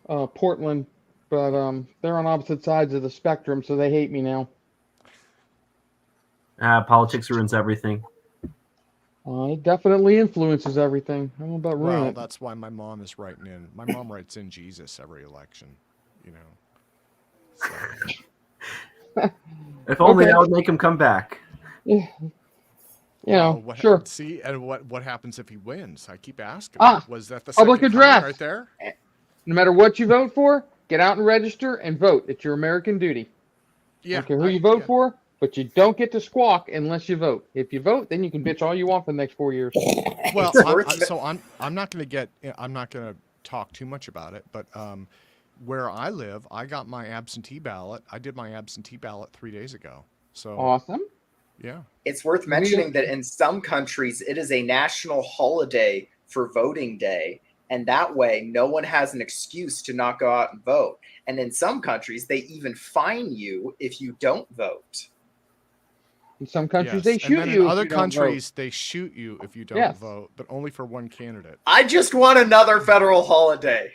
Portland, but they're on opposite sides of the spectrum, so they hate me now. Politics ruins everything. It definitely influences everything. I don't know about ruin Well, it. that's why my mom is writing in. My mom writes in Jesus every election. So. If only Okay. that would make him come back. Yeah. Well, Sure. See, and what happens if he wins? I keep asking. Was that the Public second coming address right there? No matter what you vote for, get out and register and vote. It's your American duty. Yeah. I don't care who you vote for, but you don't get to squawk unless you vote. If you vote, then you can bitch all you want for the next 4 years. Well, I'm not going to talk too much about it, but where I live, I got my absentee ballot. I did my absentee ballot 3 days ago. So Awesome. Yeah. It's worth mentioning that in some countries, it is a national holiday for voting day. And that way, no one has an excuse to not go out and vote. And in some countries, they even fine you if you don't vote. In some countries, Yes. they And shoot then you. in if other you don't vote. countries, they shoot you if you don't Yes. vote, but only for one candidate. I just want another federal holiday.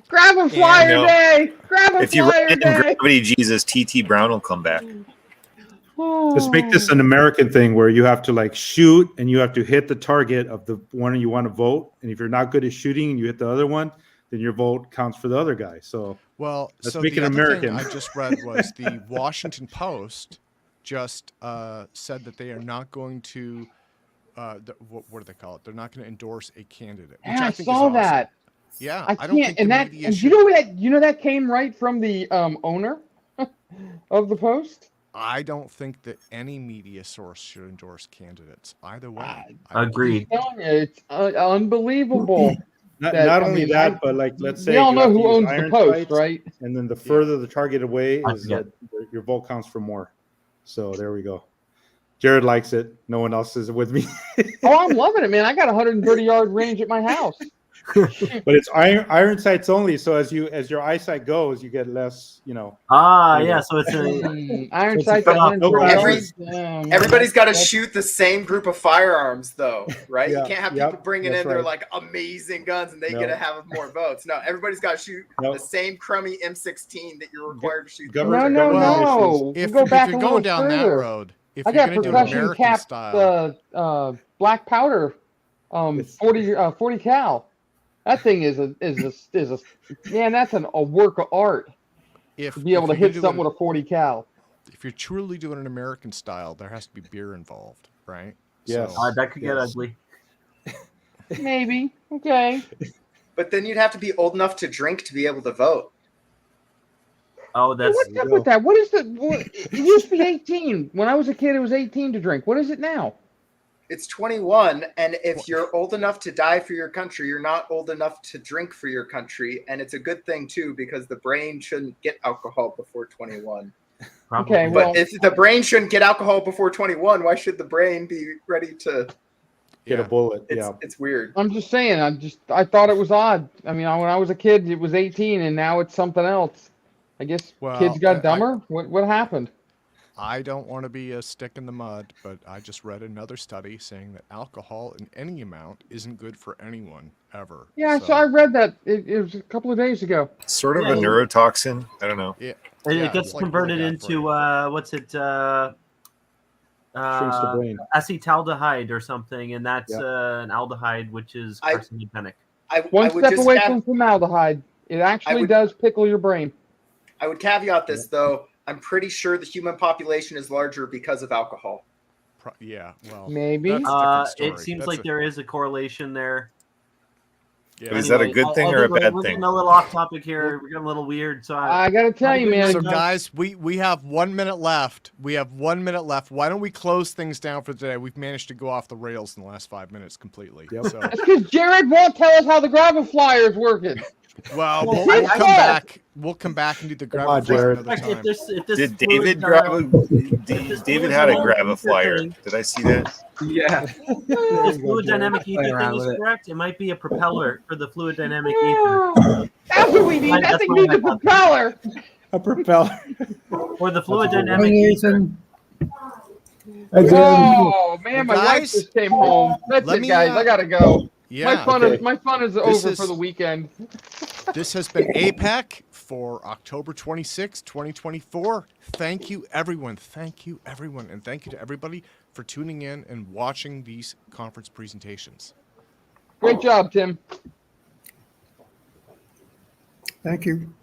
Grab a flyer No. day. Grab a If you flyer write in day. Gravity Jesus, TT Brown will come back. Let's make this an American thing where you have to shoot and you have to hit the target of the one you want to vote. And if you're not good at shooting and you hit the other one, then your vote counts for the other guy. So Well, let's so make the it other American. thing I just read was the Washington Post just said that they are not going to what do they call it? They're not going to endorse a candidate. Which Yeah, I think is saw awesome. that. Yeah, I don't can't, think and the that, media and should. you know that came right from the owner of the Post. I don't think that any media source should endorse candidates either way. Agreed. I'm telling you, it's unbelievable. Not only that, but like, let's say we all you know have to who use owns the iron Post, sights, right? and then the further the target away I is, forget. your vote counts for more. So there we go. Jared likes it. No one else is with me. Oh, I'm loving it, man. I got 130-yard range at my house. But it's iron sights only. So as your eyesight goes, you get less. Yeah. So it's a iron it's sights a- at 130 yards. Everybody's got to shoot the same group of firearms, though, right? Yeah, You can't have yep, people bringing that's in their right. like amazing guns and they No. get to have more votes. No, everybody's got to shoot No. the same crummy M16 that you're required to shoot. Government- No. government If, We go back if you're a going little down that further. road, if I you're got going to do an percussion American capped style, black powder, 40 cal. That thing is a man. That's a work of art. if To be able to if you're hit gonna do something with a 40 cal. if you're truly doing an American style, there has to be beer involved, right? Yes. So, that could get Yes. ugly. Maybe. Okay. But then you'd have to be old enough to drink to be able to vote. Oh, that's What's up with that? What is it used to be 18. When I was a kid, it was 18 to drink. What is it now? It's 21, and if you're old enough to die for your country, you're not old enough to drink for your country, and it's a good thing too because the brain shouldn't get alcohol before 21. probably. Okay, well, But if the brain shouldn't get alcohol before 21, why should the brain be ready to? Get a bullet. It's weird. I'm just saying. I thought it was odd. I mean, when I was a kid, it was 18, and now it's something else. I guess Well, kids got dumber. What happened? I don't want to be a stick in the mud, but I just read another study saying that alcohol in any amount isn't good for anyone ever. Yeah, So, so I read that. It was a couple of days ago. Sort of Yeah. a neurotoxin. I don't know. yeah, It yeah, gets it's like converted really bad for into you. what's it? Shrinks the brain. Acetaldehyde or something, and that's Yeah. an aldehyde, which is I- carcinogenic. One I would step just away have- from formaldehyde. It actually would- does pickle your brain. I would caveat this though. I'm pretty sure the human population is larger because of alcohol. Yeah, well, Maybe. that's a different story. It seems That's like a- there is a correlation there. yeah. But is that a Anyway, good thing I or a think bad we're thing? getting a little off topic here. We're getting a little weird. So I gotta tell you, man. So guys, we have 1 minute left. We have 1 minute left. Why don't we close things down for today? We've managed to go off the rails in the last 5 minutes completely. Yep. So, That's because Jared won't tell us how the gravel flyer is working. well, Well, we'll come I- back. We'll come back and do the grab on, and fly Jared. another if time. this Did fluid, David grab a? this David fluid had a dynamic grab a ether flyer. thing- Did I see that? Yeah. This fluid dynamic Play ether around thing is with it. correct. It might be a propeller for the fluid dynamic ether. Yeah. That's what we need. That That's thing what needs I a thought. propeller. A propeller. Or the fluid That's a good dynamic Hey, ether. Nathan. Again, Oh man, my Well, wife guys, just came home. That's let it, me, guys. I gotta go. Yeah. my fun is This over is- for the weekend. This has been APEC for October 26, 2024. Thank you, everyone. Thank you, everyone. And thank you to everybody for tuning in and watching these conference presentations. Great job, Tim. thank you.